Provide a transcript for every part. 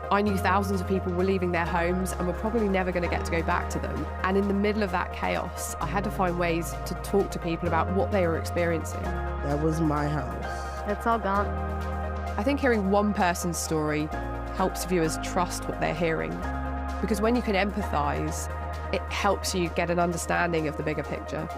I knew thousands of people were leaving their homes and were probably never going to get to go back to them. And in the middle of that chaos, I had to find ways to talk to people about what they were experiencing. That was my house. It's all gone. I think hearing one person's story helps viewers trust what they're hearing. Because when you can empathise, it helps you get an understanding of the bigger picture.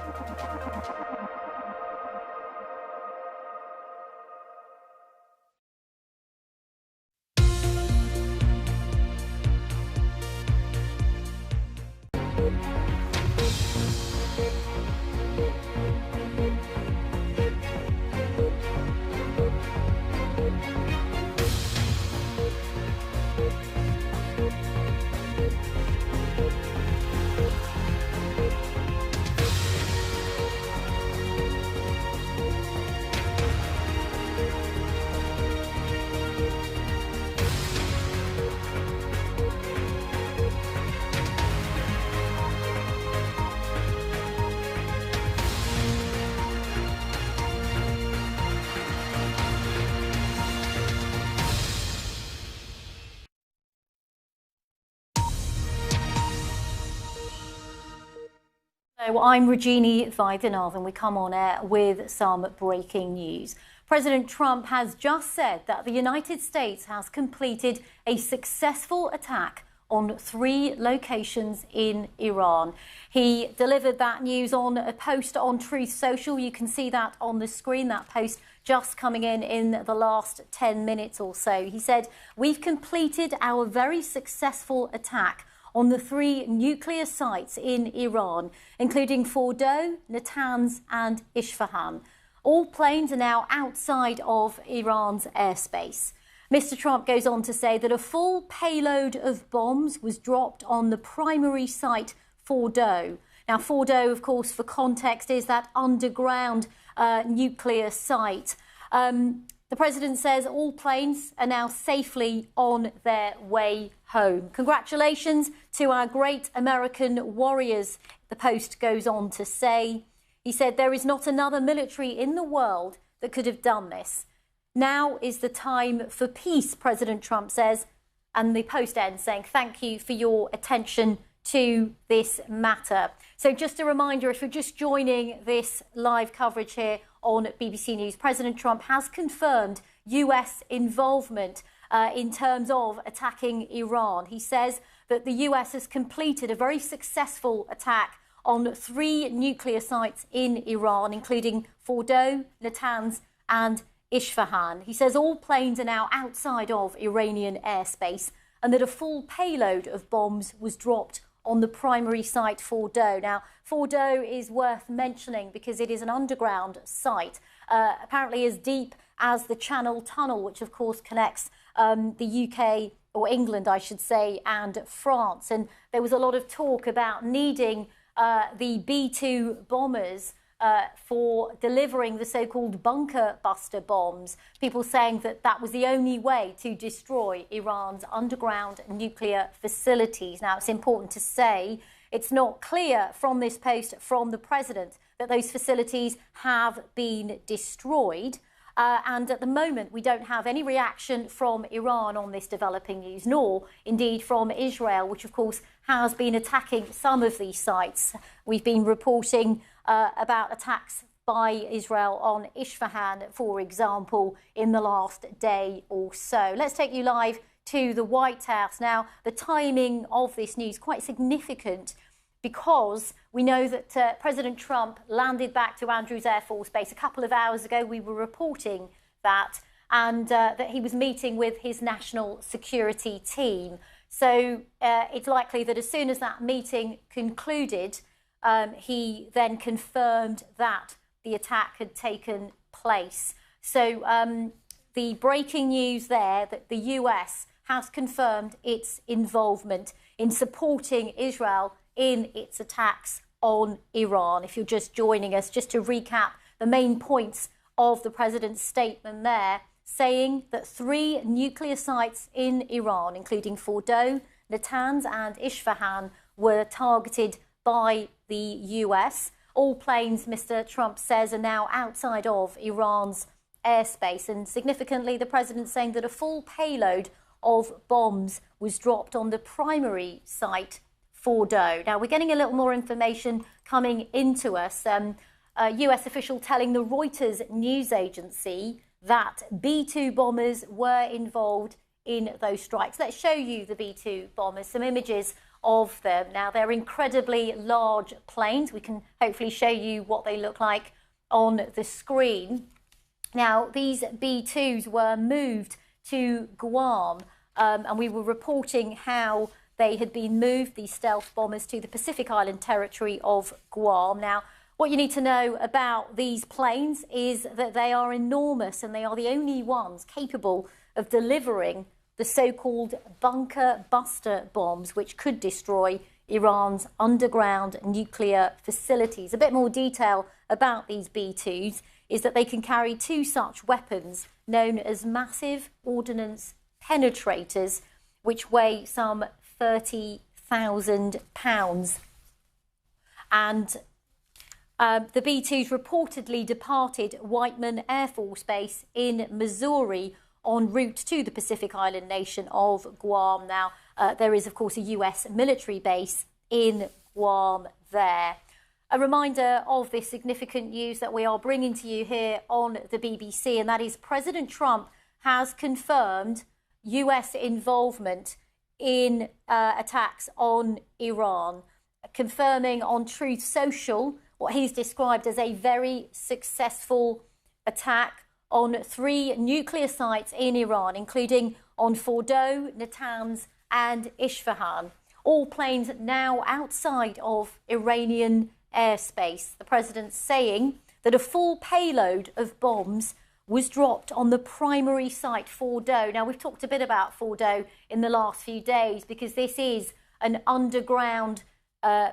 So I'm Regina Videnov and we come on air with some breaking news. President Trump has just said that the United States has completed a successful attack on 3 locations in Iran. He delivered that news on a post on Truth Social. You can see that on the screen, that post just coming in the last 10 minutes or so. He said, "We've completed our very successful attack on the 3 nuclear sites in Iran, including Fordo, Natanz and Isfahan. All planes are now outside of Iran's airspace." Mr. Trump goes on to say that a full payload of bombs was dropped on the primary site, Fordo. Now, Fordo, of course, for context, is that underground nuclear site. The president says all planes are now safely on their way home. Congratulations to our great American warriors, the Post goes on to say. He said there is not another military in the world that could have done this. Now is the time for peace, President Trump says. And the Post ends saying, "Thank you for your attention to this matter." So just a reminder, if you're just joining this live coverage here on BBC News, President Trump has confirmed US involvement in terms of attacking Iran. He says that the US has completed a very successful attack on 3 nuclear sites in Iran, including Fordo, Natanz and Isfahan. He says all planes are now outside of Iranian airspace and that a full payload of bombs was dropped on the primary site, Fordo. Now, Fordo is worth mentioning because it is an underground site, apparently as deep as the Channel Tunnel, which of course connects the UK, or England, I should say, and France. And there was a lot of talk about needing the B-2 bombers for delivering the so-called bunker buster bombs. People saying that that was the only way to destroy Iran's underground nuclear facilities. Now, it's important to say it's not clear from this post from the president that those facilities have been destroyed. And at the moment, we don't have any reaction from Iran on this developing news, nor indeed from Israel, which, of course, has been attacking some of these sites. We've been reporting about attacks by Israel on Isfahan, for example, in the last day or so. Let's take you live to the White House. Now, the timing of this news quite significant because we know that President Trump landed back to Andrews Air Force Base a couple of hours ago. We were reporting that, and that he was meeting with his national security team. So it's likely that as soon as that meeting concluded, he then confirmed that the attack had taken place. So the breaking news there that the US has confirmed its involvement in supporting Israel in its attacks on Iran. If you're just joining us, just to recap the main points of the president's statement there, saying that 3 nuclear sites in Iran, including Fordo, Natanz and Isfahan, were targeted by the US. All planes, Mr. Trump says, are now outside of Iran's airspace. And significantly, the president saying that a full payload of bombs was dropped on the primary site, Fordo. Now, we're getting a little more information coming into us. A US official telling the Reuters news agency that B-2 bombers were involved in those strikes. Let's show you the B-2 bombers, some images of them. Now, they're incredibly large planes. We can hopefully show you what they look like on the screen. Now, these B-2s were moved to Guam, and we were reporting how they had been moved, these stealth bombers, to the Pacific Island territory of Guam. Now, what you need to know about these planes is that they are enormous, and they are the only ones capable of delivering the so-called bunker buster bombs, which could destroy Iran's underground nuclear facilities. A bit more detail about these B-2s is that they can carry two such weapons known as massive ordnance penetrators, which weigh some 30,000 pounds. And the B-2s reportedly departed Whiteman Air Force Base in Missouri en route to the Pacific Island nation of Guam. Now, there is, of course, a US military base in Guam there. A reminder of this significant news that we are bringing to you here on the BBC, and that is President Trump has confirmed US involvement in attacks on Iran, confirming on Truth Social what he's described as a very successful attack on 3 nuclear sites in Iran, including on Fordo, Natanz and Isfahan. All planes now outside of Iranian airspace. The president saying that a full payload of bombs was dropped on the primary site, Fordo. Now, we've talked a bit about Fordo in the last few days because this is an underground,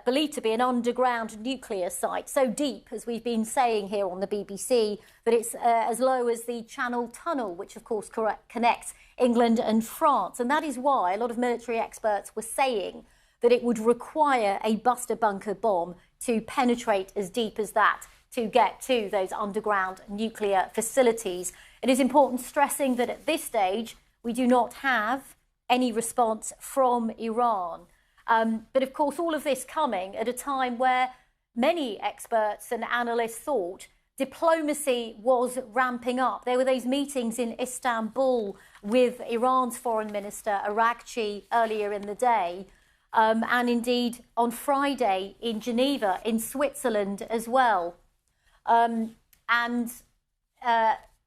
believed to be an underground nuclear site, so deep, as we've been saying here on the BBC, that it's as low as the Channel Tunnel, which, of course, connects England and France. And that is why a lot of military experts were saying that it would require a buster bunker bomb to penetrate as deep as that to get to those underground nuclear facilities. It is important stressing that at this stage, we do not have any response from Iran. But of course, all of this coming at a time where many experts and analysts thought diplomacy was ramping up. There were those meetings in Istanbul with Iran's foreign minister, Araghchi, earlier in the day. And indeed on Friday in Geneva, in Switzerland as well.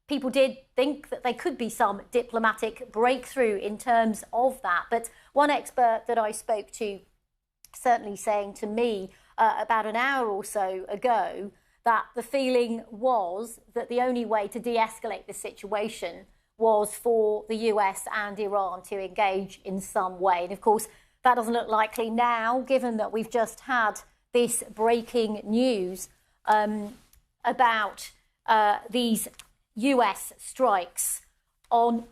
People did think that there could be some diplomatic breakthrough in terms of that. But one expert that I spoke to certainly saying to me about an hour or so ago that the feeling was that the only way to de-escalate the situation was for the US and Iran to engage in some way. And of course, that doesn't look likely now, given that we've just had this breaking news about these US strikes on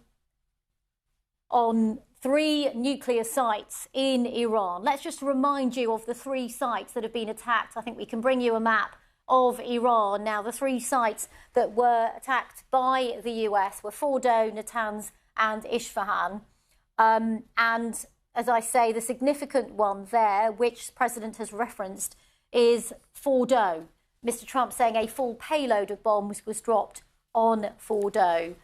3 nuclear sites in Iran. Let's just remind you of the 3 sites that have been attacked. I think we can bring you a map of Iran. Now, the 3 sites that were attacked by the US were Fordo, Natanz and Isfahan. And as I say, the significant one there, which the president has referenced, is Fordo. Mr. Trump saying a full payload of bombs was dropped on Fordo,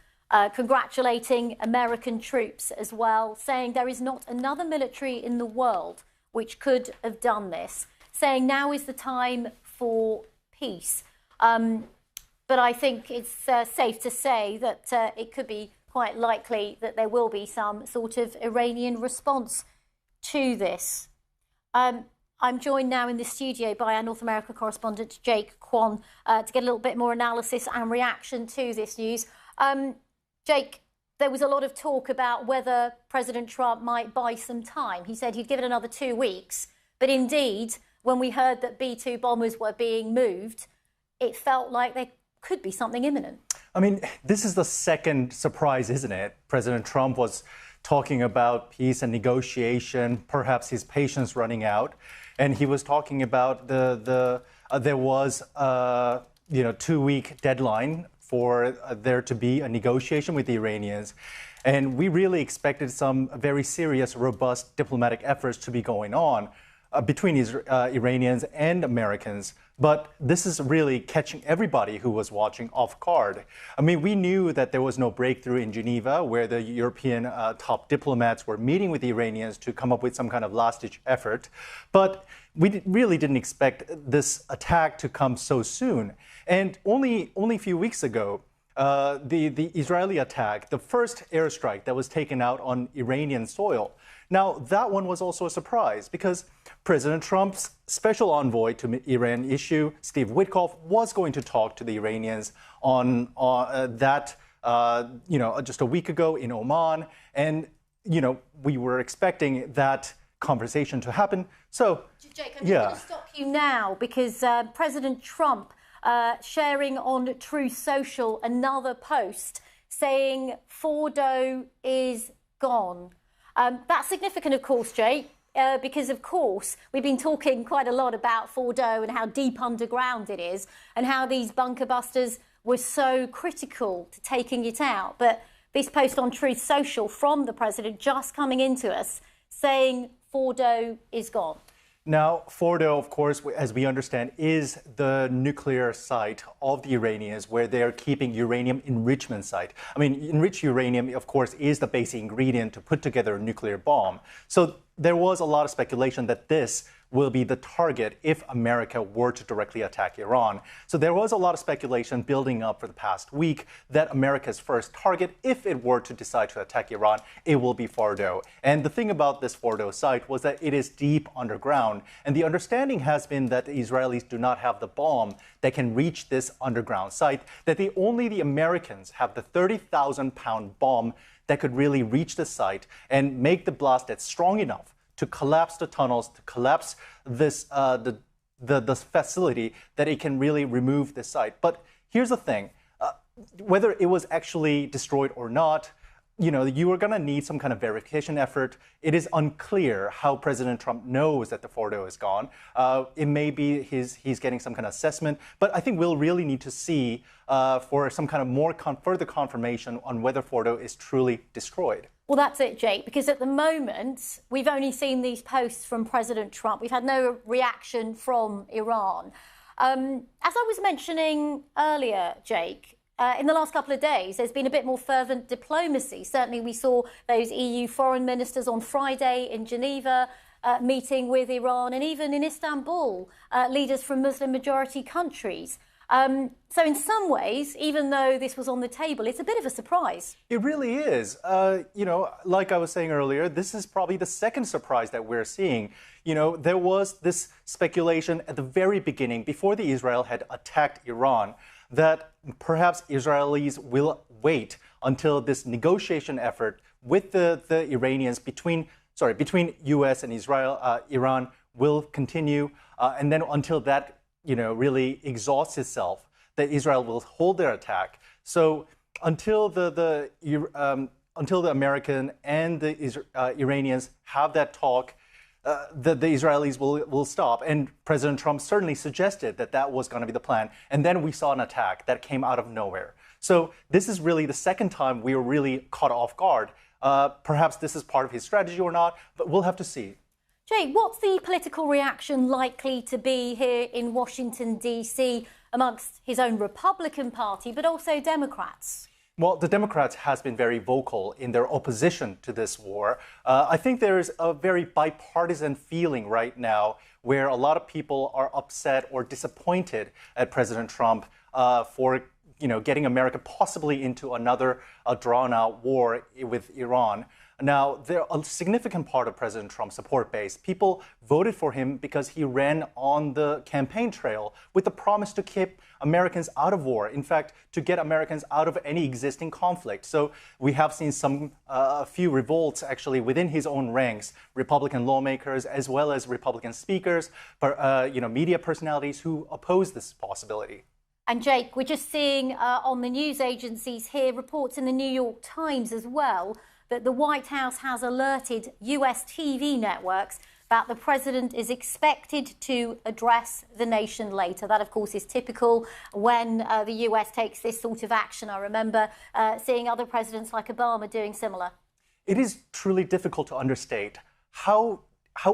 congratulating American troops as well, saying there is not another military in the world which could have done this, saying now is the time for peace. But I think it's safe to say that it could be quite likely that there will be some sort of Iranian response to this. I'm joined now in the studio by our North America correspondent, Jake Kwon, to get a little bit more analysis and reaction to this news. Jake, there was a lot of talk about whether President Trump might buy some time. He said he'd give it another 2 weeks. But indeed, when we heard that B-2 bombers were being moved, it felt like there could be something imminent. I mean, this is the second surprise, isn't it? President Trump was talking about peace and negotiation, perhaps his patience running out. And he was talking about there was a 2-week deadline for there to be a negotiation with the Iranians. And we really expected some very serious, robust diplomatic efforts to be going on between Iranians and Americans. But this is really catching everybody who was watching off guard. I mean, we knew that there was no breakthrough in Geneva, where the European top diplomats were meeting with the Iranians to come up with some kind of last-ditch effort. But we really didn't expect this attack to come so soon. And only a few weeks ago, the Israeli attack, the first airstrike that was taken out on Iranian soil. Now, that one was also a surprise because President Trump's special envoy to Iran issue, Steve Witkoff, was going to talk to the Iranians on that, just a week ago in Oman. And, we were expecting that conversation to happen. So, Jake, I'm going to stop you now because President Trump sharing on Truth Social another post saying Fordo is gone. That's significant, of course, Jake, because, of course, we've been talking quite a lot about Fordo and how deep underground it is and how these bunker busters were so critical to taking it out. But this post on Truth Social from the president just coming into us saying Fordo is gone. Now, Fordo, of course, as we understand, is the nuclear site of the Iranians where they're keeping uranium enrichment site. I mean, enriched uranium, of course, is the basic ingredient to put together a nuclear bomb. So there was a lot of speculation that this will be the target if America were to directly attack Iran. So there was a lot of speculation building up for the past week that America's first target, if it were to decide to attack Iran, it will be Fordo. And the thing about this Fordo site was that it is deep underground. And the understanding has been that the Israelis do not have the bomb that can reach this underground site, that only the Americans have the 30,000-pound bomb that could really reach the site and make the blast that's strong enough to collapse the tunnels, to collapse this the facility, that it can really remove the site. But here's the thing, whether it was actually destroyed or not, you are going to need some kind of verification effort. It is unclear how President Trump knows that the Fordo is gone. It may be he's getting some kind of assessment, but I think we'll really need to see for some kind of more further confirmation on whether Fordo is truly destroyed. Well, that's it, Jake, because at the moment, we've only seen these posts from President Trump. We've had no reaction from Iran. As I was mentioning earlier, Jake, in the last couple of days, there's been a bit more fervent diplomacy. Certainly, we saw those EU foreign ministers on Friday in Geneva meeting with Iran, and even in Istanbul, leaders from Muslim-majority countries. So in some ways, even though this was on the table, it's a bit of a surprise. It really is. Like I was saying earlier, this is probably the second surprise that we're seeing. There was this speculation at the very beginning, before the Israel had attacked Iran, that perhaps Israelis will wait until this negotiation effort with the Iranians between U.S. and Iran will continue, and then until that really exhausts itself, that Israel will hold their attack. So until the American and the Iranians have that talk, the Israelis will stop. And President Trump certainly suggested that was going to be the plan. And then we saw an attack that came out of nowhere. So this is really the second time we were really caught off guard. Perhaps this is part of his strategy or not, but we'll have to see. Jay, what's the political reaction likely to be here in Washington, D.C. amongst his own Republican Party, but also Democrats? Well, the Democrats has been very vocal in their opposition to this war. I think there's a very bipartisan feeling right now where a lot of people are upset or disappointed at President Trump for getting America possibly into another drawn-out war with Iran. Now, a significant part of President Trump's support base, people voted for him because he ran on the campaign trail with the promise to keep Americans out of war. In fact, to get Americans out of any existing conflict. So we have seen a few revolts actually within his own ranks, Republican lawmakers as well as Republican speakers, media personalities who oppose this possibility. And Jake, we're just seeing on the news agencies here reports in the New York Times as well that the White House has alerted US TV networks that the president is expected to address the nation later. That, of course, is typical when the US takes this sort of action. I remember seeing other presidents like Obama doing similar. It is truly difficult to understate how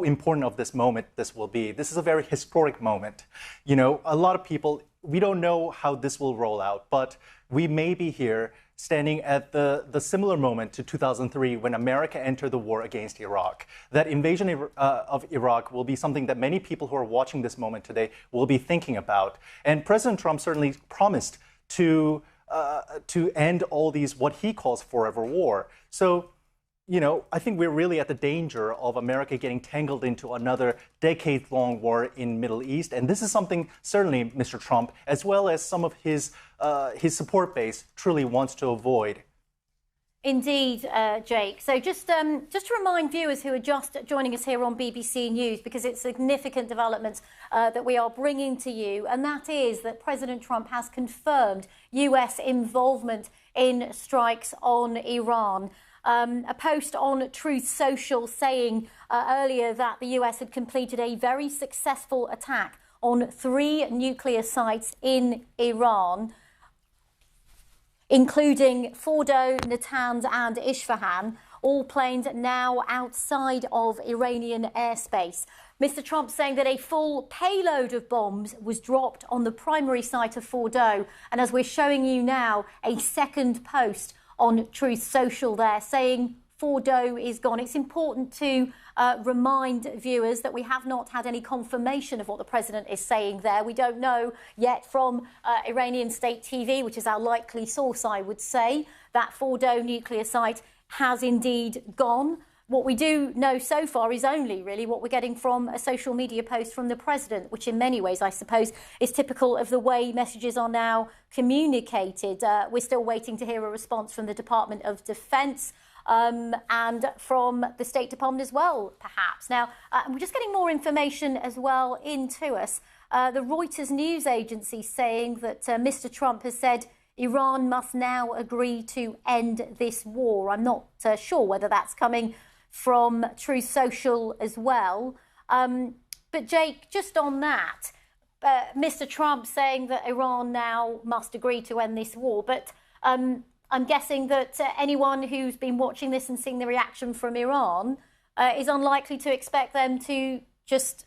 important of this moment this will be. This is a very historic moment. You know, a lot of people, we don't know how this will roll out, but we may be here standing at the similar moment to 2003 when America entered the war against Iraq. That invasion of Iraq will be something that many people who are watching this moment today will be thinking about. And President Trump certainly promised to end all these, what he calls forever war. So, you know, I think we're really at the danger of America getting tangled into another decades-long war in Middle East. And this is something certainly Mr. Trump, as well as some of his support base, truly wants to avoid. Indeed, Jake. So just to remind viewers who are just joining us here on BBC News, because it's significant developments that we are bringing to you, and that is that President Trump has confirmed US involvement in strikes on Iran. A post on Truth Social saying earlier that the US had completed a very successful attack on 3 nuclear sites in Iran, including Fordo, Natanz and Isfahan, all planes now outside of Iranian airspace. Mr. Trump saying that a full payload of bombs was dropped on the primary site of Fordo. And as we're showing you now, a second post on Truth Social there saying Fordo is gone. It's important to remind viewers that we have not had any confirmation of what the president is saying there. We don't know yet from Iranian state TV, which is our likely source, I would say, that Fordo nuclear site has indeed gone. What we do know so far is only really what we're getting from a social media post from the president, which in many ways, I suppose, is typical of the way messages are now communicated. We're still waiting to hear a response from the Department of Defense and from the State Department as well, perhaps. Now, we're just getting more information as well into us. The Reuters news agency saying that Mr. Trump has said Iran must now agree to end this war. I'm not sure whether that's coming from Truth Social as well. But Jake, just on that, Mr. Trump saying that Iran now must agree to end this war. But I'm guessing that anyone who's been watching this and seeing the reaction from Iran is unlikely to expect them to just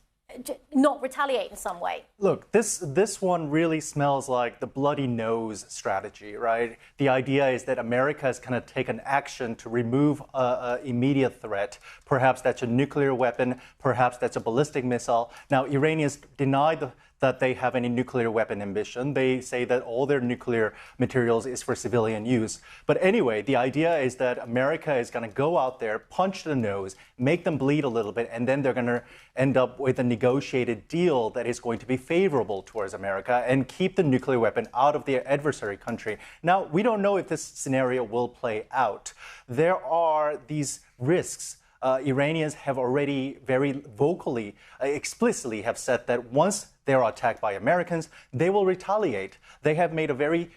not retaliate in some way. Look, this one really smells like the bloody nose strategy, right? The idea is that America is going to take an action to remove an immediate threat. Perhaps that's a nuclear weapon, perhaps that's a ballistic missile. Now, Iranians deny that they have any nuclear weapon ambition. They say that all their nuclear materials is for civilian use. But anyway, the idea is that America is going to go out there, punch the nose, make them bleed a little bit, and then they're going to end up with a negotiated deal that is going to be favorable towards America and keep the nuclear weapon out of their adversary country. Now, we don't know if this scenario will play out. There are these risks. Iranians have already very vocally, explicitly have said that once they are attacked by Americans, they will retaliate. They have made a very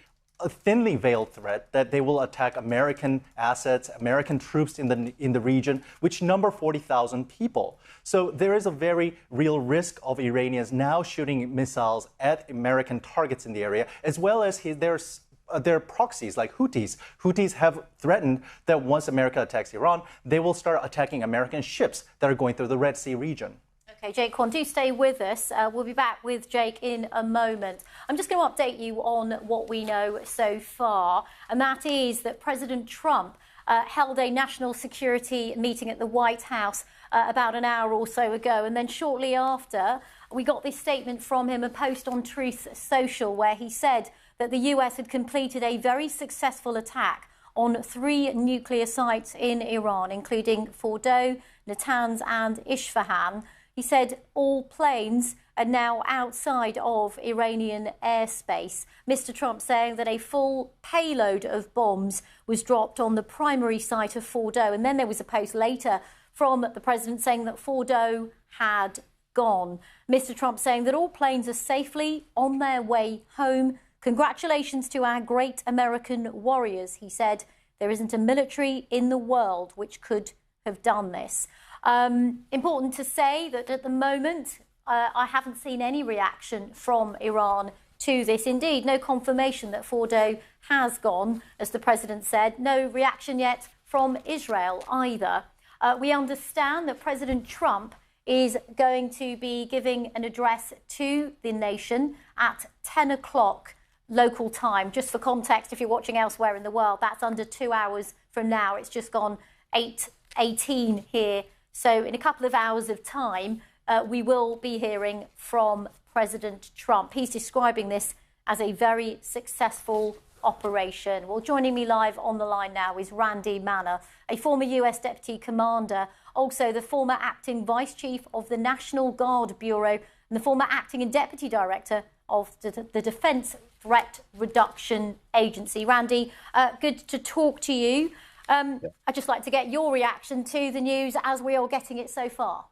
thinly veiled threat that they will attack American assets, American troops in the region, which number 40,000 people. So there is a very real risk of Iranians now shooting missiles at American targets in the area, as well as their proxies like Houthis. Houthis have threatened that once America attacks Iran, they will start attacking American ships that are going through the Red Sea region. Okay, Jake Kwon, do stay with us. We'll be back with Jake in a moment. I'm just going to update you on what we know so far, and that is that President Trump held a national security meeting at the White House about an hour or so ago, and then shortly after, we got this statement from him, a post on Truth Social, where he said that the US had completed a very successful attack on 3 nuclear sites in Iran, including Fordo, Natanz and Isfahan. He said all planes are now outside of Iranian airspace. Mr. Trump saying that a full payload of bombs was dropped on the primary site of Fordo. And then there was a post later from the president saying that Fordo had gone. Mr. Trump saying that all planes are safely on their way home. Congratulations to our great American warriors, he said. There isn't a military in the world which could have done this. Important to say that at the moment, I haven't seen any reaction from Iran to this. Indeed, no confirmation that Fordo has gone, as the president said. No reaction yet from Israel either. We understand that President Trump is going to be giving an address to the nation at 10 o'clock local time. Just for context, if you're watching elsewhere in the world, that's under 2 hours from now. It's just gone 8:18 here. So in a couple of hours of time, we will be hearing from President Trump. He's describing this as a very successful operation. Well, joining me live on the line now is Randy Manner, a former US Deputy Commander, also the former Acting Vice Chief of the National Guard Bureau and the former Acting and Deputy Director of the Defence Threat Reduction Agency. Randy, good to talk to you. I'd just like to get your reaction to the news as we are getting it so far.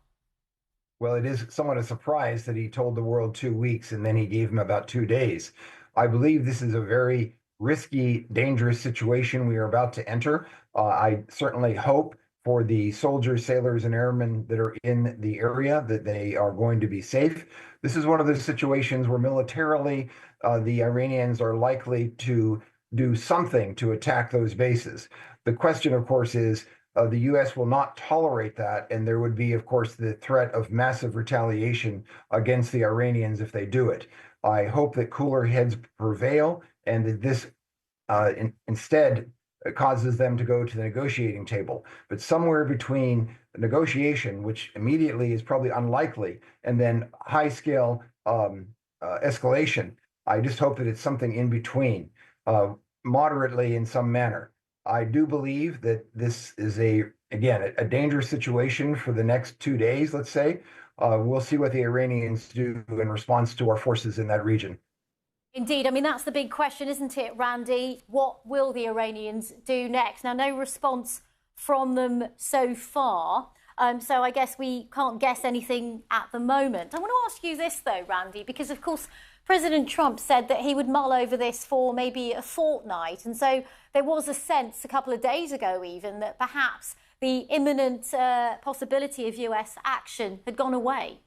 Well, it is somewhat a surprise that he told the world 2 weeks and then he gave him about 2 days. I believe this is a very risky, dangerous situation we are about to enter. I certainly hope for the soldiers, sailors, and airmen that are in the area that they are going to be safe. This is one of those situations where militarily the Iranians are likely to do something to attack those bases. The question, of course, is the U.S. will not tolerate that, and there would be, of course, the threat of massive retaliation against the Iranians if they do it. I hope that cooler heads prevail and that this instead causes them to go to the negotiating table. But somewhere between negotiation, which immediately is probably unlikely, and then high-scale escalation, I just hope that it's something in between, moderately in some manner. I do believe that this is again, a dangerous situation for the next 2 days, let's say. We'll see what the Iranians do in response to our forces in that region. Indeed. I mean, that's the big question, isn't it, Randy? What will the Iranians do next? Now, no response from them so far. So I guess we can't guess anything at the moment. I want to ask you this, though, Randy, because, of course, President Trump said that he would mull over this for maybe a fortnight. And so there was a sense a couple of days ago even that perhaps the imminent possibility of US action had gone away.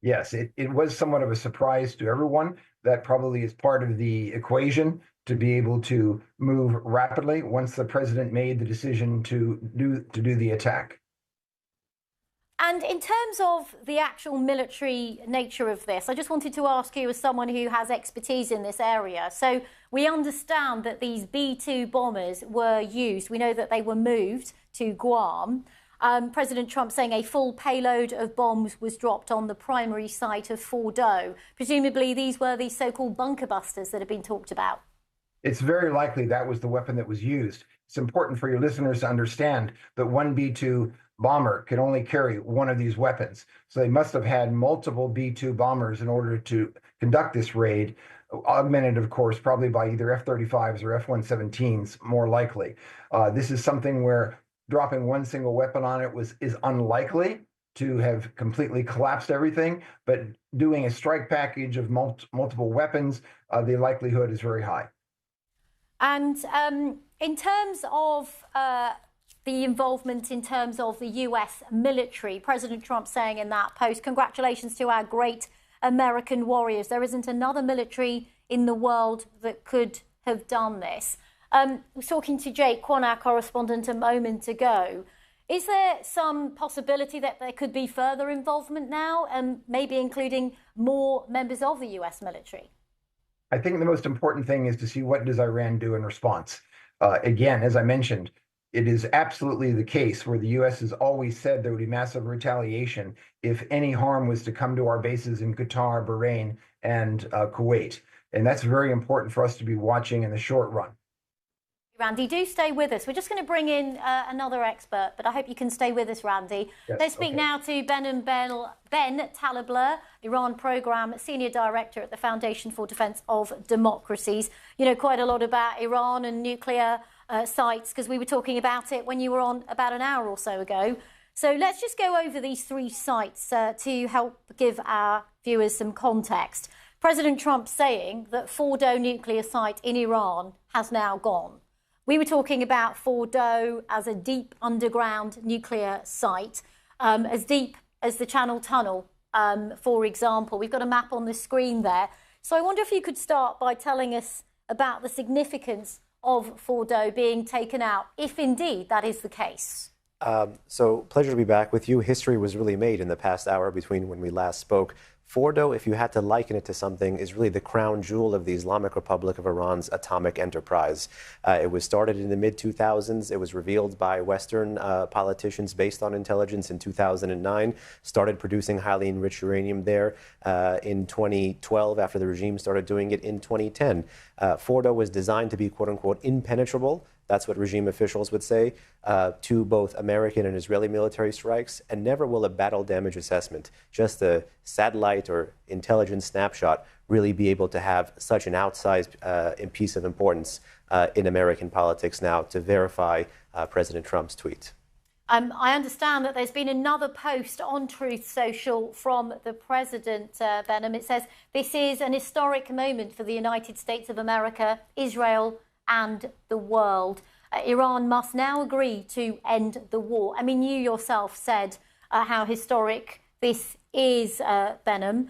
Yes, it was somewhat of a surprise to everyone. That probably is part of the equation to be able to move rapidly once the president made the decision to do the attack. And in terms of the actual military nature of this, I just wanted to ask you, as someone who has expertise in this area. So we understand that these B-2 bombers were used. We know that they were moved to Guam. President Trump saying a full payload of bombs was dropped on the primary site of Fordo. Presumably these were the so-called bunker busters that have been talked about. It's very likely that was the weapon that was used. It's important for your listeners to understand that one B-2 bomber can only carry one of these weapons. So they must have had multiple B-2 bombers in order to conduct this raid, augmented, of course, probably by either F-35s or F-117s, more likely. This is something where dropping one single weapon on it is unlikely to have completely collapsed everything, but doing a strike package of multiple weapons, the likelihood is very high. And in terms of the involvement in terms of the US military, President Trump saying in that post, congratulations to our great American warriors. There isn't another military in the world that could have done this. I was talking to Jake Kwon, our correspondent, a moment ago. Is there some possibility that there could be further involvement now, and maybe including more members of the US military? I think the most important thing is to see what does Iran do in response. Again, as I mentioned, it is absolutely the case where the U.S. has always said there would be massive retaliation if any harm was to come to our bases in Qatar, Bahrain, and Kuwait. And that's very important for us to be watching in the short run. Randy, do stay with us. We're just going to bring in another expert, but I hope you can stay with us, Randy. Yes, Let's speak now to Ben Talibler, Iran Programme Senior Director at the Foundation for Defence of Democracies. You know quite a lot about Iran and nuclear sites, because we were talking about it when you were on about an hour or so ago. So let's just go over these 3 sites to help give our viewers some context. President Trump saying that Fordo nuclear site in Iran has now gone. We were talking about Fordo as a deep underground nuclear site, as deep as the Channel Tunnel, for example. We've got a map on the screen there. So I wonder if you could start by telling us about the significance of Fordo being taken out, if indeed that is the case. So pleasure to be back with you. History was really made in the past hour between when we last spoke. Fordo, if you had to liken it to something, is really the crown jewel of the Islamic Republic of Iran's atomic enterprise. It was started in the mid-2000s. It was revealed by Western politicians based on intelligence in 2009, started producing highly enriched uranium there in 2012 after the regime started doing it in 2010. Fordo was designed to be, quote-unquote, impenetrable. That's what regime officials would say, to both American and Israeli military strikes, and never will a battle damage assessment, just a satellite or intelligence snapshot, really be able to have such an outsized piece of importance in American politics now to verify President Trump's tweet. I understand that there's been another post on Truth Social from the president, Benham. It says, "This is an historic moment for the United States of America, Israel, and the world. Iran must now agree to end the war." I mean, you yourself said how historic this is, Benham.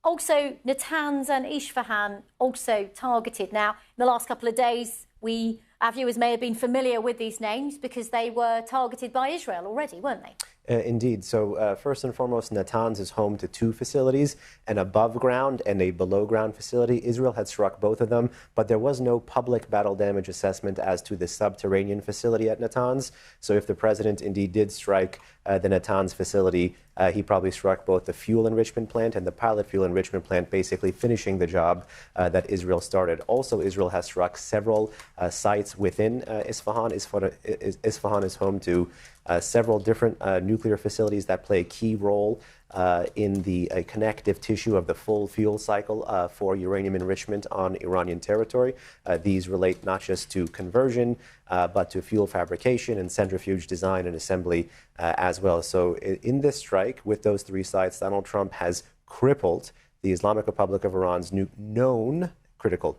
Also, Natanz and Isfahan also targeted. Now, in the last couple of days, our viewers may have been familiar with these names because they were targeted by Israel already, weren't they? Indeed. So first and foremost, Natanz is home to two facilities, an above ground and a below ground facility. Israel had struck both of them, but there was no public battle damage assessment as to the subterranean facility at Natanz. So if the president indeed did strike the Natanz facility, he probably struck both the fuel enrichment plant and the pilot fuel enrichment plant, basically finishing the job that Israel started. Also, Israel has struck several sites within Isfahan. Isfahan is home to several different nuclear facilities that play a key role in the connective tissue of the full fuel cycle for uranium enrichment on Iranian territory. These relate not just to conversion, but to fuel fabrication and centrifuge design and assembly as well. So in this strike with those three sites, Donald Trump has crippled the Islamic Republic of Iran's known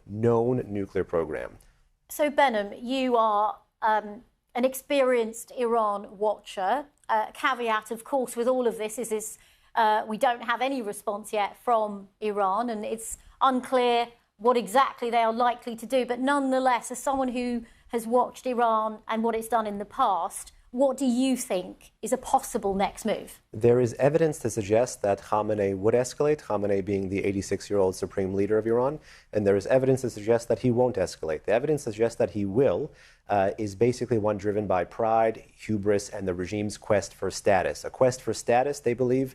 nuclear program. So, Benham, you are an experienced Iran watcher. Caveat, of course, with all of this is we don't have any response yet from Iran, and it's unclear what exactly they are likely to do. But nonetheless, as someone who has watched Iran and what it's done in the past, what do you think is a possible next move? There is evidence to suggest that Khamenei would escalate, Khamenei being the 86-year-old supreme leader of Iran, and there is evidence to suggest that he won't escalate. The evidence suggests that he will is basically one driven by pride, hubris, and the regime's quest for status. A quest for status, they believe,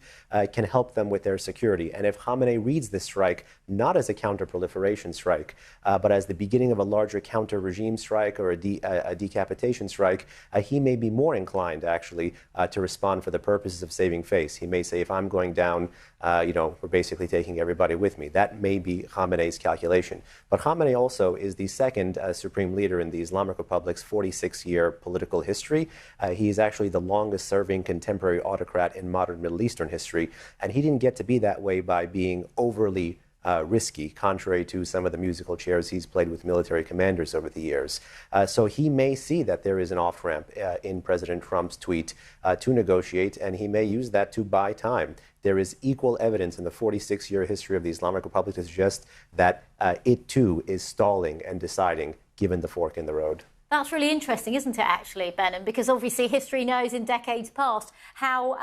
can help them with their security. And if Khamenei reads this strike not as a counter-proliferation strike, but as the beginning of a larger counter-regime strike or a decapitation strike, he may be more inclined, actually, to respond for the purposes of saving face. He may say, if I'm going down, we're basically taking everybody with me. That may be Khamenei's calculation. But Khamenei also is the second supreme leader in the Islamic Republic's 46-year political history. He is actually the longest-serving contemporary autocrat in modern Middle Eastern history, and he didn't get to be that way by being overly risky, contrary to some of the musical chairs he's played with military commanders over the years. So he may see that there is an off-ramp in President Trump's tweet to negotiate, and he may use that to buy time. There is equal evidence in the 46-year history of the Islamic Republic to suggest that it too is stalling and deciding, given the fork in the road. That's really interesting, isn't it, actually, Benham? Because obviously history knows in decades past how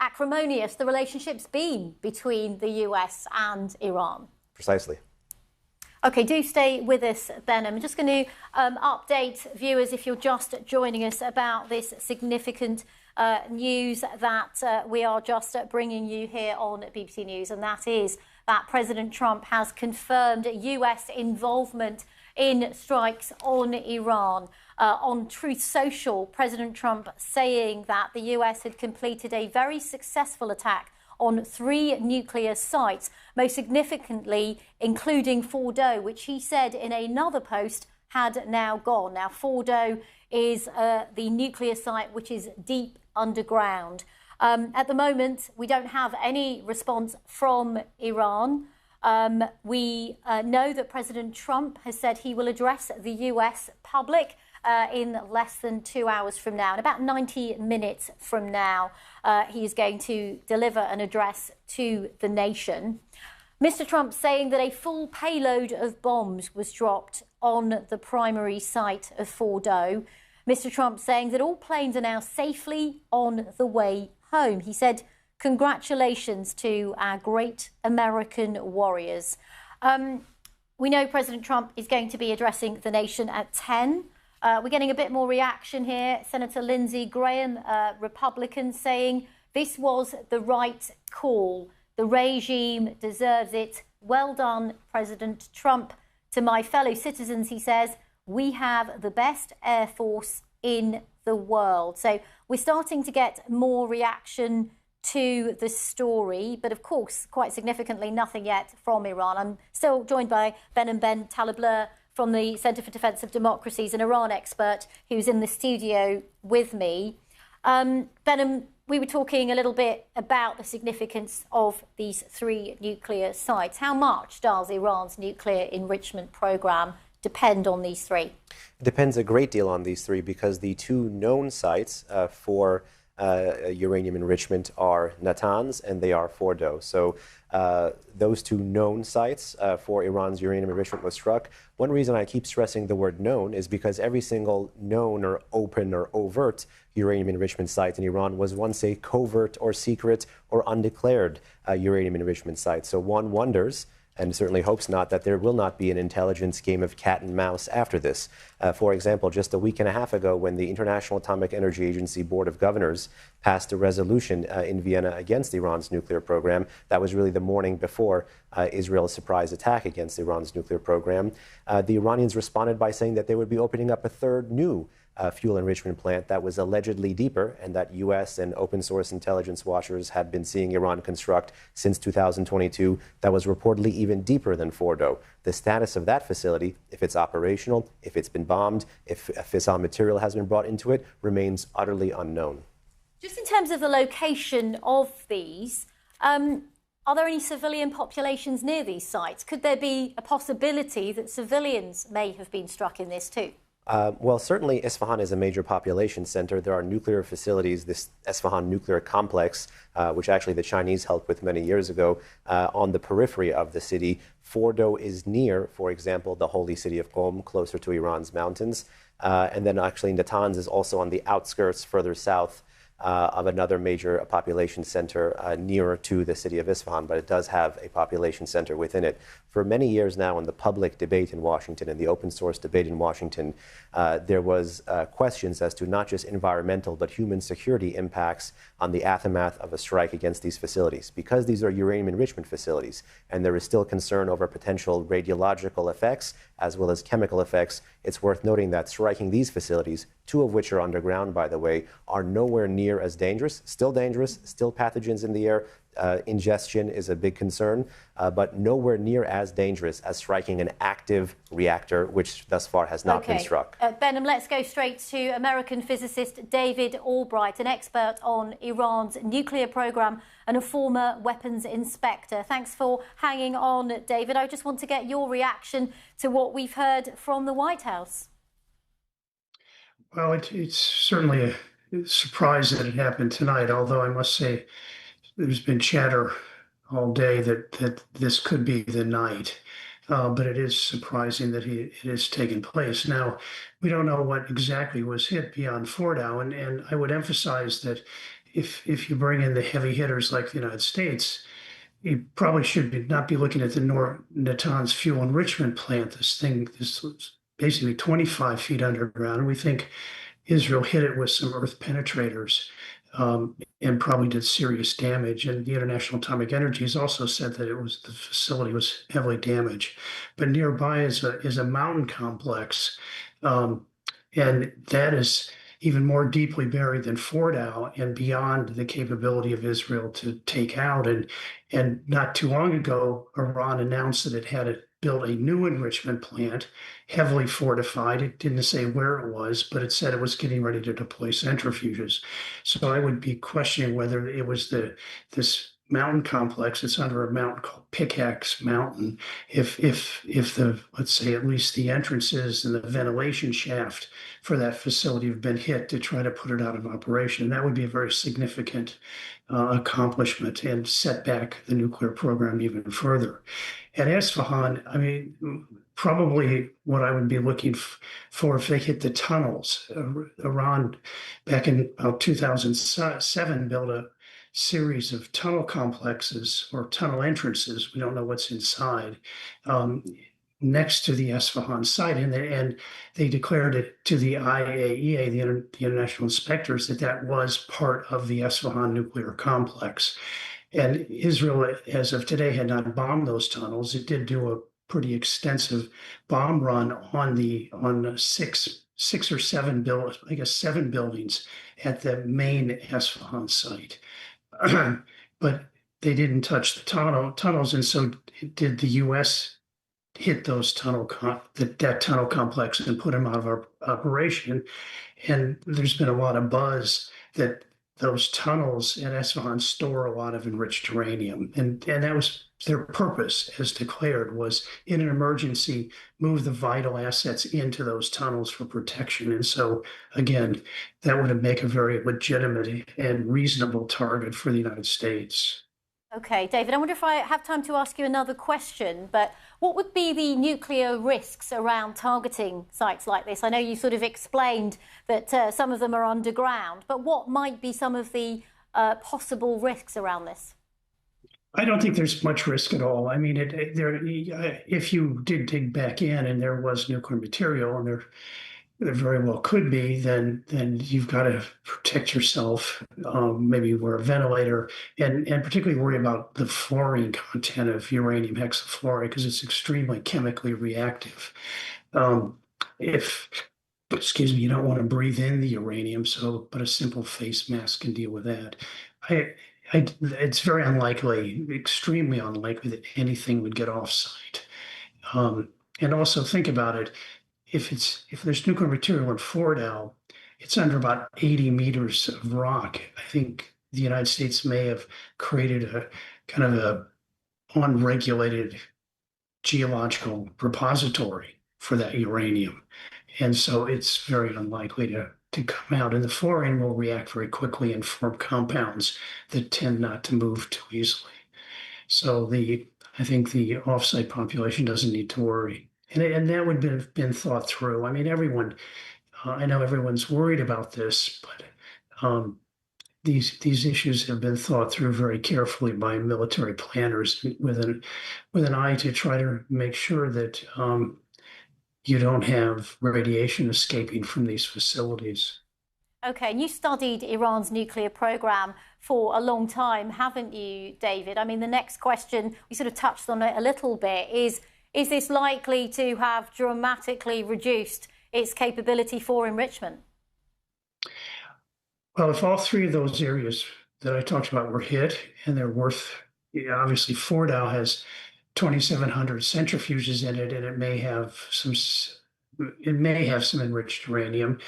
acrimonious the relationship's been between the US and Iran. Precisely. OK, do stay with us, Benham. I'm just going to update viewers, if you're just joining us, about this significant news that we are just bringing you here on BBC News, and that is that President Trump has confirmed US involvement in strikes on Iran. On Truth Social, President Trump saying that the US had completed a very successful attack on 3 nuclear sites, most significantly including Fordo, which he said in another post had now gone. Now, Fordo is the nuclear site which is deep underground. At the moment, we don't have any response from Iran. We know that President Trump has said he will address the US public in less than 2 hours from now. In about 90 minutes from now, he is going to deliver an address to the nation. Mr. Trump saying that a full payload of bombs was dropped on the primary site of Fordo. Mr. Trump saying that all planes are now safely on the way home. He said, congratulations to our great American warriors. We know President Trump is going to be addressing the nation at 10. We're getting a bit more reaction here. Senator Lindsey Graham, Republican, saying this was the right call. The regime deserves it. Well done, President Trump. To my fellow citizens, he says, we have the best Air Force in the world. So we're starting to get more reaction to the story. But of course, quite significantly, nothing yet from Iran. I'm still joined by Ben Talebler from the Center for Defense of Democracies, an Iran expert who's in the studio with me. Ben, we were talking a little bit about the significance of these 3 nuclear sites. How much does Iran's nuclear enrichment program depend on these 3? It depends a great deal on these 3 because the 2 known sites for uranium enrichment are Natanz and they are Fordo. So those 2 known sites for Iran's uranium enrichment was struck. One reason I keep stressing the word known is because every single known or open or overt uranium enrichment site in Iran was once a covert or secret or undeclared uranium enrichment site. So one wonders, and certainly hopes not, that there will not be an intelligence game of cat and mouse after this. For example, just a week and a half ago, when the International Atomic Energy Agency Board of Governors passed a resolution in Vienna against Iran's nuclear program, that was really the morning before Israel's surprise attack against Iran's nuclear program. The Iranians responded by saying that they would be opening up a 3rd new fuel enrichment plant that was allegedly deeper, and that U.S. and open source intelligence watchers had been seeing Iran construct since 2022 that was reportedly even deeper than Fordo. The status of that facility, if it's operational, if it's been bombed, if fissile material has been brought into it, remains utterly unknown. Just in terms of the location of these, are there any civilian populations near these sites? Could there be a possibility that civilians may have been struck in this too? Well, certainly Isfahan is a major population center. There are nuclear facilities, this Isfahan nuclear complex, which actually the Chinese helped with many years ago, on the periphery of the city. Fordo is near, for example, the holy city of Qom, closer to Iran's mountains. And then actually Natanz is also on the outskirts further south of another major population center nearer to the city of Isfahan, but it does have a population center within it. For many years now, in the public debate in Washington and the open source debate in Washington, there was questions as to not just environmental but human security impacts on the aftermath of a strike against these facilities. Because these are uranium enrichment facilities and there is still concern over potential radiological effects as well as chemical effects, it's worth noting that striking these facilities, 2 of which are underground, by the way, are nowhere near as dangerous, still pathogens in the air. Ingestion is a big concern, but nowhere near as dangerous as striking an active reactor, which thus far has not been struck. Benham, let's go straight to American physicist David Albright, an expert on Iran's nuclear program and a former weapons inspector. Thanks for hanging on, David. I just want to get your reaction to what we've heard from the White House. Well, it's certainly a surprise that it happened tonight, although I must say there's been chatter all day that this could be the night. But it is surprising that it has taken place. Now, we don't know what exactly was hit beyond Fordo, and I would emphasize that if you bring in the heavy hitters like the United States, you probably should not be looking at the Natanz fuel enrichment plant. This was basically 25 feet underground. And we think Israel hit it with some earth penetrators and probably did serious damage. And the International Atomic Energy has also said that the facility was heavily damaged. But nearby is a mountain complex, and that is even more deeply buried than Fordo and beyond the capability of Israel to take out. And not too long ago, Iran announced that it had built a new enrichment plant, heavily fortified. It didn't say where it was, but it said it was getting ready to deploy centrifuges. So I would be questioning whether it was this mountain complex. It's under a mountain called Pickaxe Mountain. If the, let's say, at least the entrances and the ventilation shaft for that facility have been hit to try to put it out of operation, that would be a very significant accomplishment and set back the nuclear program even further. At Isfahan, I mean, probably what I would be looking for if they hit the tunnels. Iran, back in about 2007, built a series of tunnel complexes or tunnel entrances. We don't know what's inside. Next to the Esfahan site, and they declared it to the IAEA, the international inspectors, that was part of the Esfahan nuclear complex. And Israel, as of today, had not bombed those tunnels. It did do a pretty extensive bomb run on six or seven I guess 7 buildings at the main Esfahan site, but they didn't touch the tunnels, and so did the U.S. hit those that tunnel complex and put them out of our operation. And there's been a lot of buzz that those tunnels at Esfahan store a lot of enriched uranium. And that was their purpose, as declared, was in an emergency, move the vital assets into those tunnels for protection. And so, again, that would make a very legitimate and reasonable target for the United States. Okay, David, I wonder if I have time to ask you another question, but what would be the nuclear risks around targeting sites like this? I know you sort of explained that some of them are underground, but what might be some of the possible risks around this? I don't think there's much risk at all. I mean, if you did dig back in and there was nuclear material, and there very well could be, then you've got to protect yourself, maybe wear a ventilator, and particularly worry about the fluorine content of uranium hexafluoride, because it's extremely chemically reactive. Excuse me, you don't want to breathe in the uranium, but a simple face mask can deal with that. It's very unlikely, extremely unlikely, that anything would get off-site. And also think about it. If there's nuclear material in Fordo, it's under about 80 meters of rock. I think the United States may have created a kind of a unregulated geological repository for that uranium. And so it's very unlikely to come out. And the fluorine will react very quickly and form compounds that tend not to move too easily. So I think the offsite population doesn't need to worry. And that would have been thought through. I mean, I know everyone's worried about this, but these issues have been thought through very carefully by military planners with an eye to try to make sure that you don't have radiation escaping from these facilities. Okay, and you studied Iran's nuclear program for a long time, haven't you, David? I mean, the next question, we sort of touched on it a little bit, is this likely to have dramatically reduced its capability for enrichment? Well, if all 3 of those areas that I talked about were hit, and they're obviously Fordo has 2,700 centrifuges in it, and it may have some enriched uranium.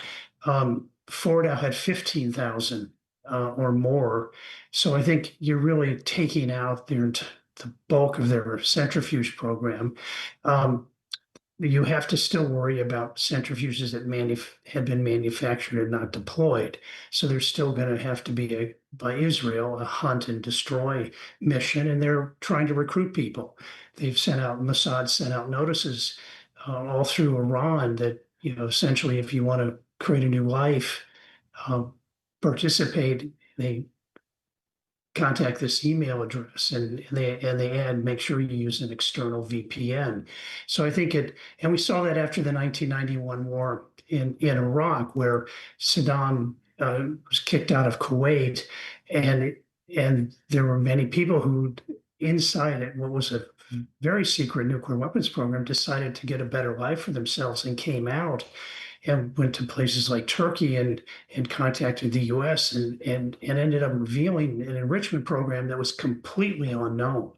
Fordo had 15,000 or more. So I think you're really taking out the bulk of their centrifuge program. You have to still worry about centrifuges that had been manufactured and not deployed. So there's still going to have to be, by Israel, a hunt and destroy mission, and they're trying to recruit people. Mossad sent out notices all through Iran that, essentially, if you want to create a new life, participate, they contact this email address, and they add, make sure you use an external VPN. So I think and we saw that after the 1991 war in Iraq, where Saddam was kicked out of Kuwait, and there were many people who, inside it, what was a very secret nuclear weapons program, decided to get a better life for themselves and came out and went to places like Turkey and contacted the U.S. and ended up revealing an enrichment program that was completely unknown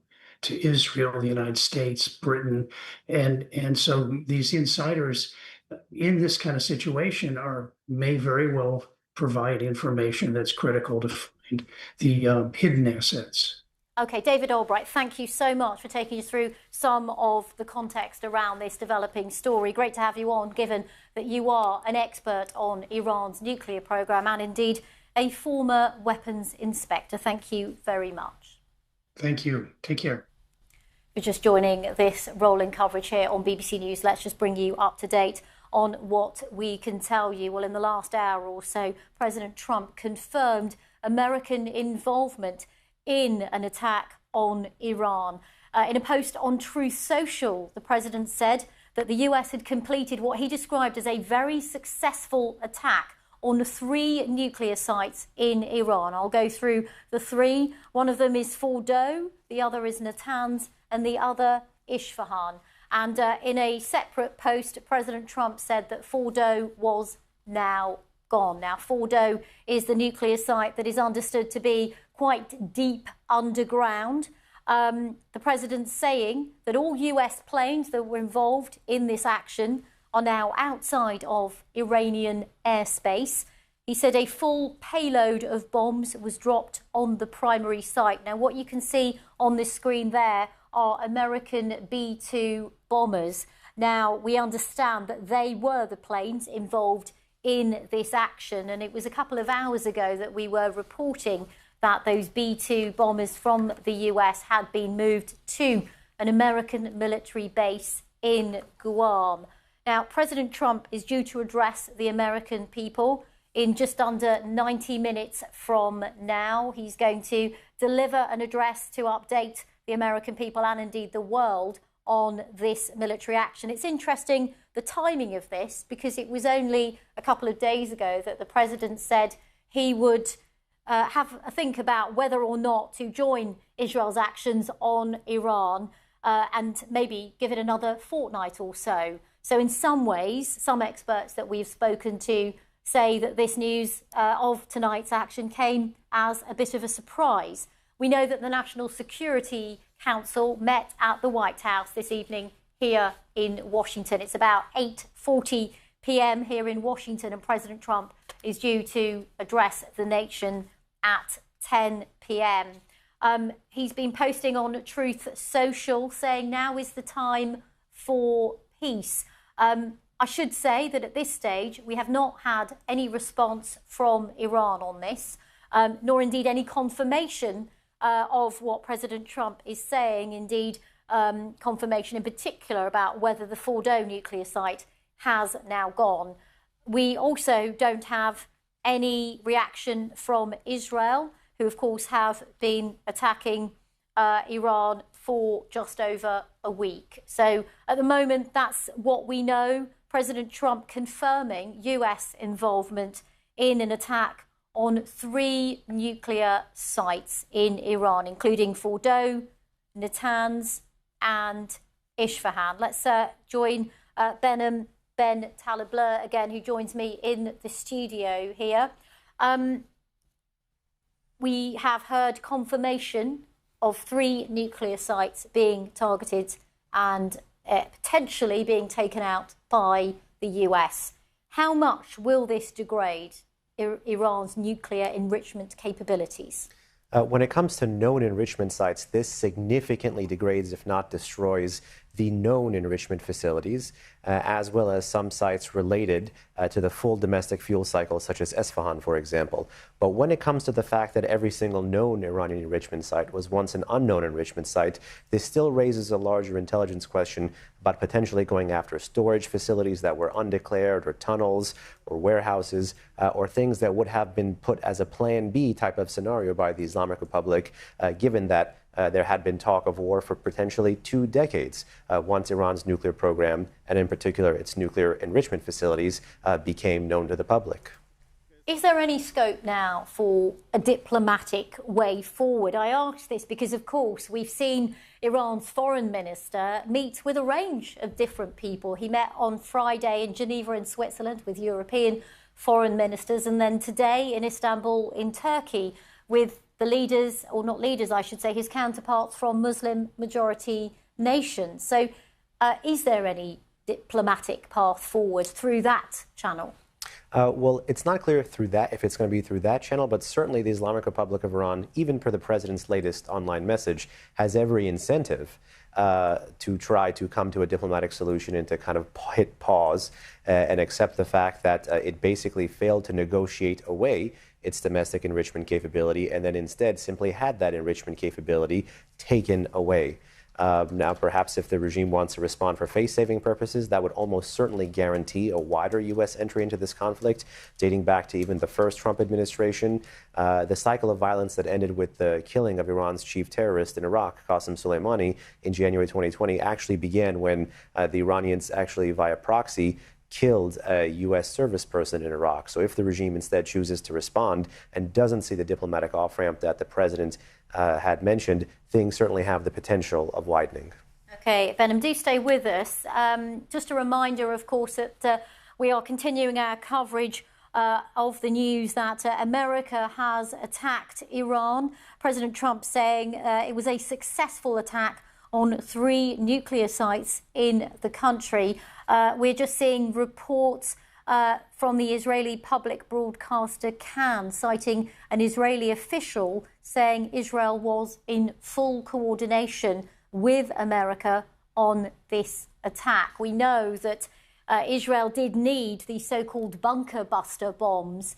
to Israel, the United States, Britain. And so these insiders in this kind of situation may very well provide information that's critical to find the hidden assets. OK, David Albright, thank you so much for taking us through some of the context around this developing story. Great to have you on, given that you are an expert on Iran's nuclear programme and indeed a former weapons inspector. Thank you very much. Thank you. Take care. You're just joining this rolling coverage here on BBC News. Let's just bring you up to date on what we can tell you. Well, in the last hour or so, President Trump confirmed American involvement in an attack on Iran. In a post on Truth Social, the president said that the US had completed what he described as a very successful attack on 3 nuclear sites in Iran. I'll go through the 3. One of them is Fordo, the other is Natanz, and the other Isfahan. And in a separate post, President Trump said that Fordo was now gone. Now, Fordo is the nuclear site that is understood to be quite deep underground. The president's saying that all US planes that were involved in this action are now outside of Iranian airspace. He said a full payload of bombs was dropped on the primary site. Now, what you can see on this screen there are American B-2 bombers. Now, we understand that they were the planes involved in this action, and it was a couple of hours ago that we were reporting that those B-2 bombers from the US had been moved to an American military base in Guam. Now, President Trump is due to address the American people in just under 90 minutes from now. He's going to deliver an address to update the American people and indeed the world on this military action. It's interesting, the timing of this, because it was only a couple of days ago that the president said he would have a think about whether or not to join Israel's actions on Iran and maybe give it another fortnight or so. So in some ways, some experts that we've spoken to say that this news of tonight's action came as a bit of a surprise. We know that the National Security Council met at the White House this evening here in Washington. It's about 8:40 p.m. here in Washington, and President Trump is due to address the nation at 10 p.m. He's been posting on Truth Social saying now is the time for peace. I should say that at this stage, we have not had any response from Iran on this, nor indeed any confirmation of what President Trump is saying, indeed confirmation in particular about whether the Fordo nuclear site has now gone. We also don't have any reaction from Israel, who of course have been attacking Iran for just over a week. So at the moment, that's what we know. President Trump confirming US involvement in an attack on 3 nuclear sites in Iran, including Fordo, Natanz and Isfahan. Let's join Ben Talibler again, who joins me in the studio here. We have heard confirmation of 3 nuclear sites being targeted and potentially being taken out by the US. How much will this degrade Iran's nuclear enrichment capabilities? When it comes to known enrichment sites, this significantly degrades, if not destroys, the known enrichment facilities, as well as some sites related to the full domestic fuel cycle, such as Esfahan, for example. But when it comes to the fact that every single known Iranian enrichment site was once an unknown enrichment site, this still raises a larger intelligence question about potentially going after storage facilities that were undeclared, or tunnels, or warehouses, or things that would have been put as a Plan B type of scenario by the Islamic Republic, given that there had been talk of war for potentially 2 decades once Iran's nuclear program, and in particular its nuclear enrichment facilities, became known to the public. Is there any scope now for a diplomatic way forward? I ask this because, of course, we've seen Iran's foreign minister meet with a range of different people. He met on Friday in Geneva in Switzerland with European foreign ministers, and then today in Istanbul in Turkey with the leaders, or not leaders, I should say, his counterparts from Muslim majority nations. So is there any diplomatic path forward through that channel? Well, it's not clear through that if it's going to be through that channel, but certainly the Islamic Republic of Iran, even per the president's latest online message, has every incentive to try to come to a diplomatic solution and to kind of hit pause and accept the fact that it basically failed to negotiate away its domestic enrichment capability and then instead simply had that enrichment capability taken away. Now, perhaps if the regime wants to respond for face-saving purposes, that would almost certainly guarantee a wider U.S. entry into this conflict, dating back to even the first Trump administration. The cycle of violence that ended with the killing of Iran's chief terrorist in Iraq, Qasem Soleimani, in January 2020 actually began when the Iranians actually, via proxy, killed a U.S. service person in Iraq. So if the regime instead chooses to respond and doesn't see the diplomatic off-ramp that the president had mentioned, things certainly have the potential of widening. Okay, Venom, do stay with us. Just a reminder, of course, that we are continuing our coverage of the news that America has attacked Iran. President Trump saying it was a successful attack on 3 nuclear sites in the country. We're just seeing reports from the Israeli public broadcaster Kan, citing an Israeli official saying Israel was in full coordination with America on this attack. We know that Israel did need the so-called bunker buster bombs,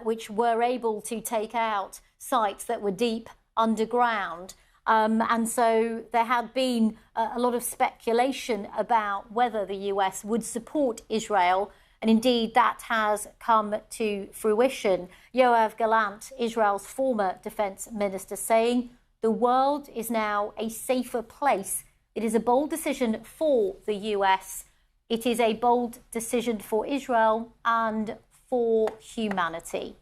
which were able to take out sites that were deep underground. And so there had been a lot of speculation about whether the US would support Israel. And indeed, that has come to fruition. Yoav Gallant, Israel's former defense minister, saying the world is now a safer place. It is a bold decision for the US. It is a bold decision for Israel and for humanity.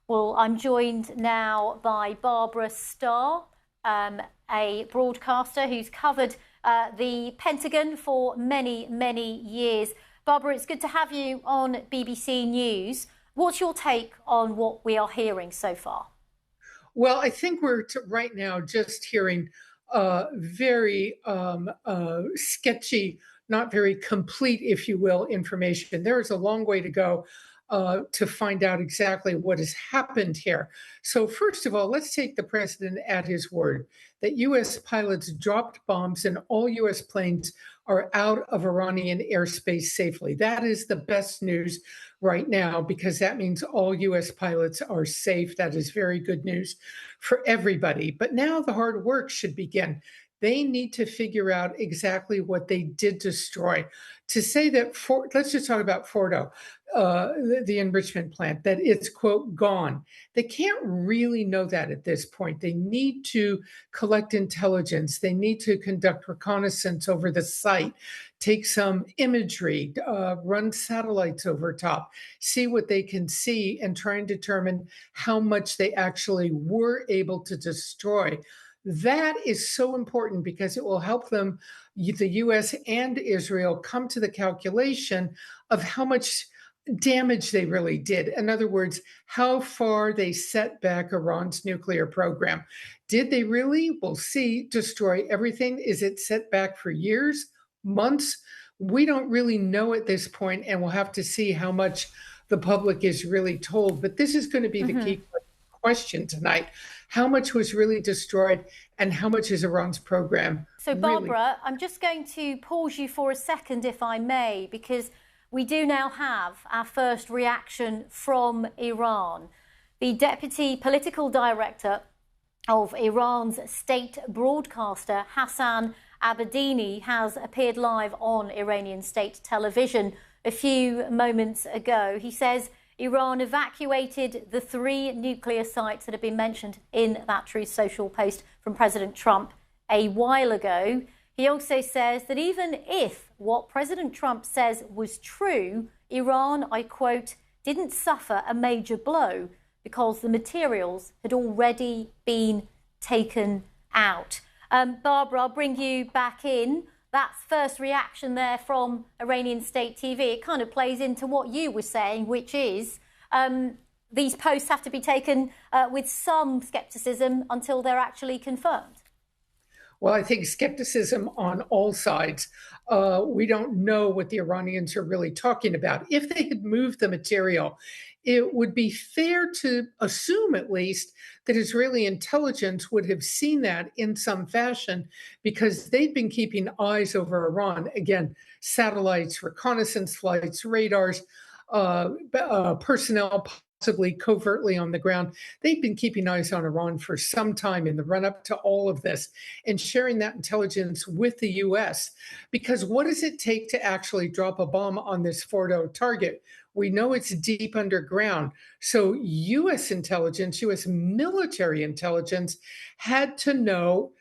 Well, I'm joined now by Barbara Starr, a broadcaster who's covered the Pentagon for many, many years. Barbara, it's good to have you on BBC News. What's your take on what we are hearing so far? Well, I think we're right now just hearing very sketchy, not very complete, if you will, information. There is a long way to go to find out exactly what has happened here. So first of all, let's take the president at his word that U.S. pilots dropped bombs and all U.S. planes are out of Iranian airspace safely. That is the best news right now because that means all U.S. pilots are safe. That is very good news for everybody. But now the hard work should begin. They need to figure out exactly what they did destroy. To say that, let's just talk about Fordo, the enrichment plant, that it's, quote, gone. They can't really know that at this point. They need to collect intelligence. They need to conduct reconnaissance over the site, take some imagery, run satellites over top, see what they can see, and try and determine how much they actually were able to destroy. That is so important because it will help them, the U.S. and Israel, come to the calculation of how much damage they really did. In other words, how far they set back Iran's nuclear program. Did they really, we'll see, destroy everything? Is it set back for years, months? We don't really know at this point, and we'll have to see how much the public is really told. But this is going to be the key question tonight. How much was really destroyed and how much is Iran's program? So, Barbara, I'm just going to pause you for a second, if I may, because we do now have our first reaction from Iran. The deputy political director of Iran's state broadcaster, Hassan Abedini, has appeared live on Iranian state television a few moments ago. He says Iran evacuated the 3 nuclear sites that have been mentioned in that Truth Social post from President Trump a while ago. He also says that even if what President Trump says was true, Iran, I quote, didn't suffer a major blow because the materials had already been taken out. Barbara, I'll bring you back in. That's first reaction there from Iranian state TV. It kind of plays into what you were saying, which is these posts have to be taken with some skepticism until they're actually confirmed. Well, I think skepticism on all sides. We don't know what the Iranians are really talking about. If they had moved the material, it would be fair to assume, at least, that Israeli intelligence would have seen that in some fashion because they've been keeping eyes over Iran. Again, satellites, reconnaissance flights, radars, personnel possibly covertly on the ground. They've been keeping eyes on Iran for some time in the run up to all of this and sharing that intelligence with the US. Because what does it take to actually drop a bomb on this Fordo target? We know it's deep underground. So US intelligence, US military intelligence had to know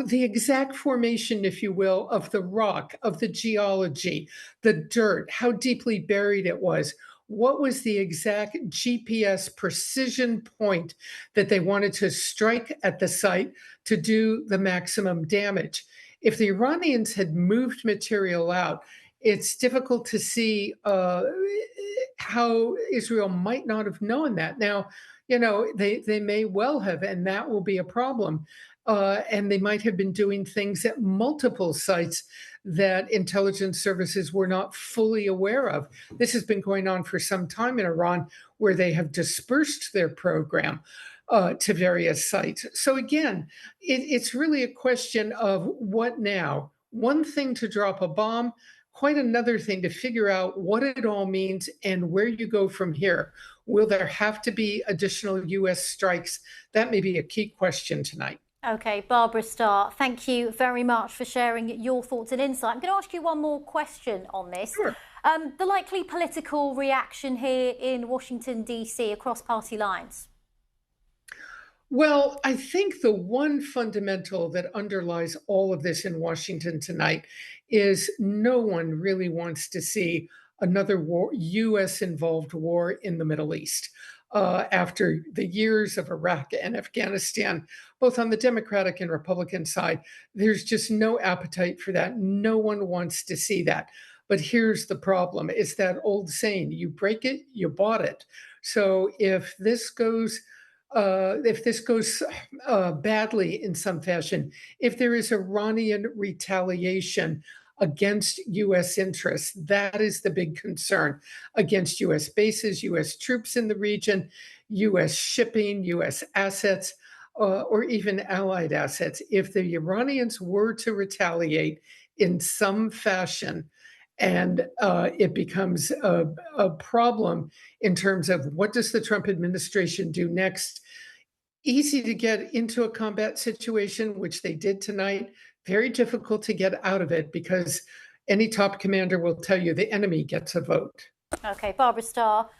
the exact formation, if you will, of the rock, of the geology, the dirt, how deeply buried it was. What was the exact GPS precision point that they wanted to strike at the site to do the maximum damage? If the Iranians had moved material out, it's difficult to see how Israel might not have known that. Now, they may well have, and that will be a problem. And they might have been doing things at multiple sites that intelligence services were not fully aware of. This has been going on for some time in Iran, where they have dispersed their program to various sites. So again, it's really a question of what now? One thing to drop a bomb, quite another thing to figure out what it all means and where you go from here. Will there have to be additional US strikes? That may be a key question tonight. Okay, Barbara Starr, thank you very much for sharing your thoughts and insight. I'm going to ask you one more question on this. Sure. The likely political reaction here in Washington, D.C. across party lines? Well, I think the one fundamental that underlies all of this in Washington tonight is no one really wants to see another war, US-involved war in the Middle East. After the years of Iraq and Afghanistan, both on the Democratic and Republican side, there's just no appetite for that. No one wants to see that. But here's the problem. It's that old saying, you break it, you bought it. So if this goes badly in some fashion, if there is Iranian retaliation against US interests, that is the big concern, against US bases, US troops in the region, US shipping, US assets, or even allied assets. If the Iranians were to retaliate in some fashion, and it becomes a problem in terms of what does the Trump administration do next. Easy to get into a combat situation, which they did tonight. Very difficult to get out of it because any top commander will tell you the enemy gets a vote. Okay, Barbara Starr,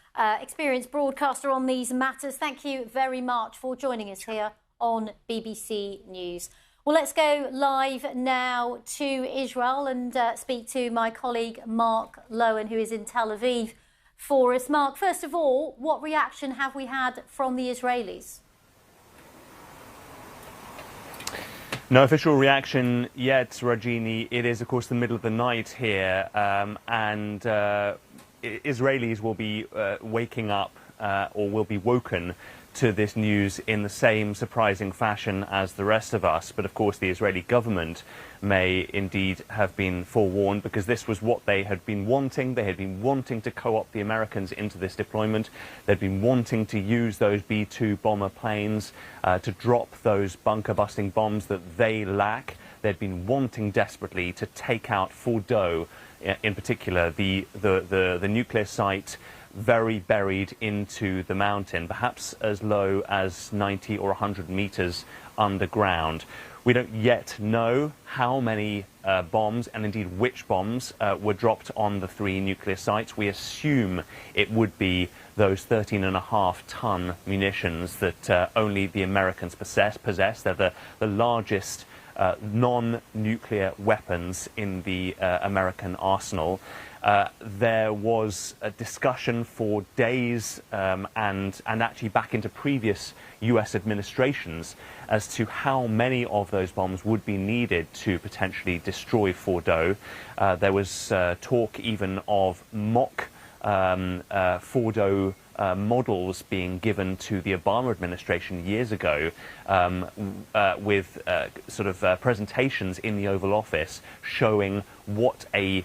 experienced broadcaster on these matters. Thank you very much for joining us here on BBC News. Well, let's go live now to Israel and speak to my colleague Mark Lowen, who is in Tel Aviv for us. Mark, first of all, what reaction have we had from the Israelis? No official reaction yet, Rajini. It is, of course, the middle of the night here, and Israelis will be waking up or will be woken to this news in the same surprising fashion as the rest of us. But of course, the Israeli government may indeed have been forewarned, because this was what they had been wanting. They had been wanting to co-opt the Americans into this deployment. They'd been wanting to use those B-2 bomber planes to drop those bunker-busting bombs that they lack. They'd been wanting desperately to take out Fordo, in particular, the nuclear site, very buried into the mountain, perhaps as low as 90 or 100 meters underground. We don't yet know how many bombs, and indeed which bombs, were dropped on the 3 nuclear sites. We assume it would be those 13.5-ton munitions that only the Americans possess. They're the largest non-nuclear weapons in the American arsenal. There was a discussion for days and actually back into previous US administrations as to how many of those bombs would be needed to potentially destroy Fordo. There was talk even of mock Fordo models being given to the Obama administration years ago with presentations in the Oval Office showing what a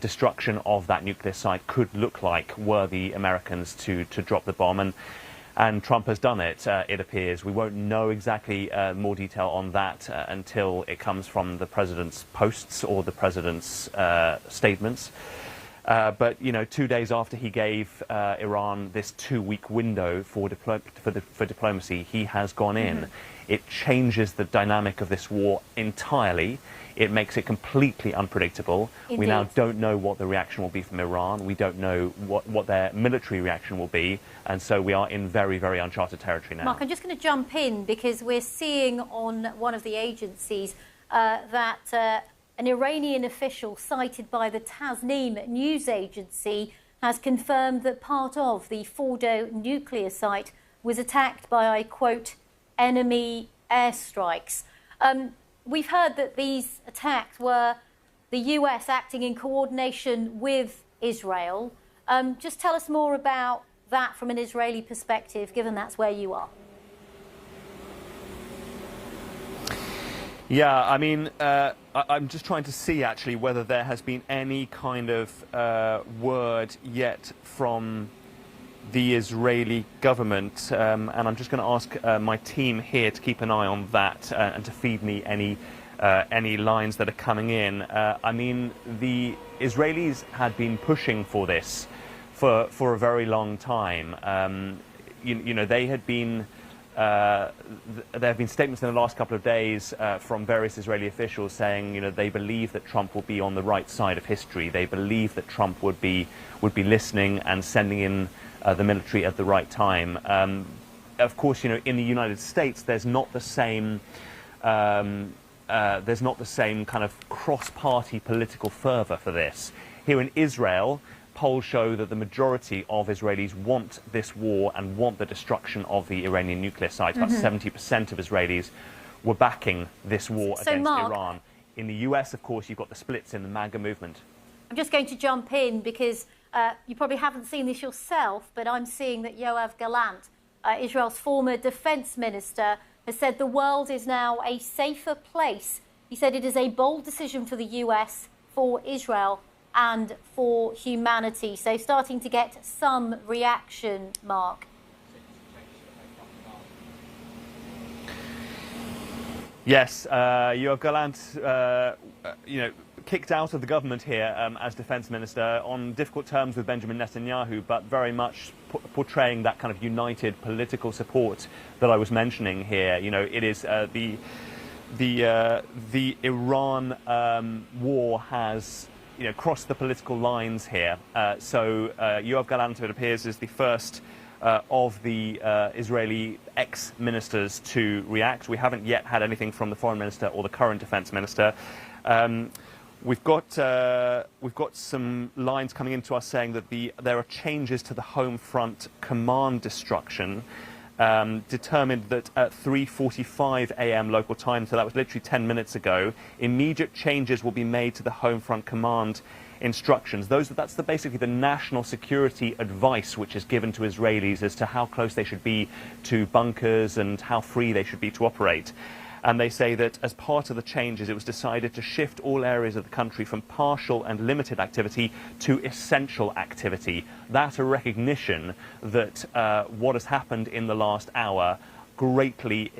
destruction of that nuclear site could look like were the Americans to drop the bomb. And Trump has done it, it appears. We won't know exactly more detail on that until it comes from the president's posts or the president's statements. But, 2 days after he gave Iran this 2-week window for diplomacy, he has gone in. Mm-hmm. It changes the dynamic of this war entirely. It makes it completely unpredictable. Indeed. We now don't know what the reaction will be from Iran. We don't know what their military reaction will be. And so we are in very, very uncharted territory now. Mark, I'm just going to jump in because we're seeing on one of the agencies that an Iranian official cited by the Tasnim news agency has confirmed that part of the Fordo nuclear site was attacked by, I quote, enemy airstrikes. We've heard that these attacks were the US acting in coordination with Israel. Just tell us more about that from an Israeli perspective, given that's where you are. Yeah, I mean, I'm just trying to see actually whether there has been any kind of word yet from the Israeli government, and I'm just going to ask my team here to keep an eye on that and to feed me any lines that are coming in. I mean, the Israelis had been pushing for this for a very long time. They had been. There have been statements in the last couple of days from various Israeli officials saying, they believe that Trump will be on the right side of history. They believe that Trump would be listening and sending in the military at the right time. Of course, in the United States, there's not the same kind of cross-party political fervor for this. Here in Israel, polls show that the majority of Israelis want this war and want the destruction of the Iranian nuclear sites. About 70% of Israelis were backing this war against Iran. In the US, of course, you've got the splits in the MAGA movement. I'm just going to jump in because you probably haven't seen this yourself, but I'm seeing that Yoav Gallant, Israel's former defense minister, has said the world is now a safer place. He said it is a bold decision for the US, for Israel, and for humanity. So starting to get some reaction, Mark. Yes, Yoav Gallant, kicked out of the government here as defense minister on difficult terms with Benjamin Netanyahu, but very much portraying that kind of united political support that I was mentioning here. It is the Iran war has crossed the political lines here. So Yoav Gallant, it appears, is the first of the Israeli ex-ministers to react. We haven't yet had anything from the foreign minister or the current defense minister. We've got some lines coming into us saying that there are changes to the home front command destruction, determined that at 3:45 a.m. local time, so that was literally 10 minutes ago, immediate changes will be made to the home front command instructions. That's basically the national security advice which is given to Israelis as to how close they should be to bunkers and how free they should be to operate. And they say that as part of the changes, it was decided to shift all areas of the country from partial and limited activity to essential activity. That a recognition that what has happened in the last hour greatly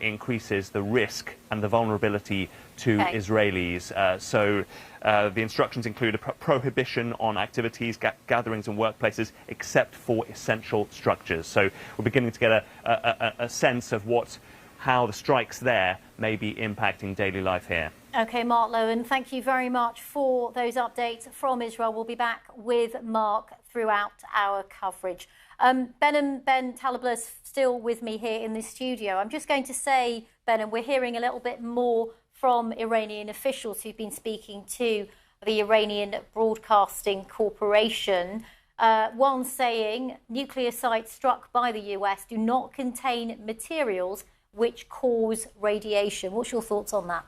increases the risk and the vulnerability to Israelis. So the instructions include a prohibition on activities, gatherings and workplaces, except for essential structures. So we're beginning to get a sense of how the strikes there may be impacting daily life here. OK, Mark Lowen, thank you very much for those updates from Israel. We'll be back with Mark throughout our coverage. Ben Talibler's still with me here in the studio. I'm just going to say, Ben, we're hearing a little bit more from Iranian officials who've been speaking to the Iranian Broadcasting Corporation. One saying nuclear sites struck by the US do not contain materials which cause radiation. What's your thoughts on that?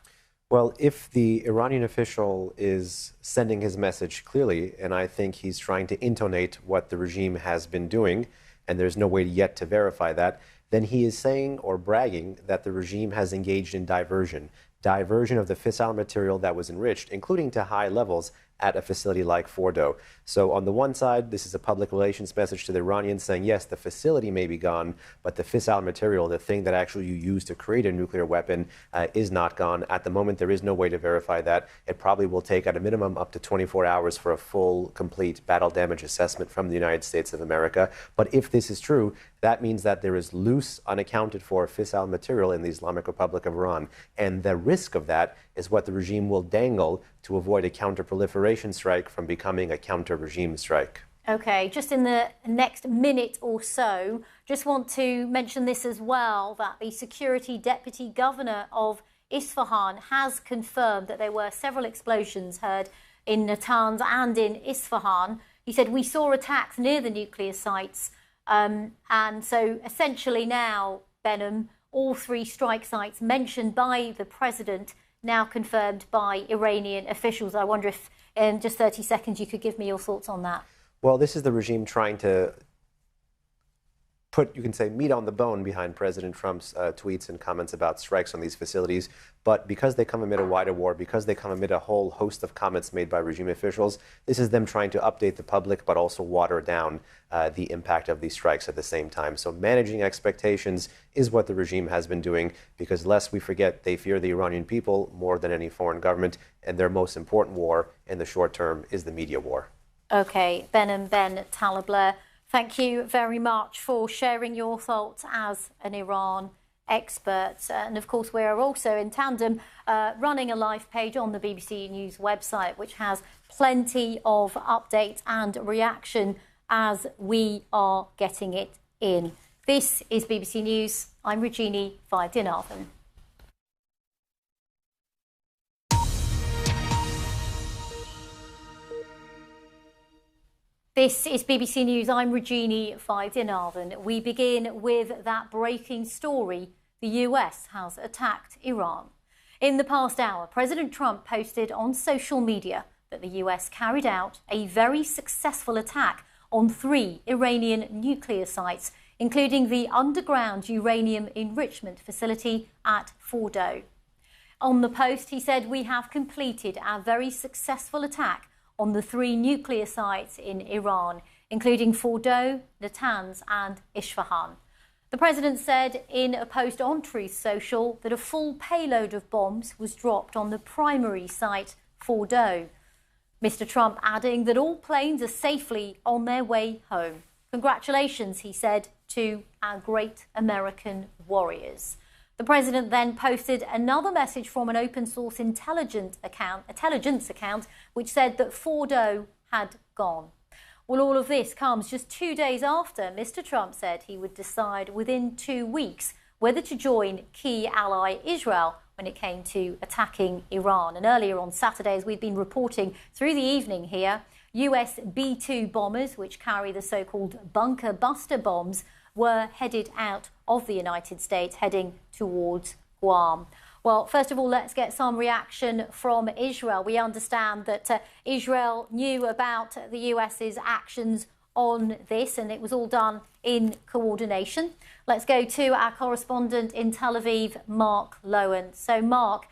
Well, if the Iranian official is sending his message clearly, and I think he's trying to intonate what the regime has been doing, and there's no way yet to verify that, then he is saying or bragging that the regime has engaged in diversion of the fissile material that was enriched, including to high levels at a facility like Fordo. So on the one side, this is a public relations message to the Iranians saying, yes, the facility may be gone, but the fissile material, the thing that actually you use to create a nuclear weapon, is not gone. At the moment, there is no way to verify that. It probably will take, at a minimum, up to 24 hours for a full, complete battle damage assessment from the United States of America. But if this is true, that means that there is loose, unaccounted for fissile material in the Islamic Republic of Iran. And the risk of that is what the regime will dangle to avoid a counter-proliferation strike from becoming a counter-regime strike. Okay, just in the next minute or so, just want to mention this as well, that the security deputy governor of Isfahan has confirmed that there were several explosions heard in Natanz and in Isfahan. He said, we saw attacks near the nuclear sites. And so essentially now, Benham, all three strike sites mentioned by the president now confirmed by Iranian officials. I wonder if in just 30 seconds you could give me your thoughts on that. Well, this is the regime trying to put, you can say, meat on the bone behind President Trump's tweets and comments about strikes on these facilities. But because they come amid a wider war, because they come amid a whole host of comments made by regime officials, this is them trying to update the public, but also water down the impact of these strikes at the same time. So managing expectations is what the regime has been doing, because lest we forget, they fear the Iranian people more than any foreign government, and their most important war in the short term is the media war. Okay, Ben Talibler, thank you very much for sharing your thoughts as an Iran expert. And of course, we are also in tandem running a live page on the BBC News website, which has plenty of updates and reaction as we are getting it in. This is BBC News. I'm Regini Vaidyanathan. This is BBC News. I'm Regini Vaidyanathan. We begin with that breaking story. The US has attacked Iran. In the past hour, President Trump posted on social media that the US carried out a very successful attack on 3 Iranian nuclear sites, including the underground uranium enrichment facility at Fordo. On the post, he said, we have completed our very successful attack on the 3 nuclear sites in Iran, including Fordo, Natanz and Isfahan. The president said in a post on Truth Social that a full payload of bombs was dropped on the primary site, Fordo. Mr. Trump adding that all planes are safely on their way home. Congratulations, he said, to our great American warriors. The president then posted another message from an open source intelligence account, which said that Fordo had gone. Well, all of this comes just 2 days after Mr. Trump said he would decide within 2 weeks whether to join key ally Israel when it came to attacking Iran. And earlier on Saturday, as we've been reporting through the evening here, US B-2 bombers, which carry the so-called bunker buster bombs, were headed out of the United States, heading towards Guam. Well, first of all, let's get some reaction from Israel. We understand that Israel knew about the US's actions on this, and it was all done in coordination. Let's go to our correspondent in Tel Aviv, Mark Lowen. So, Mark,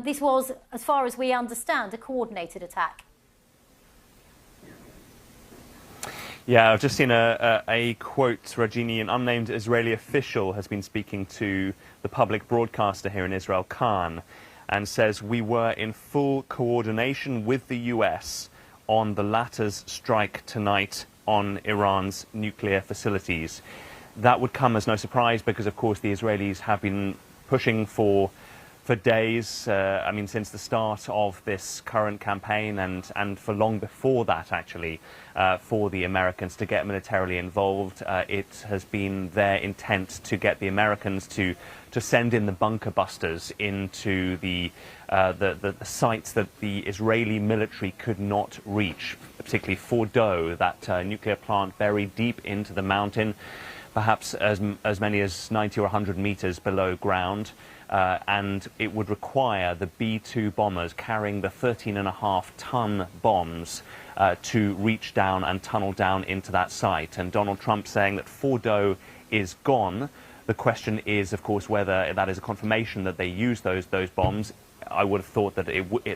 this was, as far as we understand, a coordinated attack. Yeah, I've just seen a quote, Rajini, an unnamed Israeli official has been speaking to the public broadcaster here in Israel, Khan, and says, we were in full coordination with the US on the latter's strike tonight on Iran's nuclear facilities. That would come as no surprise because, of course, the Israelis have been pushing for days, since the start of this current campaign and for long before that, actually, for the Americans to get militarily involved. It has been their intent to get the Americans to send in the bunker busters into the sites that the Israeli military could not reach, particularly Fordo, that nuclear plant buried deep into the mountain. perhaps as many as 90 or 100 meters below ground. And it would require the B-2 bombers carrying the 13.5-ton bombs to reach down and tunnel down into that site. And Donald Trump saying that Fordo is gone. The question is, of course, whether that is a confirmation that they use those bombs. I would have thought that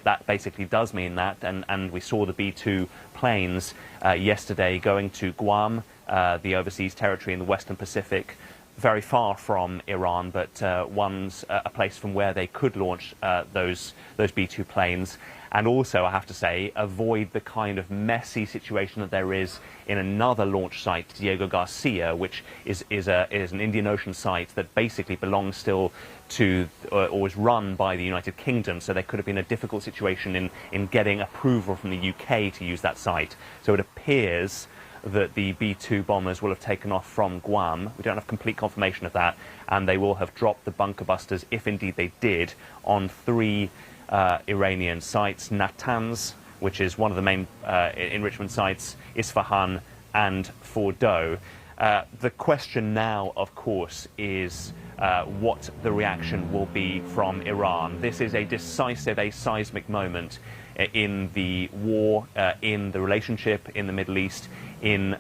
that basically does mean that, and we saw the B-2 planes yesterday going to Guam, the overseas territory in the Western Pacific, very far from Iran, but one's a place from where they could launch those B-2 planes. And also, I have to say, avoid the kind of messy situation that there is in another launch site, Diego Garcia, which is an Indian Ocean site that basically belongs still to or is run by the United Kingdom. So there could have been a difficult situation in getting approval from the UK to use that site. So it appears that the B-2 bombers will have taken off from Guam. We don't have complete confirmation of that, and they will have dropped the bunker busters, if indeed they did, on 3 Iranian sites: Natanz, which is one of the main enrichment sites, Isfahan, and Fordo. The question now, of course, is what the reaction will be from Iran. This is a decisive, a seismic moment in the war, in the relationship in the Middle East, in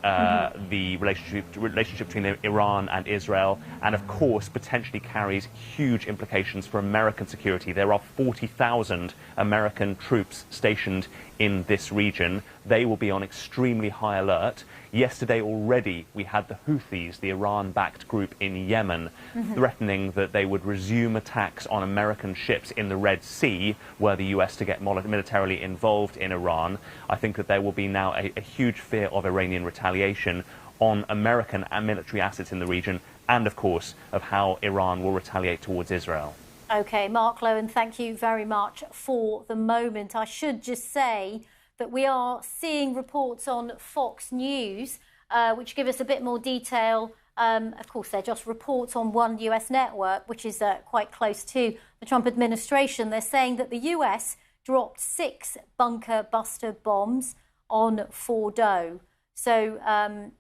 the relationship between Iran and Israel, and of course potentially carries huge implications for American security. There are 40,000 American troops stationed in this region. They will be on extremely high alert. Yesterday already we had the Houthis, the Iran-backed group in Yemen, threatening that they would resume attacks on American ships in the Red Sea were the US to get militarily involved in Iran. I think that there will be now a huge fear of Iranian retaliation on American and military assets in the region, and of course of how Iran will retaliate towards Israel. OK, Mark Lowen, thank you very much for the moment. I should just say that we are seeing reports on Fox News, which give us a bit more detail. Of course, they're just reports on one US network, which is quite close to the Trump administration. They're saying that the US dropped 6 bunker buster bombs on Fordo. So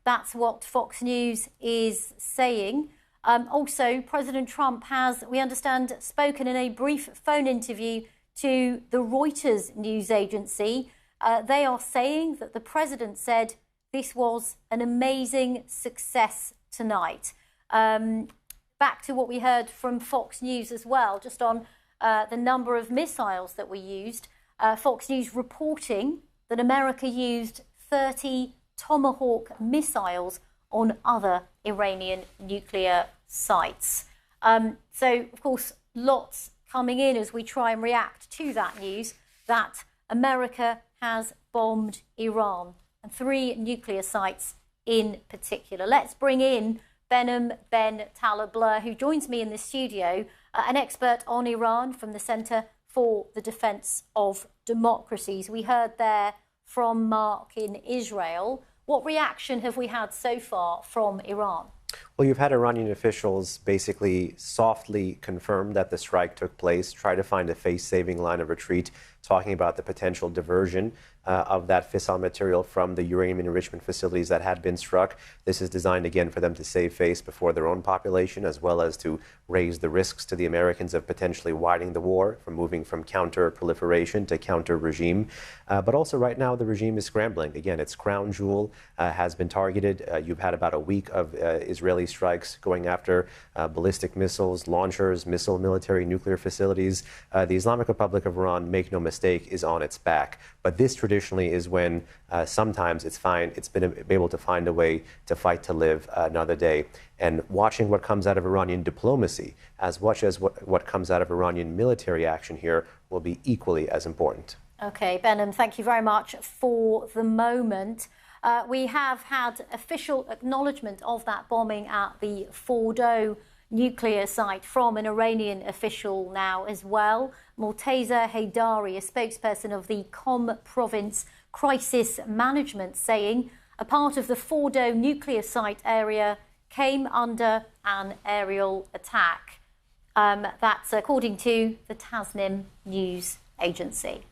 that's what Fox News is saying. Also, President Trump has, we understand, spoken in a brief phone interview to the Reuters news agency. They are saying that the president said this was an amazing success tonight. Back to what we heard from Fox News as well, just on the number of missiles that were used. Fox News reporting that America used 30 Tomahawk missiles on other Iranian nuclear sites. So, of course, lots coming in as we try and react to that news that America has bombed Iran, and 3 nuclear sites in particular. Let's bring in Behnam Ben Talebler, who joins me in the studio, an expert on Iran from the Centre for the Defence of Democracies. We heard there from Mark in Israel. What reaction have we had so far from Iran? Well, you've had Iranian officials basically softly confirm that the strike took place, try to find a face-saving line of retreat, talking about the potential diversion of that fissile material from the uranium enrichment facilities that had been struck. This is designed, again, for them to save face before their own population, as well as to raise the risks to the Americans of potentially widening the war, from moving from counter-proliferation to counter-regime. But also right now, the regime is scrambling. Again, its crown jewel has been targeted. You've had about a week of Israeli strikes going after ballistic missiles, launchers, missile military nuclear facilities. The Islamic Republic of Iran, make no mistake, is on its back. But this traditionally is when sometimes it's been able to find a way to fight to live another day. And watching what comes out of Iranian diplomacy, as much as what comes out of Iranian military action here, will be equally as important. OK, Behnam, thank you very much for the moment. We have had official acknowledgement of that bombing at the Fordo nuclear site from an Iranian official now as well. Morteza Haydari, a spokesperson of the Qom province crisis management, saying a part of the Fordo nuclear site area came under an aerial attack. That's according to the Tasnim news agency.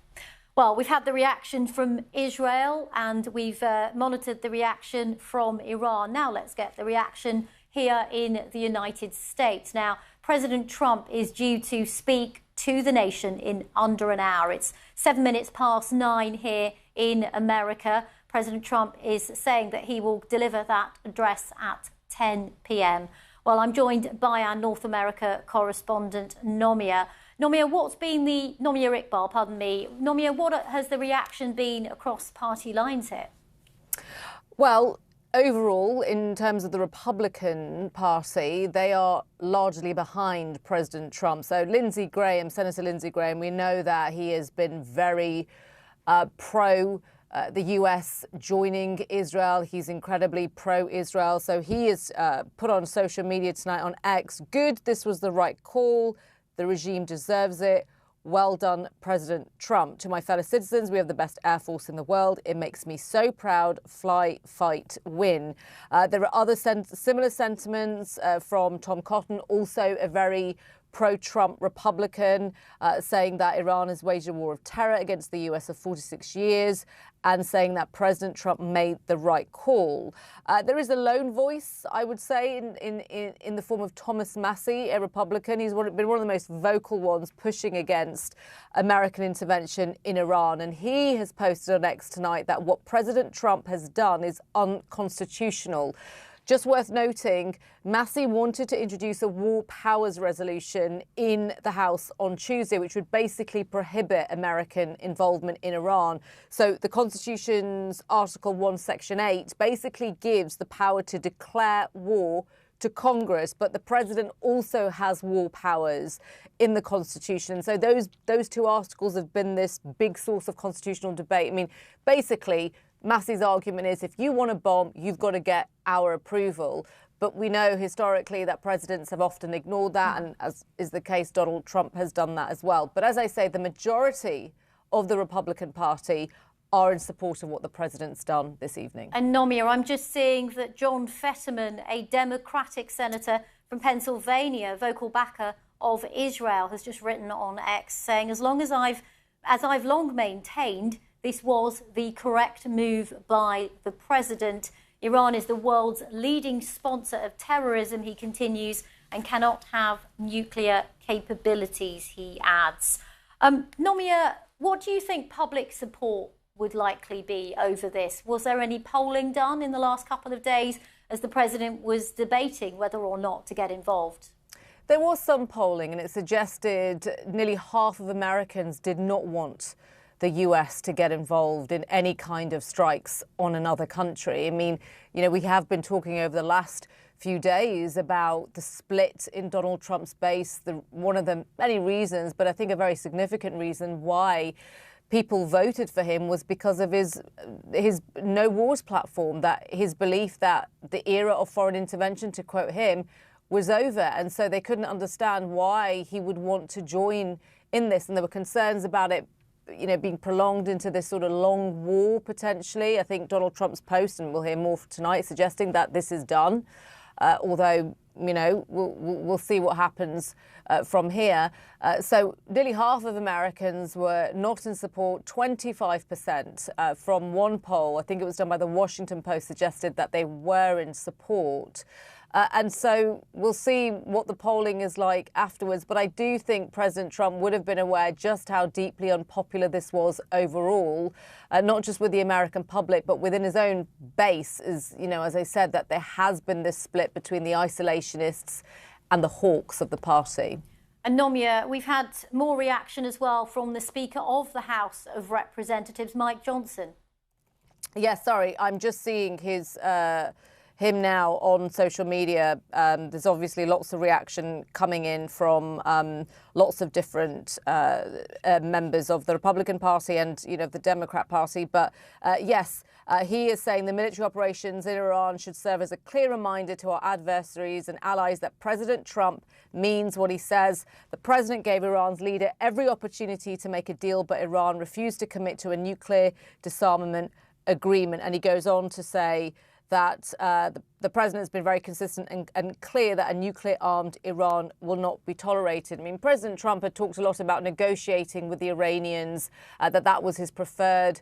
Well, we've had the reaction from Israel and we've monitored the reaction from Iran. Now let's get the reaction here in the United States. Now, President Trump is due to speak to the nation in under an hour. It's 7 minutes past 9 here in America. President Trump is saying that he will deliver that address at 10 p.m. Well, I'm joined by our North America correspondent, Nomia. Nomia, Nomia Iqbal, pardon me. Nomia, what has the reaction been across party lines here? Well, overall, in terms of the Republican Party, they are largely behind President Trump. So Lindsey Graham, Senator Lindsey Graham, we know that he has been very pro the US joining Israel. He's incredibly pro-Israel. So he has put on social media tonight on X, good, this was the right call. The regime deserves it. Well done, President Trump. To my fellow citizens, we have the best Air Force in the world. It makes me so proud. Fly, fight, win. There are other similar sentiments from Tom Cotton, also a very pro-Trump Republican, saying that Iran has waged a war of terror against the US for 46 years and saying that President Trump made the right call. There is a lone voice, I would say, in the form of Thomas Massie, a Republican. He's been one of the most vocal ones pushing against American intervention in Iran. And he has posted on X tonight that what President Trump has done is unconstitutional. Just worth noting, Massie wanted to introduce a war powers resolution in the House on Tuesday, which would basically prohibit American involvement in Iran. So the Constitution's Article 1, Section 8 basically gives the power to declare war to Congress, but the president also has war powers in the Constitution. So those two articles have been this big source of constitutional debate. I mean, basically, Massie's argument is if you want to bomb, you've got to get our approval. But we know historically that presidents have often ignored that, and as is the case, Donald Trump has done that as well. But as I say, the majority of the Republican Party are in support of what the president's done this evening. And Nomia, I'm just seeing that John Fetterman, a Democratic senator from Pennsylvania, vocal backer of Israel, has just written on X saying, as I've long maintained, this was the correct move by the president. Iran is the world's leading sponsor of terrorism, he continues, and cannot have nuclear capabilities, he adds. Nomia, what do you think public support would likely be over this? Was there any polling done in the last couple of days as the president was debating whether or not to get involved? There was some polling, and it suggested nearly half of Americans did not want the US to get involved in any kind of strikes on another country. I mean, you know, we have been talking over the last few days about the split in Donald Trump's base, one of the many reasons, but I think a very significant reason why people voted for him was because of his no wars platform, that his belief that the era of foreign intervention, to quote him, was over. And so they couldn't understand why he would want to join in this. And there were concerns about it, you know, being prolonged into this sort of long war potentially. I think Donald Trump's post, and we'll hear more tonight, suggesting that this is done. Although, you know, we'll see what happens from here. So nearly half of Americans were not in support. 25% from one poll, I think it was done by the Washington Post, suggested that they were in support. And so we'll see what the polling is like afterwards. But I do think President Trump would have been aware just how deeply unpopular this was overall, not just with the American public, but within his own base. As you know, as I said, that there has been this split between the isolationists and the hawks of the party. And Nomia, we've had more reaction as well from the Speaker of the House of Representatives, Mike Johnson. Yes, sorry, I'm just seeing him now on social media. There's obviously lots of reaction coming in from lots of different members of the Republican Party and, you know, the Democrat Party. But yes, he is saying the military operations in Iran should serve as a clear reminder to our adversaries and allies that President Trump means what he says. The president gave Iran's leader every opportunity to make a deal, but Iran refused to commit to a nuclear disarmament agreement. And he goes on to say that the president has been very consistent and clear that a nuclear-armed Iran will not be tolerated. I mean, President Trump had talked a lot about negotiating with the Iranians, that was his preferred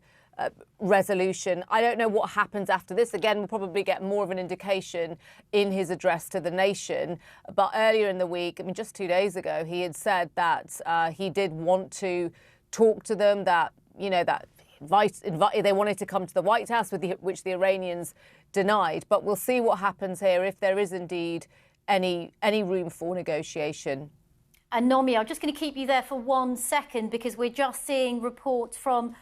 resolution. I don't know what happens after this. Again, we'll probably get more of an indication in his address to the nation. But earlier in the week, I mean, just 2 days ago, he had said that he did want to talk to them, that, that they wanted to come to the White House, which the Iranians denied. But we'll see what happens here, if there is indeed any room for negotiation. And Nomi, I'm just going to keep you there for 1 second, because we're just seeing reports from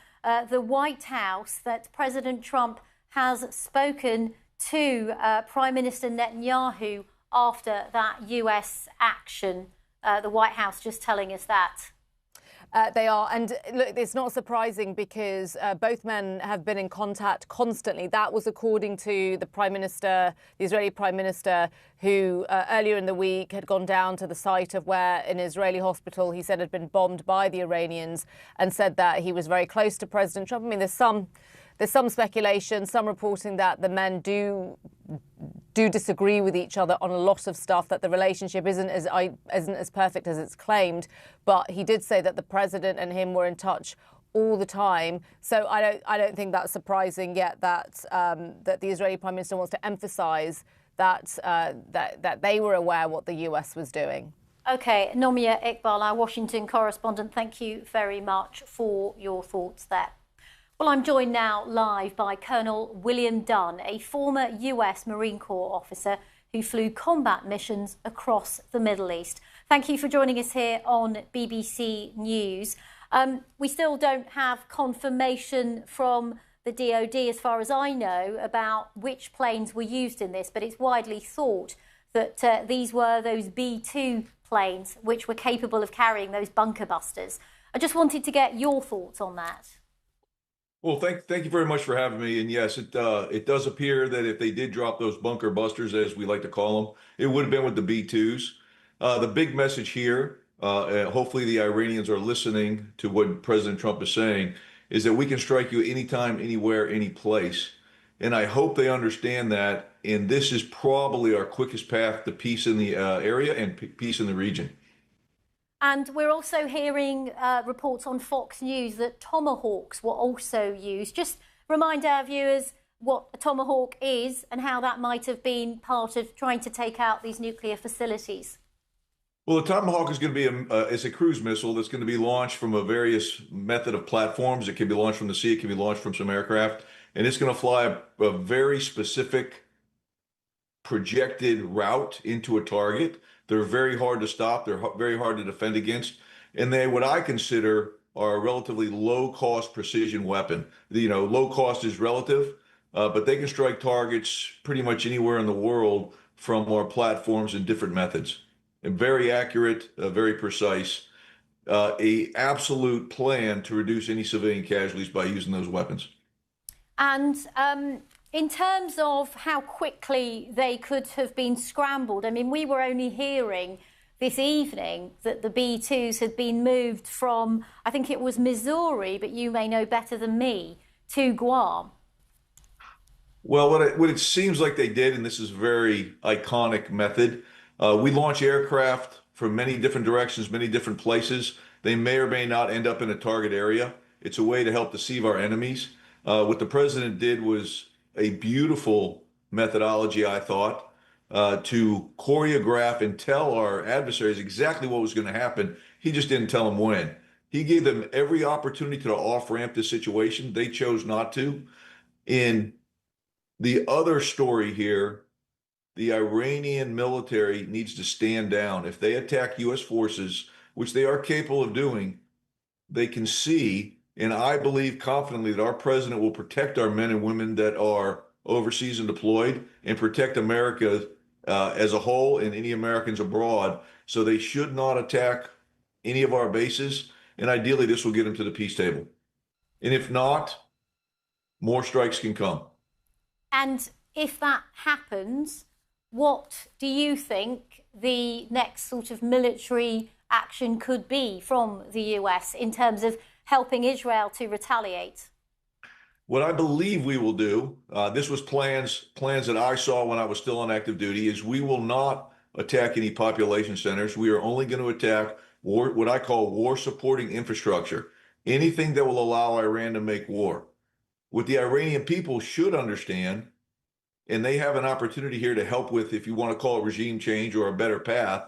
the White House that President Trump has spoken to Prime Minister Netanyahu after that US action. The White House just telling us that. They are. And look, it's not surprising, because both men have been in contact constantly. That was according to the Prime Minister, the Israeli Prime Minister, who earlier in the week had gone down to the site of where an Israeli hospital, he said, had been bombed by the Iranians, and said that he was very close to President Trump. I mean, there's some speculation, some reporting that the men do disagree with each other on a lot of stuff, that the relationship isn't as perfect as it's claimed. But he did say that the president and him were in touch all the time. So I don't think that's surprising yet, that that the Israeli Prime Minister wants to emphasise that that they were aware what the US was doing. OK, Nomia Iqbal, our Washington correspondent, thank you very much for your thoughts there. Well, I'm joined now live by Colonel William Dunn, a former US Marine Corps officer who flew combat missions across the Middle East. Thank you for joining us here on BBC News. We still don't have confirmation from the DoD, as far as I know, about which planes were used in this, but it's widely thought that these were those B-2 planes which were capable of carrying those bunker busters. I just wanted to get your thoughts on that. Well, thank you very much for having me. And yes, it does appear that if they did drop those bunker busters, as we like to call them, it would have been with the B-2s. The big message here, hopefully the Iranians are listening to what President Trump is saying, is that we can strike you anytime, anywhere, any place. And I hope they understand that. And this is probably our quickest path to peace in the area and peace in the region. And we're also hearing reports on Fox News that Tomahawks were also used. Just remind our viewers what a Tomahawk is and how that might have been part of trying to take out these nuclear facilities. Well, the Tomahawk is going to be it's a cruise missile that's going to be launched from a various method of platforms. It can be launched from the sea, it can be launched from some aircraft, and it's going to fly a very specific projected route into a target. They're very hard to stop. They're very hard to defend against. And they, what I consider, are a relatively low-cost precision weapon. Low cost is relative, but they can strike targets pretty much anywhere in the world from our platforms in different methods. And very accurate, very precise. A absolute plan to reduce any civilian casualties by using those weapons. And in terms of how quickly they could have been scrambled, I mean, we were only hearing this evening that the B-2s had been moved from, I think it was Missouri, but you may know better than me, to Guam. Well, what it seems like they did, and this is a very iconic method, we launch aircraft from many different directions, many different places. They may or may not end up in a target area. It's a way to help deceive our enemies. What the president did was a beautiful methodology, I thought, to choreograph and tell our adversaries exactly what was going to happen. He just didn't tell them when. He gave them every opportunity to off-ramp the situation. They chose not to. In the other story here, the Iranian military needs to stand down. If they attack U.S. forces, which they are capable of doing, they can see, and I believe confidently, that our president will protect our men and women that are overseas and deployed, and protect America as a whole and any Americans abroad. So they should not attack any of our bases. And ideally, this will get them to the peace table. And if not, more strikes can come. And if that happens, what do you think the next sort of military action could be from the US in terms of helping Israel to retaliate? What I believe we will do, this was plans that I saw when I was still on active duty, is we will not attack any population centers. We are only going to attack what I call war supporting infrastructure. Anything that will allow Iran to make war. what the Iranian people should understand, and they have an opportunity here to help with, if you want to call it regime change or a better path,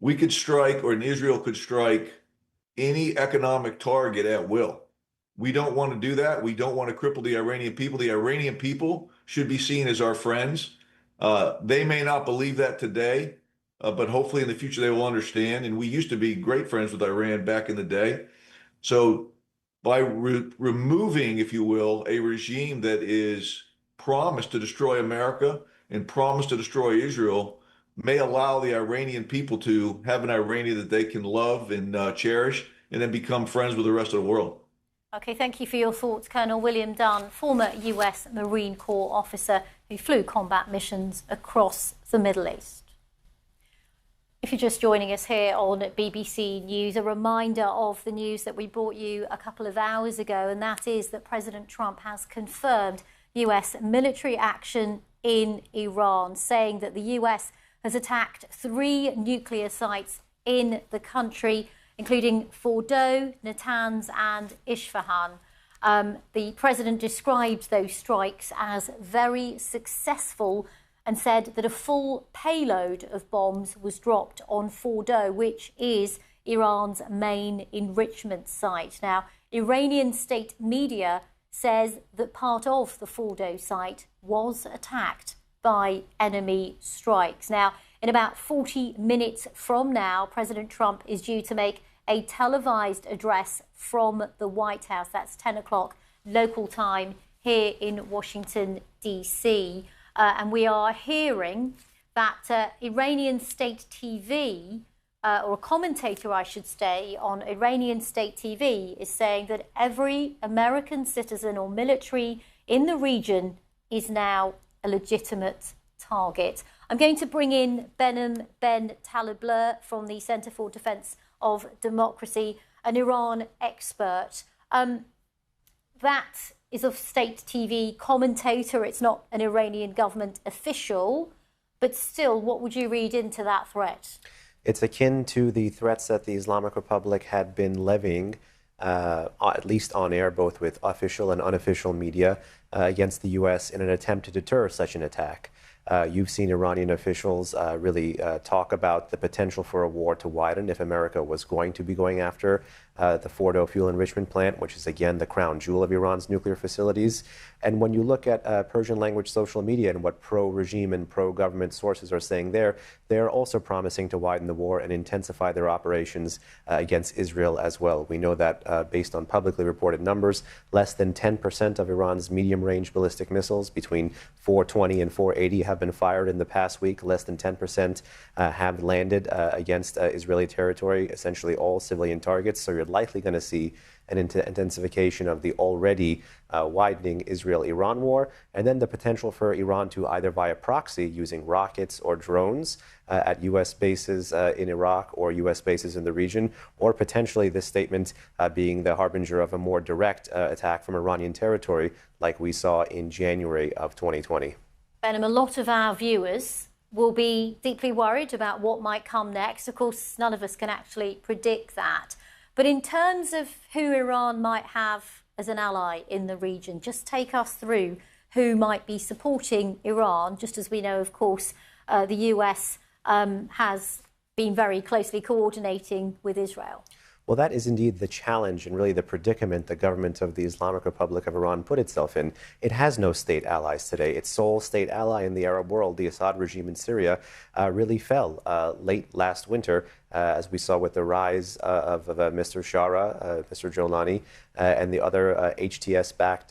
we could strike, or Israel could strike, any economic target at will. We don't want to do that. We don't want to cripple the Iranian people. The Iranian people should be seen as our friends. They may not believe that today, but hopefully in the future they will understand. And we used to be great friends with Iran back in the day. So by removing, if you will, a regime that is promised to destroy America and promised to destroy Israel, may allow the Iranian people to have an Iranian that they can love and cherish, and then become friends with the rest of the world. Okay, thank you for your thoughts, Colonel William Dunn, former US Marine Corps officer who flew combat missions across the Middle East. If you're just joining us here on BBC News, a reminder of the news that we brought you a couple of hours ago, and that is that President Trump has confirmed US military action in Iran, saying that the US has attacked 3 nuclear sites in the country, including Fordo, Natanz and Isfahan. The president described those strikes as very successful and said that a full payload of bombs was dropped on Fordo, which is Iran's main enrichment site. Now, Iranian state media says that part of the Fordo site was attacked by enemy strikes. Now, in about 40 minutes from now, President Trump is due to make a televised address from the White House. That's 10 o'clock local time here in Washington, D.C. And we are hearing that Iranian state TV, or a commentator, I should say, on Iranian state TV is saying that every American citizen or military in the region is now a legitimate target. I'm going to bring in Behnam Ben Talibler from the Centre for Defence of Democracy, an Iran expert. That is a state TV commentator. It's not an Iranian government official, but still, what would you read into that threat? It's akin to the threats that the Islamic Republic had been levying, at least on air, both with official and unofficial media, against the U.S. in an attempt to deter such an attack. You've seen Iranian officials really talk about the potential for a war to widen if America was going to be going after the Fordo fuel enrichment plant, which is, again, the crown jewel of Iran's nuclear facilities. And when you look at Persian language social media and what pro-regime and pro-government sources are saying there, they're also promising to widen the war and intensify their operations against Israel as well. We know that based on publicly reported numbers, less than 10% of Iran's medium-range ballistic missiles, between 420 and 480, have been fired in the past week. Less than 10% have landed against Israeli territory, essentially all civilian targets. So you're likely going to see an intensification of the already widening Israel-Iran war, and then the potential for Iran to either via proxy using rockets or drones at U.S. bases in Iraq or U.S. bases in the region, or potentially this statement being the harbinger of a more direct attack from Iranian territory like we saw in January of 2020. Behnam, a lot of our viewers will be deeply worried about what might come next. Of course, none of us can actually predict that. But in terms of who Iran might have as an ally in the region, just take us through who might be supporting Iran, just as we know, of course, the US has been very closely coordinating with Israel. Well, that is indeed the challenge and really the predicament the government of the Islamic Republic of Iran put itself in. It has no state allies today. Its sole state ally in the Arab world, the Assad regime in Syria, really fell late last winter, as we saw with the rise of Mr. Shara, Mr. Jolani, and the other HTS-backed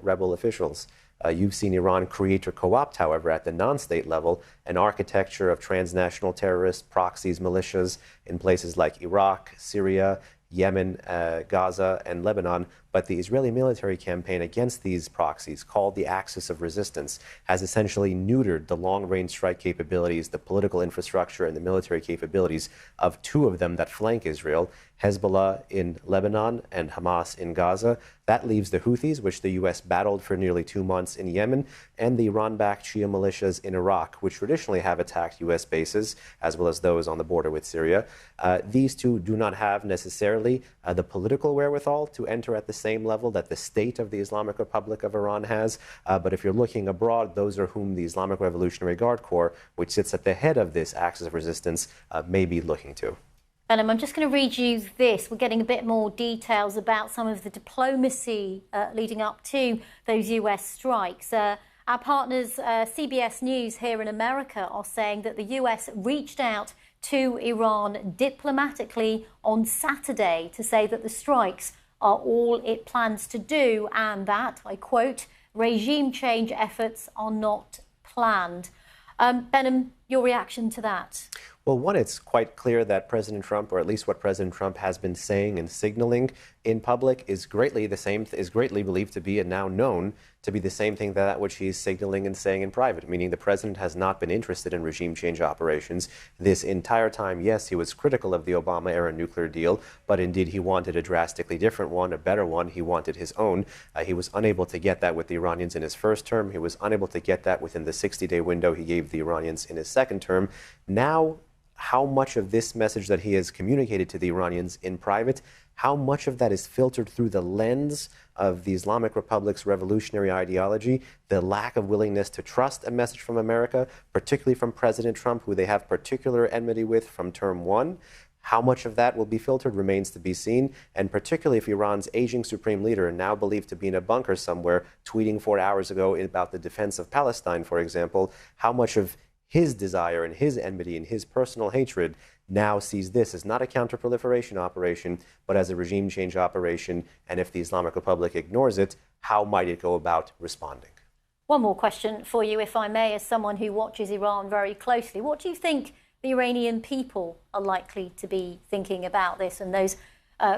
rebel officials. You've seen Iran create or co-opt, however, at the non-state level, an architecture of transnational terrorists, proxies, militias in places like Iraq, Syria, Yemen, Gaza, and Lebanon. But the Israeli military campaign against these proxies, called the Axis of Resistance, has essentially neutered the long-range strike capabilities, the political infrastructure, and the military capabilities of two of them that flank Israel, Hezbollah in Lebanon and Hamas in Gaza. That leaves the Houthis, which the U.S. battled for nearly 2 months in Yemen, and the Iran-backed Shia militias in Iraq, which traditionally have attacked U.S. bases, as well as those on the border with Syria. These two do not have necessarily the political wherewithal to enter at the same level that the state of the Islamic Republic of Iran has. But if you're looking abroad, those are whom the Islamic Revolutionary Guard Corps, which sits at the head of this axis of resistance, may be looking to. I'm just going to read you this. We're getting a bit more details about some of the diplomacy leading up to those US strikes. Our partners, CBS News here in America, are saying that the US reached out to Iran diplomatically on Saturday to say that the strikes are all it plans to do and that, I quote, regime change efforts are not planned. Benham, your reaction to that? Well, one, it's quite clear that President Trump, or at least what President Trump has been saying and signaling in public, is greatly believed to be and now known to be the same thing that which he's signaling and saying in private, meaning the president has not been interested in regime change operations this entire time. Yes, he was critical of the Obama-era nuclear deal, but indeed he wanted a drastically different one, a better one. He wanted his own. He was unable to get that with the Iranians in his first term. He was unable to get that within the 60-day window he gave the Iranians in his second term. Now, how much of this message that he has communicated to the Iranians in private, how much of that is filtered through the lens of the Islamic Republic's revolutionary ideology, the lack of willingness to trust a message from America, particularly from President Trump, who they have particular enmity with from term one. How much of that will be filtered remains to be seen, and particularly if Iran's aging supreme leader, now believed to be in a bunker somewhere, tweeting 4 hours ago about the defense of Palestine, for example, how much of his desire and his enmity and his personal hatred now sees this as not a counterproliferation operation, but as a regime change operation. And if the Islamic Republic ignores it, how might it go about responding? One more question for you, if I may, as someone who watches Iran very closely. What do you think the Iranian people are likely to be thinking about this and those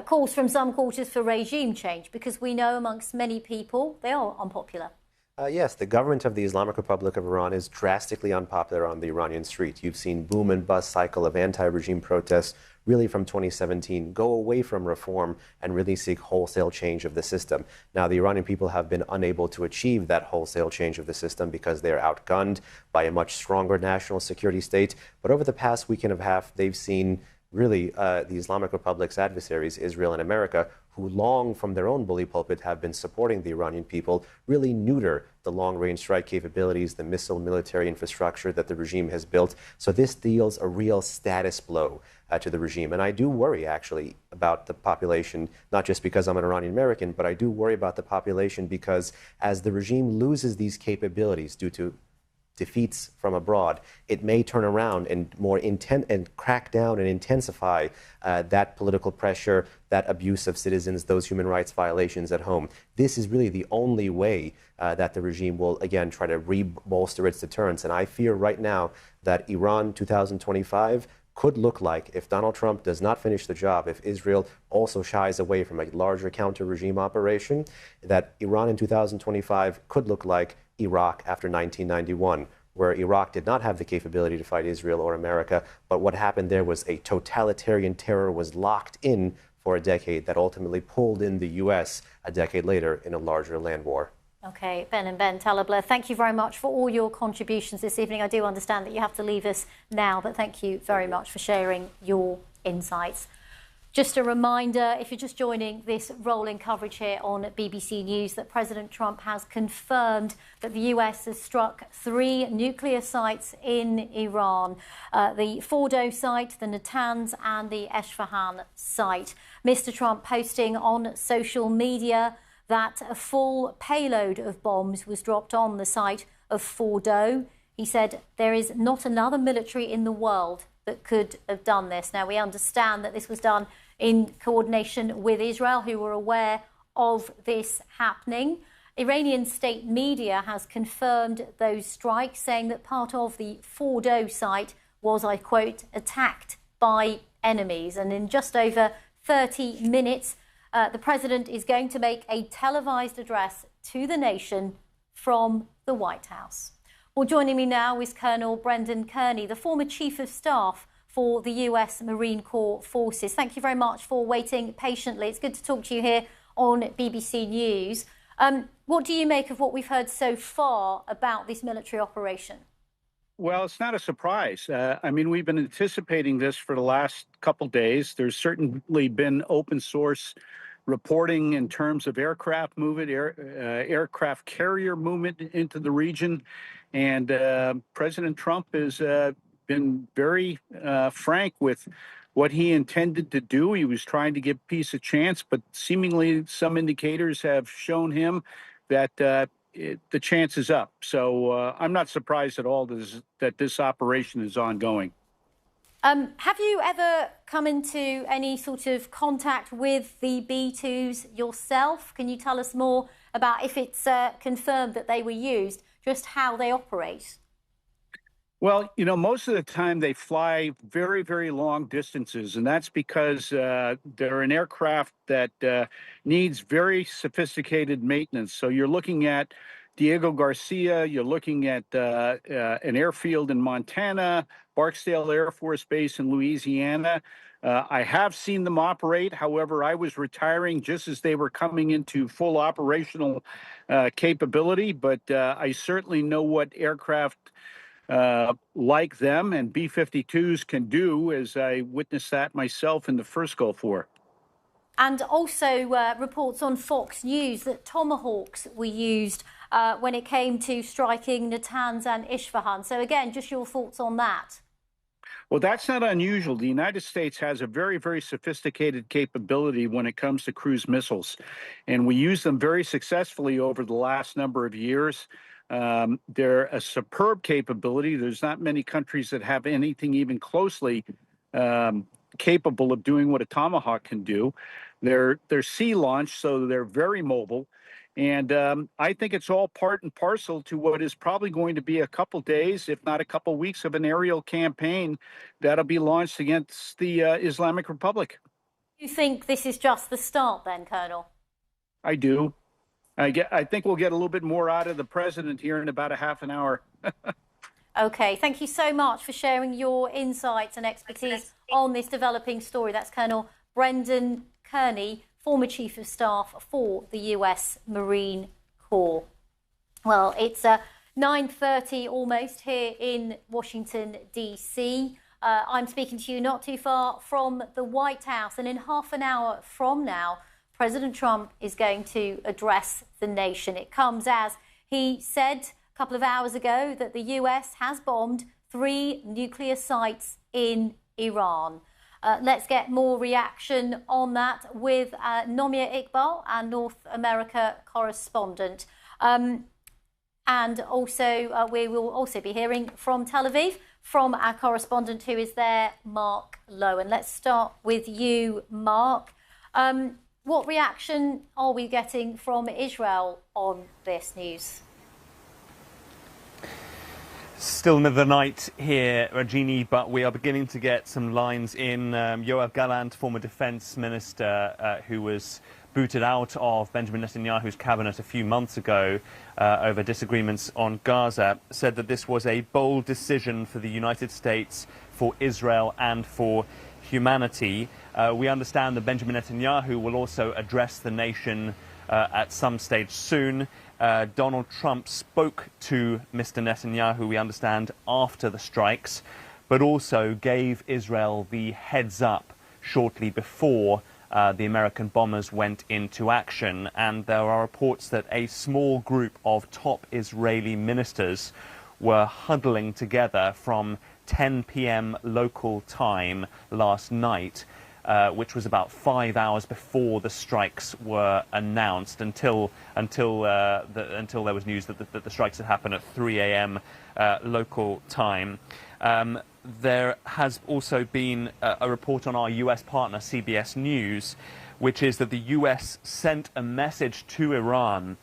calls from some quarters for regime change? Because we know amongst many people they are unpopular. Yes, the government of the Islamic Republic of Iran is drastically unpopular on the Iranian street. You've seen boom and bust cycle of anti-regime protests really from 2017 go away from reform and really seek wholesale change of the system. Now, the Iranian people have been unable to achieve that wholesale change of the system because they are outgunned by a much stronger national security state. But over the past week and a half, they've seen really the Islamic Republic's adversaries, Israel and America, who long from their own bully pulpit have been supporting the Iranian people, really neuter the long-range strike capabilities, the missile military infrastructure that the regime has built. So this deals a real status blow to the regime. And I do worry, actually, about the population, not just because I'm an Iranian American, but I do worry about the population because as the regime loses these capabilities due to defeats from abroad, it may turn around and crack down and intensify that political pressure, that abuse of citizens, those human rights violations at home. This is really the only way that the regime will, again, try to re-bolster its deterrence. And I fear right now that Iran 2025 could look like, if Donald Trump does not finish the job, if Israel also shies away from a larger counter-regime operation, that Iran in 2025 could look like Iraq after 1991, where Iraq did not have the capability to fight Israel or America, but what happened there was a totalitarian terror was locked in for a decade that ultimately pulled in the U.S. a decade later in a larger land war. Okay, Ben and Ben Talebler, thank you very much for all your contributions this evening. I do understand that you have to leave us now, but thank you very much for sharing your insights. Just a reminder, if you're just joining this rolling coverage here on BBC News, that President Trump has confirmed that the US has struck 3 nuclear sites in Iran, the Fordo site, the Natanz and the Esfahan site. Mr. Trump posting on social media that a full payload of bombs was dropped on the site of Fordo. He said there is not another military in the world that could have done this. Now, we understand that this was done in coordination with Israel, who were aware of this happening. Iranian state media has confirmed those strikes, saying that part of the Fordo site was, I quote, attacked by enemies. And in just over 30 minutes, the president is going to make a televised address to the nation from the White House. Well, joining me now is Colonel Brendan Kearney, the former Chief of Staff for the US Marine Corps Forces. Thank you very much for waiting patiently. It's good to talk to you here on BBC News. What do you make of what we've heard so far about this military operation? Well, it's not a surprise. I mean, we've been anticipating this for the last couple days. There's certainly been open source reporting in terms of aircraft movement, aircraft carrier movement into the region. And President Trump has been very frank with what he intended to do. He was trying to give peace a chance, but seemingly some indicators have shown him that the chance is up. So I'm not surprised at all that this operation is ongoing. Have you ever come into any sort of contact with the B-2s yourself? Can you tell us more about, if it's confirmed that they were used, just how they operate? Well, you know, most of the time they fly very, very long distances, and that's because they're an aircraft that needs very sophisticated maintenance. So you're looking at Diego Garcia, you're looking at an airfield in Montana, Barksdale Air Force Base in Louisiana. I have seen them operate. However, I was retiring just as they were coming into full operational capability, but I certainly know what aircraft like them and B-52s can do, as I witnessed that myself in the first Gulf War. And also reports on Fox News that Tomahawks were used when it came to striking Natanz and Isfahan. So again, just your thoughts on that. Well, that's not unusual. The United States has a very, very sophisticated capability when it comes to cruise missiles, and we use them very successfully over the last number of years. They're a superb capability. There's not many countries that have anything even closely capable of doing what a Tomahawk can do. They're sea launched, so they're very mobile. And I think it's all part and parcel to what is probably going to be a couple days, if not a couple weeks, of an aerial campaign that'll be launched against the Islamic Republic. You think this is just the start then, Colonel? I do. I think we'll get a little bit more out of the president here in about a half an hour. Okay, thank you so much for sharing your insights and expertise on this developing story. That's Colonel Brendan Kearney, former Chief of Staff for the US Marine Corps. Well, it's 9:30 almost here in Washington, D.C. I'm speaking to you not too far from the White House, and in half an hour from now, President Trump is going to address the nation. It comes as he said a couple of hours ago that the US has bombed 3 nuclear sites in Iran. Let's get more reaction on that with Nomia Iqbal, our North America correspondent. And also, we will also be hearing from Tel Aviv from our correspondent who is there, Mark Lowen. Let's start with you, Mark. What reaction are we getting from Israel on this news? Still another night here, Rajini, but we are beginning to get some lines in. Yoav Gallant, former defense minister, who was booted out of Benjamin Netanyahu's cabinet a few months ago over disagreements on Gaza, said that this was a bold decision for the United States, for Israel and for humanity. We understand that Benjamin Netanyahu will also address the nation at some stage soon. Donald Trump spoke to Mr. Netanyahu, we understand, after the strikes, but also gave Israel the heads up shortly before the American bombers went into action. And there are reports that a small group of top Israeli ministers were huddling together from 10 p.m. local time last night, which was about 5 hours before the strikes were announced, until there was news that the strikes had happened at 3 a.m. Local time. There has also been a report on our U.S. partner, CBS News, which is that the U.S. sent a message to Iran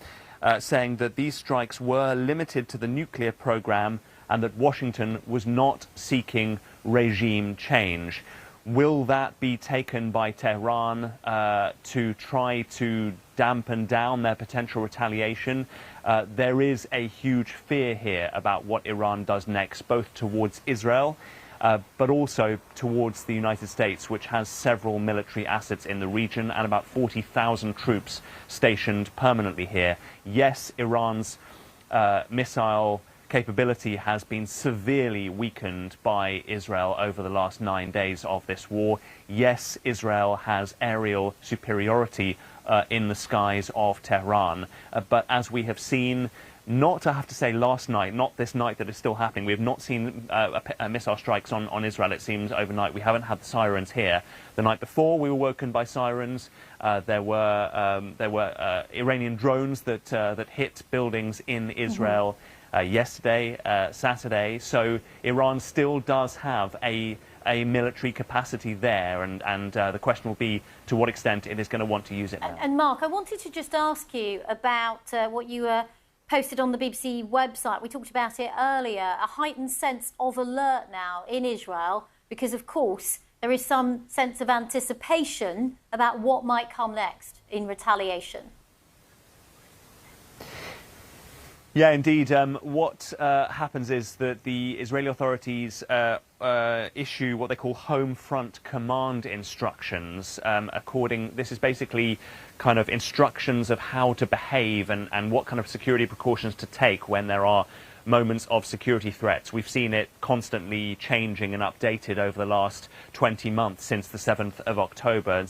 saying that these strikes were limited to the nuclear program and that Washington was not seeking regime change. Will that be taken by Tehran to try to dampen down their potential retaliation? There is a huge fear here about what Iran does next, both towards Israel, but also towards the United States, which has several military assets in the region and about 40,000 troops stationed permanently here. Yes, Iran's missile capability has been severely weakened by Israel over the last 9 days of this war. Yes, Israel has aerial superiority in the skies of Tehran, but as we have seen, not, I have to say, last night, not this night that is still happening. We have not seen missile strikes on Israel, it seems, overnight. We haven't had the sirens here. The night before, we were woken by sirens. There were Iranian drones that hit buildings in Israel yesterday, Saturday. So Iran still does have a military capacity there, and the question will be to what extent it is going to want to use it now. And Mark, I wanted to just ask you about what you posted on the BBC website. We talked about it earlier, a heightened sense of alert now in Israel, because of course there is some sense of anticipation about what might come next in retaliation. Yeah, indeed. What happens is that the Israeli authorities issue what they call home front command instructions. This is basically kind of instructions of how to behave and what kind of security precautions to take when there are moments of security threats. We've seen it constantly changing and updated over the last 20 months since the 7th of October. And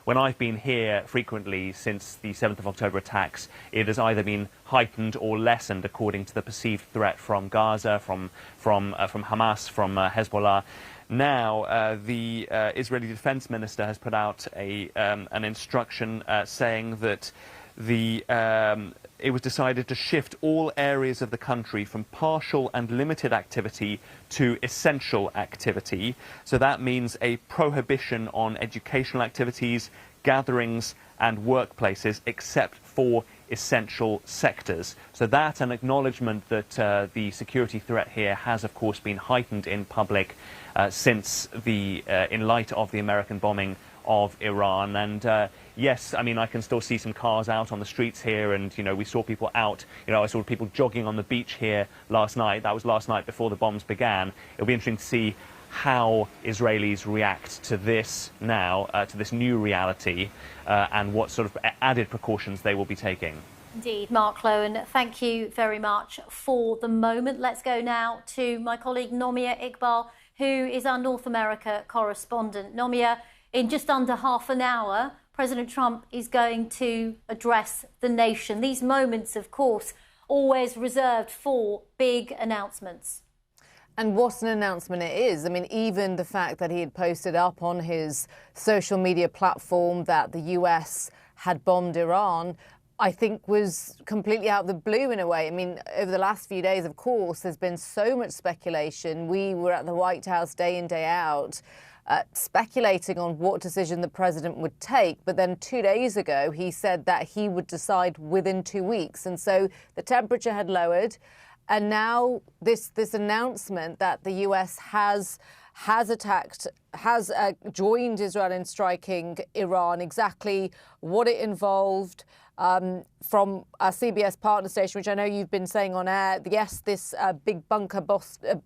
when I've been here frequently since the 7th of October attacks, it has either been heightened or lessened according to the perceived threat from Gaza, from Hamas, from Hezbollah. Now, the Israeli Defense Minister has put out an instruction saying that it was decided to shift all areas of the country from partial and limited activity to essential activity. So that means a prohibition on educational activities, gatherings and workplaces, except for essential sectors. So that's an acknowledgement that the security threat here has, of course, been heightened in public since in light of the American bombing of Iran. And yes, I mean, I can still see some cars out on the streets here, and we saw people out. I saw people jogging on the beach here last night. That was last night before the bombs began. It'll be interesting to see how Israelis react to this now, to this new reality, and what sort of added precautions they will be taking. Indeed, Mark Lowen, thank you very much for the moment. Let's go now to my colleague Nomia Iqbal, who is our North America correspondent. Nomia, in just under half an hour, President Trump is going to address the nation. These moments, of course, always reserved for big announcements. And what an announcement it is. I mean, even the fact that he had posted up on his social media platform that the US had bombed Iran, I think was completely out of the blue in a way. I mean, over the last few days, of course, there's been so much speculation. We were at the White House day in, day out, speculating on what decision the president would take. But then 2 days ago, he said that he would decide within 2 weeks. And so the temperature had lowered. And now this announcement that the US has joined Israel in striking Iran, exactly what it involved, from our CBS partner station, which I know you've been saying on air. Yes, this big bunker buster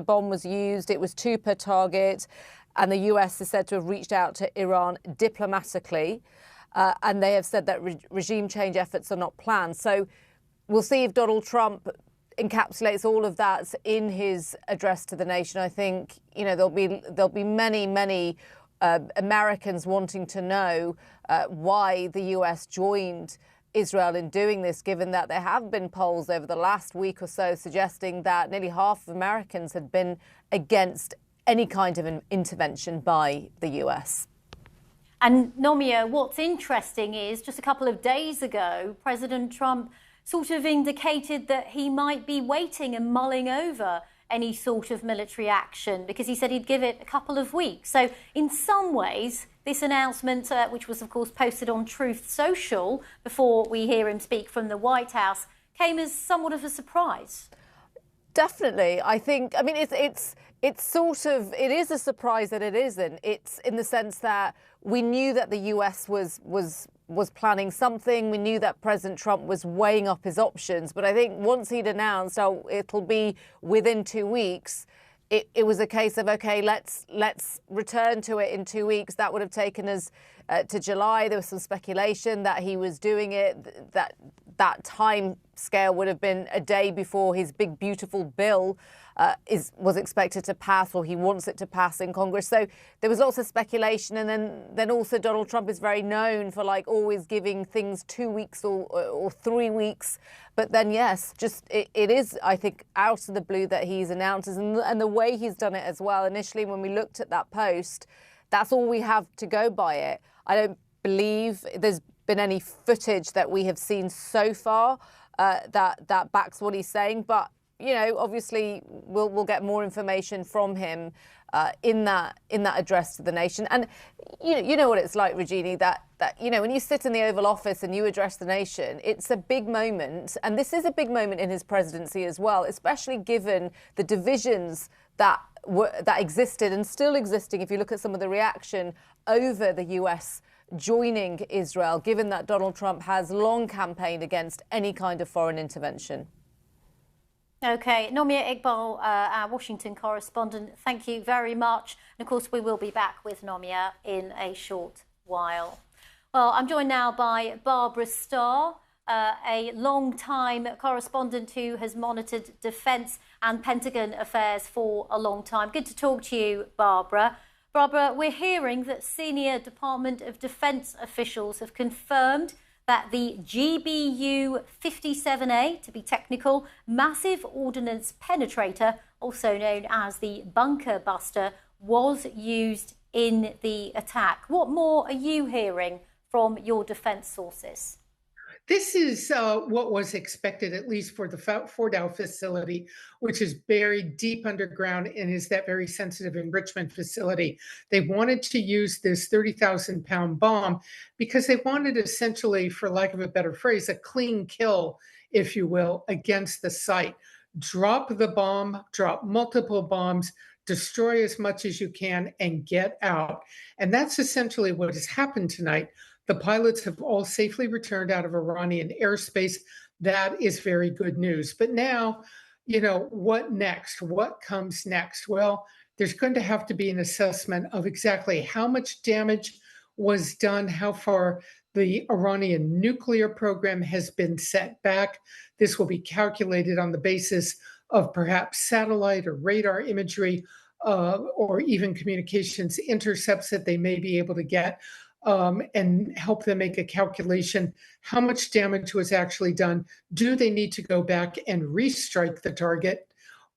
bomb was used. It was 2 per target. And the US is said to have reached out to Iran diplomatically. And they have said that regime change efforts are not planned. So we'll see if Donald Trump encapsulates all of that in his address to the nation. I think, there'll be many Americans wanting to know why the US joined Israel in doing this, given that there have been polls over the last week or so suggesting that nearly half of Americans had been against any kind of an intervention by the US. And Nomia, what's interesting is just a couple of days ago, President Trump sort of indicated that he might be waiting and mulling over any sort of military action, because he said he'd give it a couple of weeks. So in some ways, this announcement, which was, of course, posted on Truth Social before we hear him speak from the White House, came as somewhat of a surprise. Definitely. I think, it is a surprise that it isn't. It's in the sense that we knew that the US was planning something. We knew that President Trump was weighing up his options. But I think once he'd announced, it'll be within 2 weeks, it was a case of, okay, let's return to it in 2 weeks. That would have taken us to July. There was some speculation that he was doing it, that time scale would have been a day before his big, beautiful bill was expected to pass, or he wants it to pass in Congress. So there was lots of speculation. And then also Donald Trump is very known for like always giving things 2 weeks or 3 weeks. But then, yes, just it is, I think, out of the blue that he's announced, and the way he's done it as well. Initially, when we looked at that post, that's all we have to go by it. I don't believe there's been any footage that we have seen so far that backs what he's saying. But you know, obviously, we'll get more information from him in that address to the nation. And you know what it's like, Regini, that you know, when you sit in the Oval Office and you address the nation, it's a big moment, and this is a big moment in his presidency as well, especially given the divisions that existed and still existing. If you look at some of the reaction over the US joining Israel, given that Donald Trump has long campaigned against any kind of foreign intervention. Okay, Nomia Iqbal, our Washington correspondent, thank you very much. And of course, we will be back with Nomia in a short while. Well, I'm joined now by Barbara Starr, a long-time correspondent who has monitored defence and Pentagon affairs for a long time. Good to talk to you, Barbara. Barbara, we're hearing that senior Department of Defence officials have confirmed that the GBU-57A, to be technical, massive ordnance penetrator, also known as the bunker buster, was used in the attack. What more are you hearing from your defence sources? This is what was expected, at least for the Fordo facility, which is buried deep underground and is that very sensitive enrichment facility. They wanted to use this 30,000-pound bomb because they wanted essentially, for lack of a better phrase, a clean kill, if you will, against the site. Drop the bomb, drop multiple bombs, destroy as much as you can, and get out. And that's essentially what has happened tonight. The pilots have all safely returned out of Iranian airspace. That is very good news. But now, you know, what next? What comes next? Well, there's going to have to be an assessment of exactly how much damage was done, how far the Iranian nuclear program has been set back. This will be calculated on the basis of perhaps satellite or radar imagery, or even communications intercepts that they may be able to get. And help them make a calculation. How much damage was actually done? Do they need to go back and restrike the target?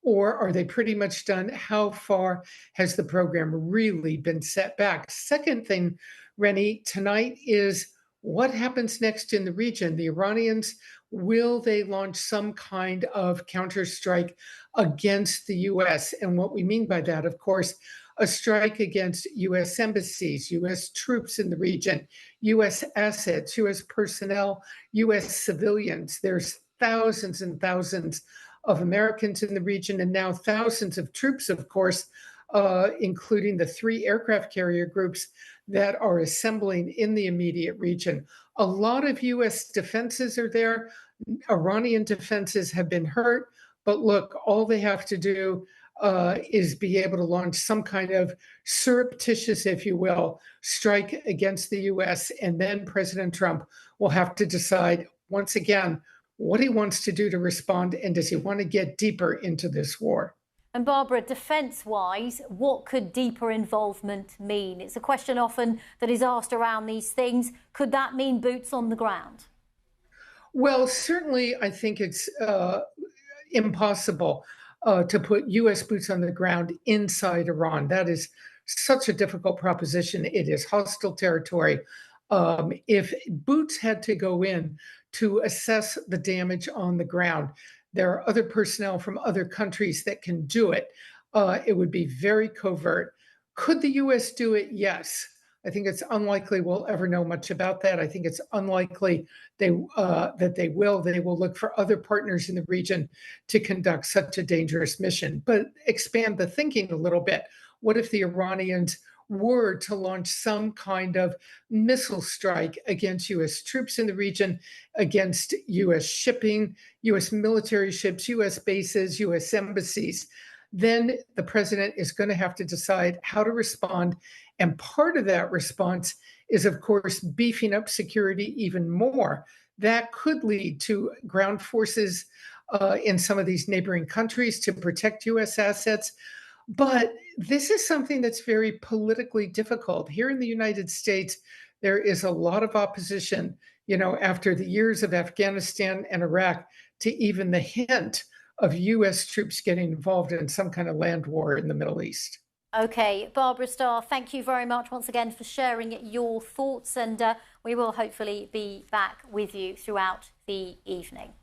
Or are they pretty much done? How far has the program really been set back? Second thing, Rennie, tonight is what happens next in the region? The Iranians, will they launch some kind of counterstrike against the U.S.? And what we mean by that, of course, a strike against U.S. embassies, U.S. troops in the region, U.S. assets, U.S. personnel, U.S. civilians. There's thousands and thousands of Americans in the region, and now thousands of troops, of course, including the 3 aircraft carrier groups that are assembling in the immediate region. A lot of U.S. defenses are there. Iranian defenses have been hurt, but look, all they have to do is be able to launch some kind of surreptitious, if you will, strike against the U.S. And then President Trump will have to decide once again what he wants to do to respond, and does he want to get deeper into this war? And Barbara, defence-wise, what could deeper involvement mean? It's a question often that is asked around these things. Could that mean boots on the ground? Well, certainly I think it's impossible to put U.S. boots on the ground inside Iran. That is such a difficult proposition. It is hostile territory. If boots had to go in to assess the damage on the ground, there are other personnel from other countries that can do it. It would be very covert. Could the U.S. do it? Yes. I think it's unlikely we'll ever know much about that. I think it's unlikely that they will. They will look for other partners in the region to conduct such a dangerous mission. But expand the thinking a little bit. What if the Iranians were to launch some kind of missile strike against U.S. troops in the region, against U.S. shipping, U.S. military ships, U.S. bases, U.S. embassies? then the president is going to have to decide how to respond. And part of that response is, of course, beefing up security even more. That could lead to ground forces in some of these neighboring countries to protect U.S. assets. But this is something that's very politically difficult. Here in the United States, there is a lot of opposition, after the years of Afghanistan and Iraq, to even the hint of U.S. troops getting involved in some kind of land war in the Middle East. Okay, Barbara Starr, thank you very much once again for sharing your thoughts, and we will hopefully be back with you throughout the evening.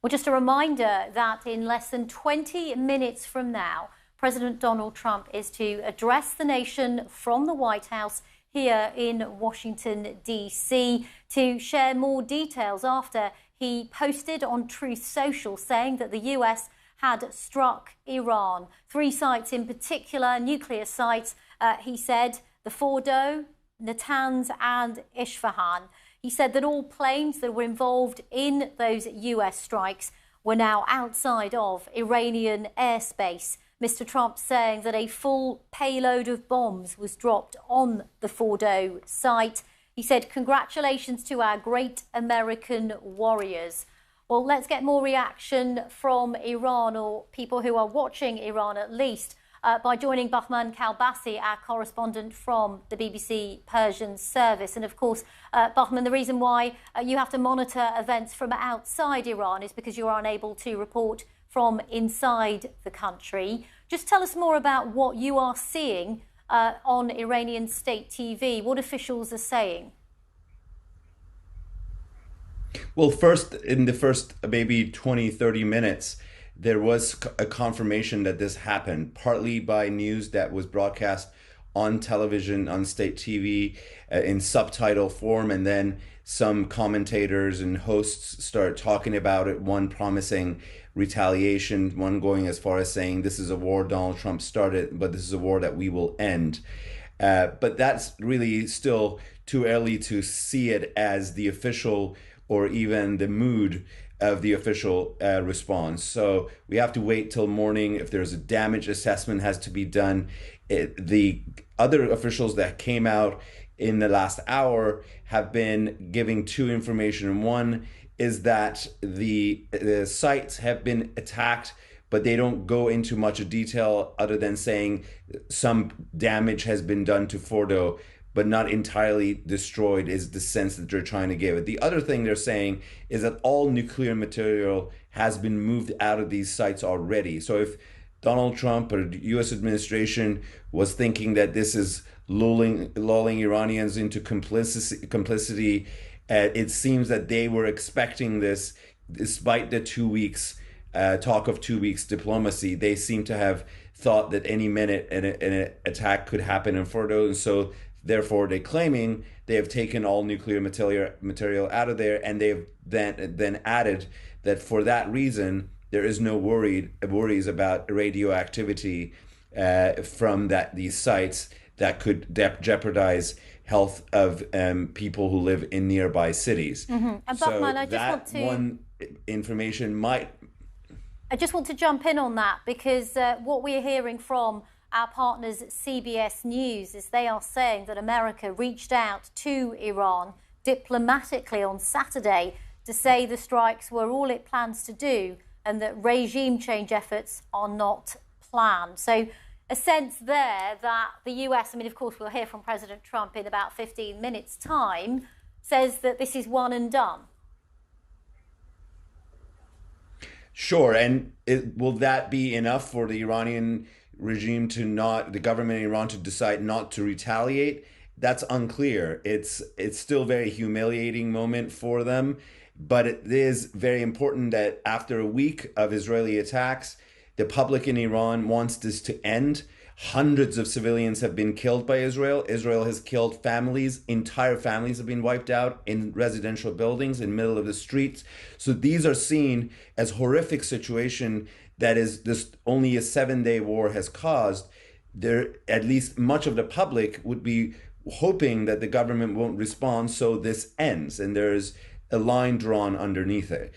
Well, just a reminder that in less than 20 minutes from now, President Donald Trump is to address the nation from the White House here in Washington, D.C., to share more details after he posted on Truth Social saying that the U.S. had struck Iran. 3 sites in particular, nuclear sites, he said, the Fordo, Natanz and Isfahan. He said that all planes that were involved in those US strikes were now outside of Iranian airspace. Mr. Trump saying that a full payload of bombs was dropped on the Fordo site. He said, congratulations to our great American warriors. Well, let's get more reaction from Iran, or people who are watching Iran at least, by joining Bahman Kalbasi, our correspondent from the BBC Persian service. And of course, Bahman, the reason why you have to monitor events from outside Iran is because you are unable to report from inside the country. Just tell us more about what you are seeing on Iranian state TV, what officials are saying. Well, first, in the first maybe 20, 30 minutes, there was a confirmation that this happened, partly by news that was broadcast on television, on state TV, in subtitle form, and then some commentators and hosts started talking about it, one promising retaliation, one going as far as saying this is a war Donald Trump started, but this is a war that we will end. But that's really still too early to see it as the official or even the mood of the official response. So we have to wait till morning. If there's a damage assessment has to be done. The other officials that came out in the last hour have been giving 2 information. One is that the sites have been attacked, but they don't go into much detail other than saying some damage has been done to Fordo, but not entirely destroyed, is the sense that they're trying to give it. The other thing they're saying is that all nuclear material has been moved out of these sites already. So if Donald Trump or the US administration was thinking that this is lulling Iranians into complicity, it seems that they were expecting this despite the 2 weeks, talk of 2 weeks diplomacy. They seem to have thought that any minute an attack could happen in Fordo, and so therefore, they're claiming they have taken all nuclear material out of there, and they've then added that for that reason, there is no worries about radioactivity from these sites that could jeopardize health of people who live in nearby cities. Mm-hmm. And so Buckman, I just want to jump in on that, because what we're hearing from our partners at CBS News is they are saying that America reached out to Iran diplomatically on Saturday to say the strikes were all it plans to do and that regime change efforts are not planned. So a sense there that the US, I mean, of course, we'll hear from President Trump in about 15 minutes' time, says that this is one and done. Sure. And will that be enough for the Iranian regime the government in Iran to decide not to retaliate? That's unclear. It's still a very humiliating moment for them, but it is very important that after a week of Israeli attacks, the public in Iran wants this to end. Hundreds of civilians have been killed by Israel. Israel has killed families. Entire families have been wiped out in residential buildings in the middle of the streets. So these are seen as horrific situation that is this only a 7-day war has caused. There, at least much of the public would be hoping that the government won't respond, so this ends, and there's a line drawn underneath it.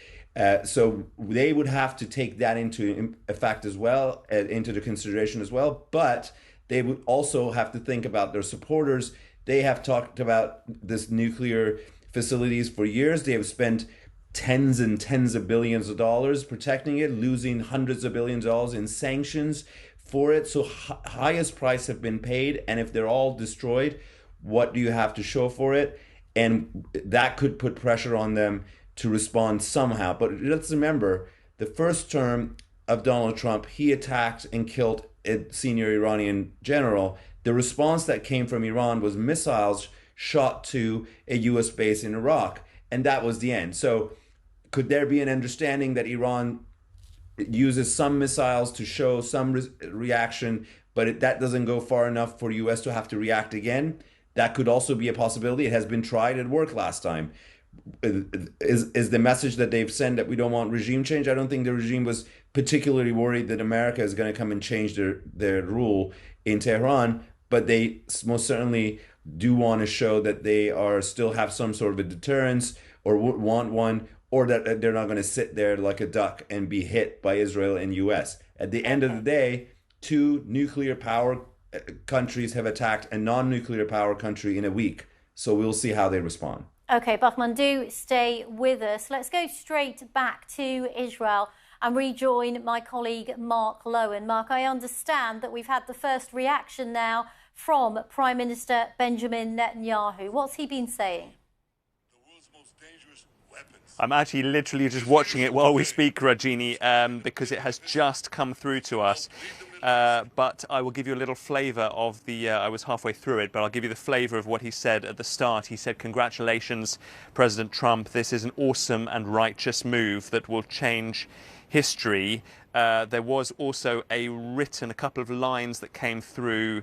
So they would have to take that into effect as well, into the consideration as well. But they would also have to think about their supporters. They have talked about this nuclear facilities for years. They have spent tens and tens of billions of dollars protecting it, losing hundreds of billions of dollars in sanctions for it. So highest price have been paid. And if they're all destroyed, what do you have to show for it? And that could put pressure on them to respond somehow. But let's remember, the first term of Donald Trump, he attacked and killed a senior Iranian general. The response that came from Iran was missiles shot to a US base in Iraq. And that was the end. So could there be an understanding that Iran uses some missiles to show some reaction, but that doesn't go far enough for US to have to react again? That could also be a possibility. It has been tried at work last time. Is the message that they've sent that we don't want regime change? I don't think the regime was particularly worried that America is going to come and change their rule in Tehran, but they most certainly do want to show that they are still have some sort of a deterrence or want one, or that they're not going to sit there like a duck and be hit by Israel and US. At the end of the day, 2 nuclear power countries have attacked a non-nuclear power country in a week. So we'll see how they respond. Okay, Bahman, do stay with us. Let's go straight back to Israel and rejoin my colleague Mark Lowen. Mark, I understand that we've had the first reaction now from Prime Minister Benjamin Netanyahu. What's he been saying? I'm actually literally just watching it while we speak, Rajini, because it has just come through to us. But I will give you a little flavour of the, I was halfway through it, but I'll give you the flavour of what he said at the start. He said, "Congratulations, President Trump. This is an awesome and righteous move that will change history." There was also a couple of lines that came through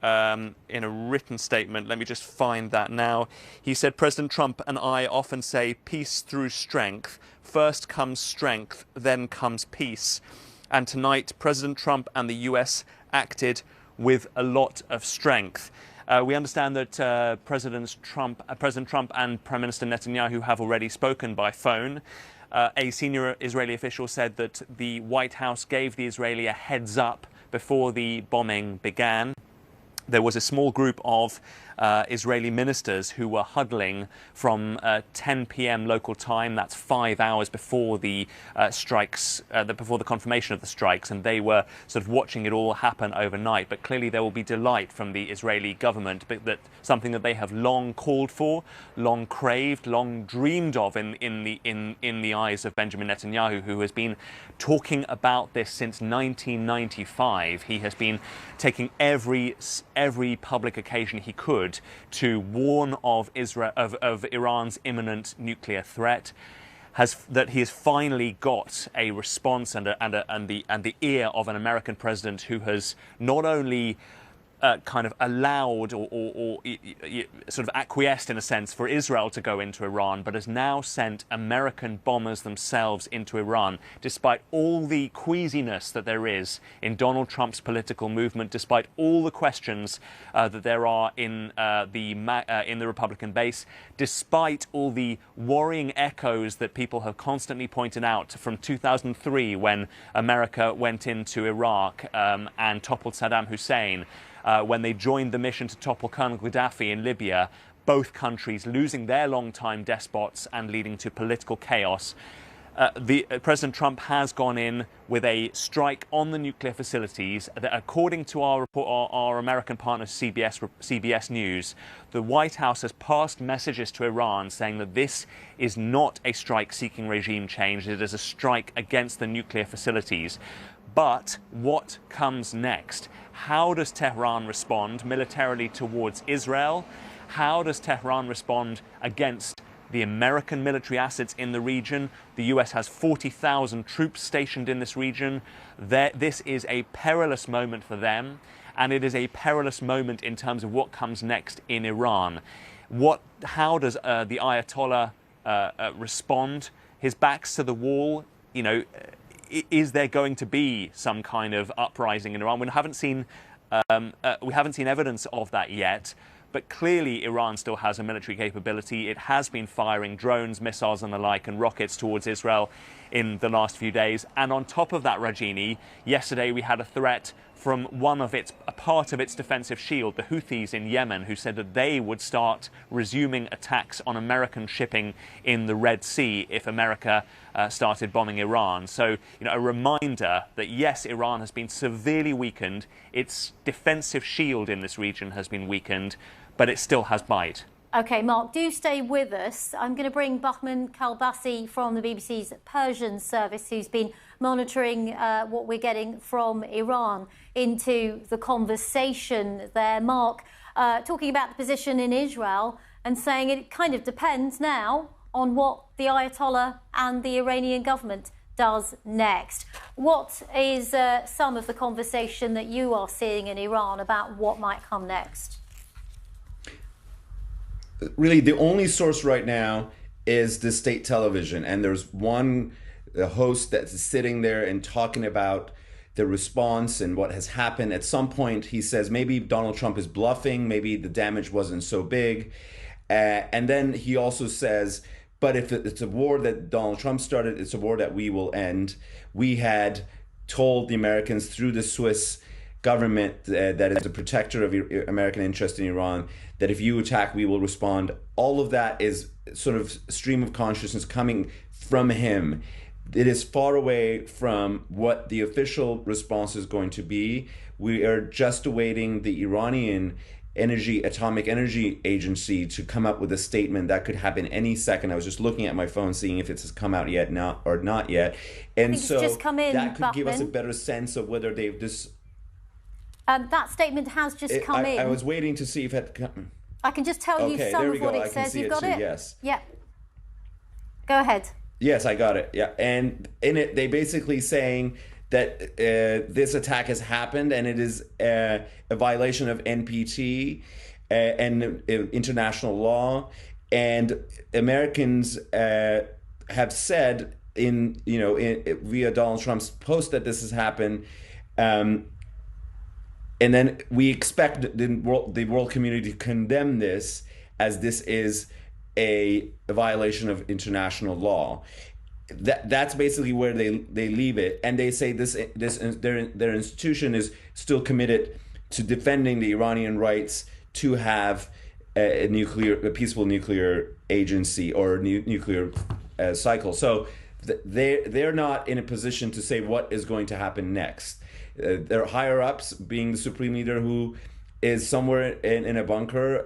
in a written statement. Let me just find that now. He said, "President Trump and I often say peace through strength. First comes strength, then comes peace. And tonight, President Trump and the US acted with a lot of strength." We understand that President Trump and Prime Minister Netanyahu have already spoken by phone. A senior Israeli official said that the White House gave the Israeli a heads up before the bombing began. There was a small group of Israeli ministers who were huddling from 10 p.m. local time. That's 5 hours before the strikes, before the confirmation of the strikes, and they were sort of watching it all happen overnight. But clearly, there will be delight from the Israeli government, but that something that they have long called for, long craved, long dreamed of in the eyes of Benjamin Netanyahu, who has been talking about this since 1995. He has been taking every public occasion he could to warn of Iran's imminent nuclear threat. That he has finally got a response and the ear of an American president who has not only kind of allowed or sort of acquiesced in a sense for Israel to go into Iran, but has now sent American bombers themselves into Iran, despite all the queasiness that there is in Donald Trump's political movement, despite all the questions that there are in the Republican base, despite all the worrying echoes that people have constantly pointed out from 2003 when America went into Iraq and toppled Saddam Hussein. When they joined the mission to topple Colonel Gaddafi in Libya, both countries losing their long-time despots and leading to political chaos. President Trump has gone in with a strike on the nuclear facilities that, according to our American partner CBS News, the White House has passed messages to Iran saying that this is not a strike seeking regime change, it is a strike against the nuclear facilities. But what comes next? How does Tehran respond militarily towards Israel? How does Tehran respond against the American military assets in the region? The US has 40,000 troops stationed in this region. This is a perilous moment for them, and it is a perilous moment in terms of what comes next in Iran. How does the Ayatollah respond? His back's to the wall. You know, is there going to be some kind of uprising in Iran? We haven't seen evidence of that yet. But clearly, Iran still has a military capability. It has been firing drones, missiles and the like, and rockets towards Israel. in the last few days. And on top of that, Rajini, yesterday we had a threat from a part of its defensive shield, the Houthis in Yemen, who said that they would start resuming attacks on American shipping in the Red Sea if America started bombing Iran. So, a reminder that yes, Iran has been severely weakened. Its defensive shield in this region has been weakened, but it still has bite. OK, Mark, do stay with us. I'm going to bring Bahman Kalbasi from the BBC's Persian service, who's been monitoring what we're getting from Iran, into the conversation there. Mark, talking about the position in Israel and saying it kind of depends now on what the Ayatollah and the Iranian government does next. What is some of the conversation that you are seeing in Iran about what might come next? Really, the only source right now is the state television. And there's one host that's sitting there and talking about the response and what has happened. At some point, he says maybe Donald Trump is bluffing, maybe the damage wasn't so big. And then he also says, but if it's a war that Donald Trump started, it's a war that we will end. We had told the Americans through the Swiss government that is a protector of American interest in Iran, that if you attack, we will respond. All of that is sort of stream of consciousness coming from him. It is far away from what the official response is going to be. We are just awaiting the Iranian Atomic Energy Agency to come up with a statement that could happen any second. I was just looking at my phone, seeing if it's come out yet, not yet. And so just come in, that could Bahman. give us a better sense of whether they've just... that statement has just come in. I was waiting to see if it had come. I can just tell you some of what it says. You've got it? Yes. Yeah. Go ahead. Yes, I got it. Yeah. And in it, they basically saying that this attack has happened and it is a violation of NPT and international law. And Americans have said via Donald Trump's post that this has happened. And then we expect the world community to condemn this, as this is a violation of international law. That's basically where they leave it, and they say their institution is still committed to defending the Iranian rights to have a peaceful nuclear agency or nuclear cycle. So they're not in a position to say what is going to happen next. Their higher ups, being the supreme leader who is somewhere in a bunker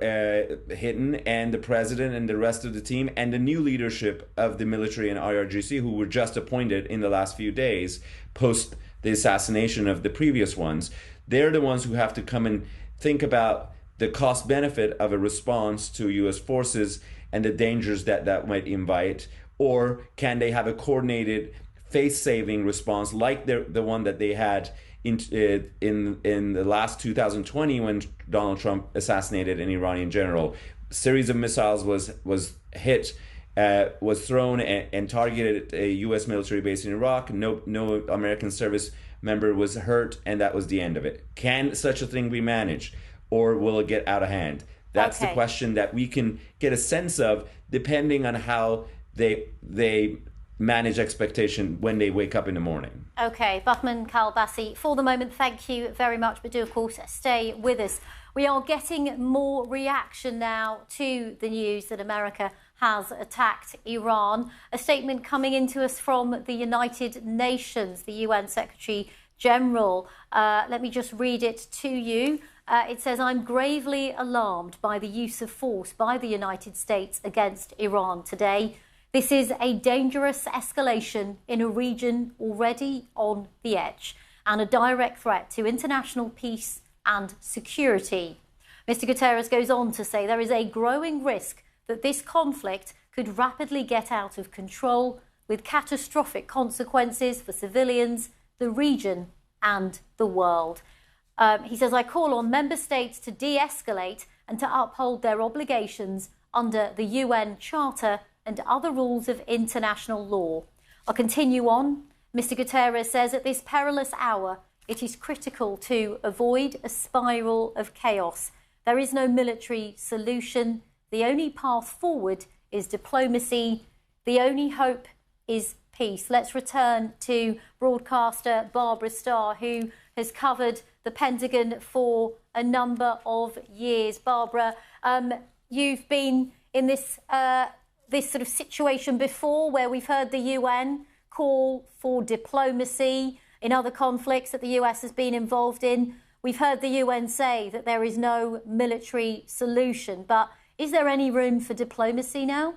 hidden, and the president and the rest of the team, and the new leadership of the military and IRGC, who were just appointed in the last few days post the assassination of the previous ones. They're the ones who have to come and think about the cost benefit of a response to US forces and the dangers that might invite. Or can they have a coordinated face-saving response like the one that they had in the last 2020 when Donald Trump assassinated an Iranian general? A series of missiles was hit, was thrown and targeted a U.S. military base in Iraq. No American service member was hurt, and that was the end of it. Can such a thing be managed, or will it get out of hand? That's the question that we can get a sense of, depending on how they manage expectation when they wake up in the morning. OK, Bahman Kalbasi, for the moment, thank you very much, but do, of course, stay with us. We are getting more reaction now to the news that America has attacked Iran. A statement coming into us from the United Nations, the UN Secretary General. Let me just read it to you. It says, "I'm gravely alarmed by the use of force by the United States against Iran today. This is a dangerous escalation in a region already on the edge and a direct threat to international peace and security." Mr. Guterres goes on to say there is a growing risk that this conflict could rapidly get out of control with catastrophic consequences for civilians, the region and the world. He says, "I call on member states to de-escalate and to uphold their obligations under the UN Charter and other rules of international law." I'll continue on. Mr. Guterres says, "At this perilous hour, it is critical to avoid a spiral of chaos. There is no military solution. The only path forward is diplomacy. The only hope is peace. Let's return to broadcaster Barbara Starr, who has covered the Pentagon for a number of years. Barbara, you've been in this sort of situation before, where we've heard the UN call for diplomacy in other conflicts that the US has been involved in. We've heard the UN say that there is no military solution, but is there any room for diplomacy now?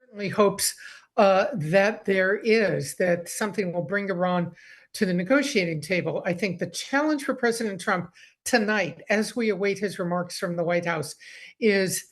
Certainly hopes that there is, that something will bring Iran to the negotiating table. I think the challenge for President Trump tonight, as we await his remarks from the White House, is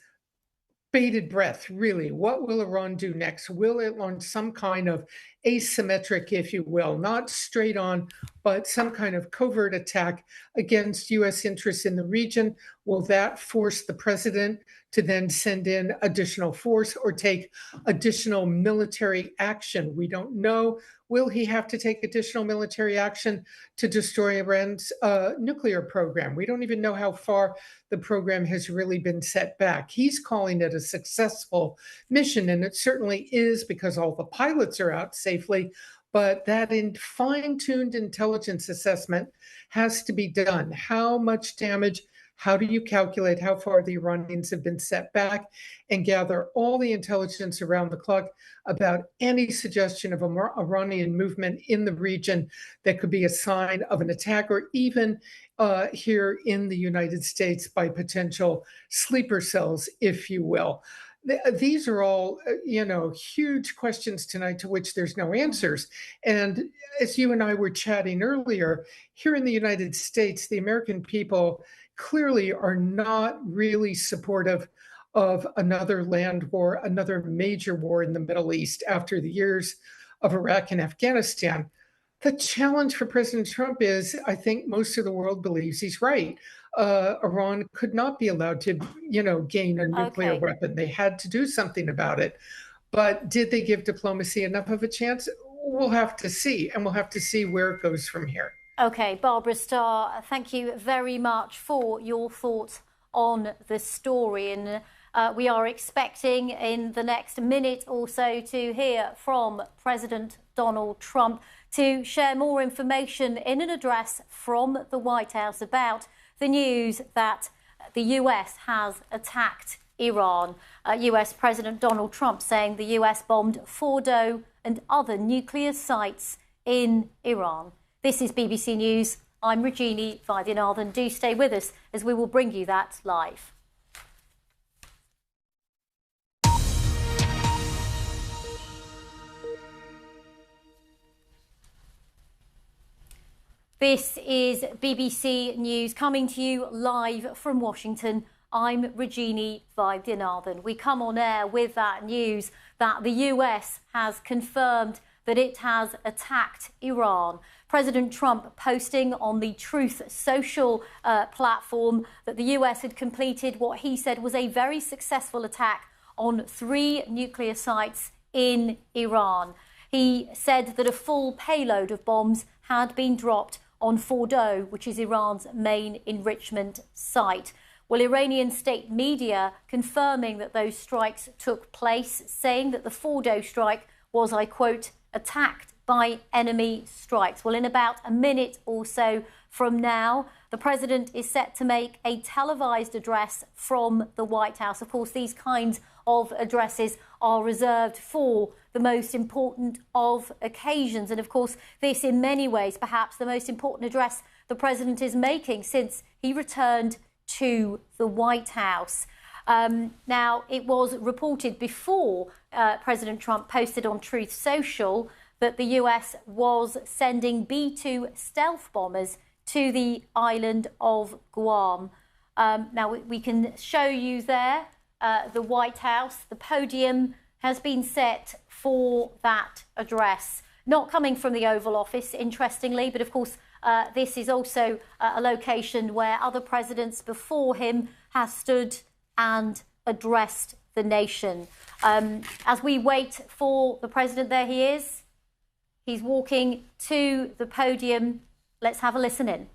bated breath, really. What will Iran do next? Will it launch some kind of asymmetric, if you will, not straight on, but some kind of covert attack against U.S. interests in the region? Will that force the president to then send in additional force or take additional military action? We don't know. Will he have to take additional military action to destroy Iran's nuclear program? We don't even know how far the program has really been set back. He's calling it a successful mission, and it certainly is, because all the pilots are out safely. But that fine-tuned intelligence assessment has to be done. How much damage? How do you calculate how far the Iranians have been set back and gather all the intelligence around the clock about any suggestion of Iranian movement in the region that could be a sign of an attack, or even here in the United States by potential sleeper cells, if you will? These are all, huge questions tonight to which there's no answers. And as you and I were chatting earlier, here in the United States, the American people clearly are not really supportive of another land war, another major war in the Middle East after the years of Iraq and Afghanistan. The challenge for President Trump is, I think most of the world believes he's right. Iran could not be allowed to, gain a nuclear weapon. They had to do something about it. But did they give diplomacy enough of a chance? We'll have to see, and we'll have to see where it goes from here. Okay, Barbara Starr, thank you very much for your thoughts on the story. And we are expecting in the next minute or so to hear from President Donald Trump to share more information in an address from the White House about the news that the US has attacked Iran. US President Donald Trump saying the US bombed Fordo and other nuclear sites in Iran. This is BBC News. I'm Regina Vaidyanathan. Do stay with us as we will bring you that live. This is BBC News coming to you live from Washington. I'm Regina Vaidyanathan. We come on air with that news that the US has confirmed that it has attacked Iran. President Trump posting on the Truth Social platform that the US had completed what he said was a very successful attack on 3 nuclear sites in Iran. He said that a full payload of bombs had been dropped on Fordo, which is Iran's main enrichment site. Well, Iranian state media confirming that those strikes took place, saying that the Fordo strike was, I quote, attacked by enemy strikes. Well, in about a minute or so from now, the president is set to make a televised address from the White House. Of course, these kinds of addresses are reserved for the most important of occasions. And of course, this in many ways, perhaps the most important address the president is making since he returned to the White House. Now, it was reported before President Trump posted on Truth Social that the US was sending B-2 stealth bombers to the island of Guam. Now, we can show you there the White House. The podium has been set for that address. Not coming from the Oval Office, interestingly, but of course, this is also a location where other presidents before him have stood and addressed the nation. As we wait for the president, there he is. He's walking to the podium. Let's have a listen in.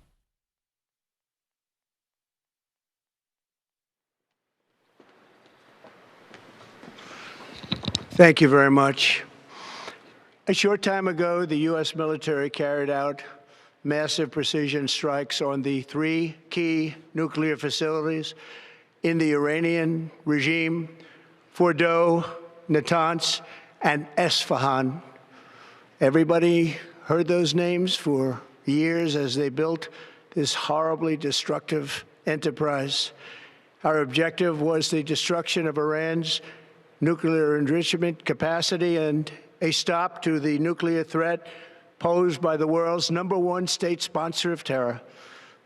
Thank you very much. A short time ago, the U.S. military carried out massive precision strikes on the 3 key nuclear facilities in the Iranian regime: Fordo, Natanz, and Esfahan. Everybody heard those names for years as they built this horribly destructive enterprise. Our objective was the destruction of Iran's nuclear enrichment capacity and a stop to the nuclear threat posed by the world's #1 state sponsor of terror.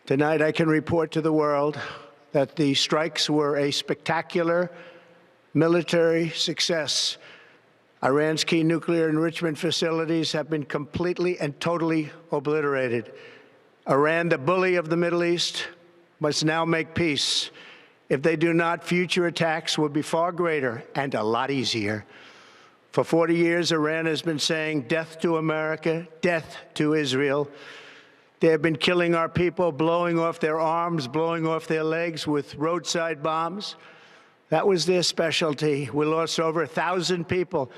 Tonight, I can report to the world that the strikes were a spectacular military success. Iran's key nuclear enrichment facilities have been completely and totally obliterated. Iran, the bully of the Middle East, must now make peace. If they do not, future attacks will be far greater and a lot easier. For 40 years, Iran has been saying death to America, death to Israel. They have been killing our people, blowing off their arms, blowing off their legs with roadside bombs. That was their specialty. We lost over 1,000 people,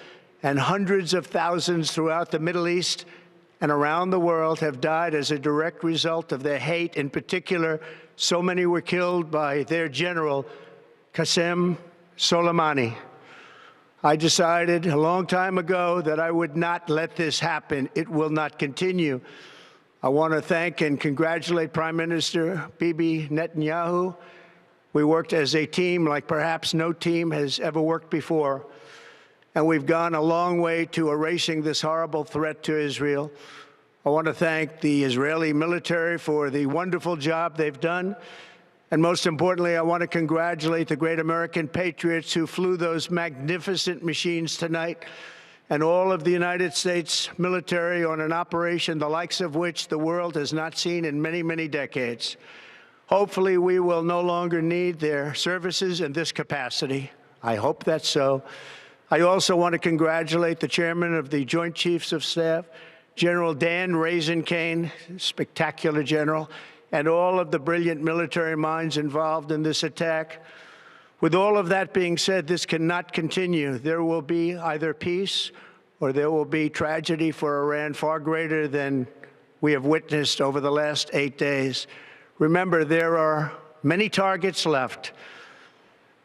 and hundreds of thousands throughout the Middle East and around the world have died as a direct result of their hate. In particular, so many were killed by their general, Qasem Soleimani. I decided a long time ago that I would not let this happen. It will not continue. I want to thank and congratulate Prime Minister Bibi Netanyahu. We worked as a team like perhaps no team has ever worked before. And we've gone a long way to erasing this horrible threat to Israel. I want to thank the Israeli military for the wonderful job they've done. And most importantly, I want to congratulate the great American patriots who flew those magnificent machines tonight, and all of the United States military on an operation the likes of which the world has not seen in many, many decades. Hopefully, we will no longer need their services in this capacity. I hope that's so. I also want to congratulate the chairman of the Joint Chiefs of Staff, General Dan Raisin-Kane, spectacular general, and all of the brilliant military minds involved in this attack. With all of that being said, this cannot continue. There will be either peace or there will be tragedy for Iran far greater than we have witnessed over the last 8 days. Remember, there are many targets left.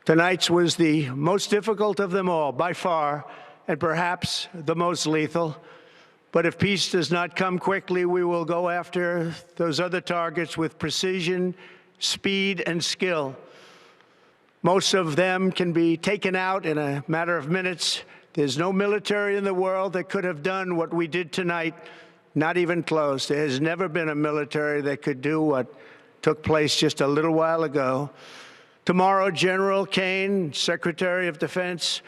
Tonight's was the most difficult of them all, by far, and perhaps the most lethal. But if peace does not come quickly, we will go after those other targets with precision, speed, and skill. Most of them can be taken out in a matter of minutes. There's no military in the world that could have done what we did tonight, not even close. There has never been a military that could do what took place just a little while ago. Tomorrow, General Kane, Secretary of Defense,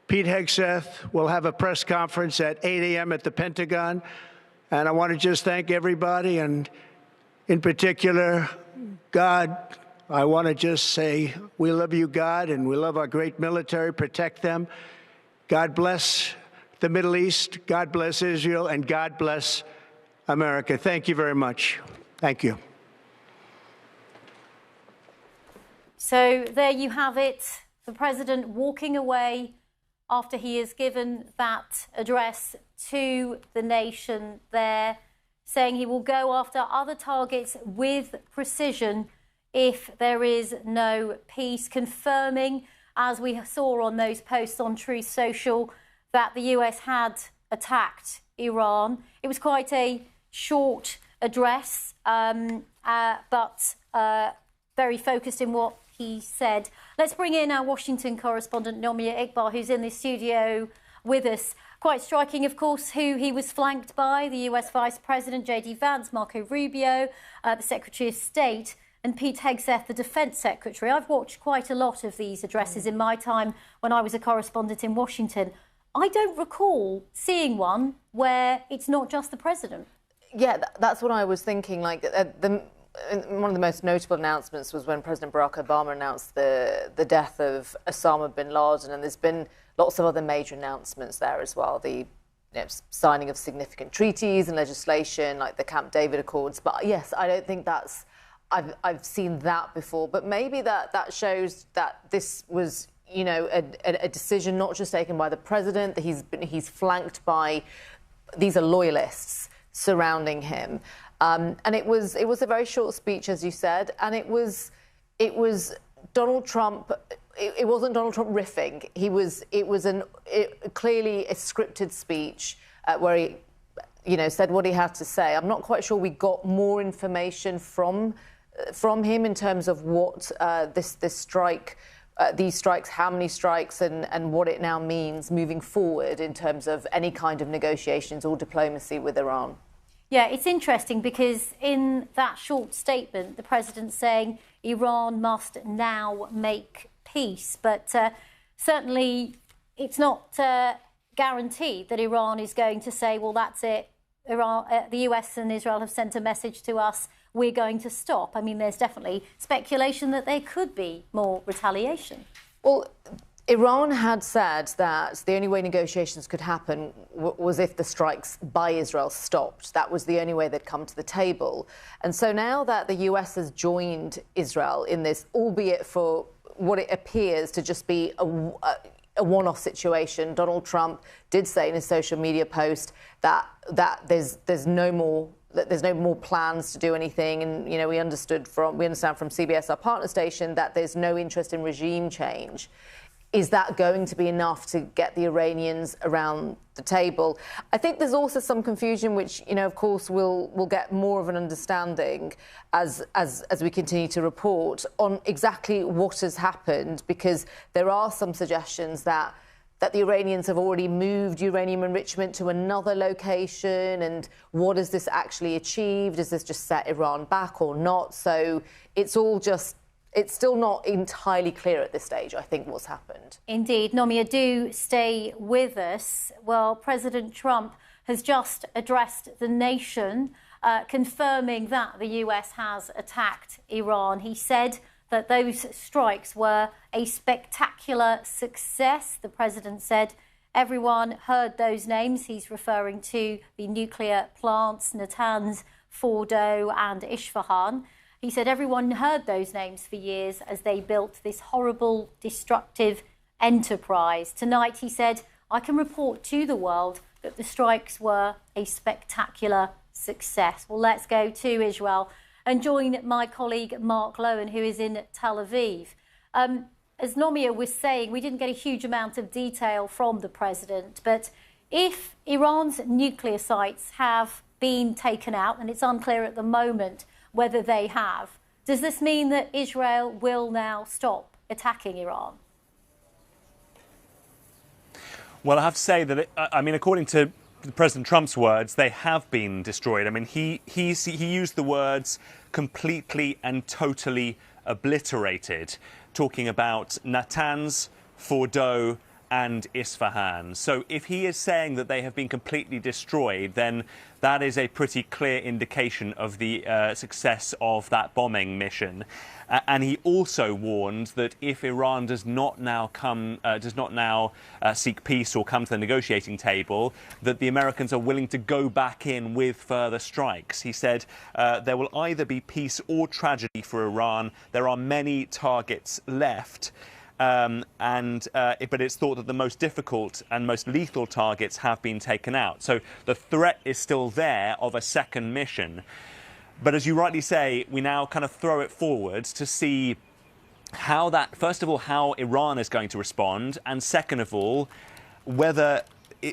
Pete Hegseth will have a press conference at 8 a.m. at the Pentagon. And I want to just thank everybody, and in particular, God. I want to just say we love you, God, and we love our great military. Protect them. God bless the Middle East. God bless Israel. And God bless America. Thank you very much. Thank you. So there you have it. The president walking away after he has given that address to the nation there, saying he will go after other targets with precision if there is no peace, confirming, as we saw on those posts on Truth Social, that the US had attacked Iran. It was quite a short address, but very focused in what he said. Let's bring in our Washington correspondent, Nomia Iqbal, who's in the studio with us. Quite striking, of course, who he was flanked by: the US Vice President, J.D. Vance, Marco Rubio, the Secretary of State, and Pete Hegseth, the Defense Secretary. I've watched quite a lot of these addresses in my time when I was a correspondent in Washington. I don't recall seeing one where it's not just the president. Yeah, that's what I was thinking. Like, one of the most notable announcements was when President Barack Obama announced the death of Osama bin Laden, and there's been lots of other major announcements there as well. The signing of significant treaties and legislation like the Camp David Accords. But yes, I don't think I've seen that before. But maybe that shows that this was, you know, a decision not just taken by the president, that he's flanked by, these are loyalists surrounding him. And it was a very short speech, as you said, and it was Donald Trump. It wasn't Donald Trump riffing. It was clearly a scripted speech where he, you know, said what he had to say. I'm not quite sure we got more information from him in terms of what this strike, these strikes, how many strikes, and what it now means moving forward in terms of any kind of negotiations or diplomacy with Iran. Yeah, it's interesting because in that short statement, the president's saying Iran must now make peace. But certainly it's not guaranteed that Iran is going to say, well, that's it. Iran, the US and Israel have sent a message to us. We're going to stop. I mean, there's definitely speculation that there could be more retaliation. Well, Iran had said that the only way negotiations could happen was if the strikes by Israel stopped. That was the only way they'd come to the table. And so now that the US has joined Israel in this, albeit for what it appears to just be a one-off situation, Donald Trump did say in his social media post that there's no more plans to do anything, and you know we understand from CBS, our partner station, that there's no interest in regime change. Is that going to be enough to get the Iranians around the table? I think there's also some confusion, which, you know, of course, we'll get more of an understanding as we continue to report on exactly what has happened, because there are some suggestions that the Iranians have already moved uranium enrichment to another location, and what has this actually achieved? Has this just set Iran back or not? So it's still not entirely clear at this stage, I think, what's happened. Indeed. Nomia, do stay with us. Well, President Trump has just addressed the nation, confirming that the US has attacked Iran. He said that those strikes were a spectacular success. The president said everyone heard those names. He's referring to the nuclear plants, Natanz, Fordo and Isfahan. He said everyone heard those names for years as they built this horrible, destructive enterprise. Tonight, he said, I can report to the world that the strikes were a spectacular success. Well, let's go to Israel and join my colleague Mark Lowen, who is in Tel Aviv. As Nomia was saying, we didn't get a huge amount of detail from the president, but if Iran's nuclear sites have been taken out, and it's unclear at the moment whether they have, does this mean that Israel will now stop attacking Iran? Well, I have to say that, according to President Trump's words, they have been destroyed. I mean, he used the words completely and totally obliterated, talking about Natanz, Fordo and Isfahan. So if he is saying that they have been completely destroyed, then that is a pretty clear indication of the success of that bombing mission. And he also warned that if Iran does not now seek peace or come to the negotiating table, that the Americans are willing to go back in with further strikes. He said there will either be peace or tragedy for Iran. There are many targets left. But it's thought that the most difficult and most lethal targets have been taken out. So the threat is still there of a second mission. But as you rightly say, we now kind of throw it forward to see how that, first of all, how Iran is going to respond, and second of all, whether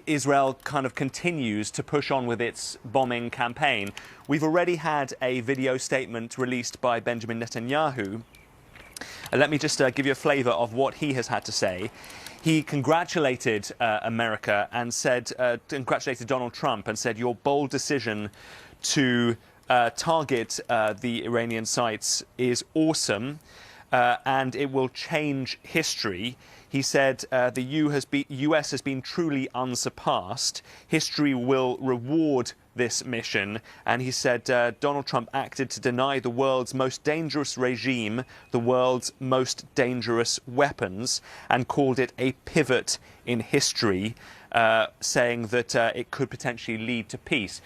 Israel kind of continues to push on with its bombing campaign. We've already had a video statement released by Benjamin Netanyahu. Let me just give you a flavour of what he has had to say. He congratulated America and said, congratulated Donald Trump and said, your bold decision to target the Iranian sites is awesome and it will change history. He said the US has been truly unsurpassed. History will reward this mission. And he said Donald Trump acted to deny the world's most dangerous regime the world's most dangerous weapons, and called it a pivot in history, saying that it could potentially lead to peace.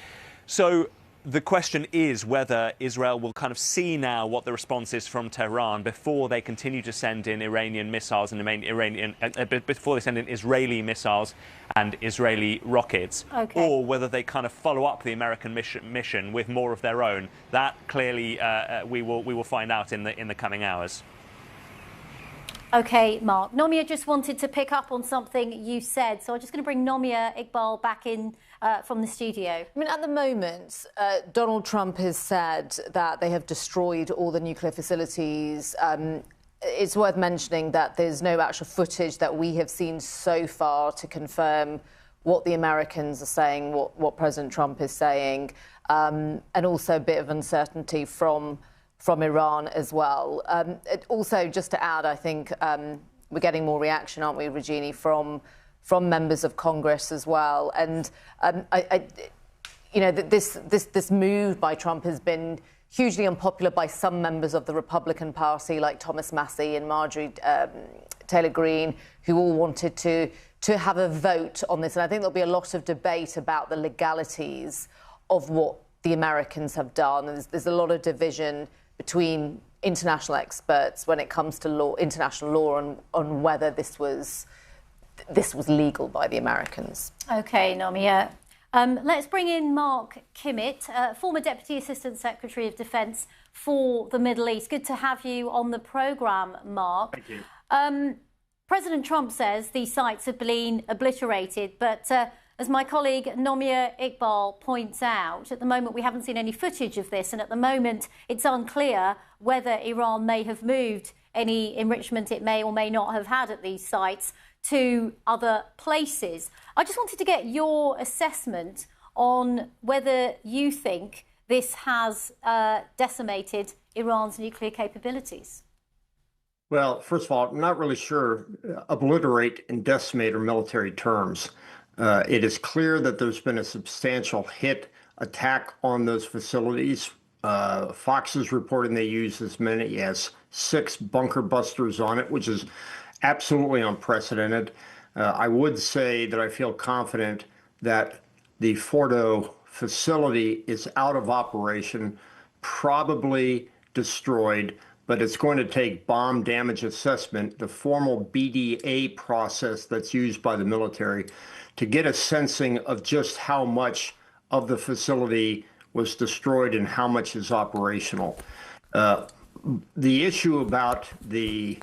So the question is whether Israel will kind of see now what the response is from Tehran before they continue to send in Iranian missiles and before they send in Israeli missiles and Israeli rockets, or whether they kind of follow up the American mission with more of their own. That clearly we will find out in the coming hours. Okay, Mark. Nomia just wanted to pick up on something you said, so I'm just going to bring Nomia Iqbal back in from the studio. I mean, at the moment, Donald Trump has said that they have destroyed all the nuclear facilities. It's worth mentioning that there's no actual footage that we have seen so far to confirm what the Americans are saying, what President Trump is saying, and also a bit of uncertainty from Iran as well. Also, just to add, I think we're getting more reaction, aren't we, Regini, from members of Congress as well. And this move by Trump has been hugely unpopular by some members of the Republican Party, like Thomas Massie and Marjorie Taylor Greene, who all wanted to have a vote on this. And I think there'll be a lot of debate about the legalities of what the Americans have done. There's a lot of division between international experts when it comes to law, international law, on whether this was legal by the Americans. Okay, Nomia. Let's bring in Mark Kimmett, former Deputy Assistant Secretary of Defence for the Middle East. Good to have you on the programme, Mark. Thank you. President Trump says these sites have been obliterated, but as my colleague Nomia Iqbal points out, at the moment we haven't seen any footage of this, and at the moment it's unclear whether Iran may have moved any enrichment it may or may not have had at these sites to other places. I just wanted to get your assessment on whether you think this has decimated Iran's nuclear capabilities. Well, first of all, I'm not really sure obliterate and decimate are military terms. It is clear that there's been a substantial attack on those facilities. Fox is reporting they use as many as 6 bunker busters on it, which is absolutely unprecedented. I would say that I feel confident that the Fordo facility is out of operation, probably destroyed, but it's going to take bomb damage assessment, the formal BDA process that's used by the military, to get a sensing of just how much of the facility was destroyed and how much is operational. The issue about the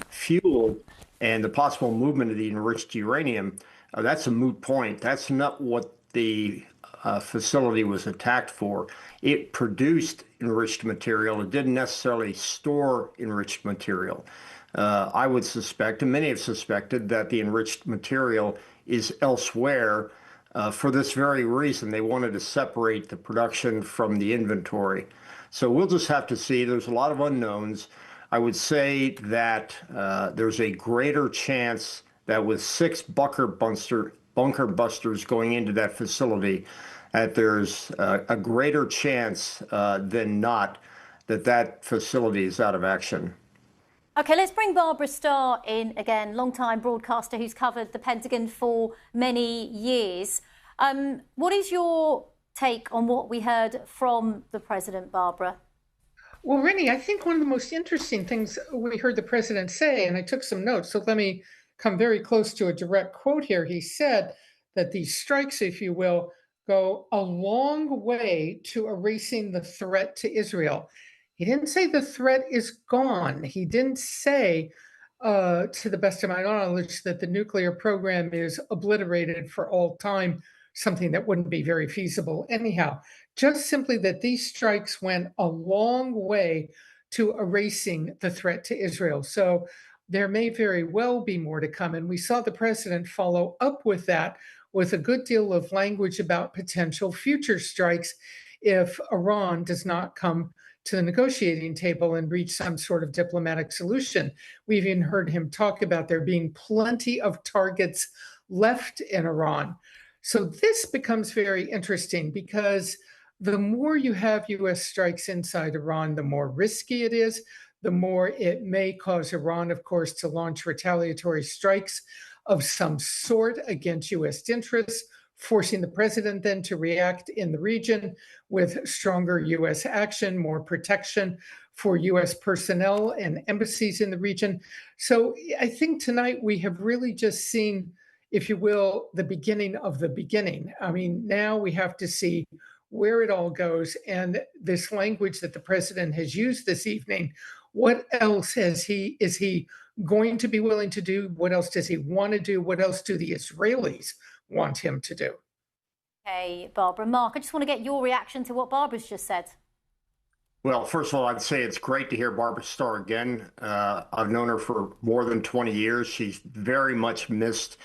fuel and the possible movement of the enriched uranium, that's a moot point. That's not what the facility was attacked for. It produced enriched material. It didn't necessarily store enriched material. I would suspect, and many have suspected, that the enriched material is elsewhere for this very reason. They wanted to separate the production from the inventory. So we'll just have to see. There's a lot of unknowns. I would say that there's a greater chance that with 6 bunker busters going into that facility, that there's a greater chance than not that facility is out of action. OK, let's bring Barbara Starr in again, long-time broadcaster who's covered the Pentagon for many years. What is your take on what we heard from the president, Barbara? Well, Rennie, I think one of the most interesting things we heard the president say, and I took some notes, so let me come very close to a direct quote here. He said that these strikes, if you will, go a long way to erasing the threat to Israel. He didn't say the threat is gone. He didn't say, to the best of my knowledge, that the nuclear program is obliterated for all time, something that wouldn't be very feasible anyhow. Just simply that these strikes went a long way to erasing the threat to Israel. So there may very well be more to come. And we saw the president follow up with that with a good deal of language about potential future strikes if Iran does not come to the negotiating table and reach some sort of diplomatic solution. We've even heard him talk about there being plenty of targets left in Iran. So this becomes very interesting because the more you have U.S. strikes inside Iran, the more risky it is, the more it may cause Iran, of course, to launch retaliatory strikes of some sort against U.S. interests forcing the president then to react in the region with stronger U.S. action, more protection for U.S. personnel and embassies in the region. So I think tonight we have really just seen, if you will, the beginning of the beginning. I mean, now we have to see where it all goes. And this language that the president has used this evening, what else is he going to be willing to do? What else does he want to do? What else do the Israelis want him to do? Okay, Barbara. Mark, I just want to get your reaction to what Barbara's just said. Well, first of all, I'd say it's great to hear Barbara Starr again. I've known her for more than 20 years. She's very much missed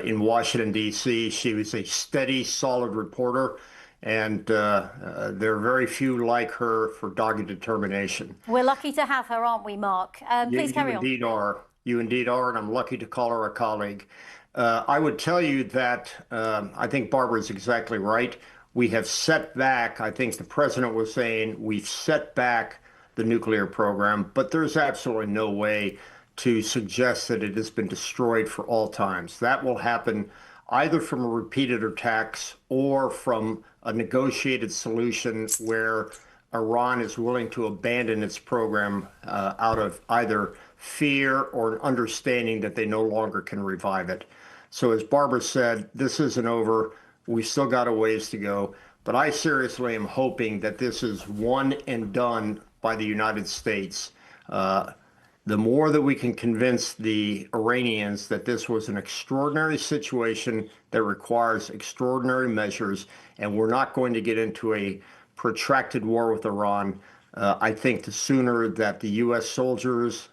in Washington, D.C. She was a steady, solid reporter, and there are very few like her for dogged determination. We're lucky to have her, aren't we, Mark? Please carry on. You indeed are. You indeed are, and I'm lucky to call her a colleague. I would tell you that I think Barbara is exactly right. We have set back, I think the president was saying, we've set back the nuclear program, but there's absolutely no way to suggest that it has been destroyed for all times. That will happen either from repeated attacks or from a negotiated solution where Iran is willing to abandon its program out of either fear or an understanding that they no longer can revive it. So as Barbara said, this isn't over. We still got a ways to go. But I seriously am hoping that this is one and done by the United States. The more that we can convince the Iranians that this was an extraordinary situation that requires extraordinary measures, and we're not going to get into a protracted war with Iran, I think the sooner that the U.S. soldiers,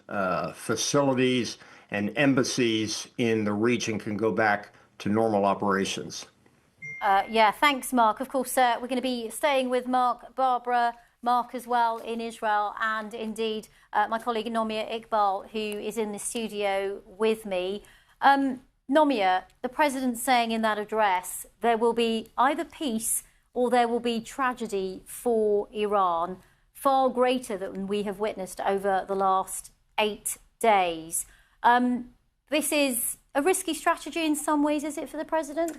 facilities, and embassies in the region can go back to normal operations. Yeah, thanks, Mark. Of course, we're going to be staying with Mark, Barbara, Mark as well in Israel, and indeed my colleague Nomia Iqbal, who is in the studio with me. Nomia, the president saying in that address there will be either peace or there will be tragedy for Iran, far greater than we have witnessed over the last 8 days. This is a risky strategy in some ways, is it, for the president?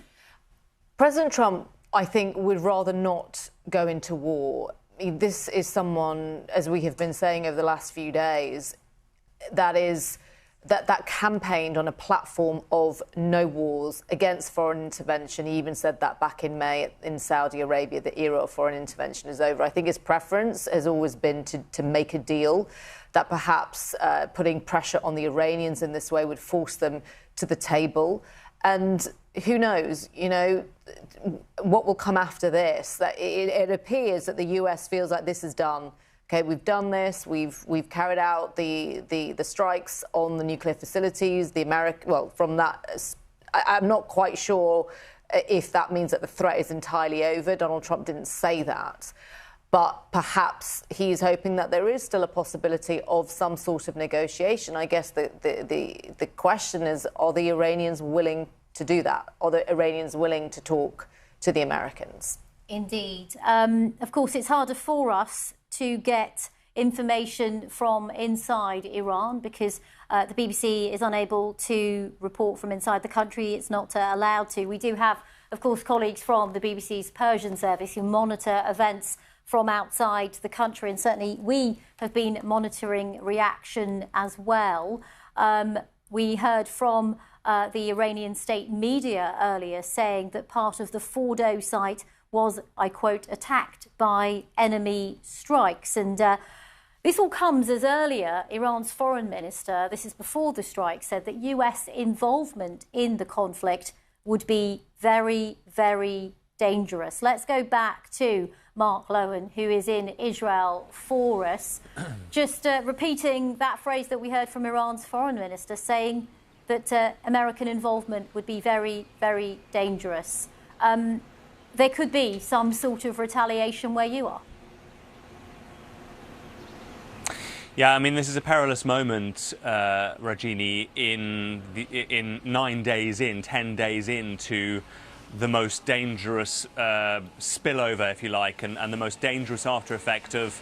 President Trump, I think, would rather not go into war. I mean, this is someone, as we have been saying over the last few days, that campaigned on a platform of no wars, against foreign intervention. He even said that back in May in Saudi Arabia, the era of foreign intervention is over. I think his preference has always been to make a deal that perhaps putting pressure on the Iranians in this way would force them to the table. And who knows, what will come after this? That it appears that the US feels like this is done. Okay, we've done this. We've carried out the strikes on the nuclear facilities. From that, I'm not quite sure if that means that the threat is entirely over. Donald Trump didn't say that. But perhaps he's hoping that there is still a possibility of some sort of negotiation. I guess the question is, are the Iranians willing to do that? Are the Iranians willing to talk to the Americans? Indeed. Of course, it's harder for us to get information from inside Iran because the BBC is unable to report from inside the country. It's not allowed to. We do have, of course, colleagues from the BBC's Persian service who monitor events from outside the country, and certainly we have been monitoring reaction as well. We heard from the Iranian state media earlier saying that part of the Fordo site was, I quote, attacked by enemy strikes. And this all comes as earlier Iran's foreign minister, this is before the strike, said that US involvement in the conflict would be very, very dangerous. Let's go back to Mark Lowen, who is in Israel for us, just repeating that phrase that we heard from Iran's foreign minister, saying that American involvement would be very, very dangerous. There could be some sort of retaliation where you are. Yeah, I mean, this is a perilous moment, Rajini, in 9 days in, 10 days into the most dangerous spillover, if you like, and the most dangerous after effect of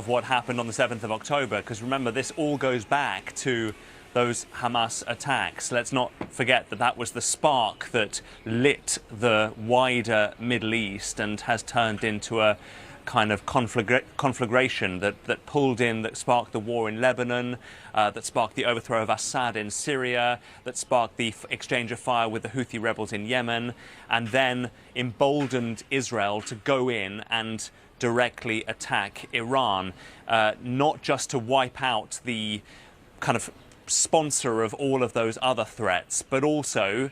what happened on the 7th of October. Because remember, this all goes back to those Hamas attacks. Let's not forget that that was the spark that lit the wider Middle East and has turned into a kind of conflagration that pulled in, that sparked the war in Lebanon, that sparked the overthrow of Assad in Syria, that sparked the exchange of fire with the Houthi rebels in Yemen, and then emboldened Israel to go in and directly attack Iran, not just to wipe out the kind of sponsor of all of those other threats, but also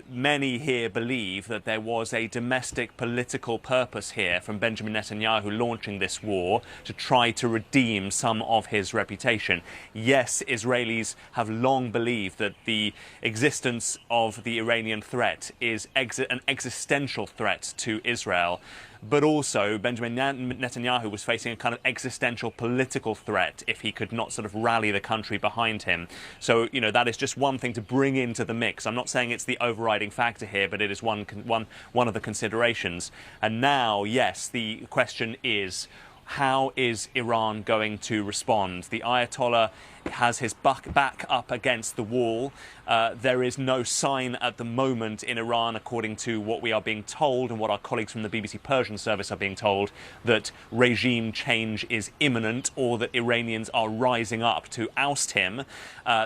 many here believe that there was a domestic political purpose here from Benjamin Netanyahu launching this war to try to redeem some of his reputation. Yes, Israelis have long believed that the existence of the Iranian threat is an existential threat to Israel. But also, Benjamin Netanyahu was facing a kind of existential political threat if he could not sort of rally the country behind him. So, that is just one thing to bring into the mix. I'm not saying it's the overriding factor here, but it is one of the considerations. And now, yes, the question is, how is Iran going to respond? The Ayatollah has his back up against the wall. There is no sign at the moment in Iran, according to what we are being told and what our colleagues from the BBC Persian service are being told, that regime change is imminent or that Iranians are rising up to oust him.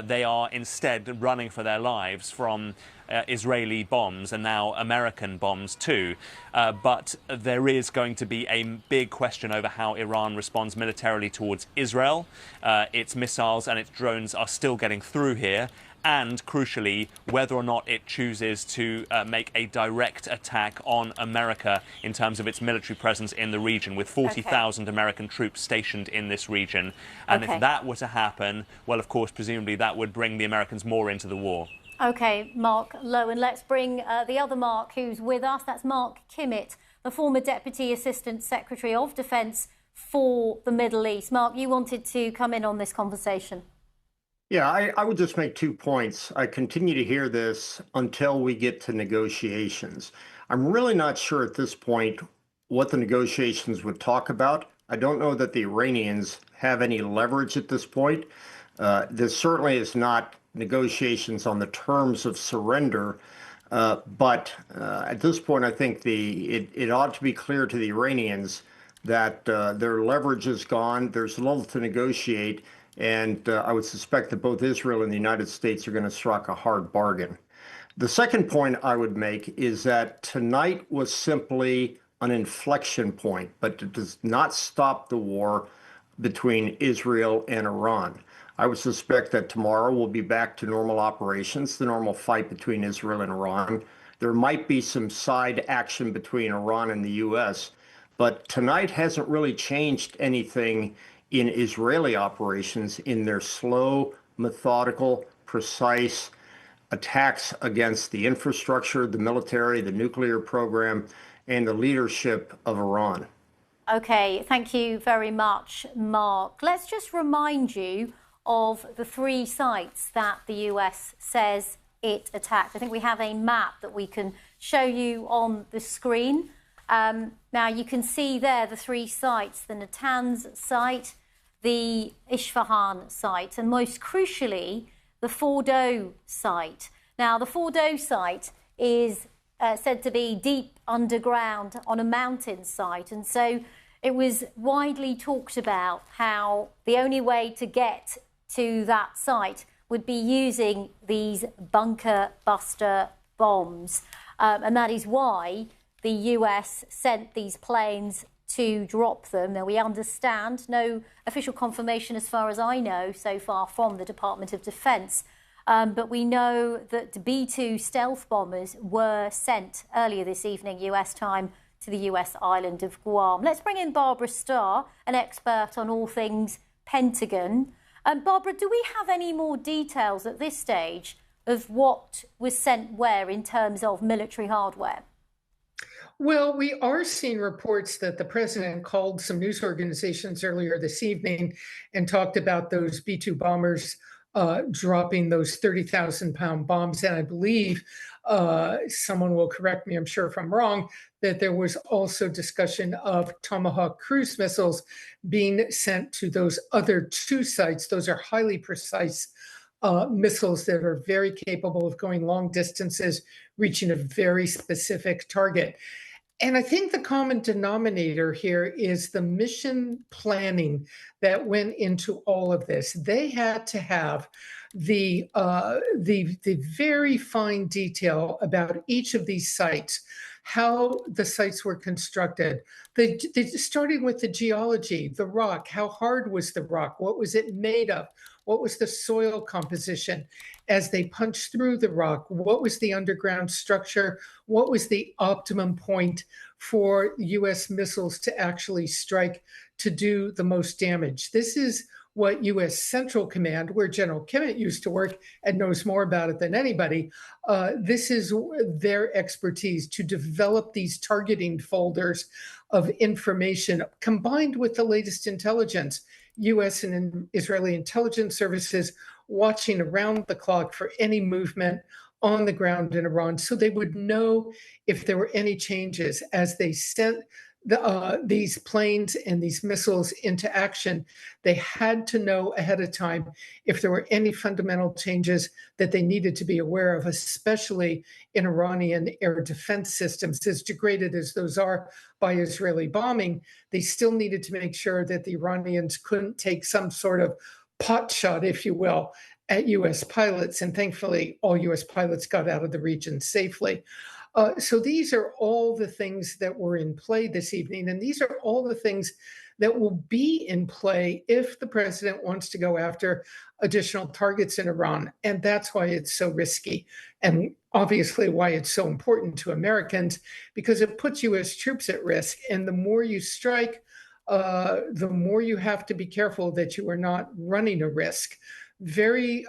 They are instead running for their lives from Israeli bombs and now American bombs too. But there is going to be a big question over how Iran responds militarily towards Israel. Its missiles and its drones are still getting through here. And crucially, whether or not it chooses to make a direct attack on America in terms of its military presence in the region, with 40,000 American troops stationed in this region. And if that were to happen, well, of course, presumably that would bring the Americans more into the war. OK, Mark Lowen. Let's bring the other Mark who's with us. That's Mark Kimmett, the former Deputy Assistant Secretary of Defence for the Middle East. Mark, you wanted to come in on this conversation. Yeah, I would just make 2 points. I continue to hear this until we get to negotiations. I'm really not sure at this point what the negotiations would talk about. I don't know that the Iranians have any leverage at this point. This certainly is not negotiations on the terms of surrender. But at this point, I think it ought to be clear to the Iranians that their leverage is gone. There's little to negotiate. And I would suspect that both Israel and the United States are going to strike a hard bargain. The second point I would make is that tonight was simply an inflection point, but it does not stop the war between Israel and Iran. I would suspect that tomorrow we'll be back to normal operations, the normal fight between Israel and Iran. There might be some side action between Iran and the U.S., but tonight hasn't really changed anything in Israeli operations in their slow, methodical, precise attacks against the infrastructure, the military, the nuclear program, and the leadership of Iran. OK, thank you very much, Mark. Let's just remind you of the 3 sites that the US says it attacked. I think we have a map that we can show you on the screen. Now, you can see there the 3 sites, the Natanz site, the Isfahan site, and most crucially, the Fordo site. Now, the Fordo site is said to be deep underground on a mountain site. And so it was widely talked about how the only way to get to that site would be using these bunker buster bombs. And that is why the US sent these planes to drop them. Now, we understand, no official confirmation as far as I know so far from the Department of Defense, but we know that B-2 stealth bombers were sent earlier this evening, US time, to the US island of Guam. Let's bring in Barbara Starr, an expert on all things Pentagon. Barbara, do we have any more details at this stage of what was sent where in terms of military hardware? Well, we are seeing reports that the president called some news organizations earlier this evening and talked about those B-2 bombers dropping those 30,000-pound bombs. And I believe, someone will correct me, I'm sure if I'm wrong, that there was also discussion of Tomahawk cruise missiles being sent to those other 2 sites. Those are highly precise missiles that are very capable of going long distances, reaching a very specific target. And I think the common denominator here is the mission planning that went into all of this. They had to have the very fine detail about each of these sites, how the sites were constructed. Starting with the geology, the rock, how hard was the rock? What was it made of? What was the soil composition as they punched through the rock? What was the underground structure? What was the optimum point for US missiles to actually strike to do the most damage? This is what US Central Command, where General Kimmett used to work and knows more about it than anybody, this is their expertise to develop these targeting folders of information combined with the latest intelligence. US and Israeli intelligence services watching around the clock for any movement on the ground in Iran, so they would know if there were any changes as they sent these planes and these missiles into action. They had to know ahead of time if there were any fundamental changes that they needed to be aware of, especially in Iranian air defense systems. As degraded as those are by Israeli bombing, they still needed to make sure that the Iranians couldn't take some sort of pot shot, if you will, at US pilots. And thankfully, all US pilots got out of the region safely. So these are all the things that were in play this evening. And these are all the things that will be in play if the president wants to go after additional targets in Iran. And that's why it's so risky. And obviously why it's so important to Americans, because it puts US troops at risk. And the more you strike, the more you have to be careful that you are not running a risk. Very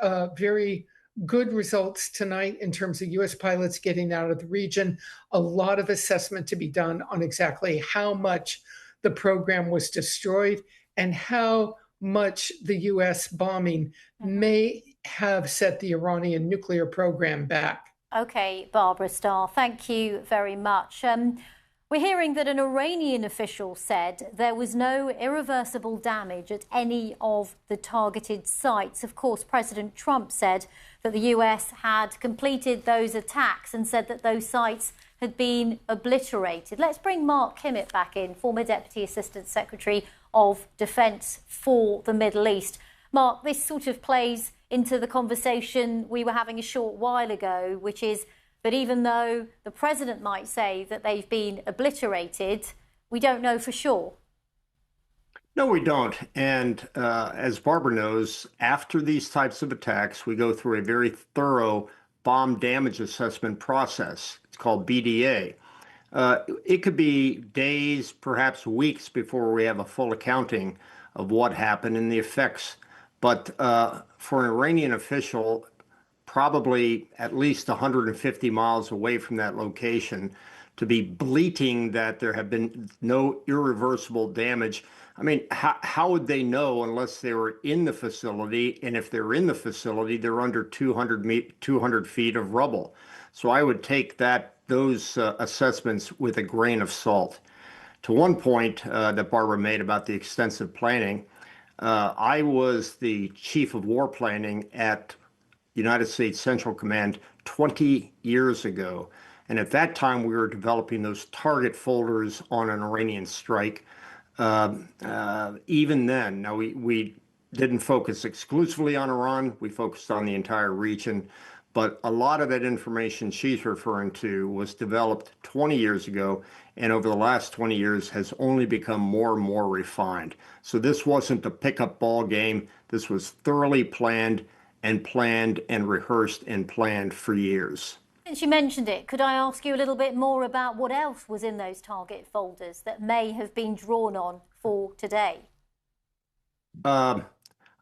good results tonight in terms of US pilots getting out of the region. A lot of assessment to be done on exactly how much the program was destroyed and how much the US bombing may have set the Iranian nuclear program back. Okay, Barbara Starr, thank you very much. We're hearing that an Iranian official said there was no irreversible damage at any of the targeted sites. Of course, President Trump said that the US had completed those attacks and said that those sites had been obliterated. Let's bring Mark Kimmett back in, former Deputy Assistant Secretary of Defense for the Middle East. Mark, this sort of plays into the conversation we were having a short while ago, which is that even though the president might say that they've been obliterated, we don't know for sure. No, we don't. And as Barbara knows, after these types of attacks, we go through a very thorough bomb damage assessment process. It's called BDA. It could be days, perhaps weeks before we have a full accounting of what happened and the effects. But for an Iranian official, probably at least 150 miles away from that location, to be bleating that there have been no irreversible damage. I mean, how would they know unless they were in the facility? And if they're in the facility, they're under 200 feet of rubble. So I would take those assessments with a grain of salt. To one point that Barbara made about the extensive planning, I was the chief of war planning at United States Central Command 20 years ago. And at that time, we were developing those target folders on an Iranian strike. Even then, now we didn't focus exclusively on Iran, we focused on the entire region. But a lot of that information she's referring to was developed 20 years ago, and over the last 20 years has only become more and more refined. So this wasn't a pickup ball game. This was thoroughly planned and rehearsed and planned for years. Since you mentioned it, could I ask you a little bit more about what else was in those target folders that may have been drawn on for today? I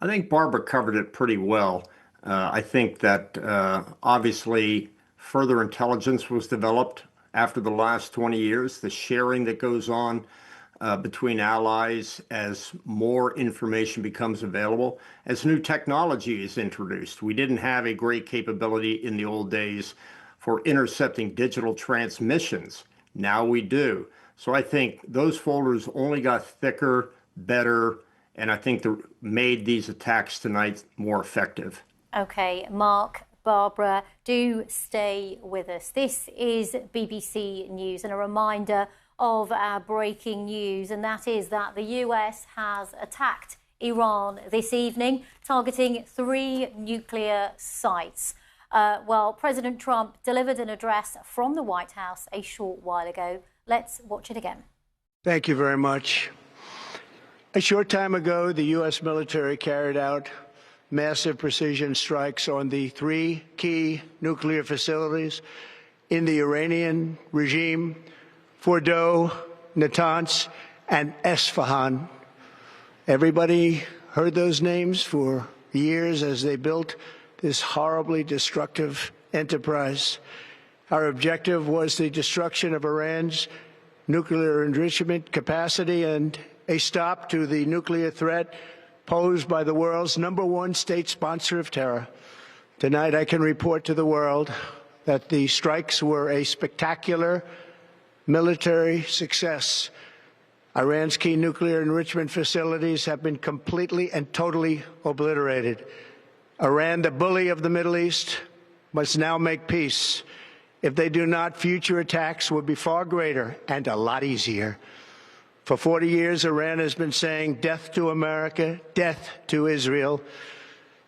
think Barbara covered it pretty well. I think that obviously further intelligence was developed after the last 20 years, the sharing that goes on between allies as more information becomes available, as new technology is introduced. We didn't have a great capability in the old days for intercepting digital transmissions. Now we do. So I think those folders only got thicker, better, and I think made these attacks tonight more effective. OK, Mark, Barbara, do stay with us. This is BBC News, and a reminder of our breaking news, and that is that the US has attacked Iran this evening, targeting 3 nuclear sites. Well, President Trump delivered an address from the White House a short while ago. Let's watch it again. Thank you very much. A short time ago, the U.S. military carried out massive precision strikes on the 3 key nuclear facilities in the Iranian regime: Fordo, Natanz, and Esfahan. Everybody heard those names for years as they built this horribly destructive enterprise. Our objective was the destruction of Iran's nuclear enrichment capacity and a stop to the nuclear threat posed by the world's #1 state sponsor of terror. Tonight, I can report to the world that the strikes were a spectacular military success. Iran's key nuclear enrichment facilities have been completely and totally obliterated. Iran, the bully of the Middle East, must now make peace. If they do not, future attacks will be far greater and a lot easier. For 40 years, Iran has been saying death to America, death to Israel.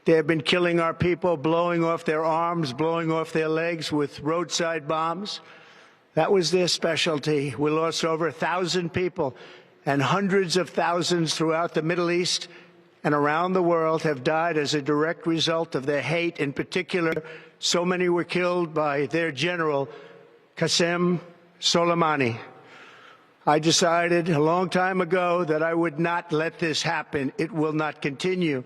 They have been killing our people, blowing off their arms, blowing off their legs with roadside bombs. That was their specialty. We lost over 1,000 people, and hundreds of thousands throughout the Middle East and around the world have died as a direct result of their hate. In particular, so many were killed by their general, Qasem Soleimani. I decided a long time ago that I would not let this happen. It will not continue.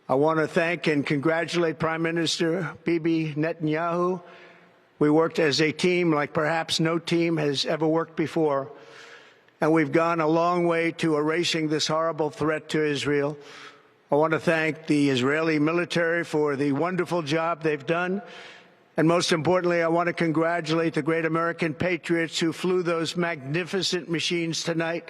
I want to thank and congratulate Prime Minister Bibi Netanyahu. We worked as a team like perhaps no team has ever worked before. And we've gone a long way to erasing this horrible threat to Israel. I want to thank the Israeli military for the wonderful job they've done. And most importantly, I want to congratulate the great American patriots who flew those magnificent machines tonight,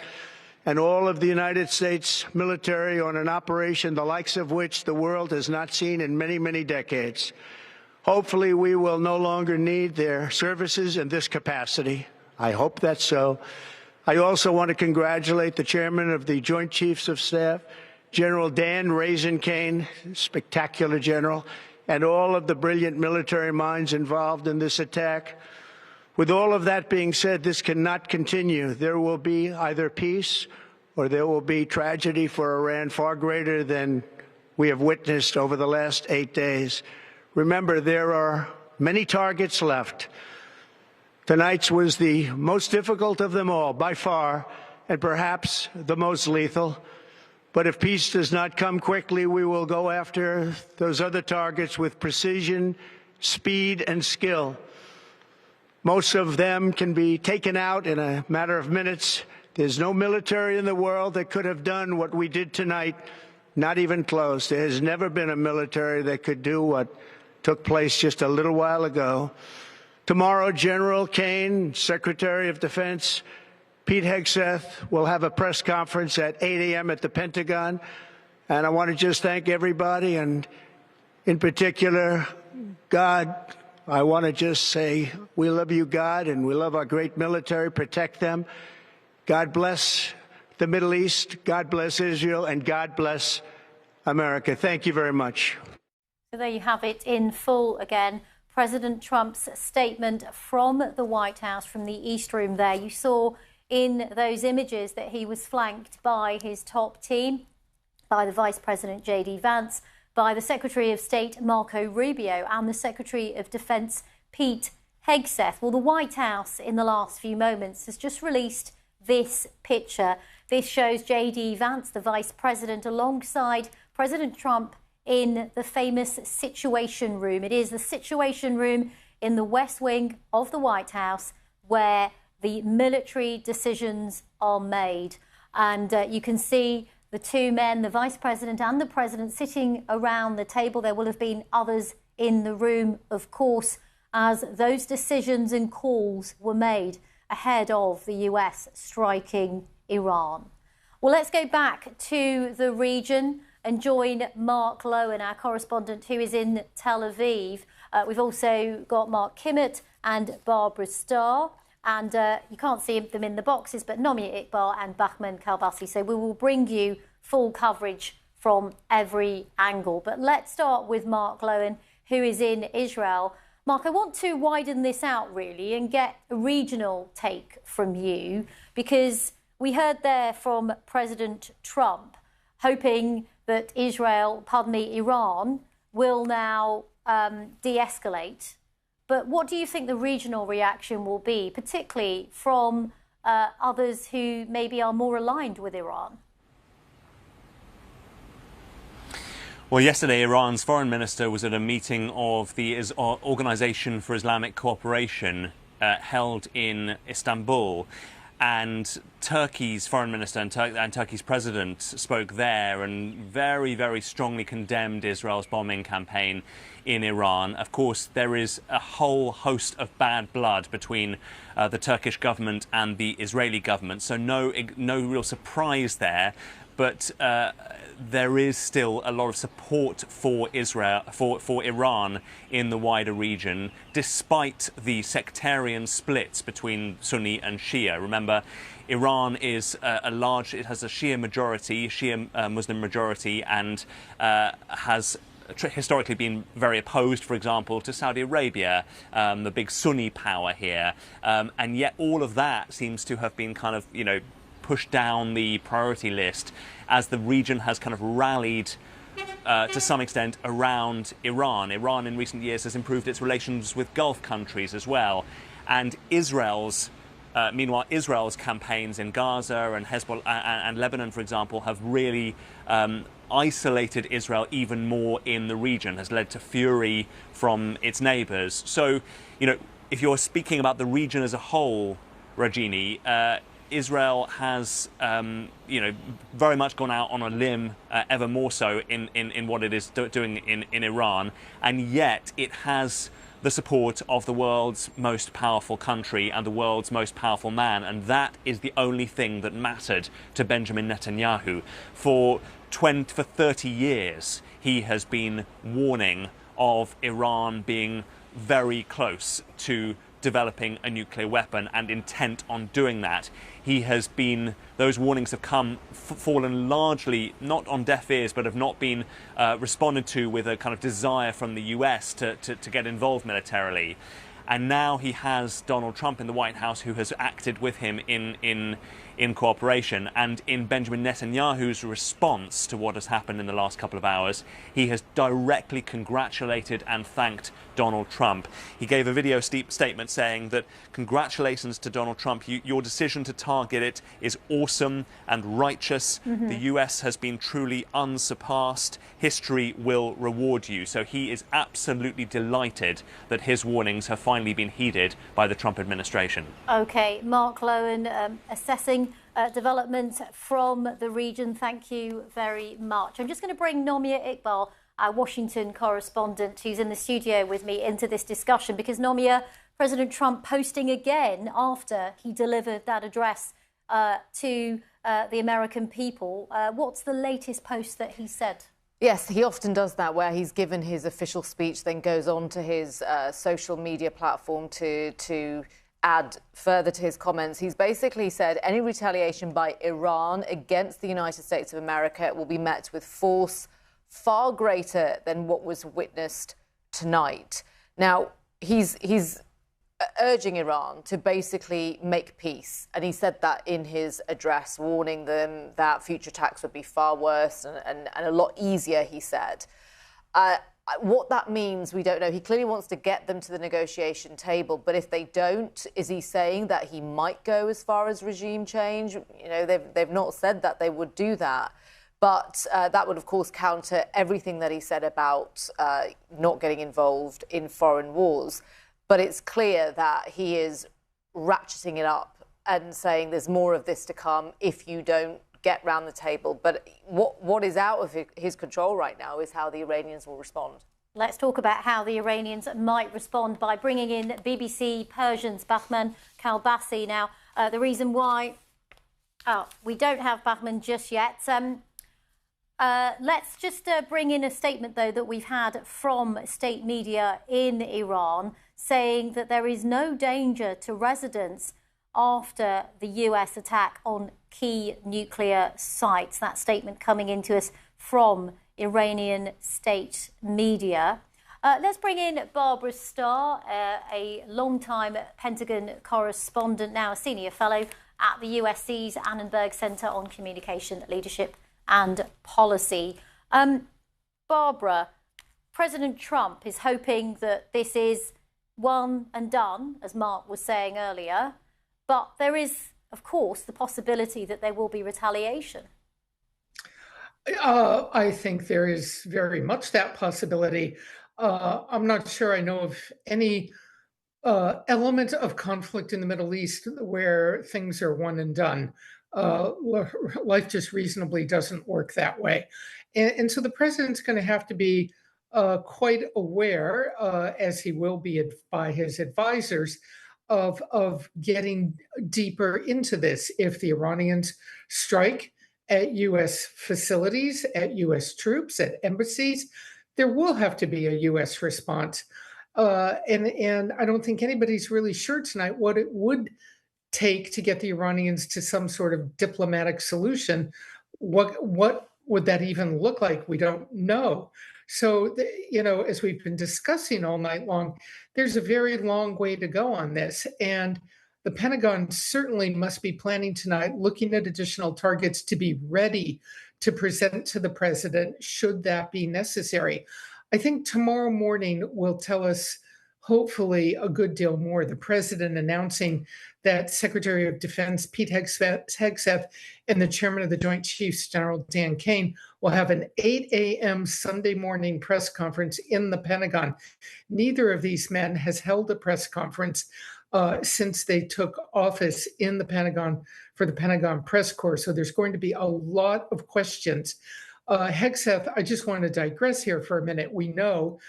and all of the United States military on an operation the likes of which the world has not seen in many, many decades. Hopefully, we will no longer need their services in this capacity. I hope that's so. I also want to congratulate the chairman of the Joint Chiefs of Staff, General Dan Raisin Kane, spectacular general, and all of the brilliant military minds involved in this attack. With all of that being said, this cannot continue. There will be either peace or there will be tragedy for Iran far greater than we have witnessed over the last 8 days. Remember, there are many targets left. Tonight's was the most difficult of them all, by far, and perhaps the most lethal. But if peace does not come quickly, we will go after those other targets with precision, speed, and skill. Most of them can be taken out in a matter of minutes. There's no military in the world that could have done what we did tonight, not even close. There has never been a military that could do what took place just a little while ago. Tomorrow, General Kane, Secretary of Defense, Pete Hegseth will have a press conference at 8 a.m. at the Pentagon. And I want to just thank everybody, and in particular, God. I want to just say we love you, God, and we love our great military. Protect them. God bless the Middle East. God bless Israel, and God bless America. Thank you very much. So there you have it in full again. President Trump's statement from the White House, from the East Room there. You saw in those images that he was flanked by his top team, by the Vice President J.D. Vance, by the Secretary of State Marco Rubio, and the Secretary of Defense Pete Hegseth. Well, the White House in the last few moments has just released this picture. This shows J.D. Vance, the Vice President, alongside President Trump in the famous Situation Room. It is the Situation Room in the West Wing of the White House where the military decisions are made. And you can see the two men, the Vice President and the President, sitting around the table. There will have been others in the room, of course, as those decisions and calls were made ahead of the US striking Iran. Well, let's go back to the region and join Mark Lowen, our correspondent who is in Tel Aviv. We've also got Mark Kimmett and Barbara Starr. And you can't see them in the boxes, but Nomia Iqbal and Bahman Kalbasi. So we will bring you full coverage from every angle. But let's start with Mark Lowen, who is in Israel. Mark, I want to widen this out, really, and get a regional take from you, because we heard there from President Trump hoping that Iran will now de-escalate. But what do you think the regional reaction will be, particularly from others who maybe are more aligned with Iran? Well, yesterday, Iran's foreign minister was at a meeting of the Organization for Islamic Cooperation held in Istanbul. And Turkey's foreign minister and Turkey's president spoke there and very, very strongly condemned Israel's bombing campaign in Iran. Of course, there is a whole host of bad blood between the Turkish government and the Israeli government, so no real surprise there. But there is still a lot of support for for Iran in the wider region, despite the sectarian splits between Sunni and Shia. Remember, Iran is it has a Shia majority, Muslim majority, and has historically been very opposed, for example, to Saudi Arabia, the big Sunni power here. And yet all of that seems to have been kind of, pushed down the priority list as the region has kind of rallied to some extent around Iran. Iran in recent years has improved its relations with Gulf countries as well. And meanwhile, Israel's campaigns in Gaza and Hezbollah and Lebanon, for example, have really isolated Israel even more in the region, has led to fury from its neighbors. So, if you're speaking about the region as a whole, Rajini, Israel has, very much gone out on a limb, ever more so in what it is doing in Iran, and yet it has the support of the world's most powerful country and the world's most powerful man, and that is the only thing that mattered to Benjamin Netanyahu. For 30 years, he has been warning of Iran being very close to developing a nuclear weapon and intent on doing that. Those warnings have fallen largely not on deaf ears, but have not been responded to with a kind of desire from the US to get involved militarily. And now he has Donald Trump in the White House, who has acted with him in cooperation. And in Benjamin Netanyahu's response to what has happened in the last couple of hours, he has directly congratulated and thanked Donald Trump. He gave a video statement saying that congratulations to Donald Trump. Your decision to target it is awesome and righteous. Mm-hmm. The US has been truly unsurpassed. History will reward you. So he is absolutely delighted that his warnings have finally been heeded by the Trump administration. OK, Mark Lowen, assessing developments from the region. Thank you very much. I'm just going to bring Nomia Iqbal, our Washington correspondent, who's in the studio with me, into this discussion, because Nomia, President Trump posting again after he delivered that address to the American people. What's the latest post that he said? Yes, he often does that, where he's given his official speech, then goes on to his social media platform to add further to his comments. He's basically said any retaliation by Iran against the United States of America will be met with force far greater than what was witnessed tonight. Now, he's urging Iran to basically make peace. And he said that in his address, warning them that future attacks would be far worse and a lot easier, he said. What that means, we don't know. He clearly wants to get them to the negotiation table. But if they don't, is he saying that he might go as far as regime change? They've not said that they would do that. But that would, of course, counter everything that he said about not getting involved in foreign wars. But it's clear that he is ratcheting it up and saying there's more of this to come if you don't get round the table. But what is out of his control right now is how the Iranians will respond. Let's talk about how the Iranians might respond by bringing in BBC Persian's Bahman Kalbasi. Now, the reason why we don't have Bahman just yet, Let's just bring in a statement, though, that we've had from state media in Iran saying that there is no danger to residents after the US attack on key nuclear sites. That statement coming into us from Iranian state media. Let's bring in Barbara Starr, a long-time Pentagon correspondent, now a senior fellow at the USC's Annenberg Center on Communication, Leadership and Policy. Barbara, President Trump is hoping that this is one and done, as Mark was saying earlier, but there is, of course, the possibility that there will be retaliation. I think there is very much that possibility. I'm not sure I know of any element of conflict in the Middle East where things are one and done. Life just reasonably doesn't work that way. And so the president's going to have to be quite aware, as he will be by his advisors, of getting deeper into this. If the Iranians strike at U.S. facilities, at U.S. troops, at embassies, there will have to be a U.S. response. And I don't think anybody's really sure tonight what it would take to get the Iranians to some sort of diplomatic solution. What would that even look like? We don't know. So, as we've been discussing all night long, there's a very long way to go on this. And the Pentagon certainly must be planning tonight, looking at additional targets to be ready to present to the president should that be necessary. I think tomorrow morning will tell us, hopefully, a good deal more. The president announcing that Secretary of Defense Pete Hegseth and the chairman of the Joint Chiefs, General Dan Kane, will have an 8 a.m. Sunday morning press conference in the Pentagon. Neither of these men has held a press conference since they took office in the Pentagon for the Pentagon Press Corps. So there's going to be a lot of questions. Hegseth, I just want to digress here for a minute. We know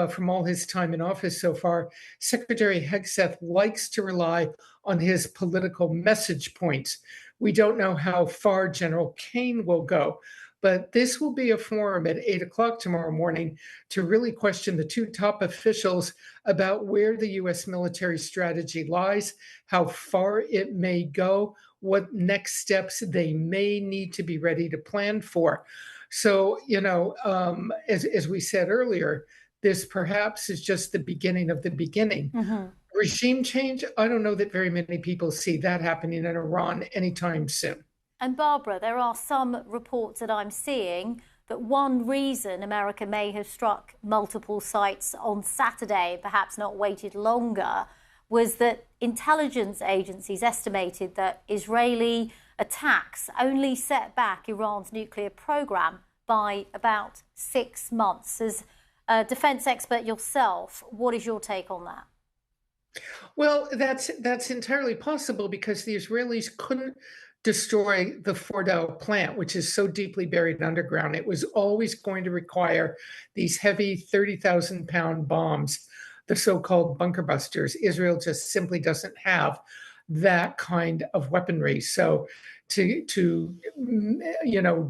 from all his time in office so far, Secretary Hegseth likes to rely on his political message points. We don't know how far General Kane will go, but this will be a forum at 8 o'clock tomorrow morning to really question the two top officials about where the U.S. military strategy lies, how far it may go, what next steps they may need to be ready to plan for. So, as we said earlier, this perhaps is just the beginning of the beginning. Mm-hmm. Regime change, I don't know that very many people see that happening in Iran anytime soon. And Barbara, there are some reports that I'm seeing that one reason America may have struck multiple sites on Saturday, perhaps not waited longer, was that intelligence agencies estimated that Israeli attacks only set back Iran's nuclear program by about 6 months. As a defense expert yourself, what is your take on that? Well, that's entirely possible because the Israelis couldn't destroy the Fordo plant, which is so deeply buried underground. It was always going to require these heavy 30,000-pound bombs, the so-called bunker busters. Israel just simply doesn't have that kind of weaponry. So to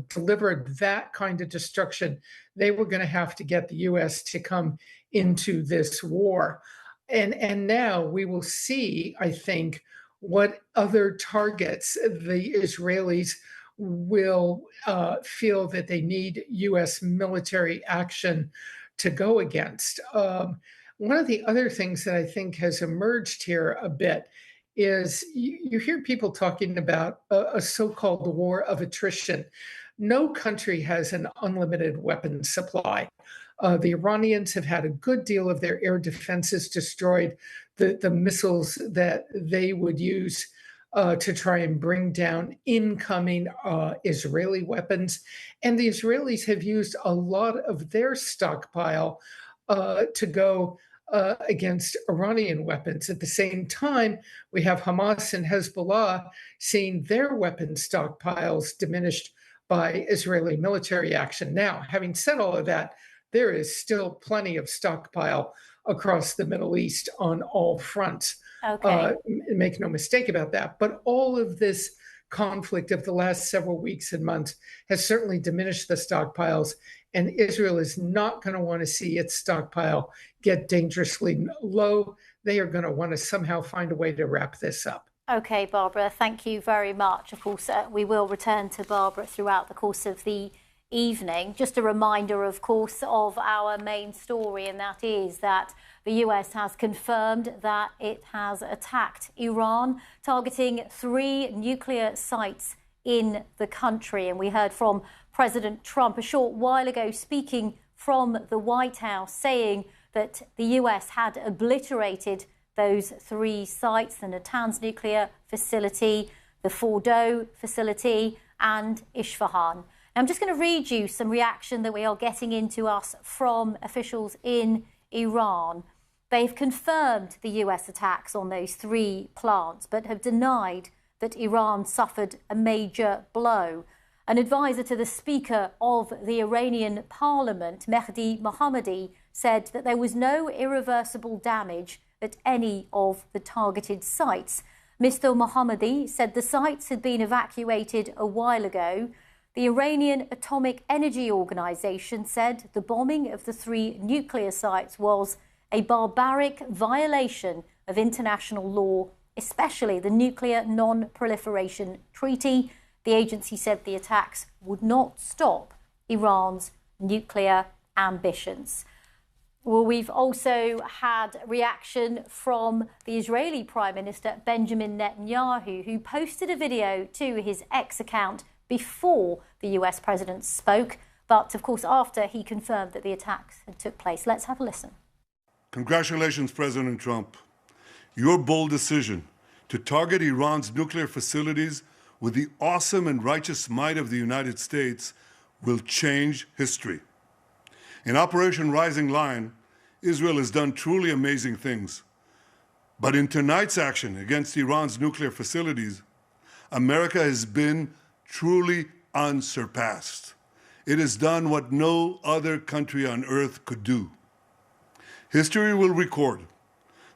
deliver that kind of destruction, they were going to have to get the U.S. to come into this war. And now we will see, I think, what other targets the Israelis will feel that they need U.S. military action to go against. One of the other things that I think has emerged here a bit is you hear people talking about a so-called war of attrition. No country has an unlimited weapons supply. The Iranians have had a good deal of their air defenses destroyed, the missiles that they would use to try and bring down incoming Israeli weapons. And the Israelis have used a lot of their stockpile to go against Iranian weapons. At the same time, we have Hamas and Hezbollah seeing their weapon stockpiles diminished by Israeli military action. Now, having said all of that, there is still plenty of stockpile across the Middle East on all fronts. Okay. Make no mistake about that. But all of this conflict of the last several weeks and months has certainly diminished the stockpiles, and Israel is not going to want to see its stockpile get dangerously low. They are going to want to somehow find a way to wrap this up. Okay, Barbara, thank you very much. Of course, we will return to Barbara throughout the course of the evening. Just a reminder, of course, of our main story, and that is that the US has confirmed that it has attacked Iran, targeting 3 nuclear sites in the country. And we heard from President Trump a short while ago speaking from the White House, saying that the US had obliterated those 3 sites, the Natanz nuclear facility, the Fordo facility, and Isfahan. I'm just going to read you some reaction that we are getting into us from officials in Iran. They've confirmed the US attacks on those 3 plants, but have denied that Iran suffered a major blow. An advisor to the Speaker of the Iranian Parliament, Mehdi Mohammadi, said that there was no irreversible damage at any of the targeted sites. Mr. Mohammadi said the sites had been evacuated a while ago. The Iranian Atomic Energy Organization said the bombing of the 3 nuclear sites was a barbaric violation of international law, especially the Nuclear Non-Proliferation Treaty. The agency said the attacks would not stop Iran's nuclear ambitions. Well, we've also had reaction from the Israeli Prime Minister Benjamin Netanyahu, who posted a video to his X account before the US president spoke, but of course after he confirmed that the attacks had took place. Let's have a listen. Congratulations, President Trump. Your bold decision to target Iran's nuclear facilities with the awesome and righteous might of the United States will change history. In Operation Rising Lion, Israel has done truly amazing things. But in tonight's action against Iran's nuclear facilities, America has been truly unsurpassed. It has done what no other country on earth could do. History will record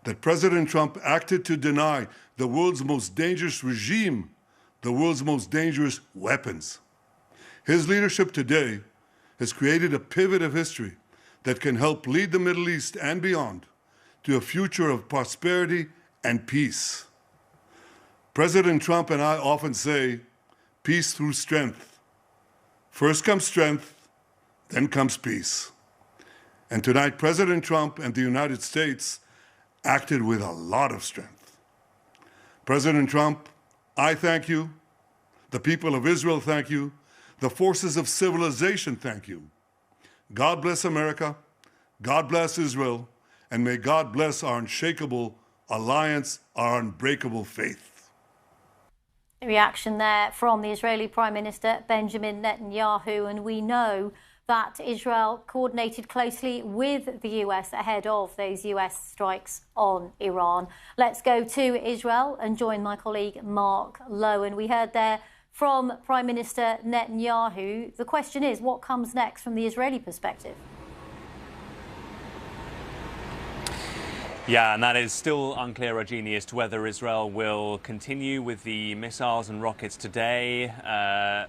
that President Trump acted to deny the world's most dangerous regime the world's most dangerous weapons. His leadership today has created a pivot of history that can help lead the Middle East and beyond to a future of prosperity and peace. President Trump and I often say, peace through strength. First comes strength, then comes peace. And tonight, President Trump and the United States acted with a lot of strength. President Trump, I thank you. The people of Israel thank you. The forces of civilization thank you. God bless America. God bless Israel. And may God bless our unshakable alliance, our unbreakable faith. Reaction there from the Israeli Prime Minister Benjamin Netanyahu, and we know that Israel coordinated closely with the US ahead of those US strikes on Iran. Let's go to Israel and join my colleague Mark Lowen. We heard there from Prime Minister Netanyahu. The question is, what comes next from the Israeli perspective? Yeah, and that is still unclear, Rajini, as to whether Israel will continue with the missiles and rockets today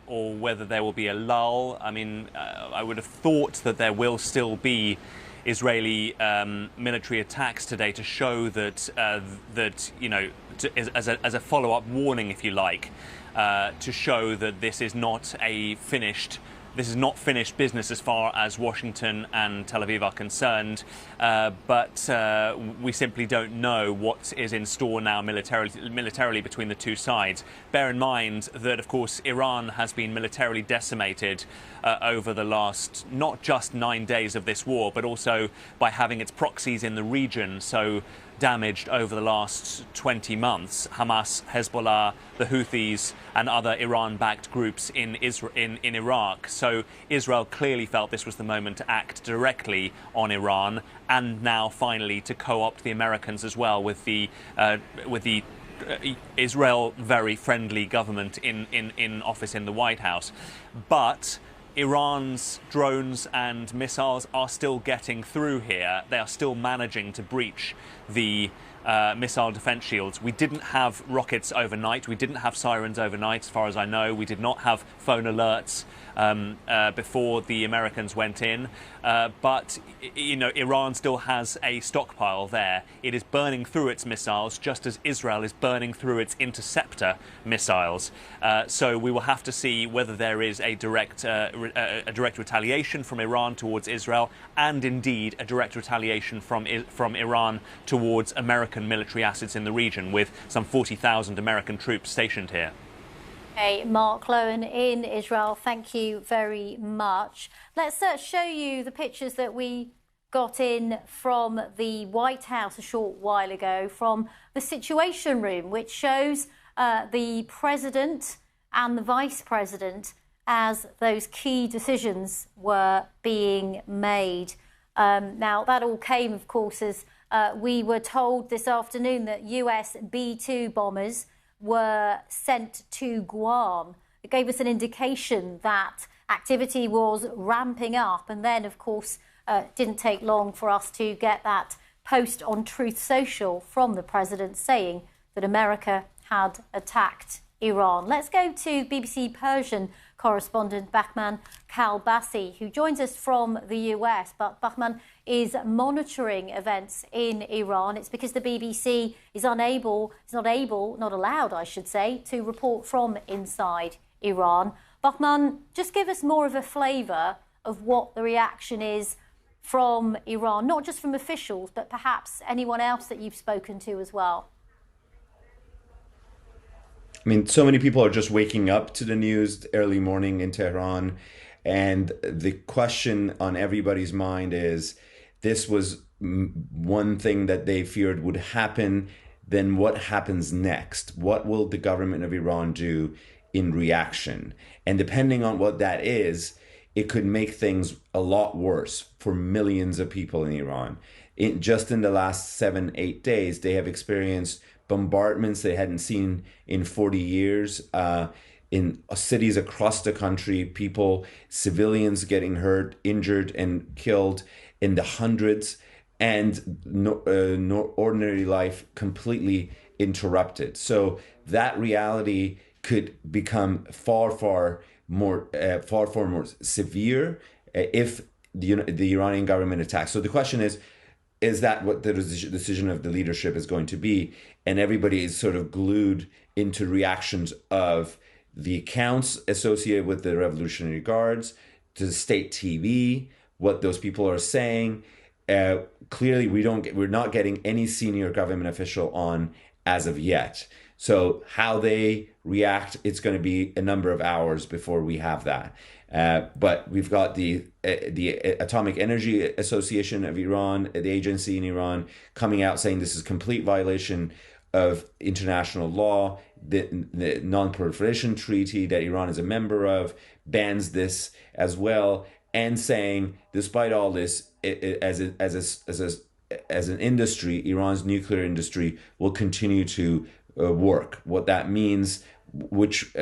or whether there will be a lull. I mean, I would have thought that there will still be Israeli military attacks today to show that, you know, as a follow-up warning, if you like, to show that this is not finished business as far as Washington and Tel Aviv are concerned, but we simply don't know what is in store now militarily between the two sides. Bear in mind that, of course, Iran has been militarily decimated over the last not just 9 days of this war, but also by having its proxies in the region so damaged over the last 20 months. Hamas, Hezbollah, the Houthis and other Iran-backed groups in Iraq. So Israel clearly felt this was the moment to act directly on Iran, and now finally to co-opt the Americans as well with the Israel very friendly government in office in the White House. But Iran's drones and missiles are still getting through here. They are still managing to breach the missile defense shields. We didn't have rockets overnight. We didn't have sirens overnight, as far as I know. We did not have phone alerts before the Americans went in. But, you know, Iran still has a stockpile there. It is burning through its missiles, just as Israel is burning through its interceptor missiles. So we will have to see whether there is a direct retaliation from Iran towards Israel, and indeed a direct retaliation from Iran towards American military assets in the region, with some 40,000 American troops stationed here. Okay, Mark Lowen in Israel, thank you very much. Let's show you the pictures that we got in from the White House a short while ago, from the Situation Room, which shows the President and the Vice President as those key decisions were being made. Now, that all came, of course, as we were told this afternoon that US B-2 bombers were sent to Guam. It gave us an indication that activity was ramping up. And then, of course, it didn't take long for us to get that post on Truth Social from the president saying that America had attacked Iran. Let's go to BBC Persian correspondent Bahman Kalbasi, who joins us from the US. But Bahman is monitoring events in Iran. It's because the BBC is not allowed, I should say, to report from inside Iran. Bahman, just give us more of a flavour of what the reaction is from Iran, not just from officials, but perhaps anyone else that you've spoken to as well. I mean, so many people are just waking up to the news early morning in Tehran. And the question on everybody's mind is, this was one thing that they feared would happen. Then what happens next? What will the government of Iran do in reaction? And depending on what that is, it could make things a lot worse for millions of people in Iran. Just in the last 7-8 days, they have experienced bombardments they hadn't seen in 40 years in cities across the country, civilians getting hurt, injured, and killed in the hundreds, and ordinary life completely interrupted. So that reality could become far more severe if the Iranian government attacks. So the question is that what the decision of the leadership is going to be? And everybody is sort of glued into reactions of the accounts associated with the Revolutionary Guards, to the state TV, what those people are saying. Clearly, we're not getting any senior government official on as of yet. So how they react, it's going to be a number of hours before we have that. But we've got the Atomic Energy Association of Iran, the agency in Iran, coming out saying this is complete violation of international law. The Non-Proliferation Treaty that Iran is a member of bans this as well, and saying, despite all this, as an industry, Iran's nuclear industry will continue to work. What that means, which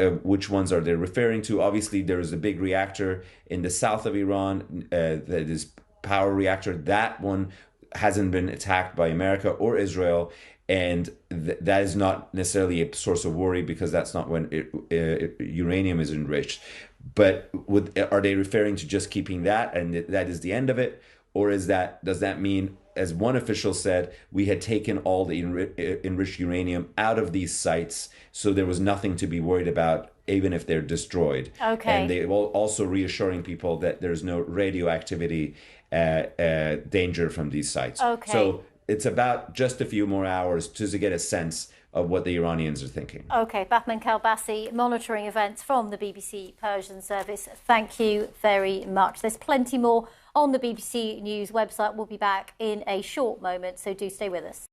ones are they referring to? Obviously, there is a big reactor in the south of Iran, that is power reactor. That one hasn't been attacked by America or Israel, and that is not necessarily a source of worry, because that's not when uranium is enriched. But are they referring to just keeping that, and that is the end of it? Or does that mean, as one official said, we had taken all the enriched uranium out of these sites, so there was nothing to be worried about, even if they're destroyed? Okay. And they were also reassuring people that there's no radioactivity danger from these sites. Okay. So it's about just a few more hours to get a sense of what the Iranians are thinking. Okay, Bahman Kalbasi, monitoring events from the BBC Persian service. Thank you very much. There's plenty more on the BBC News website. We'll be back in a short moment, so do stay with us.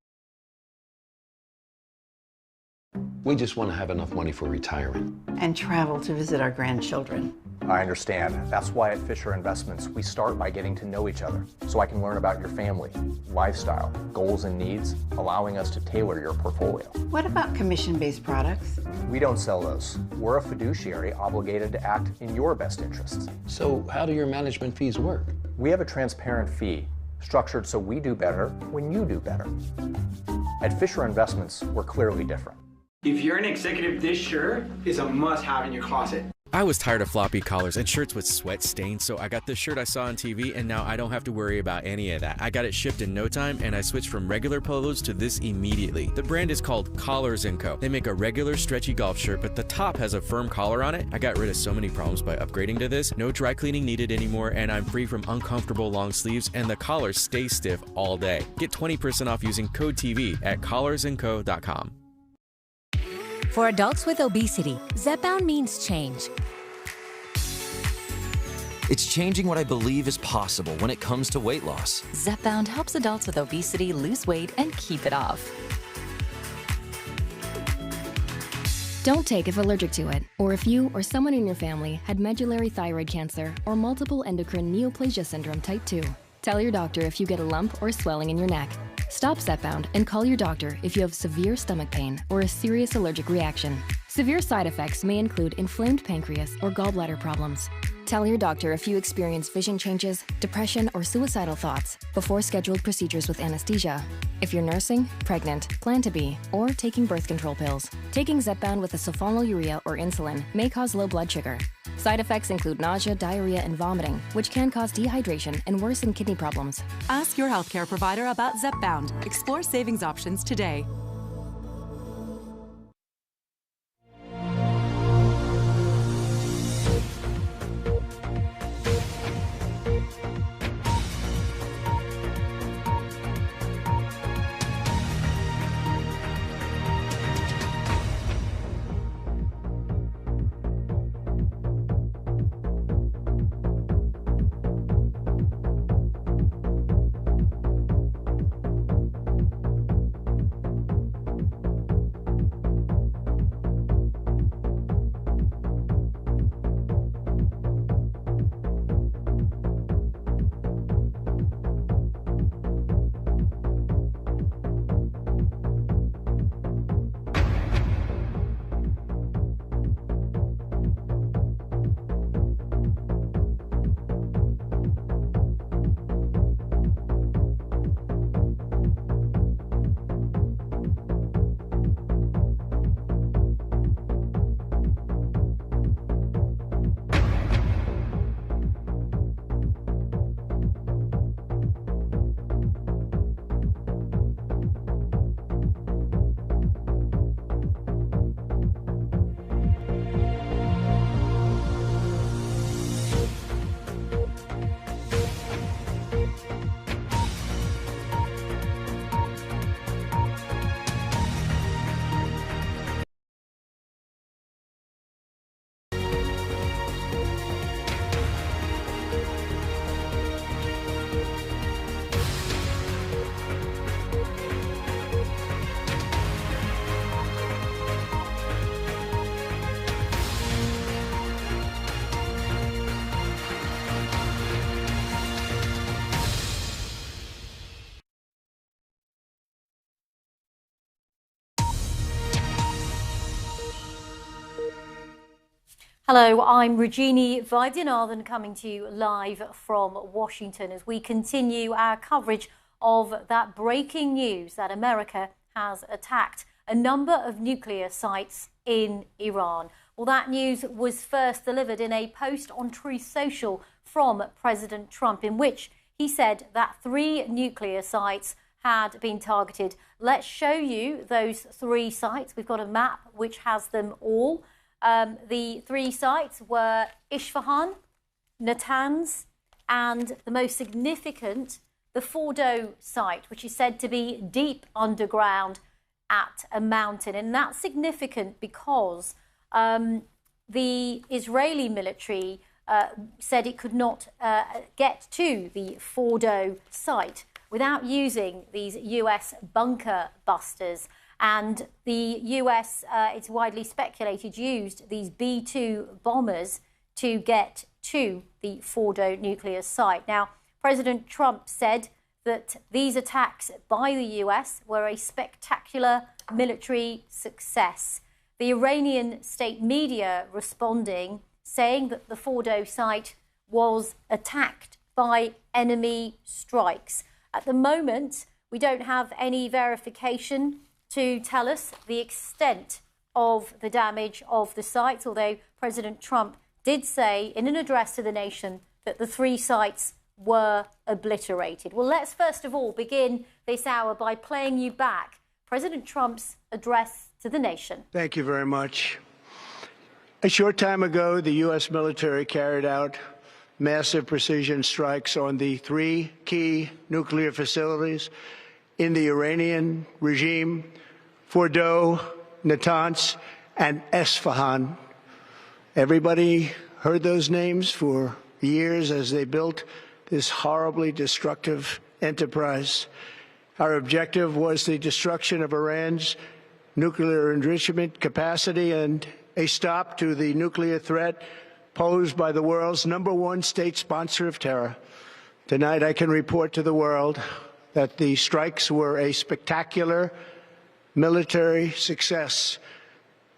We just want to have enough money for retirement. And travel to visit our grandchildren. I understand. That's why at Fisher Investments, we start by getting to know each other so I can learn about your family, lifestyle, goals and needs, allowing us to tailor your portfolio. What about commission-based products? We don't sell those. We're a fiduciary obligated to act in your best interests. So how do your management fees work? We have a transparent fee structured so we do better when you do better. At Fisher Investments, we're clearly different. If you're an executive, this shirt is a must-have in your closet. I was tired of floppy collars and shirts with sweat stains, so I got this shirt I saw on TV, and now I don't have to worry about any of that. I got it shipped in no time, and I switched from regular polos to this immediately. The brand is called Collars & Co. They make a regular stretchy golf shirt, but the top has a firm collar on it. I got rid of so many problems by upgrading to this. No dry cleaning needed anymore, and I'm free from uncomfortable long sleeves, and the collar stays stiff all day. Get 20% off using code TV at collarsandco.com. For adults with obesity, Zepbound means change. It's changing what I believe is possible when it comes to weight loss. Zepbound helps adults with obesity lose weight and keep it off. Don't take if allergic to it, or if you or someone in your family had medullary thyroid cancer or multiple endocrine neoplasia syndrome type 2. Tell your doctor if you get a lump or swelling in your neck. Stop Zepbound and call your doctor if you have severe stomach pain or a serious allergic reaction. Severe side effects may include inflamed pancreas or gallbladder problems. Tell your doctor if you experience vision changes, depression, or suicidal thoughts before scheduled procedures with anesthesia. If you're nursing, pregnant, plan to be, or taking birth control pills. Taking Zepbound with a sulfonylurea or insulin may cause low blood sugar. Side effects include nausea, diarrhea, and vomiting, which can cause dehydration and worsen kidney problems. Ask your healthcare provider about Zepbound. Explore savings options today. Hello, I'm Regini Vaidyanathan coming to you live from Washington as we continue our coverage of that breaking news that America has attacked a number of nuclear sites in Iran. Well, that news was first delivered in a post on Truth Social from President Trump, in which he said that 3 nuclear sites had been targeted. Let's show you those 3 sites. We've got a map which has them all. The 3 sites were Isfahan, Natanz, and the most significant, the Fordo site, which is said to be deep underground at a mountain. And that's significant because the Israeli military said it could not get to the Fordo site without using these US bunker busters. And the US, it's widely speculated, used these B-2 bombers to get to the Fordo nuclear site. Now, President Trump said that these attacks by the US were a spectacular military success. The Iranian state media responding, saying that the Fordo site was attacked by enemy strikes. At the moment, we don't have any verification to tell us the extent of the damage of the sites, although President Trump did say in an address to the nation that the 3 sites were obliterated. Well, let's first of all begin this hour by playing you back President Trump's address to the nation. Thank you very much. A short time ago, the U.S. military carried out massive precision strikes on the 3 key nuclear facilities in the Iranian regime: Fordo, Natanz, and Esfahan. Everybody heard those names for years as they built this horribly destructive enterprise. Our objective was the destruction of Iran's nuclear enrichment capacity and a stop to the nuclear threat posed by the world's #1 state sponsor of terror. Tonight, I can report to the world that the strikes were a spectacular military success.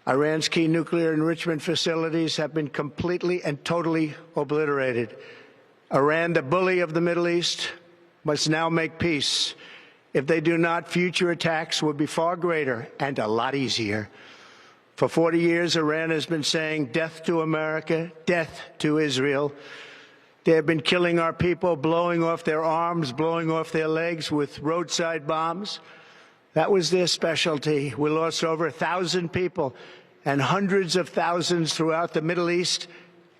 Iran's key nuclear enrichment facilities have been completely and totally obliterated. Iran, the bully of the Middle East, must now make peace. If they do not, future attacks will be far greater and a lot easier. For 40 years, Iran has been saying death to America, death to Israel. They have been killing our people, blowing off their arms, blowing off their legs with roadside bombs. That was their specialty. We lost over 1,000 people, and hundreds of thousands throughout the Middle East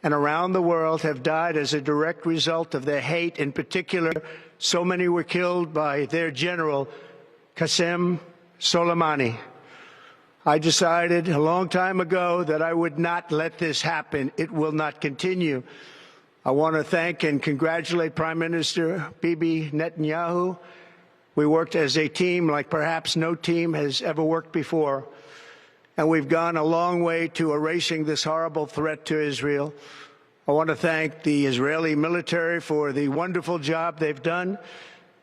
and around the world have died as a direct result of their hate. In particular, so many were killed by their general, Qasem Soleimani. I decided a long time ago that I would not let this happen. It will not continue. I want to thank and congratulate Prime Minister Bibi Netanyahu. We worked as a team like perhaps no team has ever worked before. And we've gone a long way to erasing this horrible threat to Israel. I want to thank the Israeli military for the wonderful job they've done.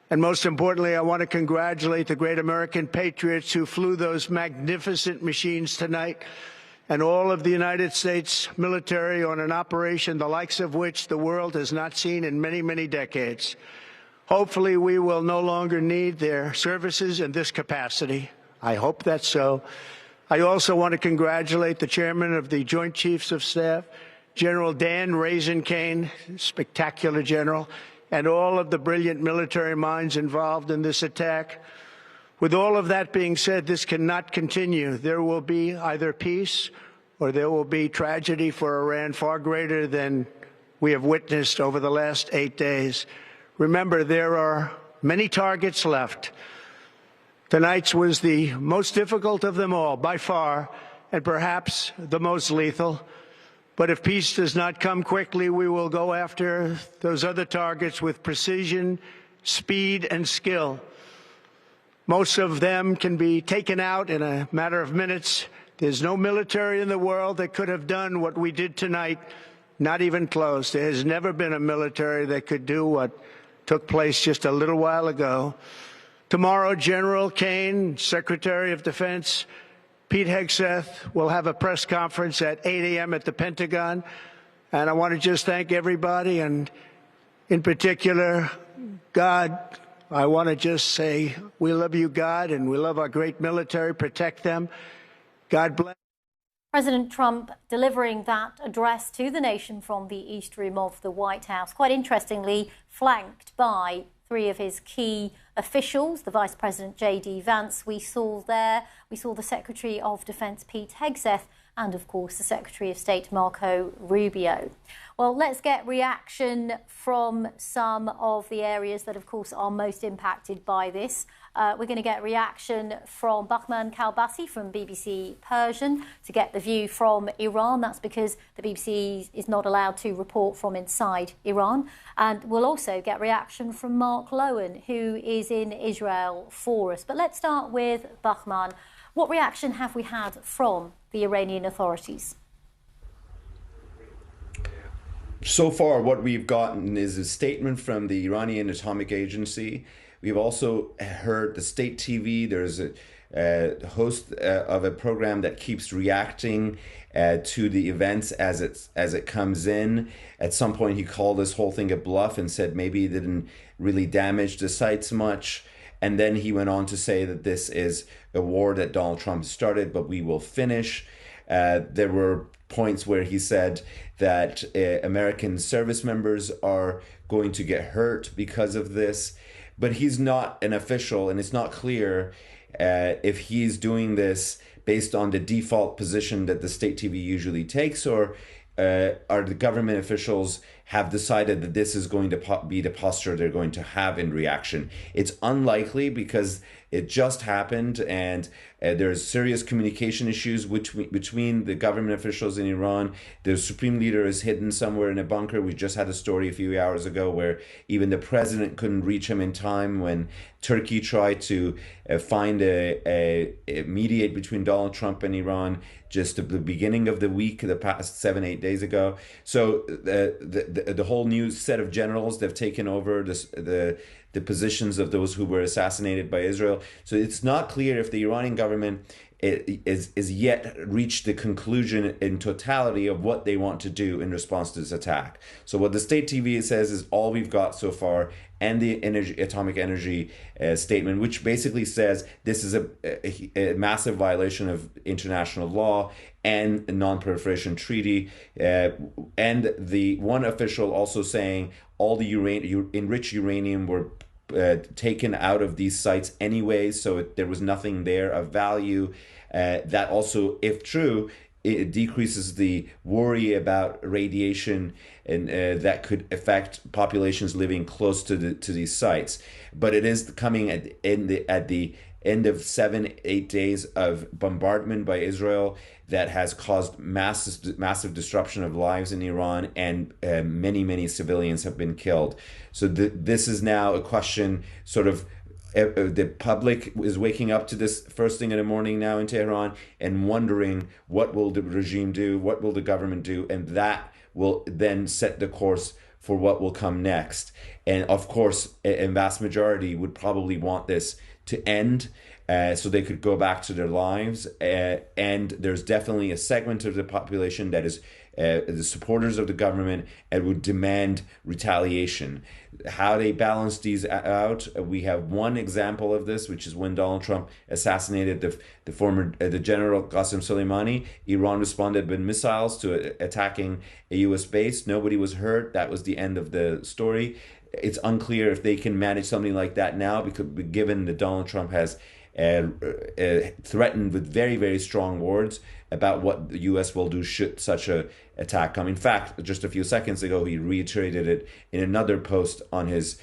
And most importantly, I want to congratulate the great American patriots who flew those magnificent machines tonight, and all of the United States military on an operation the likes of which the world has not seen in many, many decades. Hopefully, we will no longer need their services in this capacity. I hope that's so. I also want to congratulate the chairman of the Joint Chiefs of Staff, General Dan Raisin Kane, spectacular general, and all of the brilliant military minds involved in this attack. With all of that being said, this cannot continue. There will be either peace or there will be tragedy for Iran far greater than we have witnessed over the last 8 days. Remember, there are many targets left. Tonight's was the most difficult of them all, by far, and perhaps the most lethal. But if peace does not come quickly, we will go after those other targets with precision, speed, and skill. Most of them can be taken out in a matter of minutes. There's no military in the world that could have done what we did tonight, not even close. There has never been a military that could do what took place just a little while ago. Tomorrow, General Kane, Secretary of Defense, Pete Hegseth will have a press conference at 8 a.m. at the Pentagon. And I want to just thank everybody, and in particular, God. I want to just say we love you, God, and we love our great military. Protect them. God bless. President Trump delivering that address to the nation from the East Room of the White House, quite interestingly flanked by 3 of his key officials. The Vice President J.D. Vance we saw there. We saw the Secretary of Defense Pete Hegseth and, of course, the Secretary of State Marco Rubio. Well, let's get reaction from some of the areas that, of course, are most impacted by this. We're going to get reaction from Bahman Kalbasi from BBC Persian to get the view from Iran. That's because the BBC is not allowed to report from inside Iran. And we'll also get reaction from Mark Lowen, who is in Israel for us. But let's start with Bahman. What reaction have we had from the Iranian authorities? So far, what we've gotten is a statement from the Iranian Atomic Agency. We've also heard the state TV. There's a host of a program that keeps reacting to the events as it comes in. At some point, he called this whole thing a bluff and said maybe it didn't really damage the sites much. And then he went on to say that this is a war that Donald Trump started, but we will finish. There were points where he said that American service members are going to get hurt because of this. But he's not an official, and it's not clear if he's doing this based on the default position that the state TV usually takes, or are the government officials have decided that this is going to be the posture they're going to have in reaction. It's unlikely because it just happened, and there's serious communication issues between the government officials in Iran. The supreme leader is hidden somewhere in a bunker. We just had a story a few hours ago where even the president couldn't reach him in time when Turkey tried to find a mediate between Donald Trump and Iran just at the beginning of the week, the past 7-8 days ago. So the whole new set of generals, they've taken over the positions of those who were assassinated by Israel. So it's not clear if the Iranian government is yet reached the conclusion in totality of what they want to do in response to this attack. So what the state TV says is all we've got so far, and the atomic energy statement, which basically says this is a massive violation of international law and a non-proliferation treaty. And the one official also saying all the enriched uranium were taken out of these sites anyway, so there was nothing there of value. That also, if true, it decreases the worry about radiation and that could affect populations living close to these sites. But it is coming at the end of 7-8 days of bombardment by Israel that has caused massive disruption of lives in Iran, and many civilians have been killed. So this is now a question, sort of, the public is waking up to this first thing in the morning now in Tehran and wondering what will the regime do, what will the government do, and that will then set the course for what will come next. And of course, a vast majority would probably want this to end so they could go back to their lives. And there's definitely a segment of the population that is the supporters of the government and would demand retaliation. How they balance these out, we have one example of this, which is when Donald Trump assassinated the General Qasem Soleimani. Iran responded with missiles to attacking a U.S. base. Nobody was hurt. That was the end of the story. It's unclear if they can manage something like that now, because given that Donald Trump has threatened with very strong words about what the U.S. will do should such a attack come. In fact, just a few seconds ago, he reiterated it in another post on his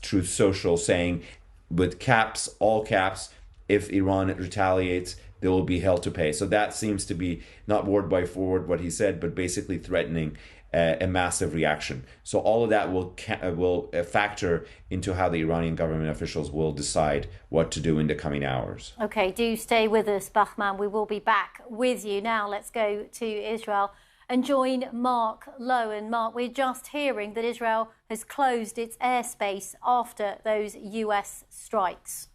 Truth Social, saying, with caps, all caps, if Iran retaliates, they will be held to pay. So that seems to be not word by word what he said, but basically threatening a massive reaction. So all of that will factor into how the Iranian government officials will decide what to do in the coming hours. Okay, do stay with us, Bahman. We will be back with you. Now let's go to Israel and join Mark Lowe. And Mark, we're just hearing that Israel has closed its airspace after those US strikes.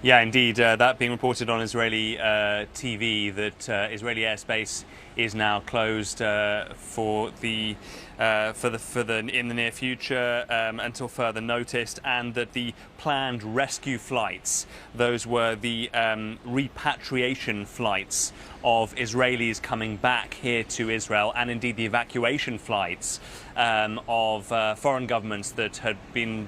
Yeah, indeed. That being reported on Israeli TV, that Israeli airspace is now closed in the near future until further notice, and that the planned rescue flights, those were the repatriation flights of Israelis coming back here to Israel, and indeed the evacuation flights of foreign governments that had been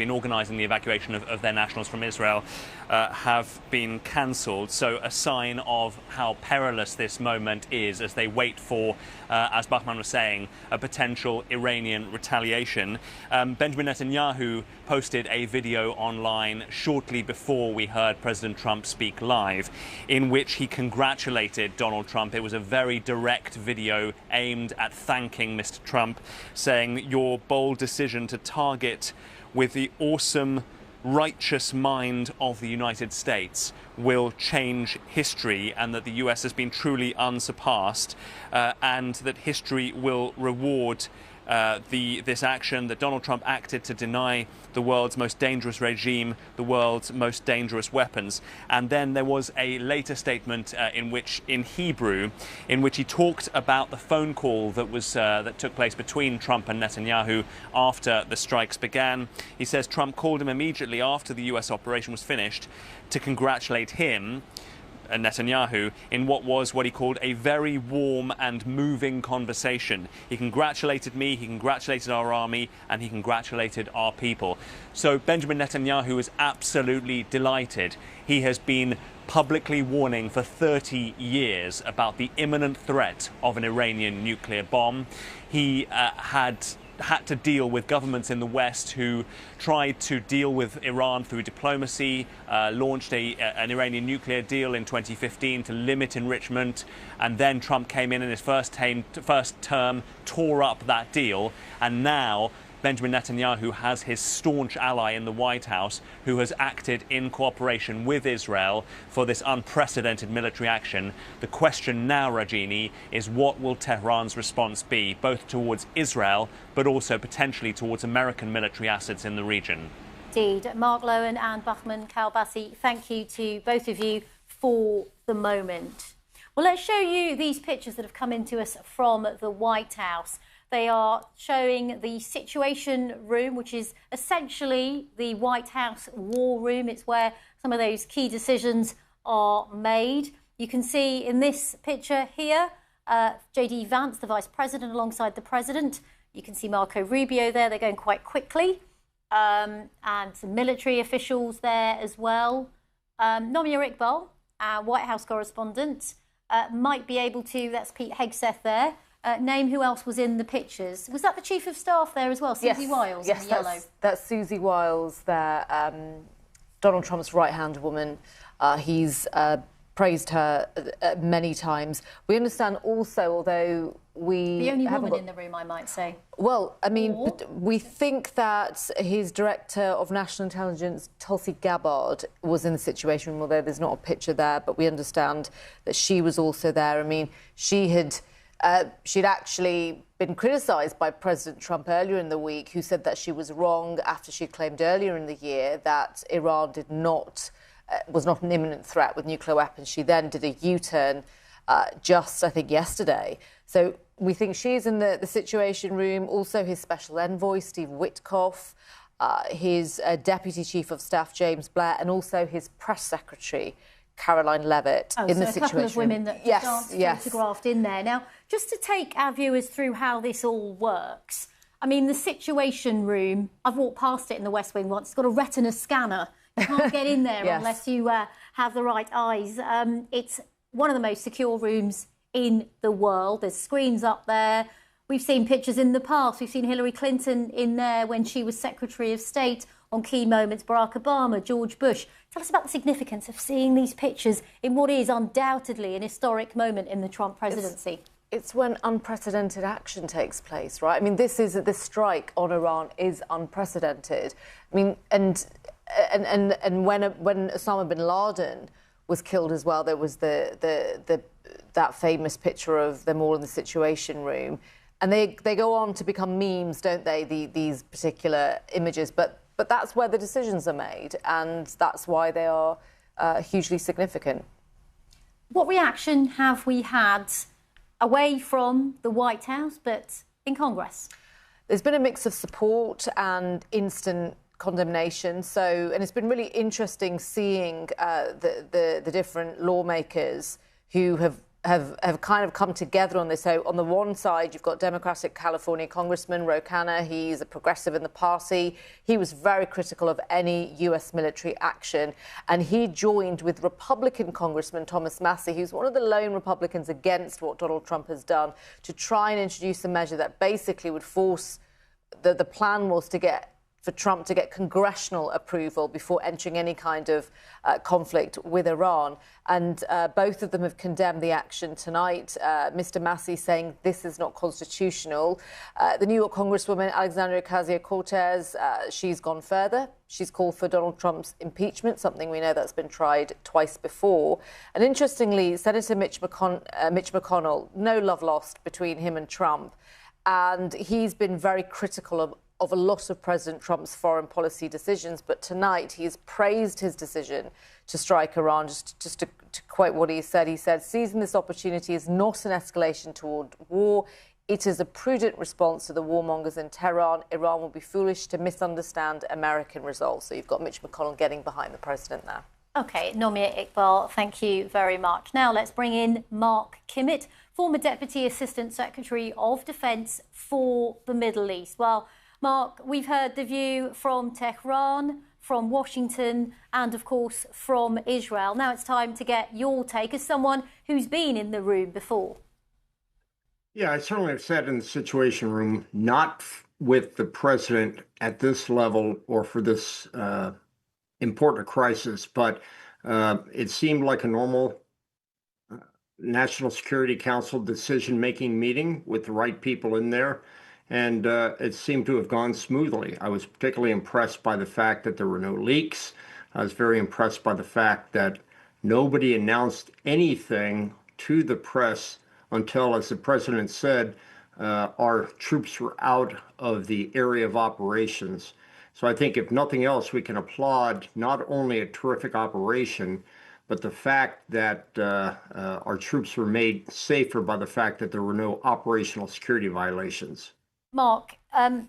organising the evacuation of their nationals from Israel, have been cancelled. So a sign of how perilous this moment is as they wait for, as Bahman was saying, a potential Iranian retaliation. Benjamin Netanyahu posted a video online shortly before we heard President Trump speak live, in which he congratulated Donald Trump. It was a very direct video aimed at thanking Mr. Trump, saying, "Your bold decision to target with the awesome righteous mind of the United States will change history, and that the US has been truly unsurpassed, and that history will reward this action, that Donald Trump acted to deny the world's most dangerous regime the world's most dangerous weapons. And then there was a later statement in Hebrew, in which he talked about the phone call that took place between Trump and Netanyahu after the strikes began. He says Trump called him immediately after the US operation was finished to congratulate him, Netanyahu, in what he called a very warm and moving conversation. He congratulated me, he congratulated our army, and he congratulated our people. So Benjamin Netanyahu is absolutely delighted. He has been publicly warning for 30 years about the imminent threat of an Iranian nuclear bomb. He had to deal with governments in the West who tried to deal with Iran through diplomacy, launched an Iranian nuclear deal in 2015 to limit enrichment, and then Trump came in his first term, tore up that deal, and now Benjamin Netanyahu has his staunch ally in the White House who has acted in cooperation with Israel for this unprecedented military action. The question now, Rajini, is what will Tehran's response be, both towards Israel but also potentially towards American military assets in the region? Indeed. Mark Lowen and Bahman Kalbasi, thank you to both of you for the moment. Well, let's show you these pictures that have come into us from the White House. They are showing the Situation Room, which is essentially the White House war room. It's where some of those key decisions are made. You can see in this picture here, J.D. Vance, the Vice President, alongside the President. You can see Marco Rubio there. They're going quite quickly. And some military officials there as well. Nomia Iqbal, our White House correspondent, might be able to, that's Pete Hegseth there, name who else was in the pictures. Was that the Chief of Staff there as well, Susie Wiles in the yellow? That's Susie Wiles there, Donald Trump's right-hand woman. He's praised her many times. We understand also, although we... The only woman in the room, I might say. Well, I mean, we think that his Director of National Intelligence, Tulsi Gabbard, was in the Situation Room, although there's not a picture there, but we understand that she was also there. I mean, she'd actually been criticised by President Trump earlier in the week, who said that she was wrong after she claimed earlier in the year that Iran was not an imminent threat with nuclear weapons. She then did a U-turn just, I think, yesterday. So we think she's in the Situation Room. Also his special envoy, Steve Witkoff, his Deputy Chief of Staff, James Blair, and also his press secretary, Caroline Leavitt, in the Situation Room. A couple of women that aren't photographed in there. Now, just to take our viewers through how this all works, I mean, the Situation Room, I've walked past it in the West Wing once. It's got a retina scanner. You can't get in there unless you have the right eyes. It's one of the most secure rooms in the world. There's screens up there. We've seen pictures in the past. We've seen Hillary Clinton in there when she was Secretary of State on key moments, Barack Obama, George Bush. Tell us about the significance of seeing these pictures in what is undoubtedly an historic moment in the Trump presidency. It's when unprecedented action takes place, right? I mean, this strike on Iran is unprecedented. I mean, and when Osama bin Laden was killed as well, there was that famous picture of them all in the Situation Room, and they go on to become memes, don't they? These particular images, but that's where the decisions are made, and that's why they are hugely significant. What reaction have we had away from the White House, but in Congress? There's been a mix of support and instant condemnation. And it's been really interesting seeing the different lawmakers who have kind of come together on this. So on the one side, you've got Democratic California Congressman Ro Khanna. He's a progressive in the party. He was very critical of any US military action. And he joined with Republican Congressman Thomas Massie, who's one of the lone Republicans against what Donald Trump has done, to try and introduce a measure that basically would force, the plan was to get for Trump to get congressional approval before entering any kind of conflict with Iran. And both of them have condemned the action tonight. Mr. Massey saying this is not constitutional. The New York Congresswoman Alexandria Ocasio-Cortez, she's gone further. She's called for Donald Trump's impeachment, something we know that's been tried twice before. And interestingly, Senator Mitch McConnell, no love lost between him and Trump. And he's been very critical of a lot of President Trump's foreign policy decisions. But tonight, he's praised his decision to strike Iran. Just to quote what he said, seizing this opportunity is not an escalation toward war. It is a prudent response to the warmongers in Tehran. Iran will be foolish to misunderstand American resolve. So you've got Mitch McConnell getting behind the president there. OK, Nomia Iqbal, thank you very much. Now let's bring in Mark Kimmett, former Deputy Assistant Secretary of Defence for the Middle East. Well, Mark, we've heard the view from Tehran, from Washington and, of course, from Israel. Now it's time to get your take as someone who's been in the room before. Yeah, I certainly have sat in the Situation Room, not with the president at this level or for this important crisis, but it seemed like a normal National Security Council decision-making meeting with the right people in there. And it seemed to have gone smoothly. I was particularly impressed by the fact that there were no leaks. I was very impressed by the fact that nobody announced anything to the press until, as the president said, our troops were out of the area of operations. So I think if nothing else, we can applaud not only a terrific operation, but the fact that our troops were made safer by the fact that there were no operational security violations. Mark,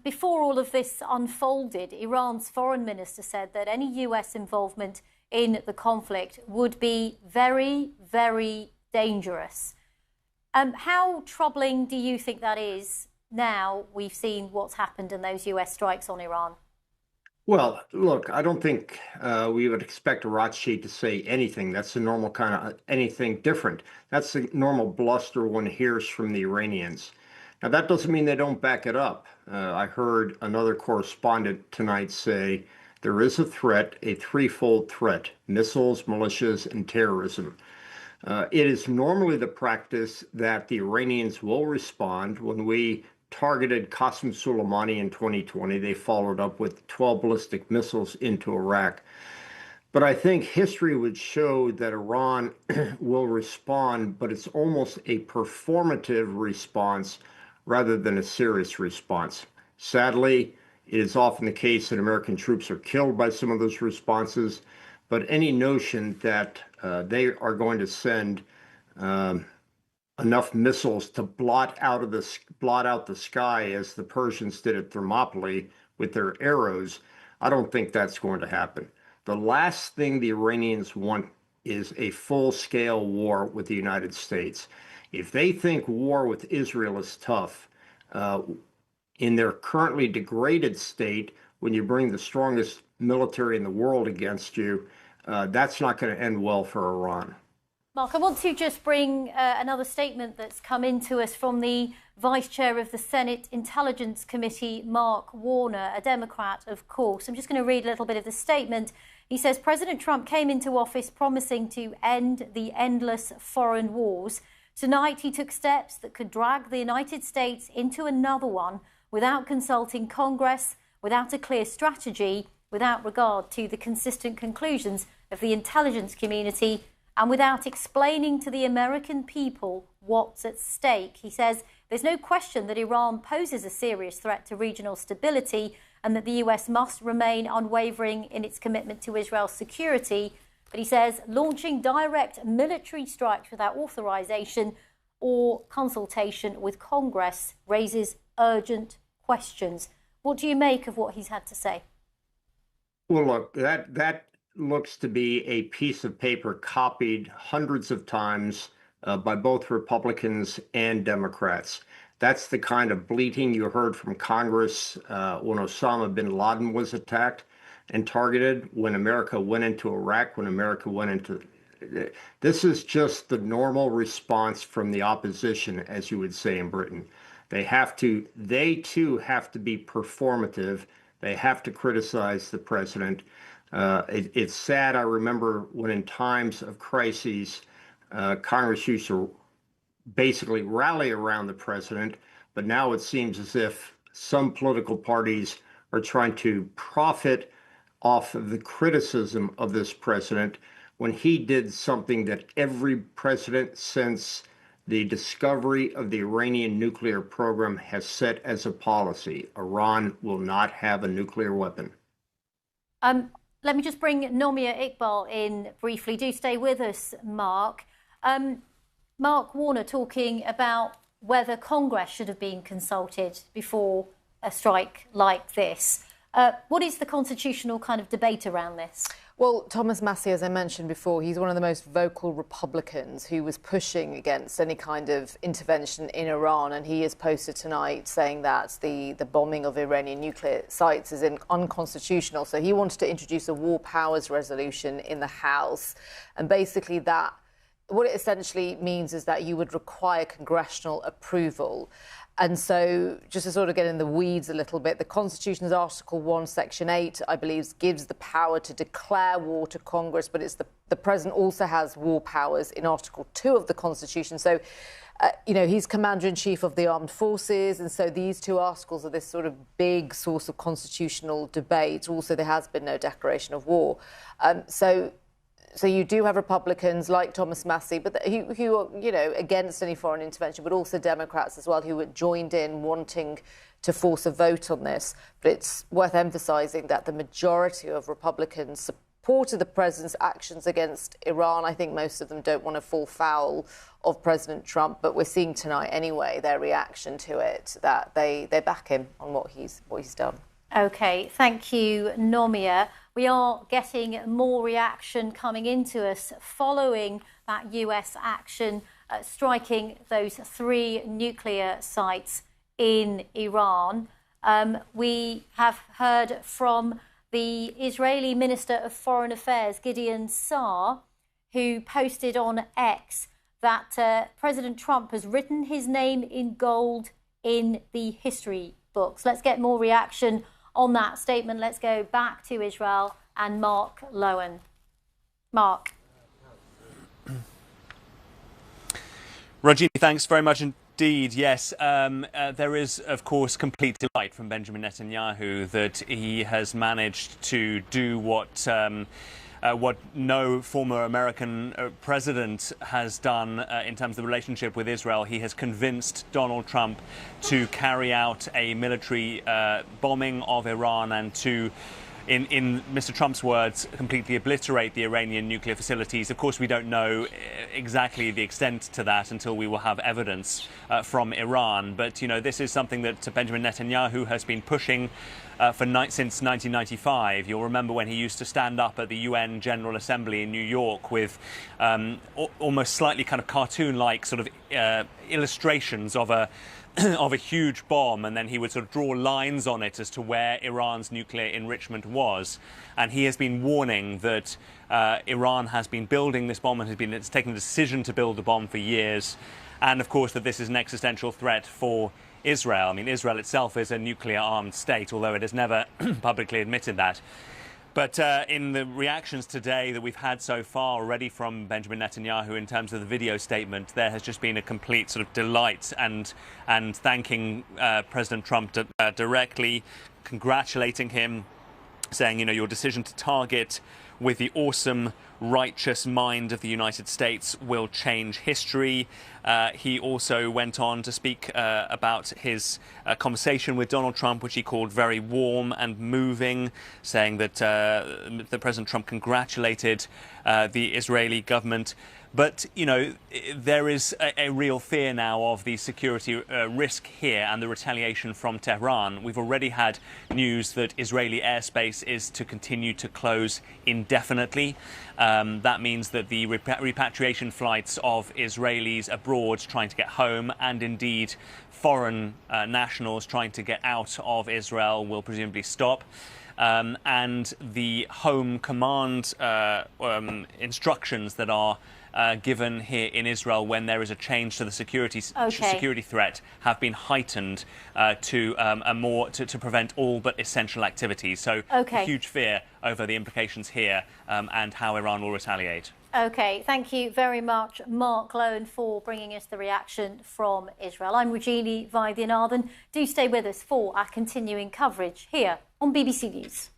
before all of this unfolded, Iran's foreign minister said that any US involvement in the conflict would be very, very dangerous. How troubling do you think that is now we've seen what's happened in those US strikes on Iran? Well, look, I don't think we would expect a Rashid to say anything. That's the normal kind of anything different. That's the normal bluster one hears from the Iranians. Now, that doesn't mean they don't back it up. I heard another correspondent tonight say there is a threat, a threefold threat: missiles, militias, and terrorism. It is normally the practice that the Iranians will respond. When we targeted Qasem Soleimani in 2020, they followed up with 12 ballistic missiles into Iraq. But I think history would show that Iran will respond, but it's almost a performative response rather than a serious response. Sadly, it is often the case that American troops are killed by some of those responses, but any notion that they are going to send enough missiles to blot out the sky as the Persians did at Thermopylae with their arrows, I don't think that's going to happen. The last thing the Iranians want is a full-scale war with the United States. If they think war with Israel is tough, in their currently degraded state, when you bring the strongest military in the world against you, that's not going to end well for Iran. Mark, I want to just bring another statement that's come into us from the Vice Chair of the Senate Intelligence Committee, Mark Warner, a Democrat, of course. I'm just going to read a little bit of the statement. He says, President Trump came into office promising to end the endless foreign wars. Tonight, he took steps that could drag the United States into another one without consulting Congress, without a clear strategy, without regard to the consistent conclusions of the intelligence community, and without explaining to the American people what's at stake. He says there's no question that Iran poses a serious threat to regional stability and that the US must remain unwavering in its commitment to Israel's security. But he says launching direct military strikes without authorization or consultation with Congress raises urgent questions. What do you make of what he's had to say? Well, look, that looks to be a piece of paper copied hundreds of times by both Republicans and Democrats. That's the kind of bleating you heard from Congress when Osama bin Laden was attacked and targeted, when America went into Iraq, when America went into... This is just the normal response from the opposition, as you would say in Britain. They too have to be performative. They have to criticize the president. It's sad. I remember when in times of crises, Congress used to basically rally around the president, but now it seems as if some political parties are trying to profit off of the criticism of this president when he did something that every president since the discovery of the Iranian nuclear program has set as a policy. Iran will not have a nuclear weapon. Let me just bring Nomia Iqbal in briefly. Do stay with us, Mark. Mark Warner talking about whether Congress should have been consulted before a strike like this. What is the constitutional kind of debate around this? Well, Thomas Massie, as I mentioned before, he's one of the most vocal Republicans who was pushing against any kind of intervention in Iran. And he has posted tonight saying that the bombing of Iranian nuclear sites is unconstitutional. So he wanted to introduce a war powers resolution in the House. And basically that, what it essentially means is that you would require congressional approval. And so, just to sort of get in the weeds a little bit, the Constitution's Article 1, Section 8, I believe, gives the power to declare war to Congress, but it's the President also has war powers in Article 2 of the Constitution. So, you know, he's Commander-in-Chief of the Armed Forces, and so these two articles are this sort of big source of constitutional debate. Also, there has been no declaration of war. So you do have Republicans like Thomas Massie, but who are, you know, against any foreign intervention, but also Democrats as well, who had joined in wanting to force a vote on this. But it's worth emphasising that the majority of Republicans supported the president's actions against Iran. I think most of them don't want to fall foul of President Trump, but we're seeing tonight anyway their reaction to it, that they back him on what he's done. OK, thank you, Nomia. We are getting more reaction coming into us following that US action striking those 3 nuclear sites in Iran. We have heard from the Israeli Minister of Foreign Affairs, Gideon Saar, who posted on X that President Trump has written his name in gold in the history books. Let's get more reaction on that statement. Let's go back to Israel and Mark Lowen. Mark. Rajini, thanks very much indeed. Yes, there is, of course, complete delight from Benjamin Netanyahu that he has managed to do what no former American president has done in terms of the relationship with Israel. He has convinced Donald Trump to carry out a military bombing of Iran and to, in Mr. Trump's words, completely obliterate the Iranian nuclear facilities. Of course, we don't know exactly the extent to that until we will have evidence from Iran. But, you know, this is something that Benjamin Netanyahu has been pushing since 1995. You'll remember when he used to stand up at the UN General Assembly in New York with almost slightly kind of cartoon-like sort of illustrations of a huge bomb, and then he would sort of draw lines on it as to where Iran's nuclear enrichment was. And he has been warning that Iran has been building this bomb and it's taken a decision to build the bomb for years. And of course that this is an existential threat for Israel. I mean, Israel itself is a nuclear-armed state, although it has never publicly admitted that. But in the reactions today that we've had so far already from Benjamin Netanyahu in terms of the video statement, there has just been a complete sort of delight and thanking President Trump directly, congratulating him, saying, you know, your decision to target with the awesome, righteous mind of the United States will change history. He also went on to speak about his conversation with Donald Trump, which he called very warm and moving, saying that President Trump congratulated the Israeli government. But, you know, there is a real fear now of the security risk here and the retaliation from Tehran. We've already had news that Israeli airspace is to continue to close indefinitely. That means that the repatriation flights of Israelis abroad trying to get home, and indeed foreign nationals trying to get out of Israel, will presumably stop. and the home command instructions that are given here in Israel when there is a change to the security threat have been heightened to prevent all but essential activities. So a huge fear over the implications here and how Iran will retaliate. OK, thank you very much, Mark Lowen, for bringing us the reaction from Israel. I'm Rajini Vaidyanathan. Do stay with us for our continuing coverage here on BBC News.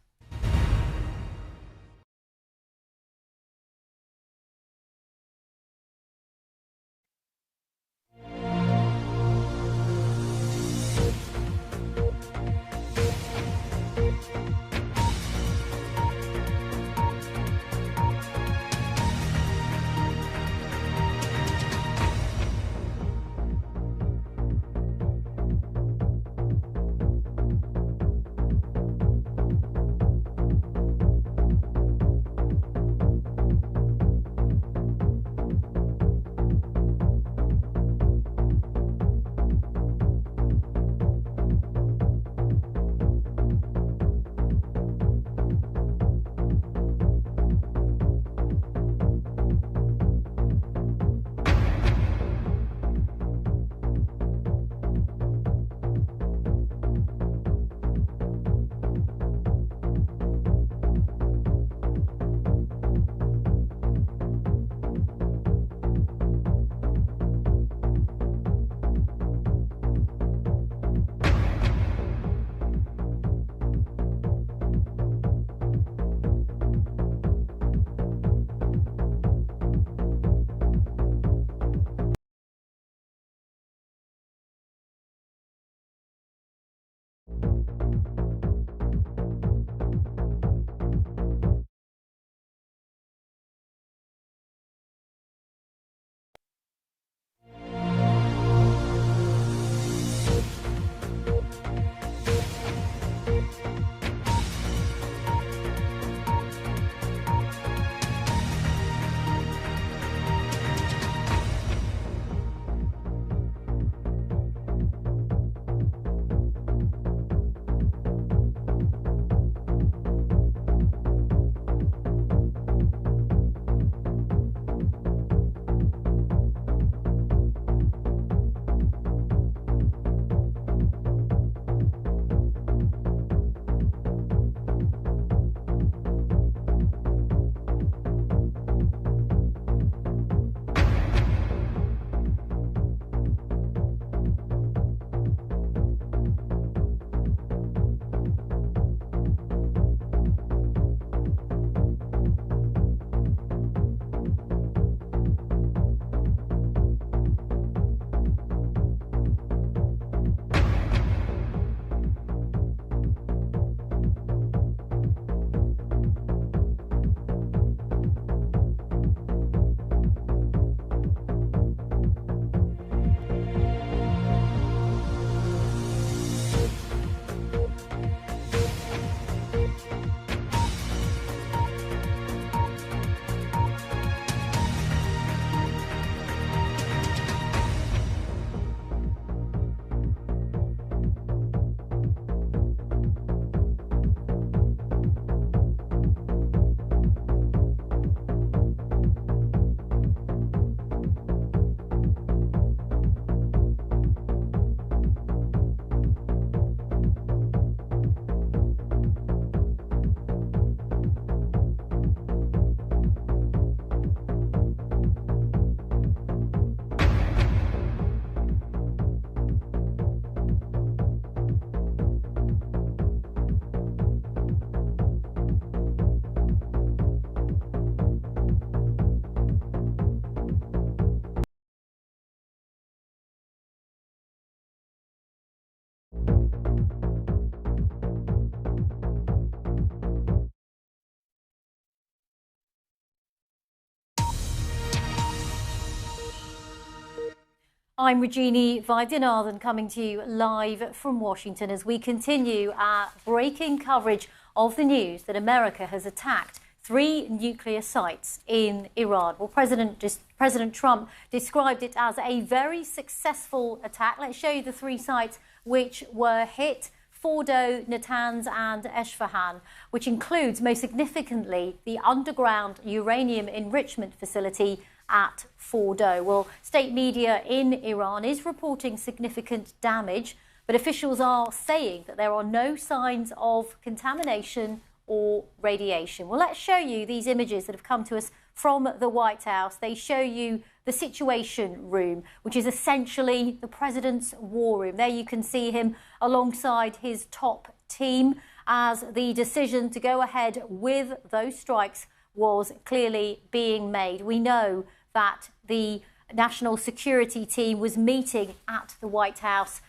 I'm Rajini Vaidyanathan coming to you live from Washington as we continue our breaking coverage of the news that America has attacked 3 nuclear sites in Iran. Well, President Trump described it as a very successful attack. Let's show you the 3 sites which were hit. Fordo, Natanz and Esfahan, which includes, most significantly, the underground uranium enrichment facility at Fordo. Well, state media in Iran is reporting significant damage, but officials are saying that there are no signs of contamination or radiation. Well, let's show you these images that have come to us from the White House. They show you the Situation Room, which is essentially the president's war room. There you can see him alongside his top team as the decision to go ahead with those strikes was clearly being made. We know that the national security team was meeting at the White House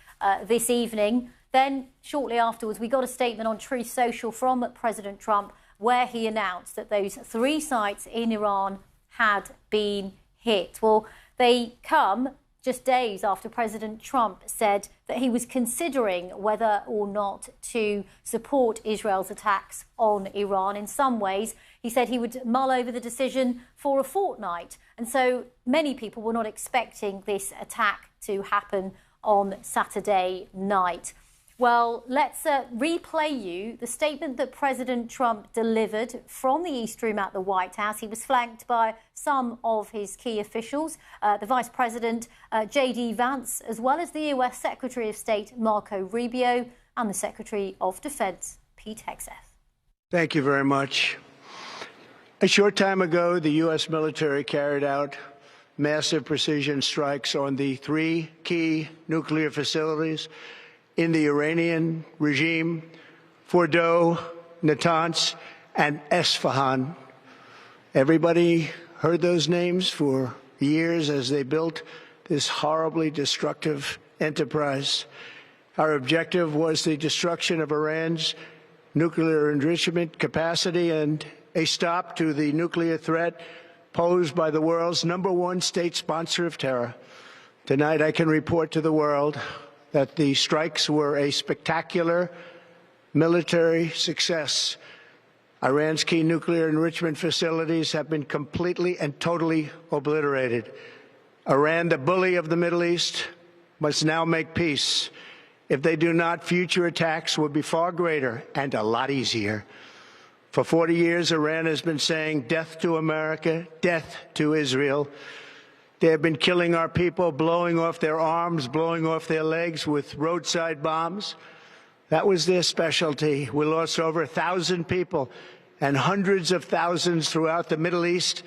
this evening. Then, shortly afterwards, we got a statement on Truth Social from President Trump where he announced that those 3 sites in Iran had been hit. Well, they come just days after President Trump said that he was considering whether or not to support Israel's attacks on Iran. In some ways, he said he would mull over the decision for a fortnight. And so many people were not expecting this attack to happen on Saturday night. Well, let's replay you the statement that President Trump delivered from the East Room at the White House. He was flanked by some of his key officials, the Vice President, J.D. Vance, as well as the U.S. Secretary of State, Marco Rubio, and the Secretary of Defense, Pete Hegseth. Thank you very much. A short time ago, the U.S. military carried out massive precision strikes on the 3 key nuclear facilities in the Iranian regime: Fordo, Natanz, and Esfahan. Everybody heard those names for years as they built this horribly destructive enterprise. Our objective was the destruction of Iran's nuclear enrichment capacity and a stop to the nuclear threat posed by the world's #1 state sponsor of terror. Tonight, I can report to the world that the strikes were a spectacular military success. Iran's key nuclear enrichment facilities have been completely and totally obliterated. Iran, the bully of the Middle East, must now make peace. If they do not, future attacks will be far greater and a lot easier. For 40 years, Iran has been saying death to America, death to Israel. They have been killing our people, blowing off their arms, blowing off their legs with roadside bombs. That was their specialty. We lost over 1,000 people, and hundreds of thousands throughout the Middle East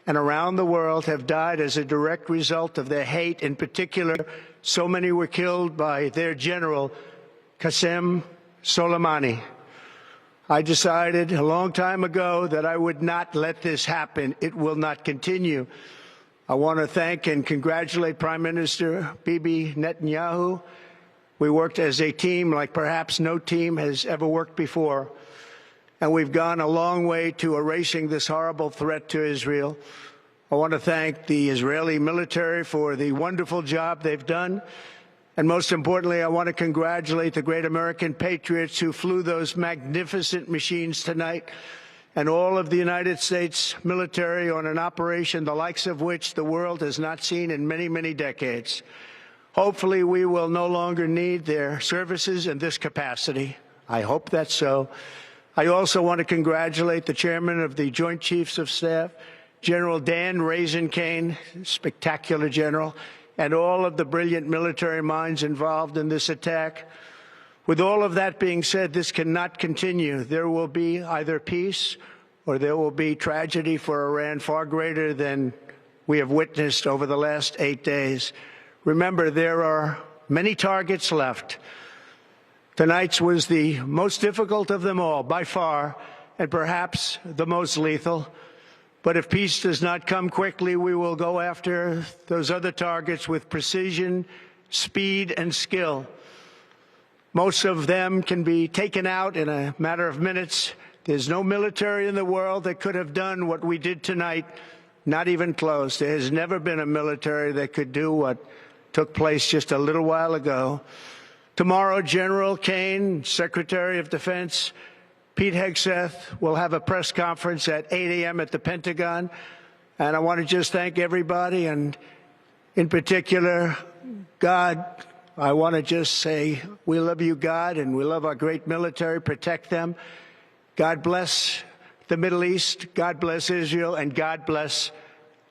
and around the world have died as a direct result of their hate. In particular, so many were killed by their general, Qasem Soleimani. I decided a long time ago that I would not let this happen. It will not continue. I want to thank and congratulate Prime Minister Bibi Netanyahu. We worked as a team like perhaps no team has ever worked before. And we've gone a long way to erasing this horrible threat to Israel. I want to thank the Israeli military for the wonderful job they've done. And most importantly, I want to congratulate the great American patriots who flew those magnificent machines tonight, and all of the United States military on an operation the likes of which the world has not seen in many, many decades. Hopefully, we will no longer need their services in this capacity. I hope that's so. I also want to congratulate the chairman of the Joint Chiefs of Staff, General Dan Raisin Kane, spectacular general, and all of the brilliant military minds involved in this attack. With all of that being said, this cannot continue. There will be either peace or there will be tragedy for Iran far greater than we have witnessed over the last 8 days. Remember, there are many targets left. Tonight's was the most difficult of them all, by far, and perhaps the most lethal. But if peace does not come quickly, we will go after those other targets with precision, speed, and skill. Most of them can be taken out in a matter of minutes. There's no military in the world that could have done what we did tonight, not even close. There has never been a military that could do what took place just a little while ago. Tomorrow, General Kane, Secretary of Defense, Pete Hegseth will have a press conference at 8 a.m. at the Pentagon. And I want to just thank everybody, and in particular, God I want to just say we love you, God, and we love our great military. Protect them. God bless the Middle East. God bless Israel, and God bless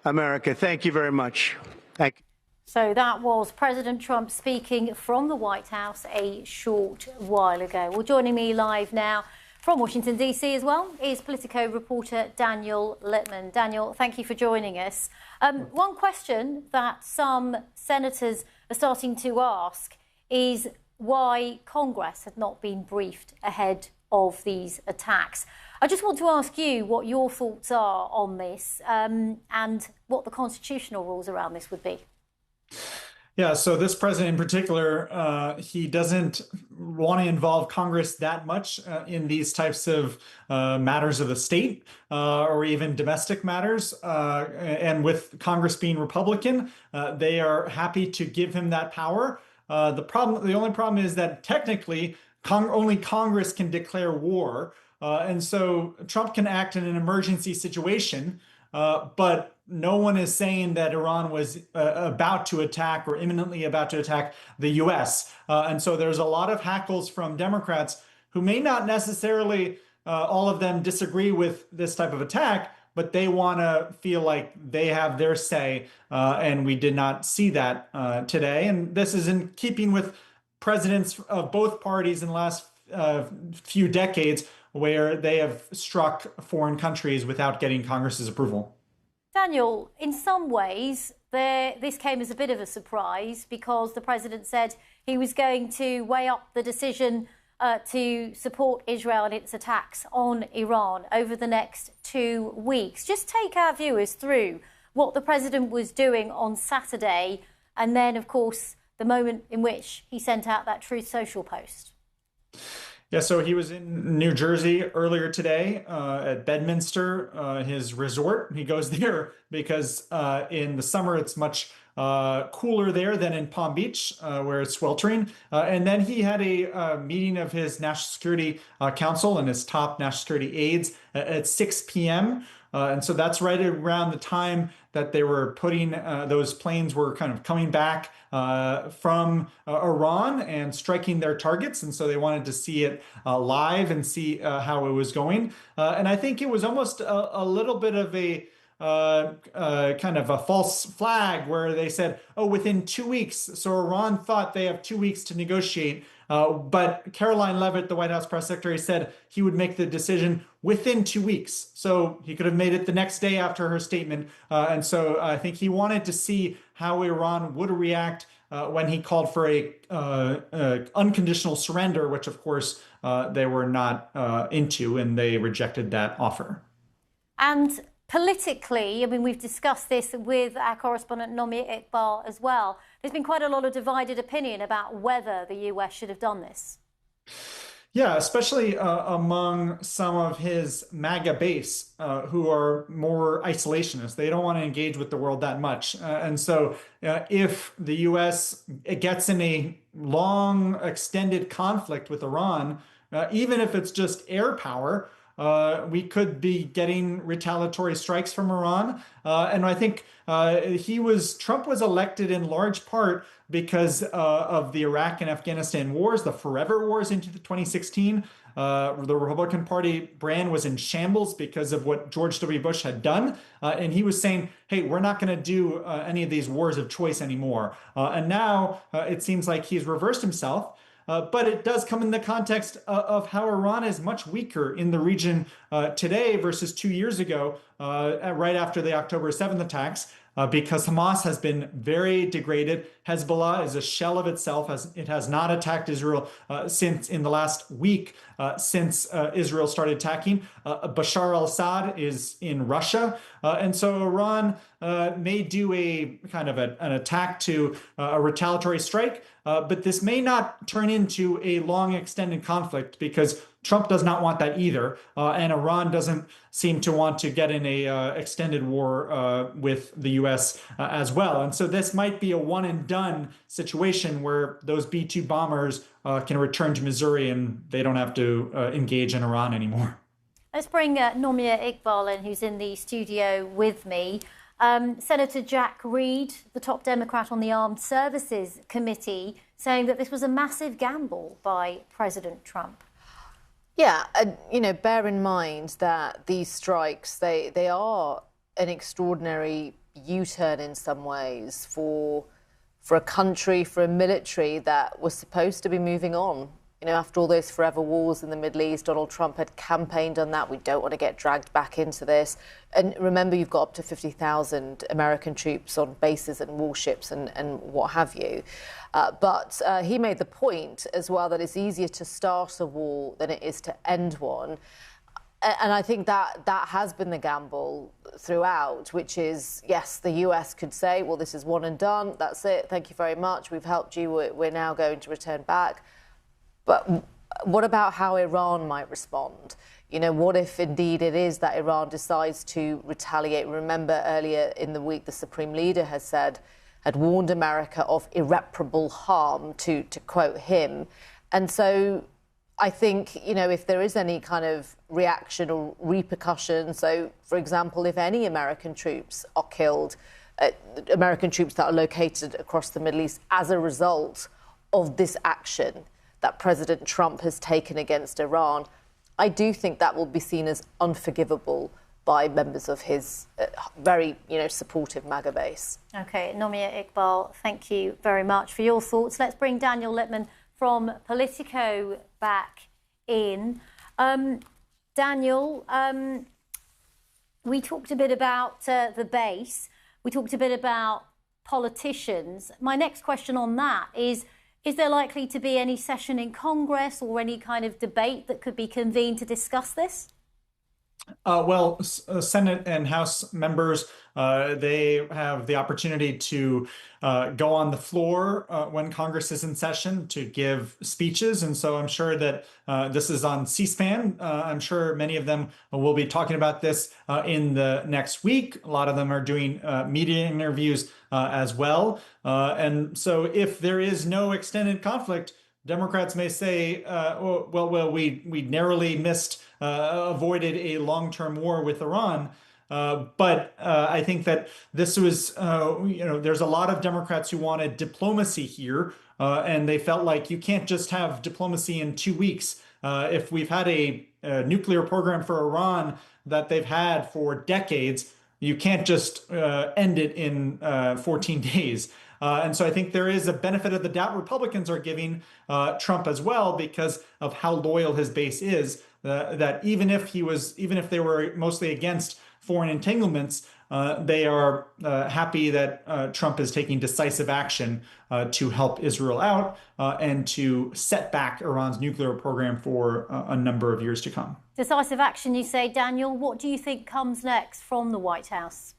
America. Thank you very much. Thank you. So that was President Trump speaking from the White House a short while ago. Well, joining me live now from Washington, D.C. as well is Politico reporter Daniel Littman. Daniel, thank you for joining us. One question that some senators are starting to ask is why Congress had not been briefed ahead of these attacks. I just want to ask you what your thoughts are on this and what the constitutional rules around this would be. Yeah, so this president in particular, he doesn't want to involve Congress that much in these types of matters of the state or even domestic matters. And with Congress being Republican, they are happy to give him that power. The only problem is that technically only Congress can declare war. And so Trump can act in an emergency situation, but no one is saying that Iran was about to attack or imminently about to attack the U.S. And so there's a lot of hackles from Democrats who may not necessarily, all of them disagree with this type of attack, but they want to feel like they have their say. And we did not see that today. And this is in keeping with presidents of both parties in the last few decades where they have struck foreign countries without getting Congress's approval. Daniel, in some ways, this came as a bit of a surprise because the president said he was going to weigh up the decision to support Israel and its attacks on Iran over the next 2 weeks. Just take our viewers through what the president was doing on Saturday and then, of course, the moment in which he sent out that Truth Social post. Yeah, so he was in New Jersey earlier today at Bedminster, his resort. He goes there because in the summer it's much cooler there than in Palm Beach, where it's sweltering. And then he had a meeting of his National Security Council and his top national security aides at 6 p.m. And so that's right around the time that they were putting, those planes were kind of coming back from Iran and striking their targets. And so they wanted to see it live and see how it was going. And I think it was almost a little bit of a kind of a false flag where they said, oh, within 2 weeks. So Iran thought they have 2 weeks to negotiate. But Caroline Leavitt, the White House press secretary, said he would make the decision within 2 weeks. So he could have made it the next day after her statement. And so I think he wanted to see how Iran would react when he called for a unconditional surrender, which of course they were not into, and they rejected that offer. And politically, I mean, we've discussed this with our correspondent Nomia Iqbal as well. There's been quite a lot of divided opinion about whether the US should have done this. Yeah, especially among some of his MAGA base who are more isolationist. They don't want to engage with the world that much. And so if the US gets in a long, extended conflict with Iran, even if it's just air power, we could be getting retaliatory strikes from Iran. And I think Trump was elected in large part because of the Iraq and Afghanistan wars, the forever wars into 2016. The Republican Party brand was in shambles because of what George W. Bush had done. And he was saying, hey, we're not going to do any of these wars of choice anymore. And now it seems like he's reversed himself. But it does come in the context of how Iran is much weaker in the region today versus 2 years ago, right after the October 7th attacks, because Hamas has been very degraded. Hezbollah is a shell of itself. It has not attacked Israel since in the last week, since Israel started attacking. Bashar al-Assad is in Russia. And so Iran may do a kind of an attack to a retaliatory strike, but this may not turn into a long extended conflict because Trump does not want that either. And Iran doesn't seem to want to get in a extended war with the U.S. As well. And so this might be a one and done situation where those B-2 bombers can return to Missouri and they don't have to engage in Iran anymore. Let's bring Nomia Iqbal in, who's in the studio with me. Senator Jack Reed, the top Democrat on the Armed Services Committee, saying that this was a massive gamble by President Trump. Yeah, bear in mind that these strikes, they are an extraordinary U-turn in some ways for a country, for a military that was supposed to be moving on. After all those forever wars in the Middle East, Donald Trump had campaigned on that. We don't want to get dragged back into this. And remember, you've got up to 50,000 American troops on bases and warships and what have you. But he made the point as well that it's easier to start a war than it is to end one. And I think that has been the gamble throughout, which is, yes, the US could say, well, this is one and done. That's it. Thank you very much. We've helped you. We're now going to return back. But what about how Iran might respond? What if indeed it is that Iran decides to retaliate? Remember earlier in the week, the Supreme Leader had warned America of irreparable harm, to quote him. And so I think, if there is any kind of reaction or repercussion, so, for example, if any American troops are killed, American troops that are located across the Middle East as a result of this action that President Trump has taken against Iran, I do think that will be seen as unforgivable by members of his very, supportive MAGA base. OK, Nomia Iqbal, thank you very much for your thoughts. Let's bring Daniel Lippman from Politico back in. Daniel, we talked a bit about the base. We talked a bit about politicians. My next question on that is there likely to be any session in Congress or any kind of debate that could be convened to discuss this? Well, Senate and House members, they have the opportunity to go on the floor when Congress is in session to give speeches. And so I'm sure that this is on C-SPAN. I'm sure many of them will be talking about this in the next week. A lot of them are doing media interviews as well. And so if there is no extended conflict, Democrats may say, we narrowly avoided a long-term war with Iran. But I think that this was, there's a lot of Democrats who wanted diplomacy here, and they felt like you can't just have diplomacy in 2 weeks. If we've had a nuclear program for Iran that they've had for decades, you can't just end it in 14 days. And so I think there is a benefit of the doubt Republicans are giving Trump as well because of how loyal his base is. That even if they were mostly against foreign entanglements, they are happy that Trump is taking decisive action to help Israel out and to set back Iran's nuclear program for a number of years to come. Decisive action, you say, Daniel. What do you think comes next from the White House?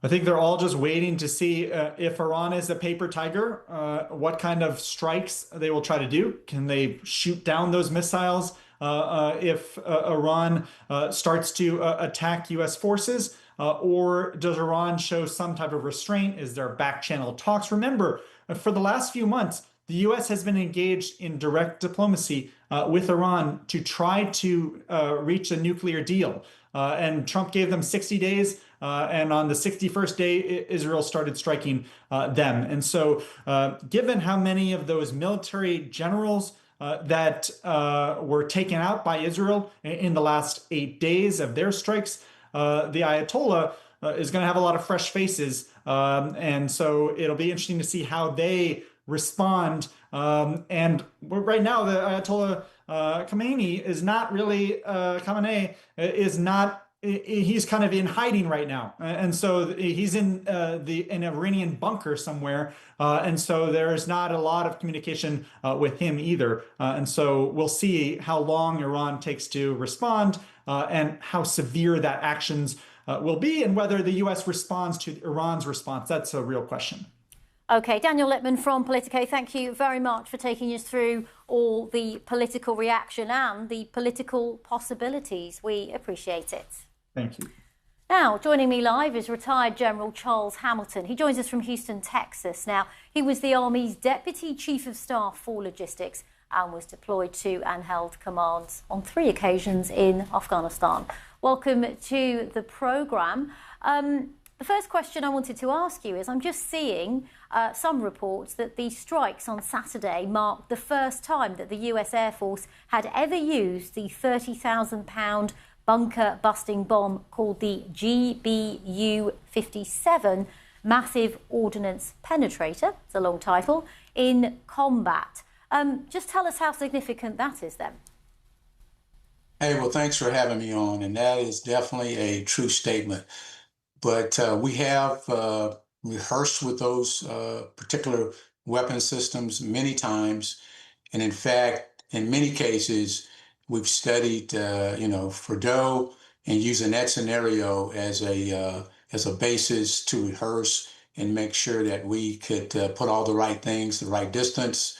I think they're all just waiting to see if Iran is a paper tiger, what kind of strikes they will try to do. Can they shoot down those missiles if Iran starts to attack U.S. forces? Or does Iran show some type of restraint? Is there back channel talks? Remember, for the last few months, the U.S. has been engaged in direct diplomacy with Iran to try to reach a nuclear deal. And Trump gave them 60 days. And on the 61st day, Israel started striking them. And so given how many of those military generals that were taken out by Israel in the last 8 days of their strikes, the Ayatollah is going to have a lot of fresh faces. And so it'll be interesting to see how they respond. And right now, the Ayatollah Khamenei is not really, he's kind of in hiding right now. And so he's in an Iranian bunker somewhere. And so there's not a lot of communication with him either. And so we'll see how long Iran takes to respond and how severe that actions will be and whether the U.S. responds to Iran's response. That's a real question. OK, Daniel Lippman from Politico, thank you very much for taking us through all the political reaction and the political possibilities. We appreciate it. Thank you. Now, joining me live is retired General Charles Hamilton. He joins us from Houston, Texas. Now, he was the Army's Deputy Chief of Staff for Logistics and was deployed to and held commands on 3 occasions in Afghanistan. Welcome to the programme. The first question I wanted to ask you is, I'm just seeing some reports that the strikes on Saturday marked the first time that the US Air Force had ever used the 30,000-pound bunker-busting bomb called the GBU-57 Massive Ordnance Penetrator, it's a long title, in combat. Just tell us how significant that is then. Hey, well, thanks for having me on, and that is definitely a true statement. But we have rehearsed with those particular weapon systems many times. And in fact, in many cases, we've studied, Fordo and using that scenario as a basis to rehearse and make sure that we could put all the right things, the right distance.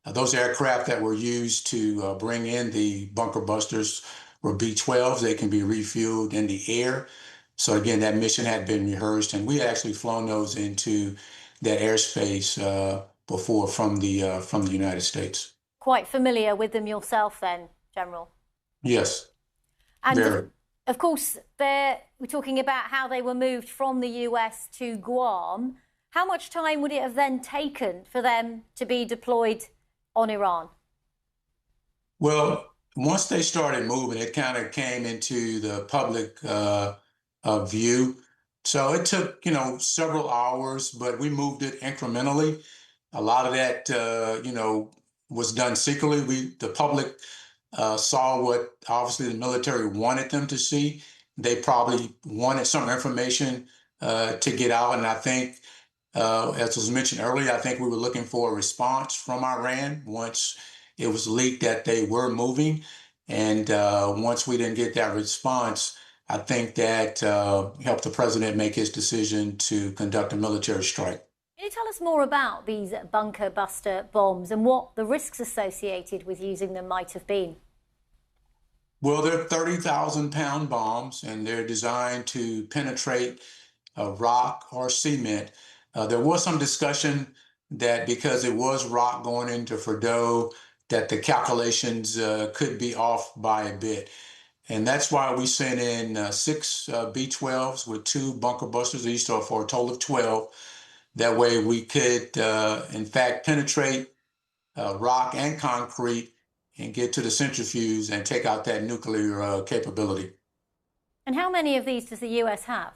Those aircraft that were used to bring in the bunker busters were B-12s. They can be refueled in the air. So again, that mission had been rehearsed, and we had actually flown those into that airspace before from the United States. Quite familiar with them yourself then, General? Yes, and very. Of course, we're talking about how they were moved from the US to Guam. How much time would it have then taken for them to be deployed on Iran? Well, once they started moving, it kind of came into the public view. So it took, several hours, but we moved it incrementally. A lot of that, was done secretly. The public saw what obviously the military wanted them to see. They probably wanted some information to get out. And I think, as was mentioned earlier, I think we were looking for a response from Iran once it was leaked that they were moving. And once we didn't get that response, I think that helped the president make his decision to conduct a military strike. Can you tell us more about these bunker buster bombs and what the risks associated with using them might have been? Well, they're 30,000-pound bombs, and they're designed to penetrate rock or cement. There was some discussion that because it was rock going into Fordo, that the calculations could be off by a bit. And that's why we sent in 6 B-12s with 2 bunker busters each, for a total of 12. That way we could, in fact, penetrate rock and concrete and get to the centrifuge and take out that nuclear capability. And how many of these does the US have?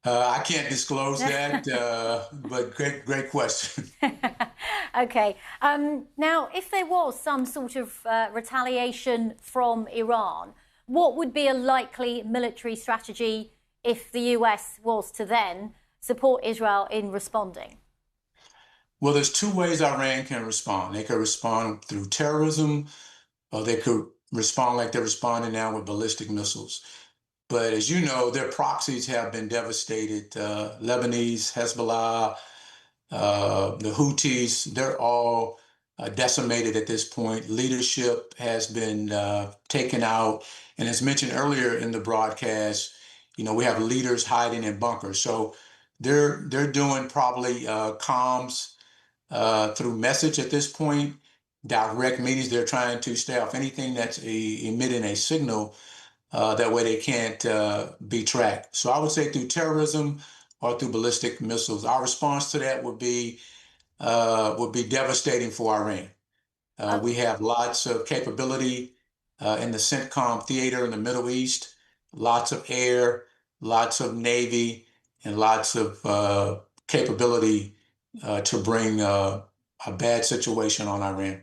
I can't disclose that, but great question. Okay. Now, if there was some sort of retaliation from Iran, what would be a likely military strategy if the US was to then support Israel in responding? Well, there's 2 ways Iran can respond. They could respond through terrorism, or they could respond like they're responding now with ballistic missiles. But as you know, their proxies have been devastated. Lebanese, Hezbollah, the Houthis, they're all decimated at this point. Leadership has been taken out. And as mentioned earlier in the broadcast, we have leaders hiding in bunkers. So they're doing probably comms through message at this point, direct meetings. They're trying to stay off anything that's emitting a signal. That way they can't be tracked. So I would say through terrorism or through ballistic missiles. Our response to that would be devastating for Iran. We have lots of capability in the CENTCOM theater in the Middle East, lots of air, lots of Navy, and lots of capability to bring a bad situation on Iran.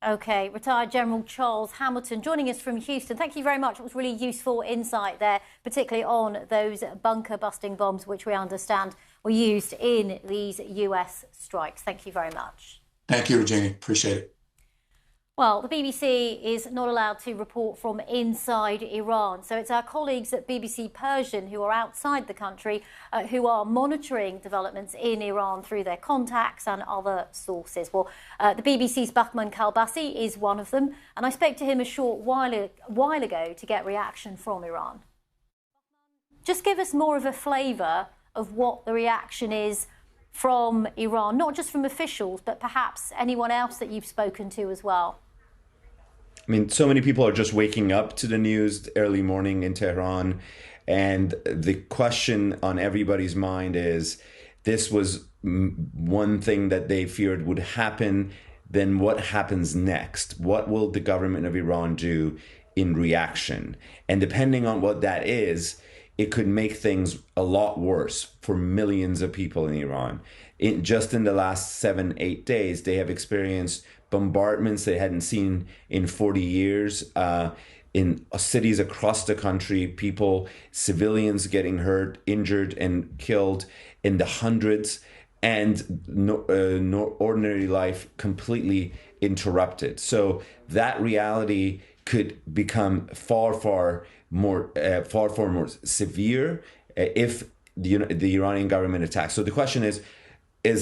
Okay, retired General Charles Hamilton joining us from Houston. Thank you very much. It was really useful insight there, particularly on those bunker-busting bombs, which we understand were used in these US strikes. Thank you very much. Thank you, Regina. Appreciate it. Well, the BBC is not allowed to report from inside Iran. So it's our colleagues at BBC Persian who are outside the country who are monitoring developments in Iran through their contacts and other sources. Well, the BBC's Bahman Kalbasi is one of them. And I spoke to him a short while ago to get reaction from Iran. Just give us more of a flavour of what the reaction is from Iran, not just from officials, but perhaps anyone else that you've spoken to as well. I mean, so many people are just waking up to the news early morning in Tehran. And the question on everybody's mind is, this was one thing that they feared would happen. Then what happens next? What will the government of Iran do in reaction? And depending on what that is, it could make things a lot worse for millions of people in Iran. Just in the last 7-8 days, they have experienced bombardments they hadn't seen in 40 years. In cities across the country, civilians getting hurt, injured, and killed in the hundreds, and ordinary life completely interrupted. So that reality could become far more severe if the Iranian government attacks. So the question is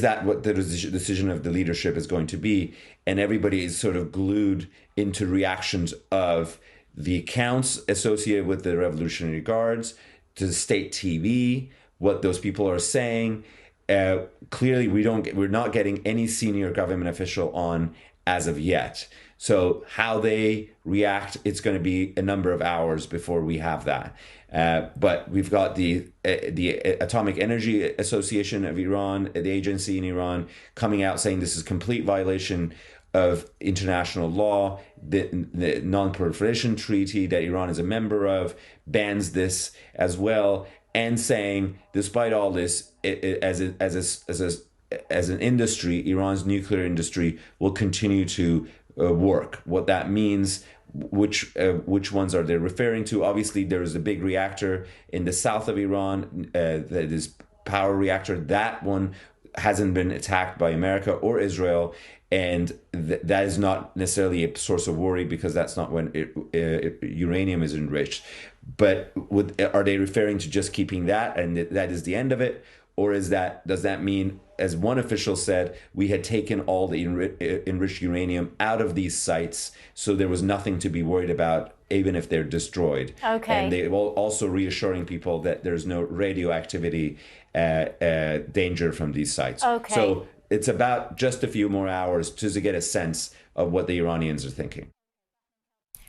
that what the decision of the leadership is going to be? And everybody is sort of glued into reactions of the accounts associated with the Revolutionary Guards, to the state TV, what those people are saying. Clearly, we're not getting any senior government official on as of yet. So how they react, it's going to be a number of hours before we have that. But we've got the Atomic Energy Association of Iran, the agency in Iran, coming out saying this is a complete violation of international law. The Non-Proliferation Treaty that Iran is a member of bans this as well, and saying, despite all this, as an industry, Iran's nuclear industry will continue to work. What that means, which ones are they referring to? Obviously, there is a big reactor in the south of Iran, that is power reactor. That one hasn't been attacked by America or Israel, and that is not necessarily a source of worry, because that's not when uranium is enriched. But are they referring to just keeping that, and that is the end of it? Or does that mean, as one official said, we had taken all the enriched uranium out of these sites, so there was nothing to be worried about, even if they're destroyed? Okay. And they were also reassuring people that there's no radioactivity danger from these sites. Okay. So it's about just a few more hours to get a sense of what the Iranians are thinking.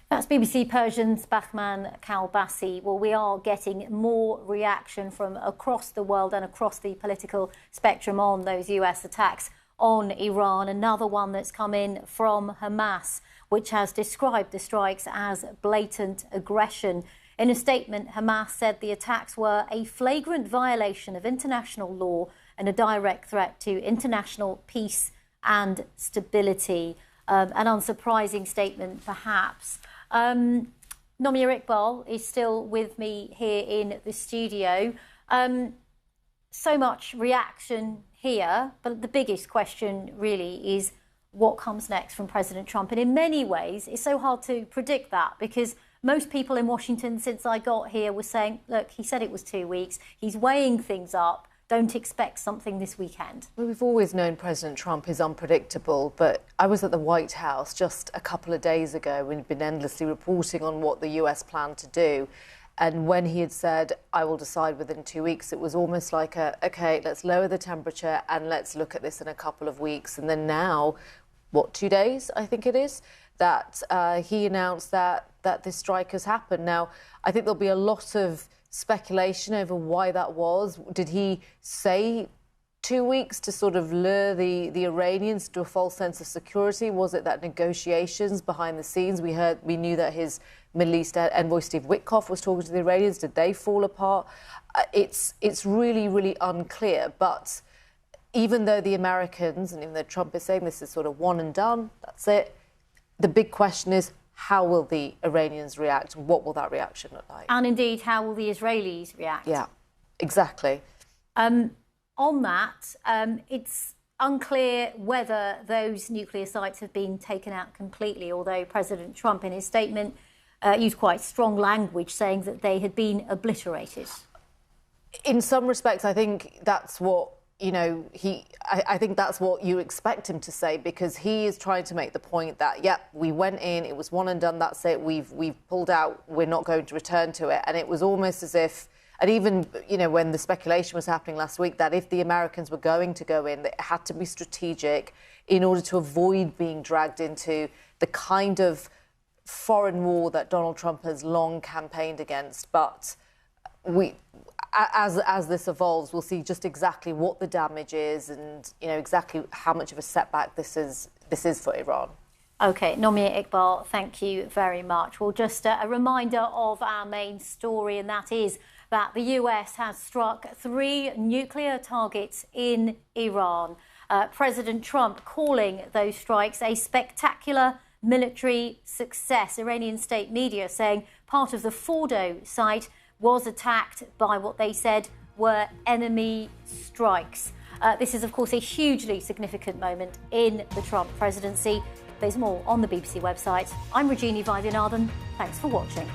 That's BBC Persian's Bahman Kalbasi. Well, we are getting more reaction from across the world and across the political spectrum on those US attacks on Iran. Another one that's come in from Hamas, which has described the strikes as blatant aggression. In a statement, Hamas said the attacks were a flagrant violation of international law and a direct threat to international peace and stability. An unsurprising statement, perhaps. Nomia Iqbal is still with me here in the studio. So much reaction here, but the biggest question really is what comes next from President Trump. And in many ways, it's so hard to predict that, because most people in Washington since I got here were saying, look, he said it was 2 weeks. He's weighing things up. Don't expect something this weekend. Well, we've always known President Trump is unpredictable, but I was at the White House just a couple of days ago. We'd been endlessly reporting on what the US planned to do. And when he had said, I will decide within 2 weeks, it was almost like okay, let's lower the temperature and let's look at this in a couple of weeks. And then now, 2 days, I think it is, that he announced that this strike has happened. Now, I think there'll be a lot of speculation over why that was. Did he say 2 weeks to sort of lure the Iranians to a false sense of security? Was it that negotiations behind the scenes? We knew that his Middle East envoy Steve Witkoff was talking to the Iranians. Did they fall apart? It's really, really unclear. But even though the Americans, and even though Trump is saying this is sort of one and done, that's it, the big question is, how will the Iranians react? What will that reaction look like? And indeed, how will the Israelis react? Yeah, exactly. On that, it's unclear whether those nuclear sites have been taken out completely, although President Trump in his statement used quite strong language saying that they had been obliterated. In some respects, I think that's what I think that's what you expect him to say, because he is trying to make the point that, we went in, it was one and done, that's it, we've pulled out, we're not going to return to it. And it was almost as if, and even, when the speculation was happening last week, that if the Americans were going to go in, it had to be strategic in order to avoid being dragged into the kind of foreign war that Donald Trump has long campaigned against, but as this evolves, we'll see just exactly what the damage is and, you know, exactly how much of a setback this is for Iran. OK, Nomia Iqbal, thank you very much. Well, just a reminder of our main story, and that is that the US has struck 3 nuclear targets in Iran. President Trump calling those strikes a spectacular military success. Iranian state media saying part of the Fordo site was attacked by what they said were enemy strikes. This is, of course, a hugely significant moment in the Trump presidency. There's more on the BBC website. I'm Regina Vaidyanathan. Thanks for watching.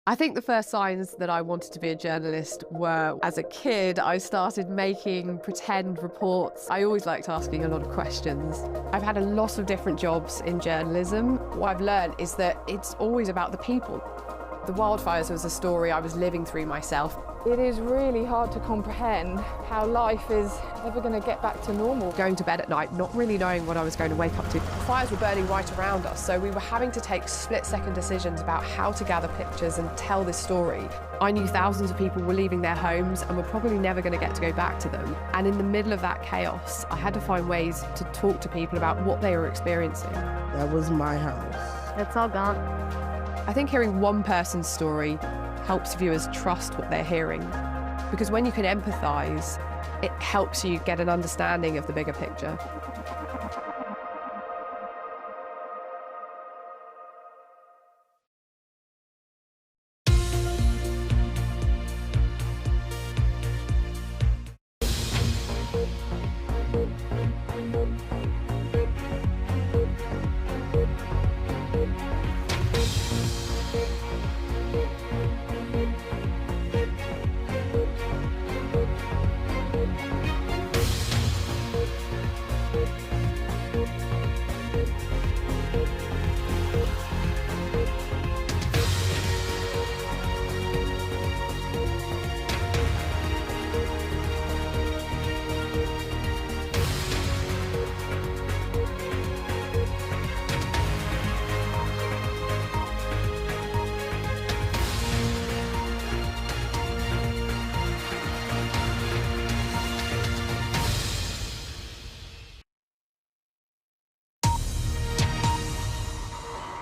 I think the first signs that I wanted to be a journalist were, as a kid, I started making pretend reports. I always liked asking a lot of questions. I've had a lot of different jobs in journalism. What I've learned is that it's always about the people. The wildfires was a story I was living through myself. It is really hard to comprehend how life is ever going to get back to normal. Going to bed at night, not really knowing what I was going to wake up to. Fires were burning right around us, so we were having to take split-second decisions about how to gather pictures and tell this story. I knew thousands of people were leaving their homes and were probably never going to get to go back to them. And in the middle of that chaos, I had to find ways to talk to people about what they were experiencing. That was my house. It's all gone. I think hearing one person's story helps viewers trust what they're hearing. Because when you can empathise, it helps you get an understanding of the bigger picture.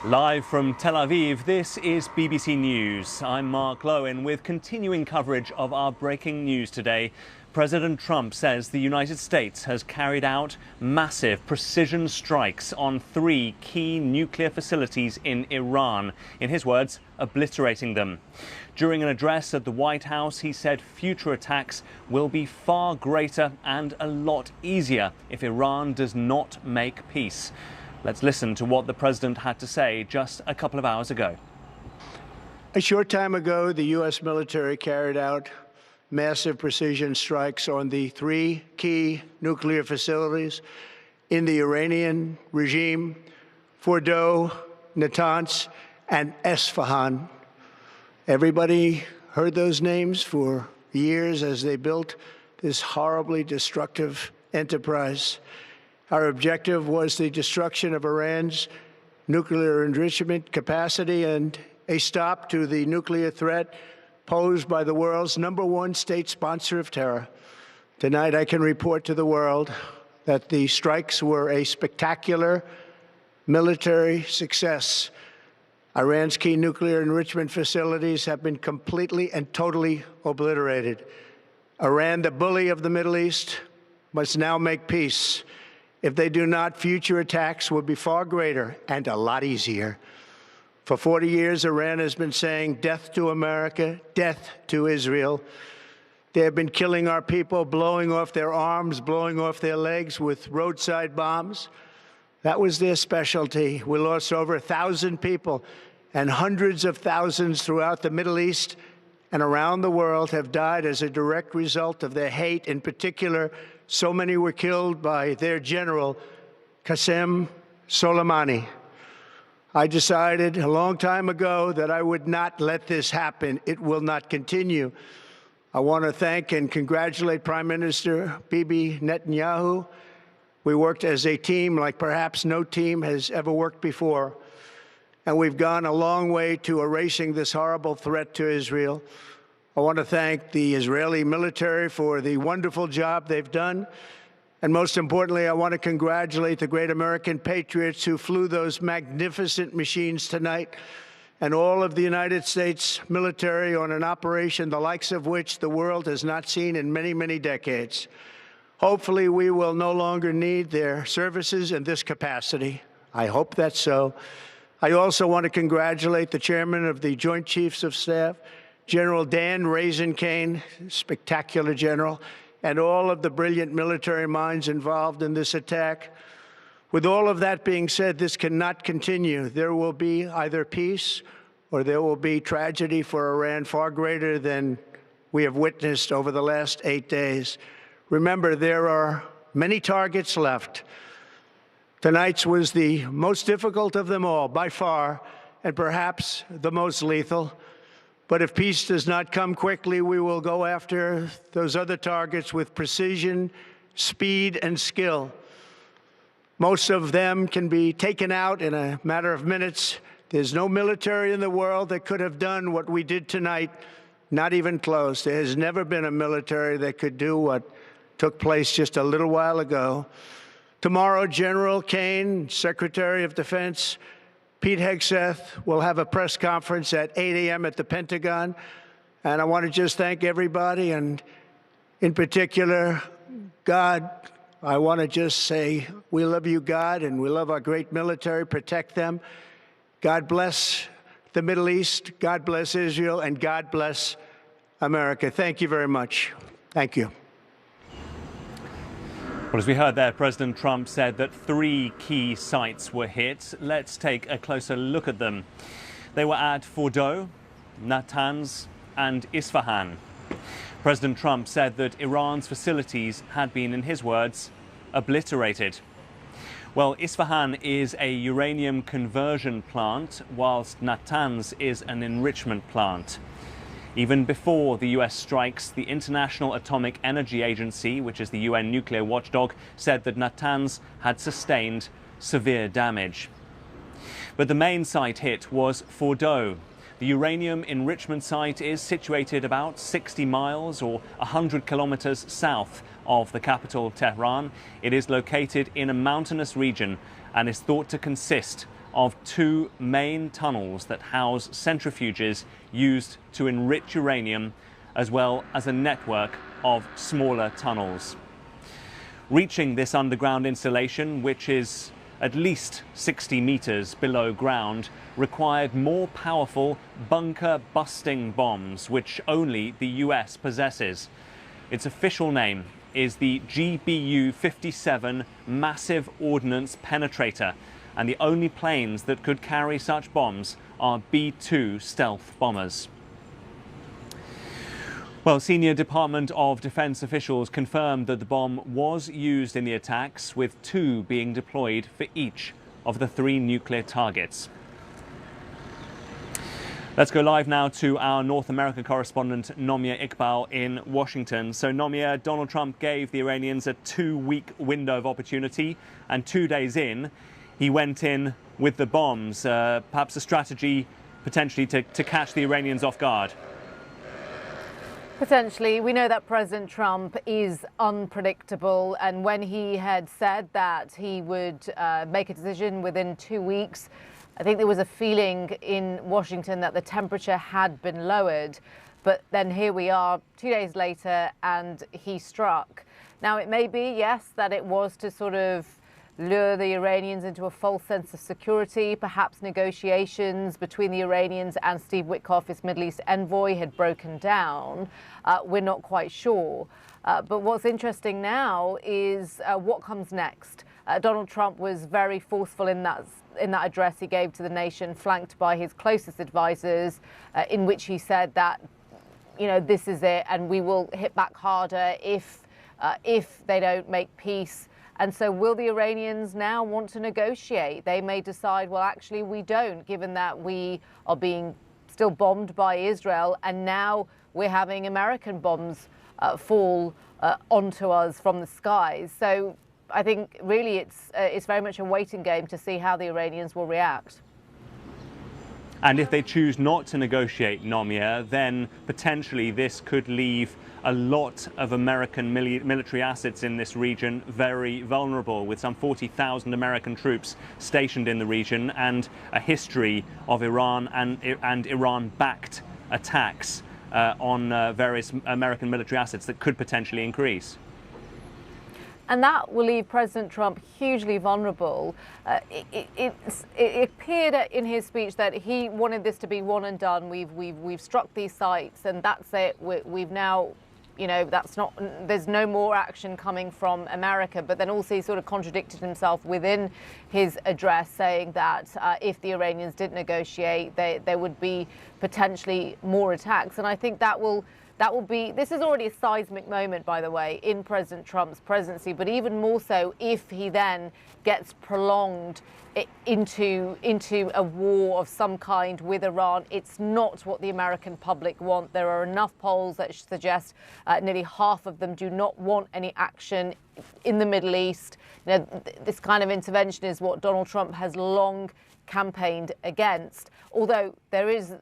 Live from Tel Aviv, this is BBC News. I'm Mark Lowen with continuing coverage of our breaking news today. President Trump says the United States has carried out massive precision strikes on 3 key nuclear facilities in Iran. In his words, obliterating them. During an address at the White House, he said future attacks will be far greater and a lot easier if Iran does not make peace. Let's listen to what the president had to say just a couple of hours ago. A short time ago, the U.S. military carried out massive precision strikes on the 3 key nuclear facilities in the Iranian regime: Fordo, Natanz, and Esfahan. Everybody heard those names for years as they built this horribly destructive enterprise. Our objective was the destruction of Iran's nuclear enrichment capacity and a stop to the nuclear threat posed by the world's #1 state sponsor of terror. Tonight, I can report to the world that the strikes were a spectacular military success. Iran's key nuclear enrichment facilities have been completely and totally obliterated. Iran, the bully of the Middle East, must now make peace. If they do not, future attacks will be far greater and a lot easier. For 40 years, Iran has been saying death to America, death to Israel. They have been killing our people, blowing off their arms, blowing off their legs with roadside bombs. That was their specialty. We lost over 1,000 people, and hundreds of thousands throughout the Middle East and around the world have died as a direct result of their hate. In particular, so many were killed by their general, Qasem Soleimani. I decided a long time ago that I would not let this happen. It will not continue. I want to thank and congratulate Prime Minister Bibi Netanyahu. We worked as a team like perhaps no team has ever worked before. And we've gone a long way to erasing this horrible threat to Israel. I want to thank the Israeli military for the wonderful job they've done. And most importantly, I want to congratulate the great American patriots who flew those magnificent machines tonight, and all of the United States military on an operation the likes of which the world has not seen in many, many decades. Hopefully, we will no longer need their services in this capacity. I hope that's so. I also want to congratulate the chairman of the Joint Chiefs of Staff, General Dan Raisin-Kane, spectacular general, and all of the brilliant military minds involved in this attack. With all of that being said, this cannot continue. There will be either peace or there will be tragedy for Iran far greater than we have witnessed over the last 8 days. Remember, there are many targets left. Tonight's was the most difficult of them all, by far, and perhaps the most lethal. But if peace does not come quickly, we will go after those other targets with precision, speed, and skill. Most of them can be taken out in a matter of minutes. There's no military in the world that could have done what we did tonight, not even close. There has never been a military that could do what took place just a little while ago. Tomorrow, General Kane, Secretary of Defense, Pete Hegseth will have a press conference at 8 a.m. at the Pentagon. And I want to just thank everybody, and in particular, God. I want to just say we love you, God, and we love our great military. Protect them. God bless the Middle East. God bless Israel, and God bless America. Thank you very much. Thank you. Well, as we heard there, President Trump said that 3 key sites were hit. Let's take a closer look at them. They were at Fordo, Natanz, and Isfahan. President Trump said that Iran's facilities had been, in his words, obliterated. Well, Isfahan is a uranium conversion plant, whilst Natanz is an enrichment plant. Even before the US strikes, the International Atomic Energy Agency, which is the UN nuclear watchdog, said that Natanz had sustained severe damage. But the main site hit was Fordo. The uranium enrichment site is situated about 60 miles or 100 kilometers south of the capital, Tehran. It is located in a mountainous region and is thought to consist of 2 main tunnels that house centrifuges used to enrich uranium, as well as a network of smaller tunnels. Reaching this underground installation, which is at least 60 meters below ground, required more powerful bunker-busting bombs, which only the US possesses. Its official name is the GBU-57 Massive Ordnance Penetrator, and the only planes that could carry such bombs are B-2 stealth bombers. Well, senior Department of Defense officials confirmed that the bomb was used in the attacks, with 2 being deployed for each of the 3 nuclear targets. Let's go live now to our North America correspondent, Nomia Iqbal in Washington. So, Nomia, Donald Trump gave the Iranians a 2-week window of opportunity, and 2 days in, he went in with the bombs. Perhaps a strategy potentially to catch the Iranians off guard. Potentially. We know that President Trump is unpredictable, and when he had said that he would make a decision within 2 weeks, I think there was a feeling in Washington that the temperature had been lowered. But then here we are 2 days later, and he struck. Now, it may be, yes, that it was to sort of lure the Iranians into a false sense of security. Perhaps negotiations between the Iranians and Steve Witkoff, his Middle East envoy, had broken down. We're not quite sure. But what's interesting now is what comes next. Donald Trump was very forceful in that address he gave to the nation, flanked by his closest advisors, in which he said that, you know, this is it, and we will hit back harder if they don't make peace. And so will the Iranians now want to negotiate? They may decide, well, actually, we don't, given that we are being still bombed by Israel, and now we're having American bombs fall onto us from the skies. So I think really it's very much a waiting game to see how the Iranians will react. And if they choose not to negotiate, Nomia, then potentially this could leave a lot of American military assets in this region very vulnerable, with some 40,000 American troops stationed in the region and a history of Iran and Iran-backed attacks on various American military assets that could potentially increase. And that will leave President Trump hugely vulnerable. It appeared in his speech that he wanted this to be one and done. We've struck these sites, and that's it. We've now, you know, there's no more action coming from America. But then also he sort of contradicted himself within his address, saying that if the Iranians did negotiate, there would be potentially more attacks. And I think that will be, this is already a seismic moment, by the way, in President Trump's presidency, but even more so if he then gets prolonged into a war of some kind with Iran. It's not what the American public want. There are enough polls that suggest nearly half of them do not want any action in the Middle East. You know, this kind of intervention is what Donald Trump has long campaigned against. Although there is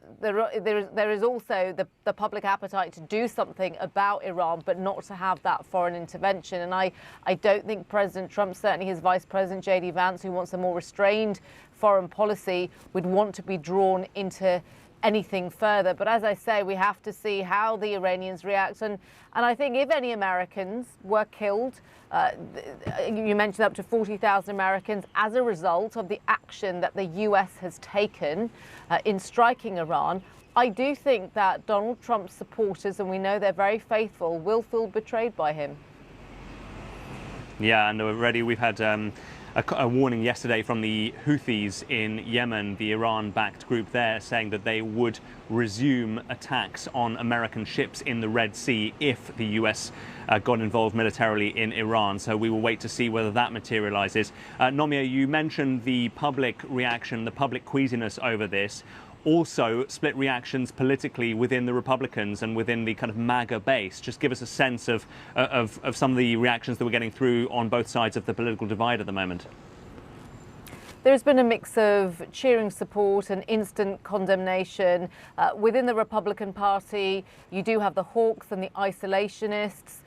also the public appetite to do something about Iran, but not to have that foreign intervention. And I don't think President Trump, certainly his Vice President J.D. Vance, who wants a more restrained foreign policy, would want to be drawn into anything further. But as I say, we have to see how the Iranians react. And I think if any Americans were killed, you mentioned up to 40,000 Americans as a result of the action that the US has taken in striking Iran, I do think that Donald Trump's supporters, and we know they're very faithful, will feel betrayed by him. Yeah, and already we've had a warning yesterday from the Houthis in Yemen, the Iran-backed group there, saying that they would resume attacks on American ships in the Red Sea if the US got involved militarily in Iran. So we will wait to see whether that materializes. Nomia, you mentioned the public reaction, the public queasiness over this. Also split reactions politically within the Republicans and within the kind of MAGA base. Just give us a sense of some of the reactions that we're getting through on both sides of the political divide at the moment. There's been a mix of cheering support and instant condemnation. Within the Republican Party, you do have the hawks and the isolationists.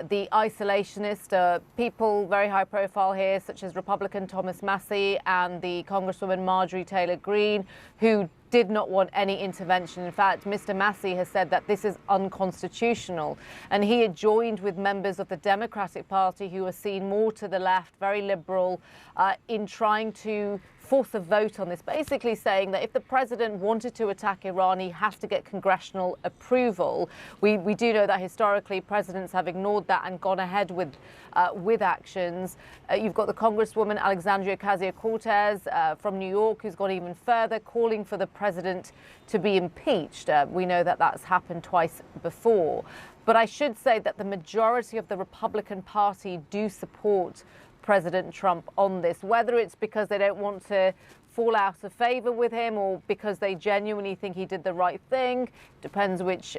The isolationists are people very high profile here, such as Republican Thomas Massie and the Congresswoman Marjorie Taylor Greene, who did not want any intervention. In fact, Mr. Massey has said that this is unconstitutional, and he had joined with members of the Democratic Party who are seen more to the left, very liberal, in trying to force a vote on this, basically saying that if the president wanted to attack Iran, he has to get congressional approval. We do know that historically presidents have ignored that and gone ahead with actions. You've got the Congresswoman Alexandria Ocasio-Cortez from New York, who's gone even further, calling for the president to be impeached. We know that that's happened twice before. But I should say that the majority of the Republican Party do support President Trump on this, whether it's because they don't want to fall out of favor with him or because they genuinely think he did the right thing. Depends which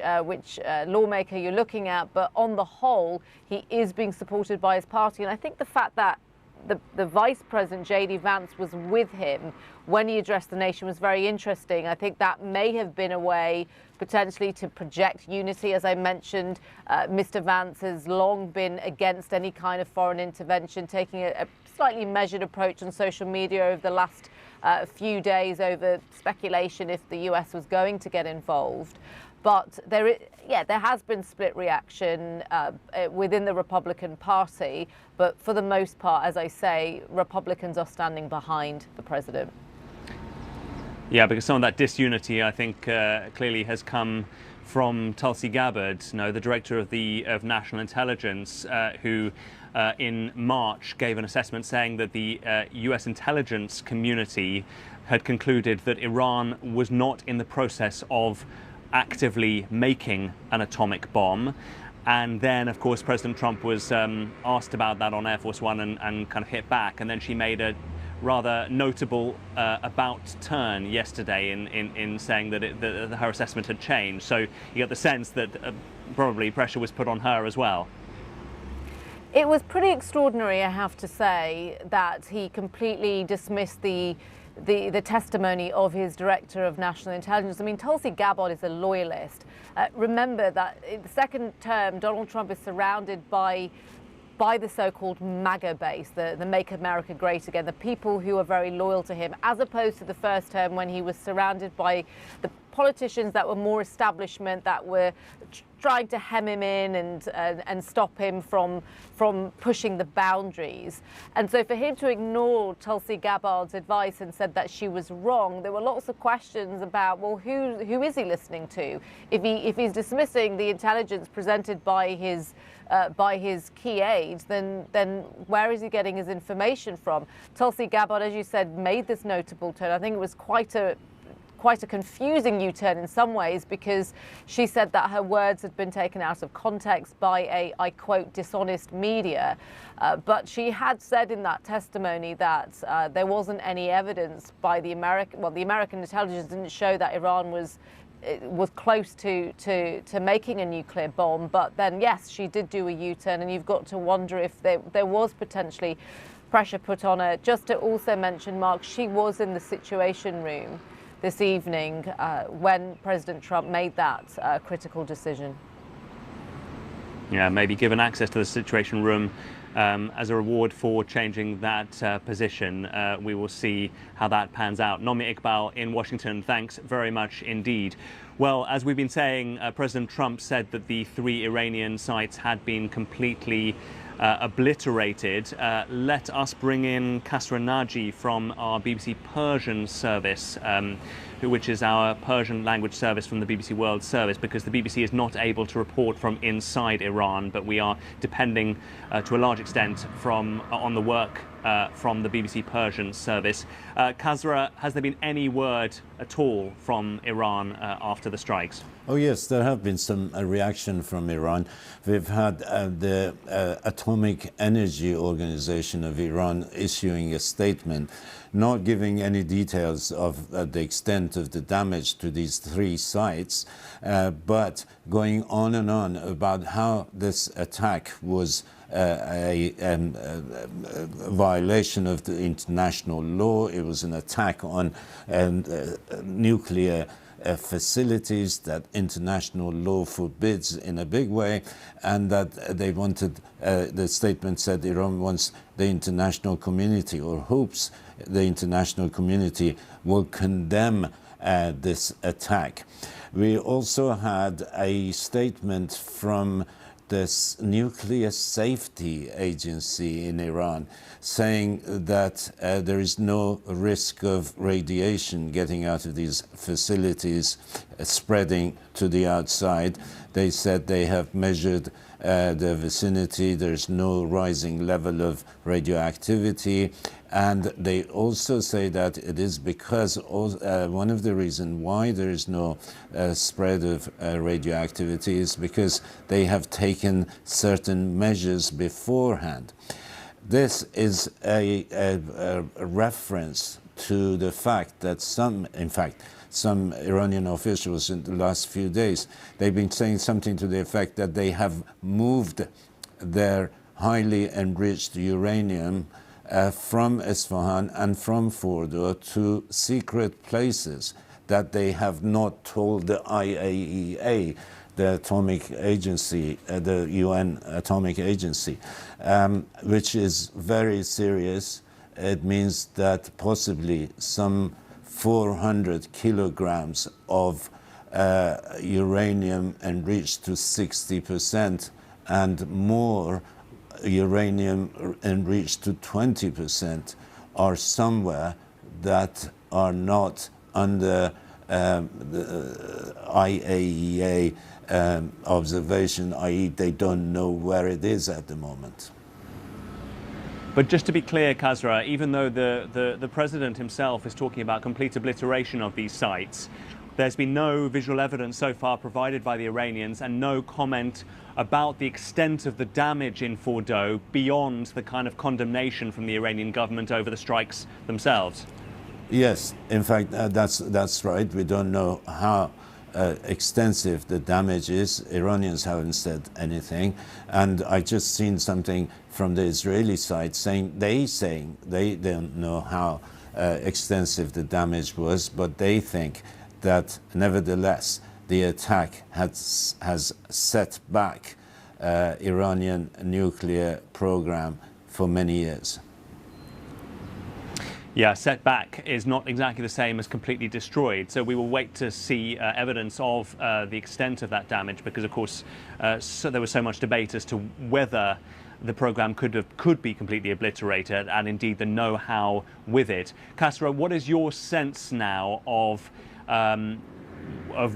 lawmaker you're looking at. But on the whole, he is being supported by his party. And I think the fact that the Vice President, J.D. Vance, was with him when he addressed the nation was very interesting. I think that may have been a way potentially to project unity. As I mentioned, Mr. Vance has long been against any kind of foreign intervention, taking a slightly measured approach on social media over the last few days over speculation if the US was going to get involved. But there has been split reaction within the Republican Party. But for the most part, as I say, Republicans are standing behind the president. Yeah, because some of that disunity, I think, clearly has come from Tulsi Gabbard, the director of National Intelligence, who in March gave an assessment saying that the US intelligence community had concluded that Iran was not in the process of actively making an atomic bomb. And then, of course, President Trump was asked about that on Air Force One and kind of hit back. And then she made a rather notable about turn yesterday in saying that her assessment had changed. So you get the sense that probably pressure was put on her as well. It was pretty extraordinary, I have to say, that he completely dismissed the testimony of his director of national intelligence. I mean, Tulsi Gabbard is a loyalist. Remember that in the second term, Donald Trump is surrounded by the so-called MAGA base, the Make America Great Again, the people who are very loyal to him, as opposed to the first term when he was surrounded by the politicians that were more establishment, that were trying to hem him in and stop him from pushing the boundaries. And so for him to ignore Tulsi Gabbard's advice and said that she was wrong, there were lots of questions about, well, who is he listening to? If he's dismissing the intelligence presented by his key aides, then where is he getting his information from? Tulsi Gabbard, as you said, made this notable turn. I think it was quite a confusing U-turn in some ways, because she said that her words had been taken out of context by a, I quote, dishonest media. But she had said in that testimony that there wasn't any evidence by the American intelligence didn't show that Iran was close to making a nuclear bomb. But then, yes, she did do a U-turn, and you've got to wonder if there was potentially pressure put on her. Just to also mention, Mark, she was in the Situation Room this evening when President Trump made that critical decision. Yeah, maybe given access to the Situation Room as a reward for changing that position. We will see how that pans out. Nomi Iqbal in Washington, thanks very much indeed. Well, as we've been saying, President Trump said that the 3 Iranian sites had been completely obliterated. Let us bring in Kasra Naji from our BBC Persian service, which is our Persian language service from the BBC World Service, because the BBC is not able to report from inside Iran, but we are depending to a large extent on the work from the BBC Persian service. Kasra, has there been any word at all from Iran after the strikes? Oh yes, there have been some reaction from Iran. We've had the Atomic Energy Organization of Iran issuing a statement, not giving any details of the extent of the damage to these 3 sites, but going on and on about how this attack was a violation of the international law. It was an attack on nuclear facilities that international law forbids in a big way, and that they wanted, the statement said Iran wants the international community, or hopes the international community will condemn this attack. We also had a statement from this nuclear safety agency in Iran saying that there is no risk of radiation getting out of these facilities spreading to the outside. They said they have measured the vicinity, there's no rising level of radioactivity, and they also say that it is because one of the reasons why there is no spread of radioactivity is because they have taken certain measures beforehand. This is a reference to the fact that some Iranian officials in the last few days, they've been saying something to the effect that they have moved their highly enriched uranium from Isfahan and from Fordo to secret places that they have not told the IAEA, the atomic agency, the UN atomic agency, which is very serious. It means that possibly some 400 kilograms of uranium enriched to 60% and more uranium enriched to 20% are somewhere that are not under the IAEA observation, i.e. they don't know where it is at the moment. But just to be clear, Khazra, even though the president himself is talking about complete obliteration of these sites, there's been no visual evidence so far provided by the Iranians and no comment about the extent of the damage in Fordo beyond the kind of condemnation from the Iranian government over the strikes themselves. Yes, in fact, that's right. We don't know how extensive the damage is. Iranians haven't said anything. And I just seen something from the Israeli side saying they don't know how extensive the damage was, but they think that nevertheless the attack has set back Iranian nuclear program for many years. Yeah, setback is not exactly the same as completely destroyed. So we will wait to see evidence of the extent of that damage, because of course there was so much debate as to whether the program could be completely obliterated, and indeed the know-how with it. Khazra, what is your sense now of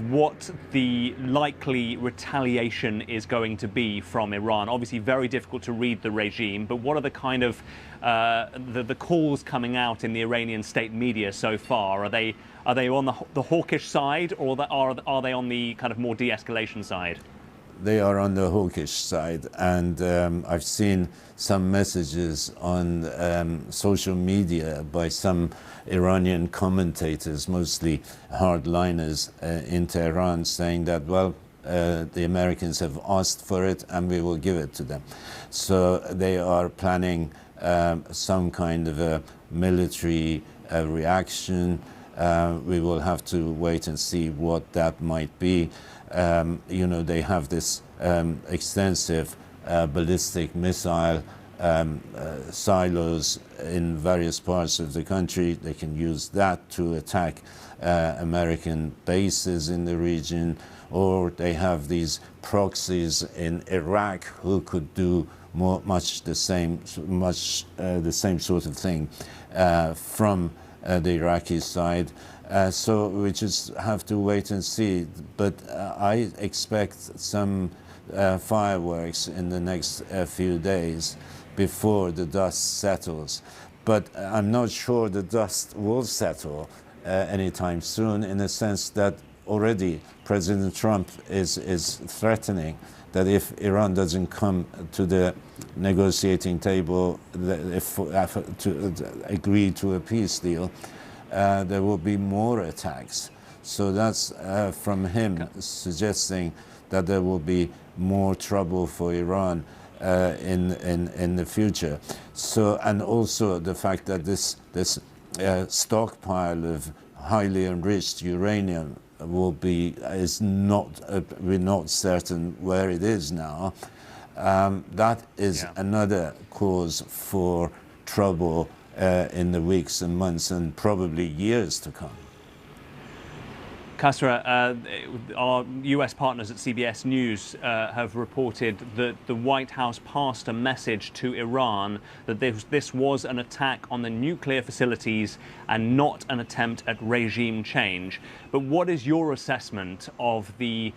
what the likely retaliation is going to be from Iran? Obviously very difficult to read the regime, but what are the kind of the calls coming out in the Iranian state media so far? Are they on the hawkish side, or are they on the kind of more de-escalation side? They are on the hawkish side, and I've seen some messages on social media by some Iranian commentators, mostly hardliners in Tehran, saying that, well, the Americans have asked for it and we will give it to them. So they are planning some kind of a military reaction. We will have to wait and see what that might be. You know, they have this extensive ballistic missile silos in various parts of the country. They can use that to attack American bases in the region, or they have these proxies in Iraq who could do much the same sort of thing from the Iraqi side. So we just have to wait and see. But I expect some fireworks in the next few days before the dust settles. But I'm not sure the dust will settle anytime soon, in the sense that already President Trump is threatening that if Iran doesn't come to the negotiating table to agree to a peace deal, there will be more attacks. So that's from him suggesting that there will be more trouble for Iran in the future. So, and also the fact that this stockpile of highly enriched uranium we're not certain where it is now. That is another cause for trouble in the weeks and months and probably years to come. Kasra, our US partners at CBS News have reported that the White House passed a message to Iran that this was an attack on the nuclear facilities and not an attempt at regime change. But what is your assessment of the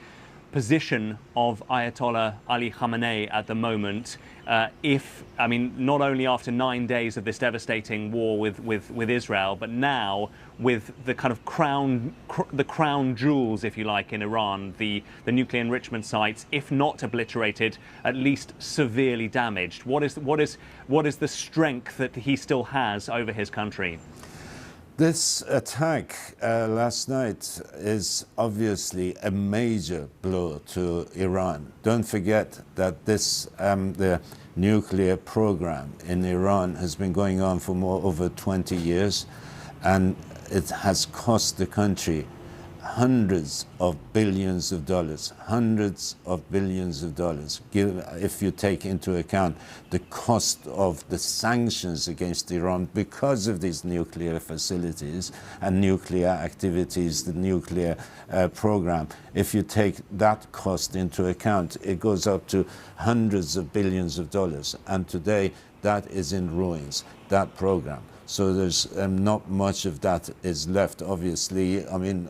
position of Ayatollah Ali Khamenei at the moment, not only after 9 days of this devastating war with Israel, but now with the kind of crown jewels, if you like, in Iran, the nuclear enrichment sites, if not obliterated, at least severely damaged. What is the strength that he still has over his country? This attack last night is obviously a major blow to Iran. Don't forget that the nuclear program in Iran has been going on for over 20 years, and it has cost the country hundreds of billions of dollars, if you take into account the cost of the sanctions against Iran because of these nuclear facilities and nuclear activities, the nuclear program. If you take that cost into account, it goes up to hundreds of billions of dollars. And today, that is in ruins, that program. So there's not much of that is left, obviously. I mean,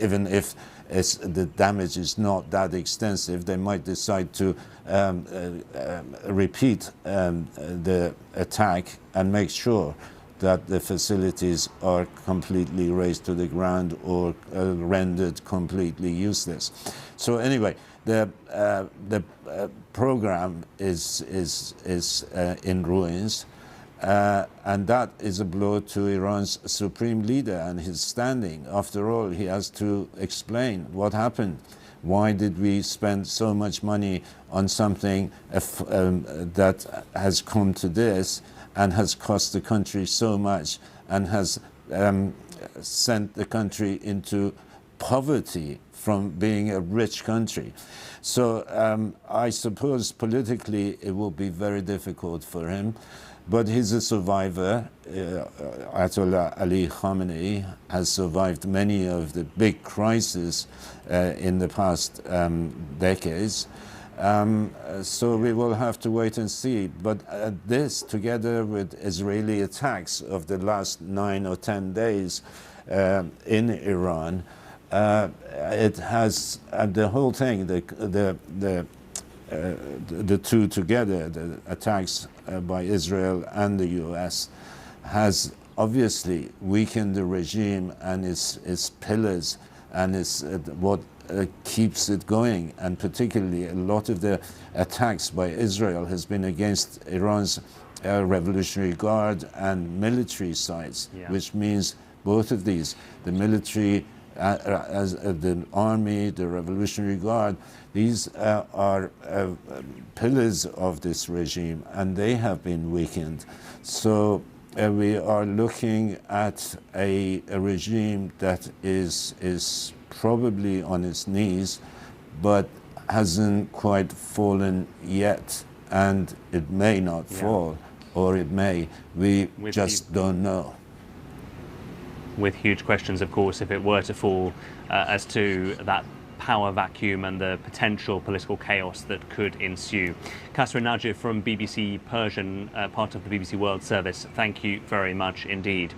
even if the damage is not that extensive, they might decide to repeat the attack and make sure that the facilities are completely razed to the ground or rendered completely useless. So anyway, the program is in ruins. And that is a blow to Iran's supreme leader and his standing. After all, he has to explain what happened. Why did we spend so much money on something that has come to this and has cost the country so much and has sent the country into poverty from being a rich country? So I suppose politically it will be very difficult for him. But he's a survivor. Ayatollah Ali Khamenei has survived many of the big crises in the past decades. So we will have to wait and see. But this, together with Israeli attacks of the last 9 or 10 days in Iran, it has the whole thing, the two together, the attacks by Israel and the US, has obviously weakened the regime and its pillars and what keeps it going. And particularly a lot of the attacks by Israel has been against Iran's Revolutionary Guard and military sites, which means both of these, the military, as the army, the Revolutionary Guard, these are pillars of this regime, and they have been weakened. So we are looking at a regime that is probably on its knees, but hasn't quite fallen yet, and it may not fall, or it may. We just don't know. With huge questions, of course, if it were to fall, as to that power vacuum and the potential political chaos that could ensue. Kasra Najib from BBC Persian, part of the BBC World Service, thank you very much indeed.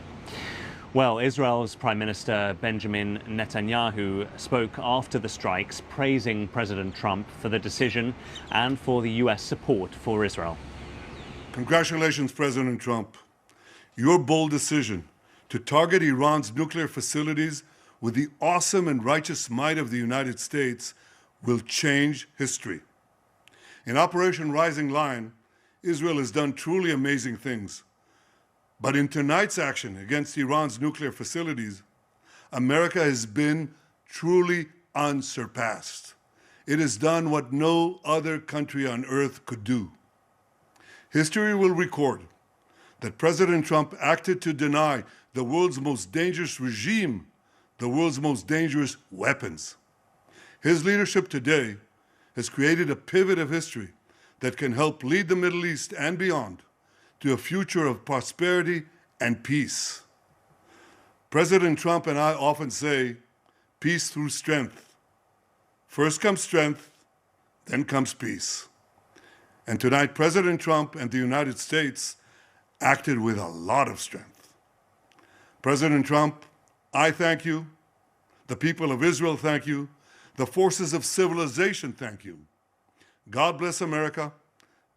Well, Israel's Prime Minister Benjamin Netanyahu spoke after the strikes, praising President Trump for the decision and for the US support for Israel. Congratulations, President Trump. Your bold decision to target Iran's nuclear facilities with the awesome and righteous might of the United States will change history. In Operation Rising Lion, Israel has done truly amazing things. But in tonight's action against Iran's nuclear facilities, America has been truly unsurpassed. It has done what no other country on earth could do. History will record that President Trump acted to deny the world's most dangerous regime the world's most dangerous weapons. His leadership today has created a pivot of history that can help lead the Middle East and beyond to a future of prosperity and peace. President Trump and I often say, peace through strength. First comes strength, then comes peace. And tonight, President Trump and the United States acted with a lot of strength. President Trump, I thank you. The people of Israel thank you. The forces of civilization thank you. God bless America.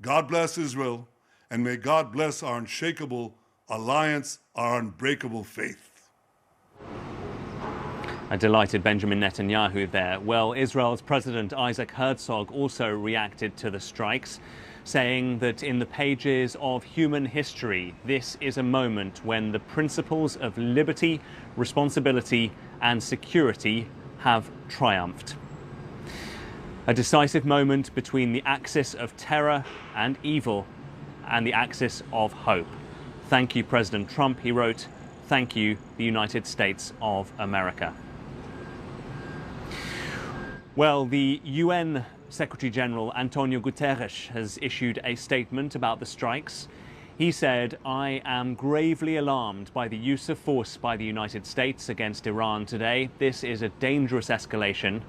God bless Israel. And may God bless our unshakable alliance, our unbreakable faith. A delighted Benjamin Netanyahu there. Well, Israel's President Isaac Herzog also reacted to the strikes, saying that in the pages of human history, this is a moment when the principles of liberty, responsibility, and security have triumphed. A decisive moment between the axis of terror and evil and the axis of hope. Thank you, President Trump, he wrote. Thank you, the United States of America. Well, the UN Secretary General Antonio Guterres has issued a statement about the strikes. He said, "I am gravely alarmed by the use of force by the United States against Iran today. This is a dangerous escalation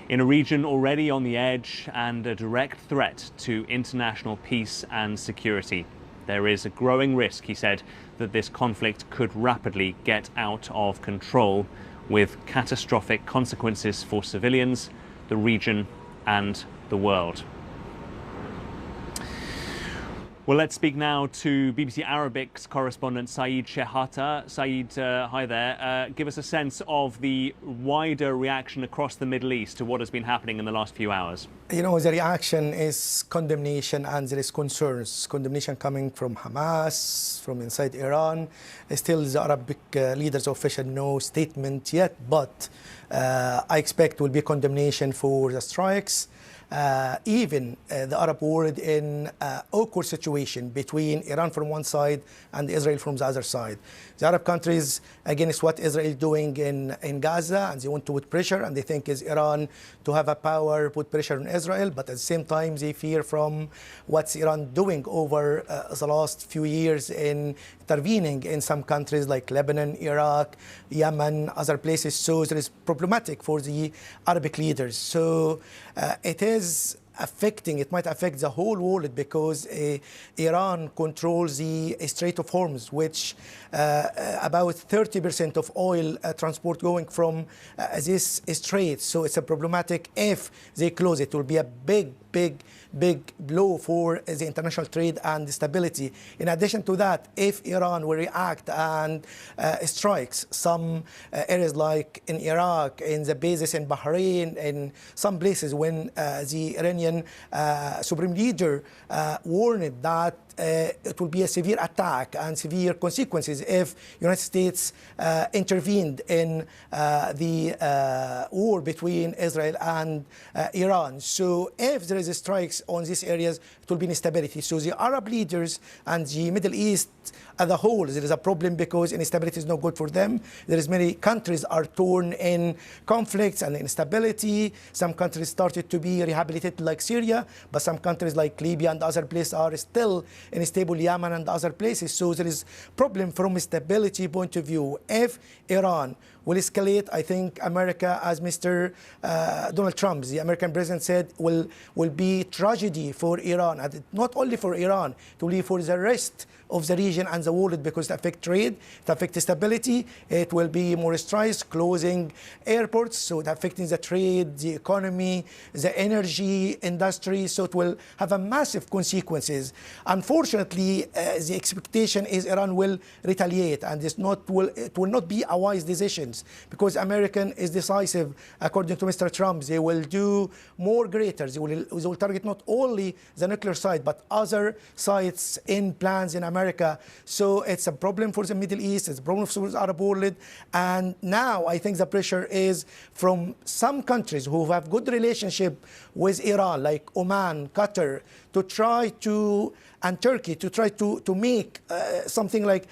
in a region already on the edge and a direct threat to international peace and security. There is a growing risk," he said, "that this conflict could rapidly get out of control with catastrophic consequences for civilians, the region and the world." Well, let's speak now to BBC Arabic's correspondent Saeed Shehata. Saeed, hi there. Give us a sense of the wider reaction across the Middle East to what has been happening in the last few hours. You know, the reaction is condemnation and there is concerns. Condemnation coming from Hamas, from inside Iran. Still, the Arabic leaders official no statement yet, but I expect will be condemnation for the strikes. Even the Arab world in an awkward situation between Iran from one side and Israel from the other side. The Arab countries against what Israel is doing in Gaza, and they want to put pressure, and they think is Iran to have a power, put pressure on Israel, but at the same time they fear from what's Iran doing over the last few years in intervening in some countries like Lebanon, Iraq, Yemen, other places. So there is problematic for the Arabic leaders. So it might affect the whole world because Iran controls the Strait of Hormuz, which about 30% of oil transport going from this strait. So it's a problematic. If they close it, will be a big blow for the international trade and stability. In addition to that, if Iran will react and strikes some areas like in Iraq, in the bases in Bahrain, in some places when the Iranian Supreme Leader warned that it will be a severe attack and severe consequences if United States intervened in the war between Israel and Iran. So if there is strikes on these areas, it will be instability. So the Arab leaders and the Middle East as a whole, there is a problem because instability is not good for them. There is many countries are torn in conflicts and instability. Some countries started to be rehabilitated like Syria, but some countries like Libya and other places are still unstable, Yemen and other places. So there is problem from a stability point of view. If Iran will escalate, I think America, as Mr. Donald Trump, the American president said, will be tragedy for Iran. And not only for Iran, it will be for the rest of the region and the world because it affects trade, it affects stability, it will be more strikes, closing airports, so it affecting the trade, the economy, the energy industry, so it will have a massive consequences. Unfortunately, the expectation is Iran will retaliate, and it will not be a wise decision because American is decisive. According to Mr. Trump, they will do more greater. They will target not only the nuclear side, but other sites in plans in America. So it's a problem for the Middle East, it's a problem for the Arab world. And now I think the pressure is from some countries who have good relationship with Iran, like Oman, Qatar, to try to, and Turkey, to try to make something like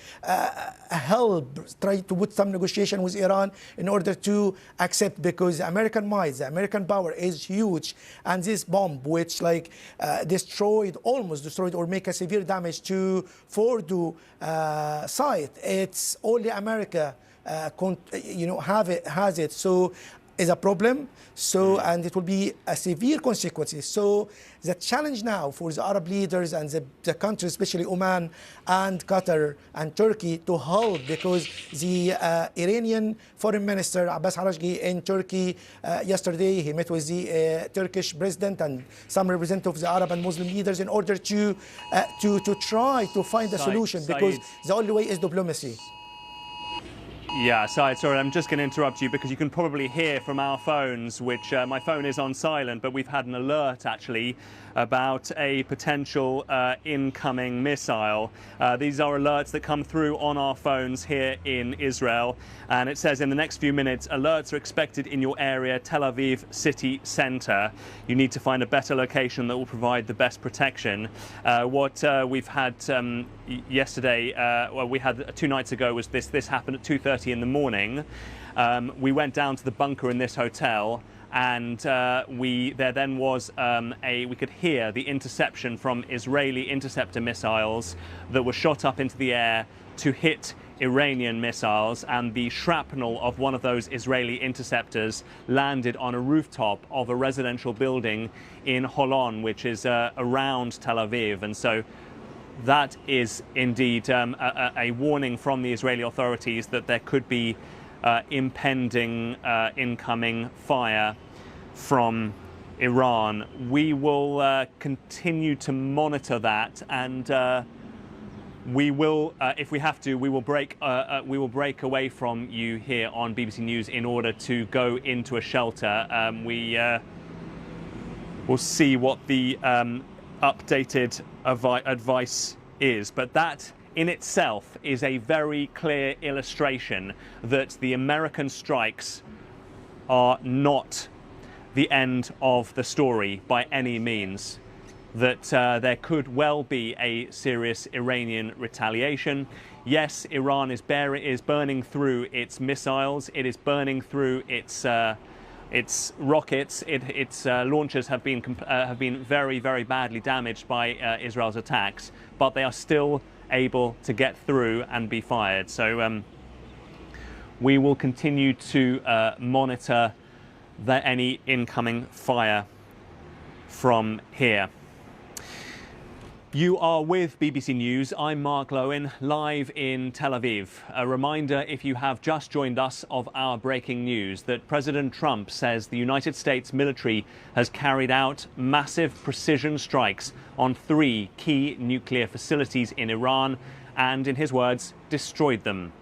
help, try to put some negotiation with Iran in order to accept, because the American might, the American power is huge. And this bomb, which like almost destroyed or make a severe damage to Fordo site, it's only America has it. So is a problem. So, and it will be a severe consequences. So the challenge now for the Arab leaders and the countries, especially Oman and Qatar and Turkey, to hold, because the Iranian foreign minister Abbas Arajgi in Turkey yesterday, he met with the Turkish president and some representatives of the Arab and Muslim leaders in order to try to find a solution, because the only way is diplomacy. Yeah, Syed, sorry, I'm just going to interrupt you because you can probably hear from our phones, which my phone is on silent, but we've had an alert actually about a potential incoming missile. These are alerts that come through on our phones here in Israel, and it says in the next few minutes, alerts are expected in your area, Tel Aviv city centre. You need to find a better location that will provide the best protection. What we've had yesterday, well, we had 2 nights ago, was this happened at 2:30 in the morning. We went down to the bunker in this hotel, and there then was we could hear the interception from Israeli interceptor missiles that were shot up into the air to hit Iranian missiles, and the shrapnel of one of those Israeli interceptors landed on a rooftop of a residential building in Holon, which is around Tel Aviv. And so that is indeed a warning from the Israeli authorities that there could be impending incoming fire from Iran. We will continue to monitor that, and we will, if we have to, we will break away from you here on BBC News in order to go into a shelter. We will see what the updated advice is, but that in itself is a very clear illustration that the American strikes are not the end of the story by any means, that there could well be a serious Iranian retaliation. Yes, Iran is burning through its missiles, it is burning through its rockets. Its launchers have been very, very badly damaged by Israel's attacks, but they are still able to get through and be fired. So we will continue to monitor any incoming fire from here. You are with BBC News. I'm Mark Lowen, live in Tel Aviv. A reminder, if you have just joined us, of our breaking news that President Trump says the United States military has carried out massive precision strikes on 3 key nuclear facilities in Iran and, in his words, destroyed them.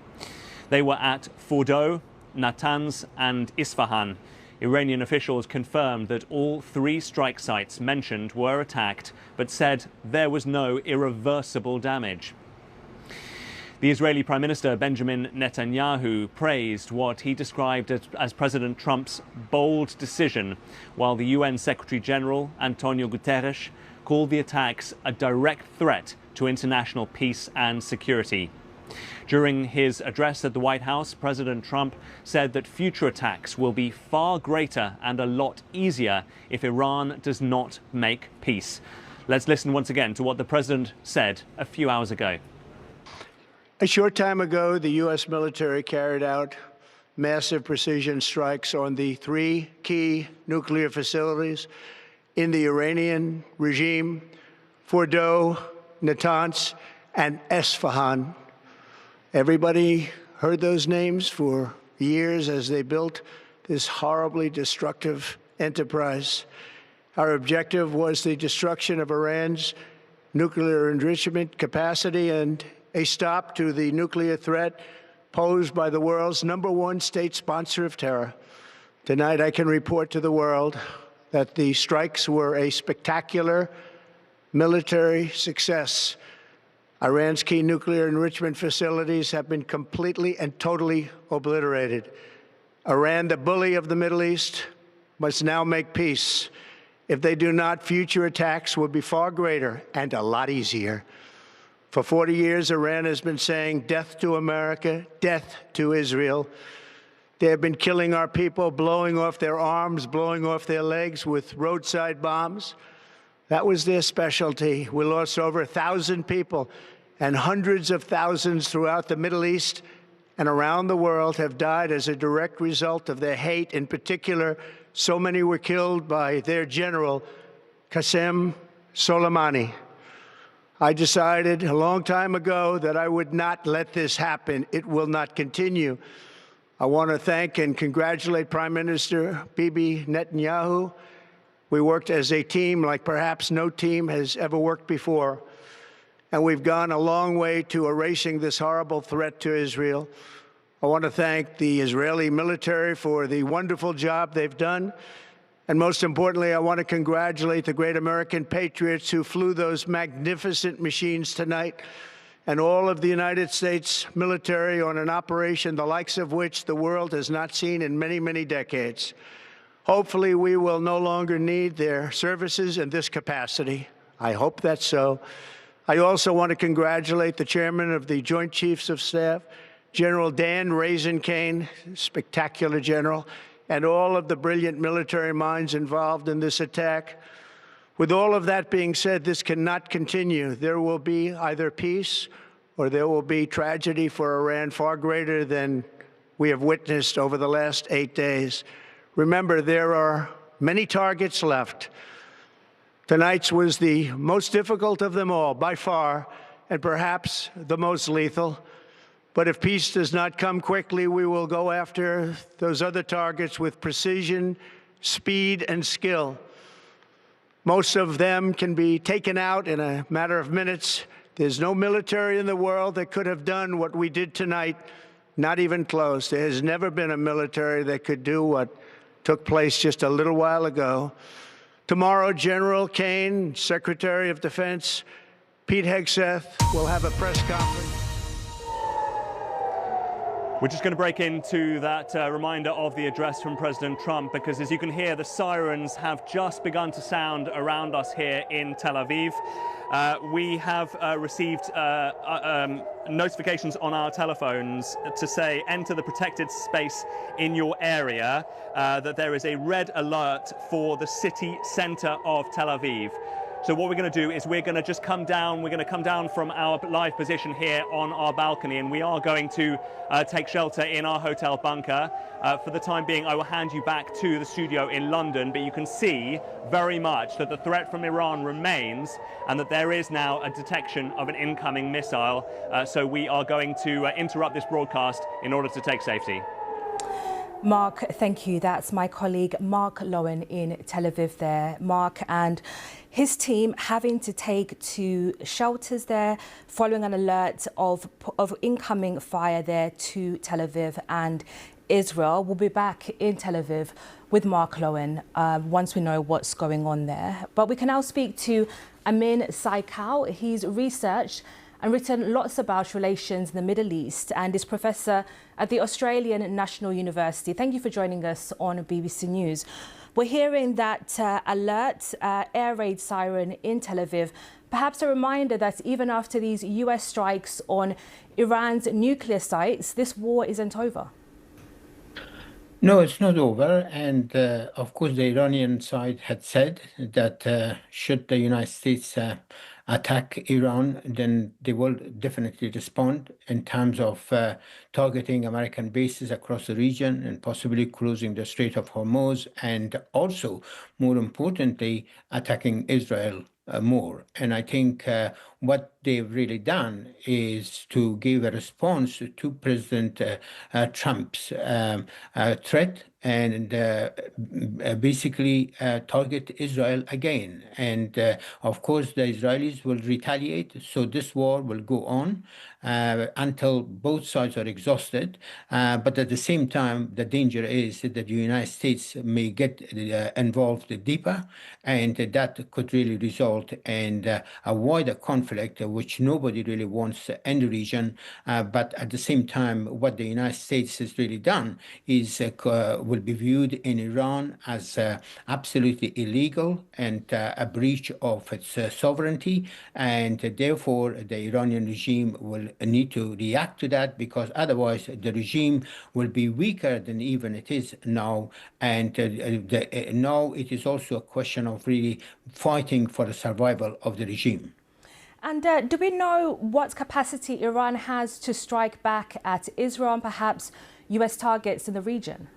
They were at Fordo, Natanz and Isfahan. Iranian officials confirmed that all 3 strike sites mentioned were attacked, but said there was no irreversible damage. The Israeli Prime Minister Benjamin Netanyahu praised what he described as President Trump's bold decision, while the UN Secretary General Antonio Guterres called the attacks a direct threat to international peace and security. During his address at the White House, President Trump said that future attacks will be far greater and a lot easier if Iran does not make peace. Let's listen once again to what the president said a few hours ago. A short time ago, the U.S. military carried out massive precision strikes on the 3 key nuclear facilities in the Iranian regime: Fordo, Natanz, and Isfahan. Everybody heard those names for years as they built this horribly destructive enterprise. Our objective was the destruction of Iran's nuclear enrichment capacity and a stop to the nuclear threat posed by the world's #1 state sponsor of terror. Tonight, I can report to the world that the strikes were a spectacular military success. Iran's key nuclear enrichment facilities have been completely and totally obliterated. Iran, the bully of the Middle East, must now make peace. If they do not, future attacks will be far greater and a lot easier. For 40 years, Iran has been saying death to America, death to Israel. They have been killing our people, blowing off their arms, blowing off their legs with roadside bombs. That was their specialty. We lost over 1,000 people and hundreds of thousands throughout the Middle East and around the world have died as a direct result of their hate. In particular, so many were killed by their general, Qasem Soleimani. I decided a long time ago that I would not let this happen. It will not continue. I want to thank and congratulate Prime Minister Bibi Netanyahu. We worked as a team like perhaps no team has ever worked before. And we've gone a long way to erasing this horrible threat to Israel. I want to thank the Israeli military for the wonderful job they've done. And most importantly, I want to congratulate the great American patriots who flew those magnificent machines tonight, and all of the United States military on an operation the likes of which the world has not seen in many, many decades. Hopefully, we will no longer need their services in this capacity. I hope that's so. I also want to congratulate the chairman of the Joint Chiefs of Staff, General Dan Raisin-Kane, spectacular general, and all of the brilliant military minds involved in this attack. With all of that being said, this cannot continue. There will be either peace or there will be tragedy for Iran far greater than we have witnessed over the last 8 days. Remember, there are many targets left. Tonight's was the most difficult of them all, by far, and perhaps the most lethal. But if peace does not come quickly, we will go after those other targets with precision, speed, and skill. Most of them can be taken out in a matter of minutes. There's no military in the world that could have done what we did tonight, not even close. There has never been a military that could do what took place just a little while ago. Tomorrow, General Kane, Secretary of Defense, Pete Hegseth will have a press conference. We're just going to break into that reminder of the address from President Trump, because as you can hear, the sirens have just begun to sound around us here in Tel Aviv. We have received notifications on our telephones to say enter the protected space in your area, that there is a red alert for the city center of Tel Aviv. So what we're going to do is we're going to just come down. We're going to come down from our live position here on our balcony, and we are going to take shelter in our hotel bunker. For the time being, I will hand you back to the studio in London, but you can see very much that the threat from Iran remains and that there is now a detection of an incoming missile. So we are going to interrupt this broadcast in order to take safety. Mark, thank you. That's my colleague Mark Lowen in Tel Aviv there. Mark and his team having to take to shelters there following an alert of incoming fire there to Tel Aviv and Israel. We'll be back in Tel Aviv with Mark Lowen once we know what's going on there. But we can now speak to Amin Saikal. He's researched and written lots about relations in the Middle East and is professor at the Australian National University. Thank you for joining us on BBC News. We're hearing that alert, air raid siren in Tel Aviv, perhaps a reminder that even after these US strikes on Iran's nuclear sites, this war isn't over. No, it's not over. And of course, the Iranian side had said that should the United States attack Iran, then they will definitely respond in terms of targeting American bases across the region and possibly closing the Strait of Hormuz, and also, more importantly, attacking Israel more. And I think what they've really done is to give a response to President Trump's threat and basically target Israel again. And of course, the Israelis will retaliate. So this war will go on until both sides are exhausted. But at the same time, the danger is that the United States may get involved deeper, and that could really result in a wider conflict, which nobody really wants in the region. But at the same time, what the United States has really done is will be viewed in Iran as absolutely illegal and a breach of its sovereignty. And therefore, the Iranian regime will need to react to that, because otherwise the regime will be weaker than even it is now. And now it is also a question of really fighting for the survival of the regime. And do we know what capacity Iran has to strike back at Israel and perhaps US targets in the region?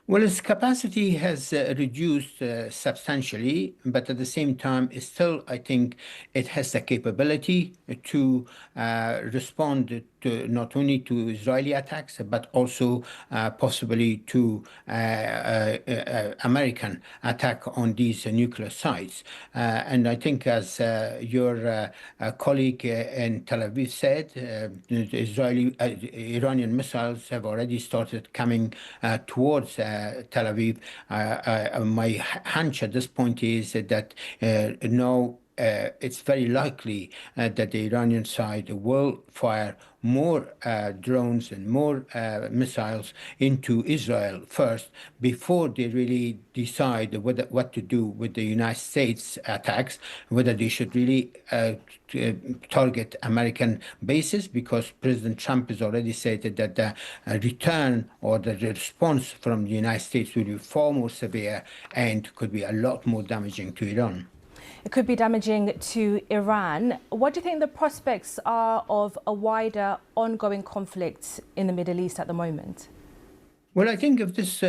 Well, its capacity has reduced substantially, but at the same time, it's still, I think, it has the capability to respond to not only to Israeli attacks, but also possibly to American attack on these nuclear sites. And I think, as your colleague in Tel Aviv said, Iranian missiles have already started coming towards Tel Aviv. My hunch at this point is that now it's very likely that the Iranian side will fire more drones and more missiles into Israel first before they really decide what to do with the United States attacks, whether they should really target American bases, because President Trump has already stated that the return or the response from the United States will be far more severe and could be a lot more damaging to Iran. It could be damaging to Iran. What do you think the prospects are of a wider ongoing conflict in the Middle East at the moment? Well, I think if this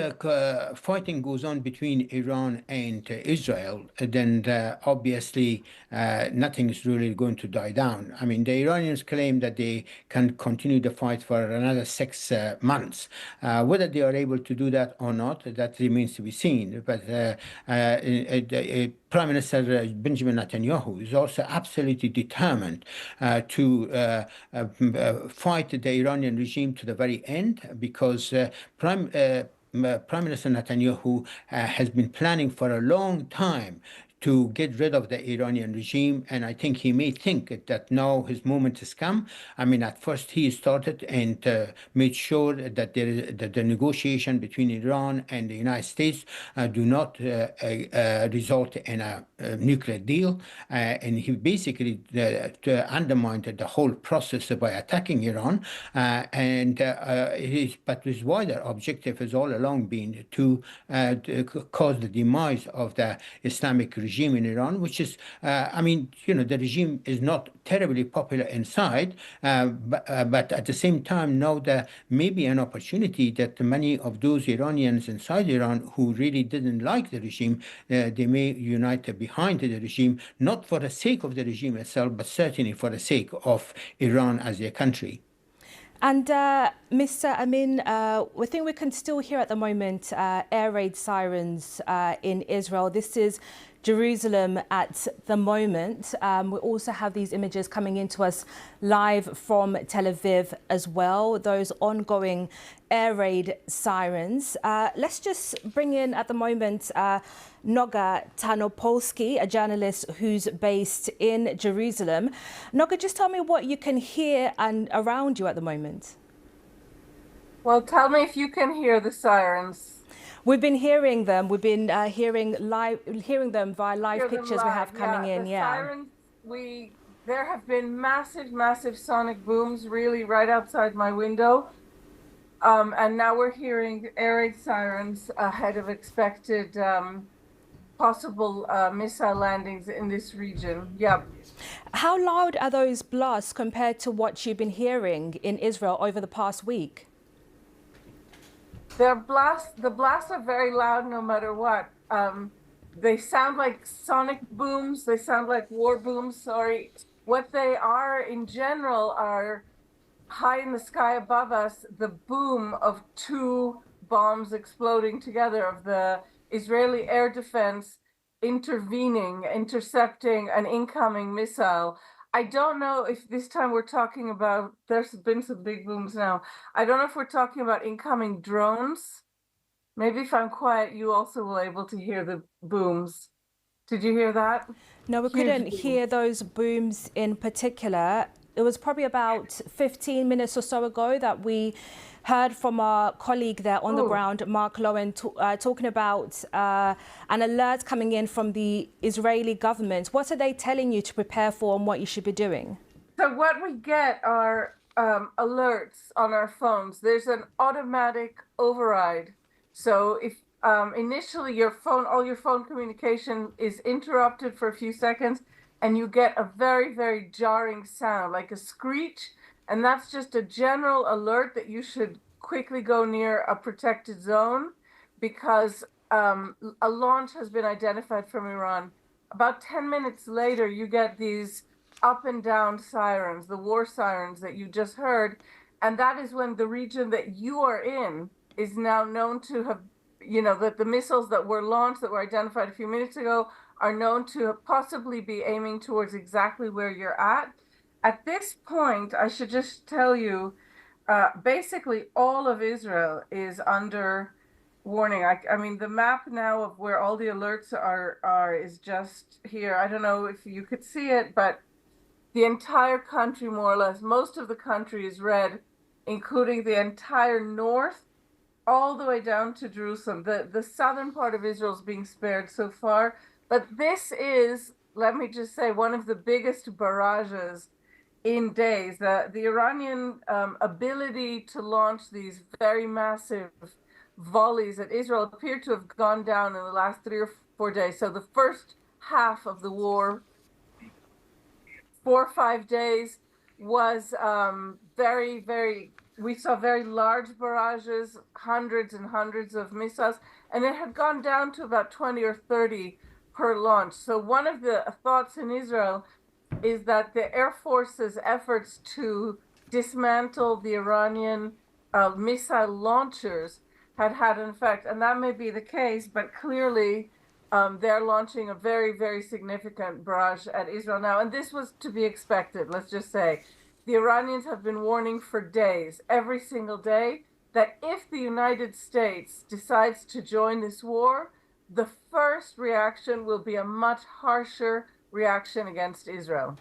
fighting goes on between Iran and Israel, then obviously nothing is really going to die down. I mean, the Iranians claim that they can continue the fight for another 6 months. Whether they are able to do that or not, that remains to be seen. But Prime Minister Benjamin Netanyahu is also absolutely determined to fight the Iranian regime to the very end, because Prime Minister Netanyahu has been planning for a long time to get rid of the Iranian regime, and I think he may think that now his moment has come. I mean, at first he started and made sure that the negotiation between Iran and the United States do not result in a nuclear deal, and he basically undermined the whole process by attacking Iran. But his wider objective has all along been to cause the demise of the Islamic regime in Iran, which is, I mean, the regime is not terribly popular inside, but at the same time, now there may be an opportunity that many of those Iranians inside Iran who really didn't like the regime, they may unite behind the regime, not for the sake of the regime itself, but certainly for the sake of Iran as a country. And Mr. Amin, we think we can still hear at the moment air raid sirens in Israel. This is Jerusalem at the moment. We also have these images coming into us live from Tel Aviv as well, those ongoing air raid sirens. Let's just bring in at the moment Noga Tanopolsky, a journalist who's based in Jerusalem. Noga, just tell me what you can hear and around you at the moment. Well, tell me if you can hear the sirens. We've been hearing them. We've been hearing them via live pictures we have coming in. The sirens, there have been massive sonic booms, really right outside my window. And now we're hearing air raid sirens ahead of expected possible missile landings in this region. Yep. How loud are those blasts compared to what you've been hearing in Israel over the past week? The blasts are very loud no matter what. They sound like sonic booms. They sound like war booms, sorry. What they are in general are high in the sky above us, the boom of two bombs exploding together, of the Israeli air defense intervening, intercepting an incoming missile. I don't know if this time we're talking about, there's been some big booms now. I don't know if we're talking about incoming drones. Maybe if I'm quiet, you also will able to hear the booms. Did you hear that? No, we couldn't hear those booms in particular. It was probably about 15 minutes or so ago that we heard from our colleague there on the ground, Mark Lowen, talking about an alert coming in from the Israeli government. What are they telling you to prepare for and what you should be doing? So what we get are alerts on our phones. There's an automatic override. So if initially all your phone communication is interrupted for a few seconds, and you get a very, very jarring sound, like a screech. And that's just a general alert that you should quickly go near a protected zone, because a launch has been identified from Iran. About 10 minutes later, you get these up and down sirens, the war sirens that you just heard. And that is when the region that you are in is now known to have, that the missiles that were launched, that were identified a few minutes ago, are known to possibly be aiming towards exactly where you're at. At this point, I should just tell you, basically all of Israel is under warning. I mean, the map now of where all the alerts are is just here. I don't know if you could see it, but the entire country, more or less, most of the country is red, including the entire north, all the way down to Jerusalem. The southern part of Israel is being spared so far, but this is, let me just say, one of the biggest barrages in days. The Iranian ability to launch these very massive volleys at Israel appear to have gone down in the last 3 or 4 days. So the first half of the war, 4 or 5 days, was very, very, we saw very large barrages, hundreds and hundreds of missiles, and it had gone down to about 20 or 30 per launch. So one of the thoughts in Israel is that the Air Force's efforts to dismantle the Iranian missile launchers had an effect. And that may be the case, but clearly they're launching a very, very significant barrage at Israel now. And this was to be expected, let's just say. The Iranians have been warning for days, every single day, that if the United States decides to join this war, the first reaction will be a much harsher reaction against Israel.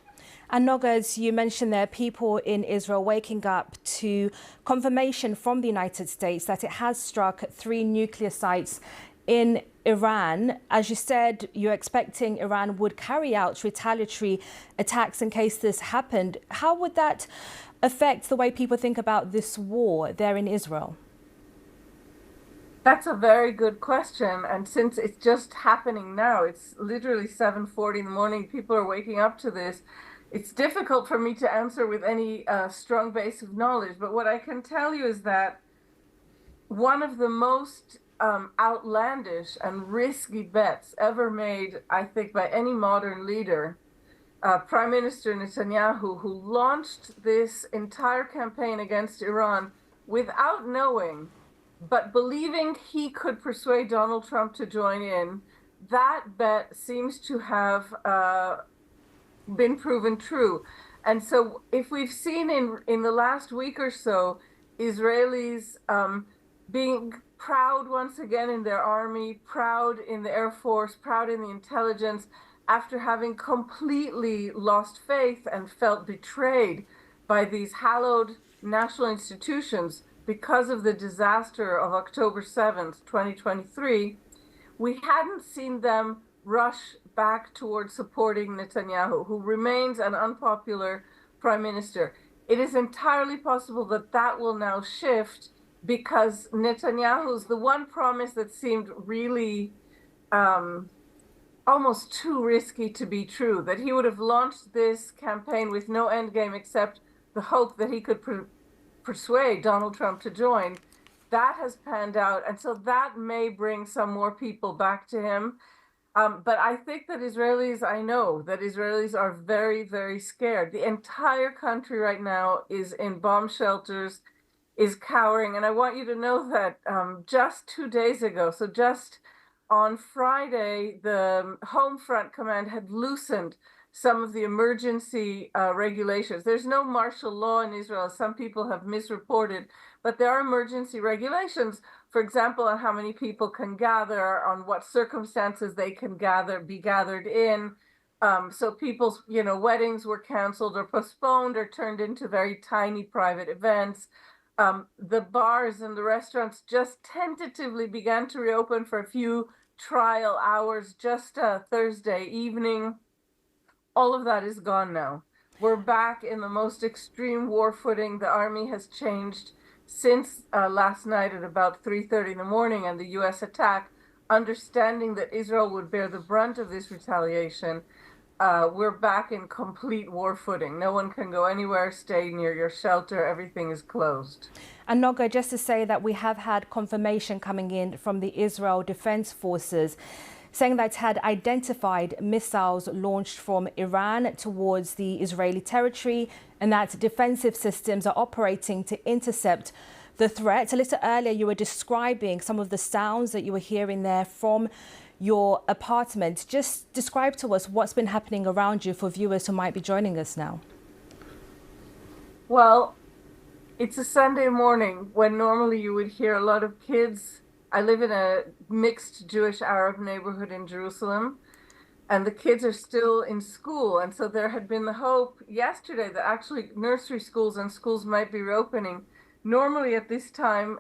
And Noga, as you mentioned there, people in Israel waking up to confirmation from the United States that it has struck 3 nuclear sites in Iran. As you said, you're expecting Iran would carry out retaliatory attacks in case this happened. How would that affect the way people think about this war there in Israel? That's a very good question. And since it's just happening now, it's literally 7:40 in the morning, people are waking up to this. It's difficult for me to answer with any strong base of knowledge. But what I can tell you is that one of the most outlandish and risky bets ever made, I think, by any modern leader, Prime Minister Netanyahu, who launched this entire campaign against Iran without knowing, but believing he could persuade Donald Trump to join in, that bet seems to have been proven true. And so if we've seen in the last week or so, Israelis being proud once again in their army, proud in the Air Force, proud in the intelligence, after having completely lost faith and felt betrayed by these hallowed national institutions because of the disaster of October 7th, 2023, we hadn't seen them rush back towards supporting Netanyahu, who remains an unpopular prime minister. It is entirely possible that that will now shift, because Netanyahu's the one promise that seemed really almost too risky to be true, that he would have launched this campaign with no end game except the hope that he could persuade Donald Trump to join. That has panned out, and so that may bring some more people back to him. But I think that I know that Israelis are very, very scared. The entire country right now is in bomb shelters, is cowering. And I want you to know that just 2 days ago, so just on Friday, the Home Front Command had loosened some of the emergency regulations. There's no martial law in Israel, as some people have misreported, but there are emergency regulations, for example, on how many people can gather, on what circumstances they can be gathered in. So people's, weddings were canceled or postponed or turned into very tiny private events. The bars and the restaurants just tentatively began to reopen for a few trial hours just Thursday evening. All of that is gone now. We're back in the most extreme war footing. The army has changed since last night at about 3:30 in the morning and the U.S. attack, understanding that Israel would bear the brunt of this retaliation. we're back in complete war footing. No one can go anywhere, stay near your shelter, everything is closed. And Noga, just to say that we have had confirmation coming in from the Israel Defense Forces saying that it had identified missiles launched from Iran towards the Israeli territory and that defensive systems are operating to intercept the threat. A little earlier, you were describing some of the sounds that you were hearing there from your apartment. Just describe to us what's been happening around you for viewers who might be joining us now. Well, it's a Sunday morning when normally you would hear a lot of kids. I live in a mixed Jewish-Arab neighborhood in Jerusalem, and the kids are still in school. And so there had been the hope yesterday that actually nursery schools and schools might be reopening. Normally at this time,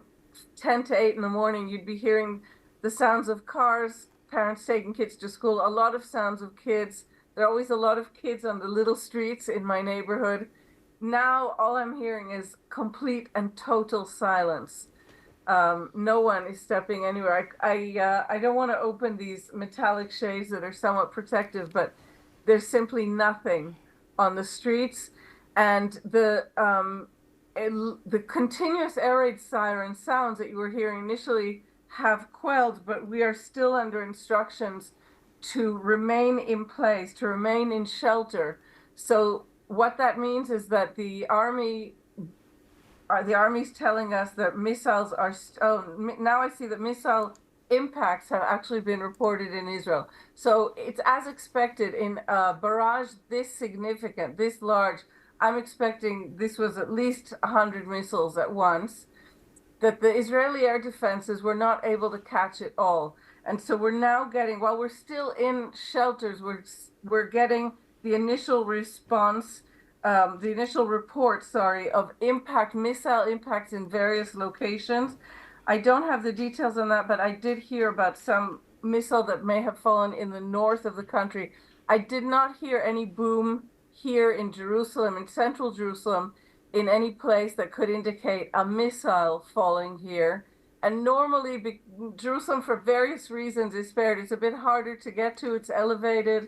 10 to 8 in the morning, you'd be hearing the sounds of cars, parents taking kids to school, a lot of sounds of kids. There are always a lot of kids on the little streets in my neighborhood. Now all I'm hearing is complete and total silence. No one is stepping anywhere. I don't want to open these metallic shades that are somewhat protective, but there's simply nothing on the streets. And the continuous air raid siren sounds that you were hearing initially have quelled, but we are still under instructions to remain in place, to remain in shelter. So what that means is that the army's telling us that missiles are, now I see that missile impacts have actually been reported in Israel. So it's as expected in a barrage this significant, this large. I'm expecting this was at least 100 missiles at once, that the Israeli air defenses were not able to catch it all. And so we're now getting, while we're still in shelters, we're getting the initial response, the initial report, of missile impacts in various locations. I don't have the details on that, but I did hear about some missile that may have fallen in the north of the country. I did not hear any boom here in Jerusalem, in central Jerusalem, in any place that could indicate a missile falling here. And normally, Jerusalem, for various reasons, is spared. It's a bit harder to get to. It's elevated,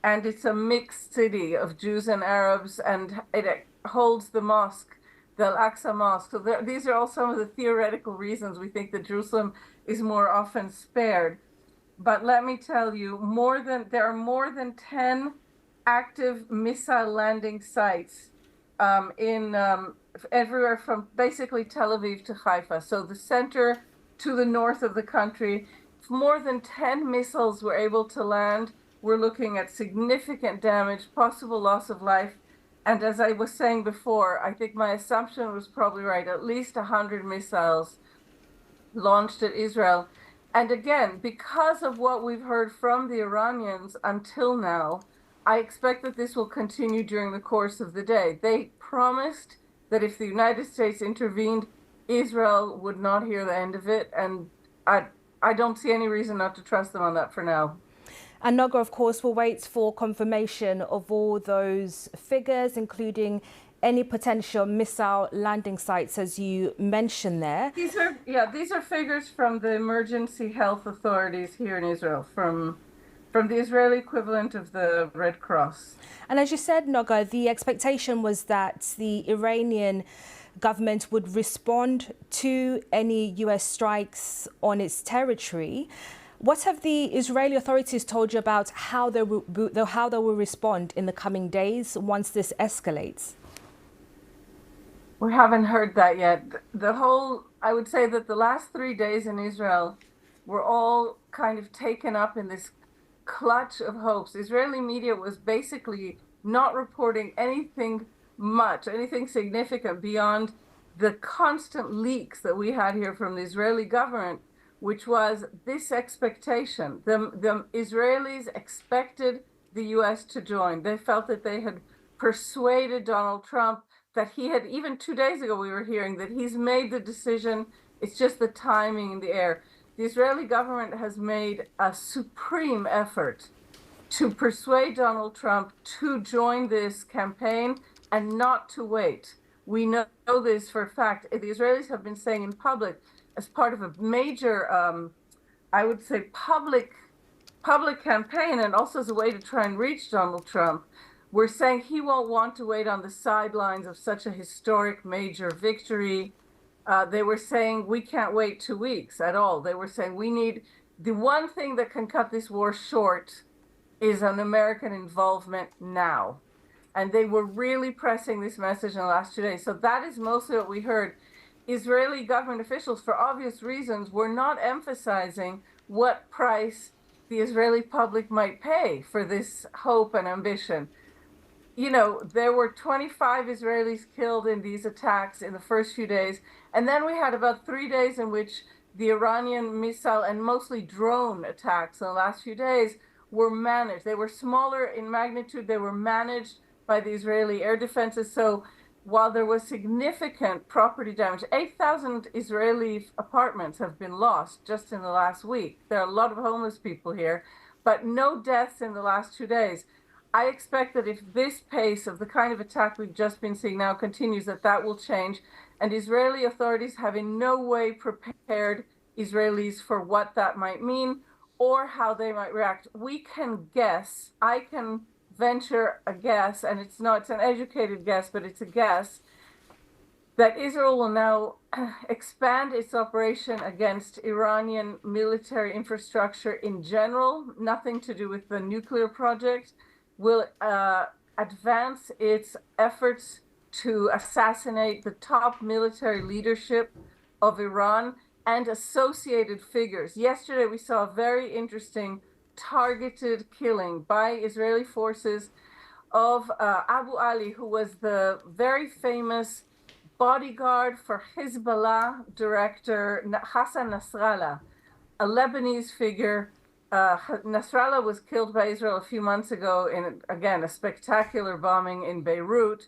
and it's a mixed city of Jews and Arabs, and it holds the mosque, the Al-Aqsa Mosque. So these are all some of the theoretical reasons we think that Jerusalem is more often spared. But let me tell you, there are more than 10 active missile landing sites in everywhere from basically Tel Aviv to Haifa. So the center to the north of the country, more than 10 missiles were able to land. We're looking at significant damage, possible loss of life. And as I was saying before, I think my assumption was probably right, at least 100 missiles launched at Israel. And again, because of what we've heard from the Iranians until now, I expect that this will continue during the course of the day. They promised that if the United States intervened, Israel would not hear the end of it. And I don't see any reason not to trust them on that for now. And Noga, of course, will wait for confirmation of all those figures, including any potential missile landing sites, as you mentioned there. These are figures from the emergency health authorities here in Israel, from the Israeli equivalent of the Red Cross. And as you said, Noga, the expectation was that the Iranian government would respond to any US strikes on its territory. What have the Israeli authorities told you about how they will respond in the coming days once this escalates? We haven't heard that yet. I would say that the last 3 days in Israel were all kind of taken up in this clutch of hopes. Israeli media was basically not reporting anything significant beyond the constant leaks that we had here from the Israeli government, which was this expectation. The Israelis expected the US to join. They felt that they had persuaded Donald Trump, that he had, even 2 days ago we were hearing that he's made the decision. It's just the timing in the air. The Israeli government has made a supreme effort to persuade Donald Trump to join this campaign and not to wait. We know this for a fact. The Israelis have been saying in public, as part of a major, I would say, public public campaign and also as a way to try and reach Donald Trump, were saying he won't want to wait on the sidelines of such a historic major victory. They were saying we can't wait 2 weeks at all. They were saying we need, the one thing that can cut this war short is an American involvement now. And they were really pressing this message in the last 2 days. So that is mostly what we heard. Israeli government officials, for obvious reasons, were not emphasizing what price the Israeli public might pay for this hope and ambition. You know, there were 25 Israelis killed in these attacks in the first few days. And then we had about 3 days in which the Iranian missile and mostly drone attacks in the last few days were managed. They were smaller in magnitude. They were managed by the Israeli air defenses. So while there was significant property damage, 8,000 Israeli apartments have been lost just in the last week. There are a lot of homeless people here, but no deaths in the last 2 days. I expect that if this pace of the kind of attack we've just been seeing now continues, that will change. And Israeli authorities have in no way prepared Israelis for what that might mean or how they might react. We can guess, I can venture a guess, and it's an educated guess, but it's a guess, that Israel will now expand its operation against Iranian military infrastructure in general, nothing to do with the nuclear project, will advance its efforts to assassinate the top military leadership of Iran and associated figures. Yesterday, we saw a very interesting targeted killing by Israeli forces of Abu Ali, who was the very famous bodyguard for Hezbollah director Hassan Nasrallah, a Lebanese figure. Nasrallah was killed by Israel a few months ago in, again, a spectacular bombing in Beirut.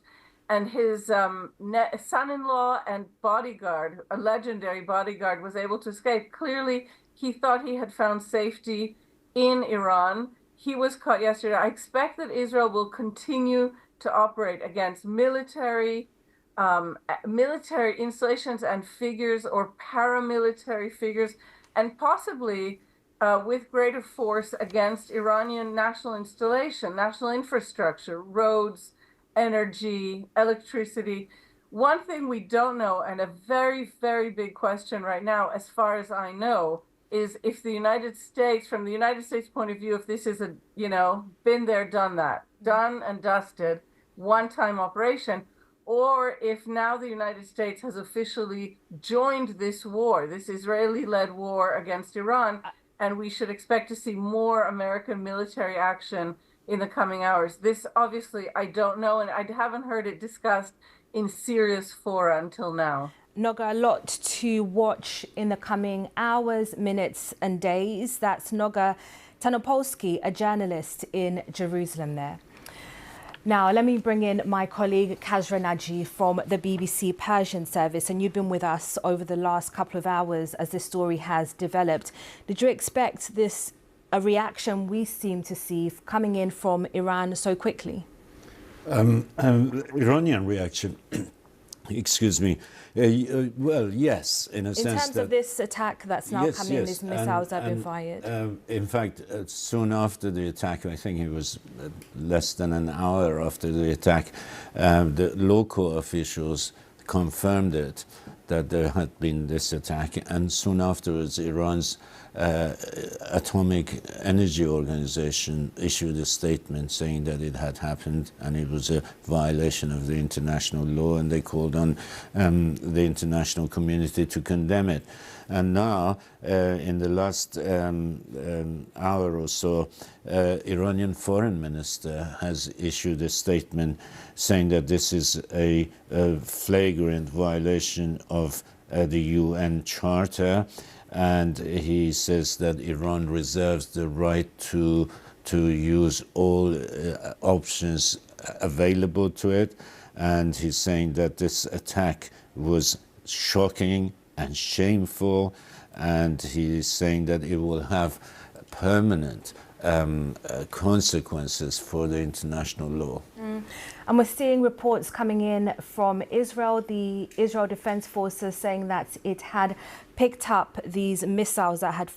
And his son-in-law and bodyguard, a legendary bodyguard, was able to escape. Clearly, he thought he had found safety in Iran. He was caught yesterday. I expect that Israel will continue to operate against military installations and figures or paramilitary figures, and possibly with greater force against Iranian national installation, national infrastructure, roads, energy, electricity. One thing we don't know, and a very, very big question right now, as far as I know, is if the United States, from the United States point of view, if this is a, been there, done that, done and dusted, one-time operation, or if now the United States has officially joined this war, this Israeli-led war against Iran, and we should expect to see more American military action in the coming hours. This obviously I don't know, and I haven't heard it discussed in serious fora until now. Noga, a lot to watch in the coming hours, minutes and days. That's Noga Tanopolsky, a journalist in Jerusalem there. Now, let me bring in my colleague Kazra Naji from the BBC Persian service, and you've been with us over the last couple of hours as this story has developed. Did you expect this a reaction we seem to see coming in from Iran so quickly? Iranian reaction, excuse me. Well, yes, in a sense. In terms of this attack that's now coming, yes. these missiles have been fired. In fact, soon after the attack, I think it was less than an hour after the attack, the local officials confirmed it, that there had been this attack, and soon afterwards Iran's Atomic Energy Organization issued a statement saying that it had happened and it was a violation of the international law, and they called on the international community to condemn it. And now, in the last hour or so, Iranian foreign minister has issued a statement saying that this is a flagrant violation of the UN Charter, and he says that Iran reserves the right to use all options available to it, and he's saying that this attack was shocking and shameful, and he's saying that it will have permanent consequences for the international law. And we're seeing reports coming in from Israel, the Israel Defense Forces saying that it had picked up these missiles that had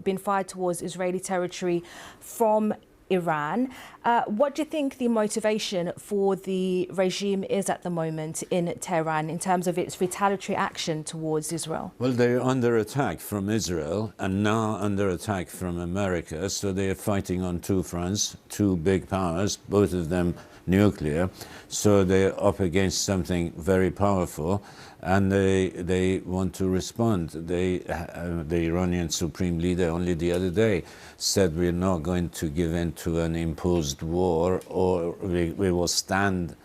been fired towards Israeli territory from Iran. What do you think the motivation for the regime is at the moment in Tehran in terms of its retaliatory action towards Israel? Well, they're under attack from Israel and now under attack from America. So they're fighting on two fronts, two big powers, both of them nuclear. So they're up against something very powerful, and they want to respond. The Iranian supreme leader only the other day said we're not going to give in to an imposed war, or we will stand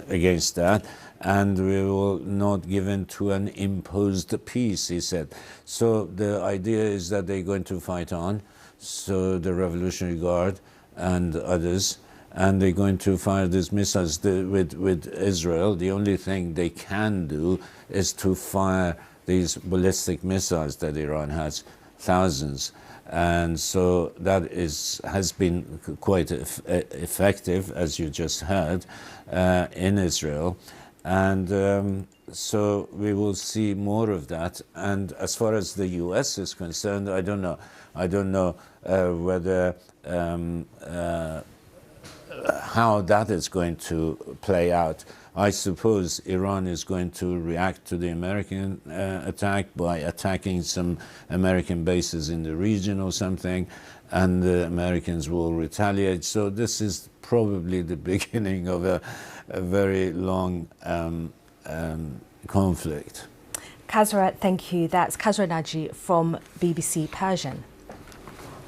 against that, and we will not give in to an imposed peace, he said. So the idea is that they're going to fight on, so the Revolutionary Guard and others, and they're going to fire these missiles. With Israel, the only thing they can do is to fire these ballistic missiles that Iran has, thousands. And so that has been quite effective, as you just heard, in Israel. And so we will see more of that. And as far as the US is concerned, I don't know. I don't know whether how that is going to play out. I suppose Iran is going to react to the American attack by attacking some American bases in the region or something, and the Americans will retaliate. So this is probably the beginning of a very long conflict. Kazra, thank you. That's Kazra Naji from BBC Persian.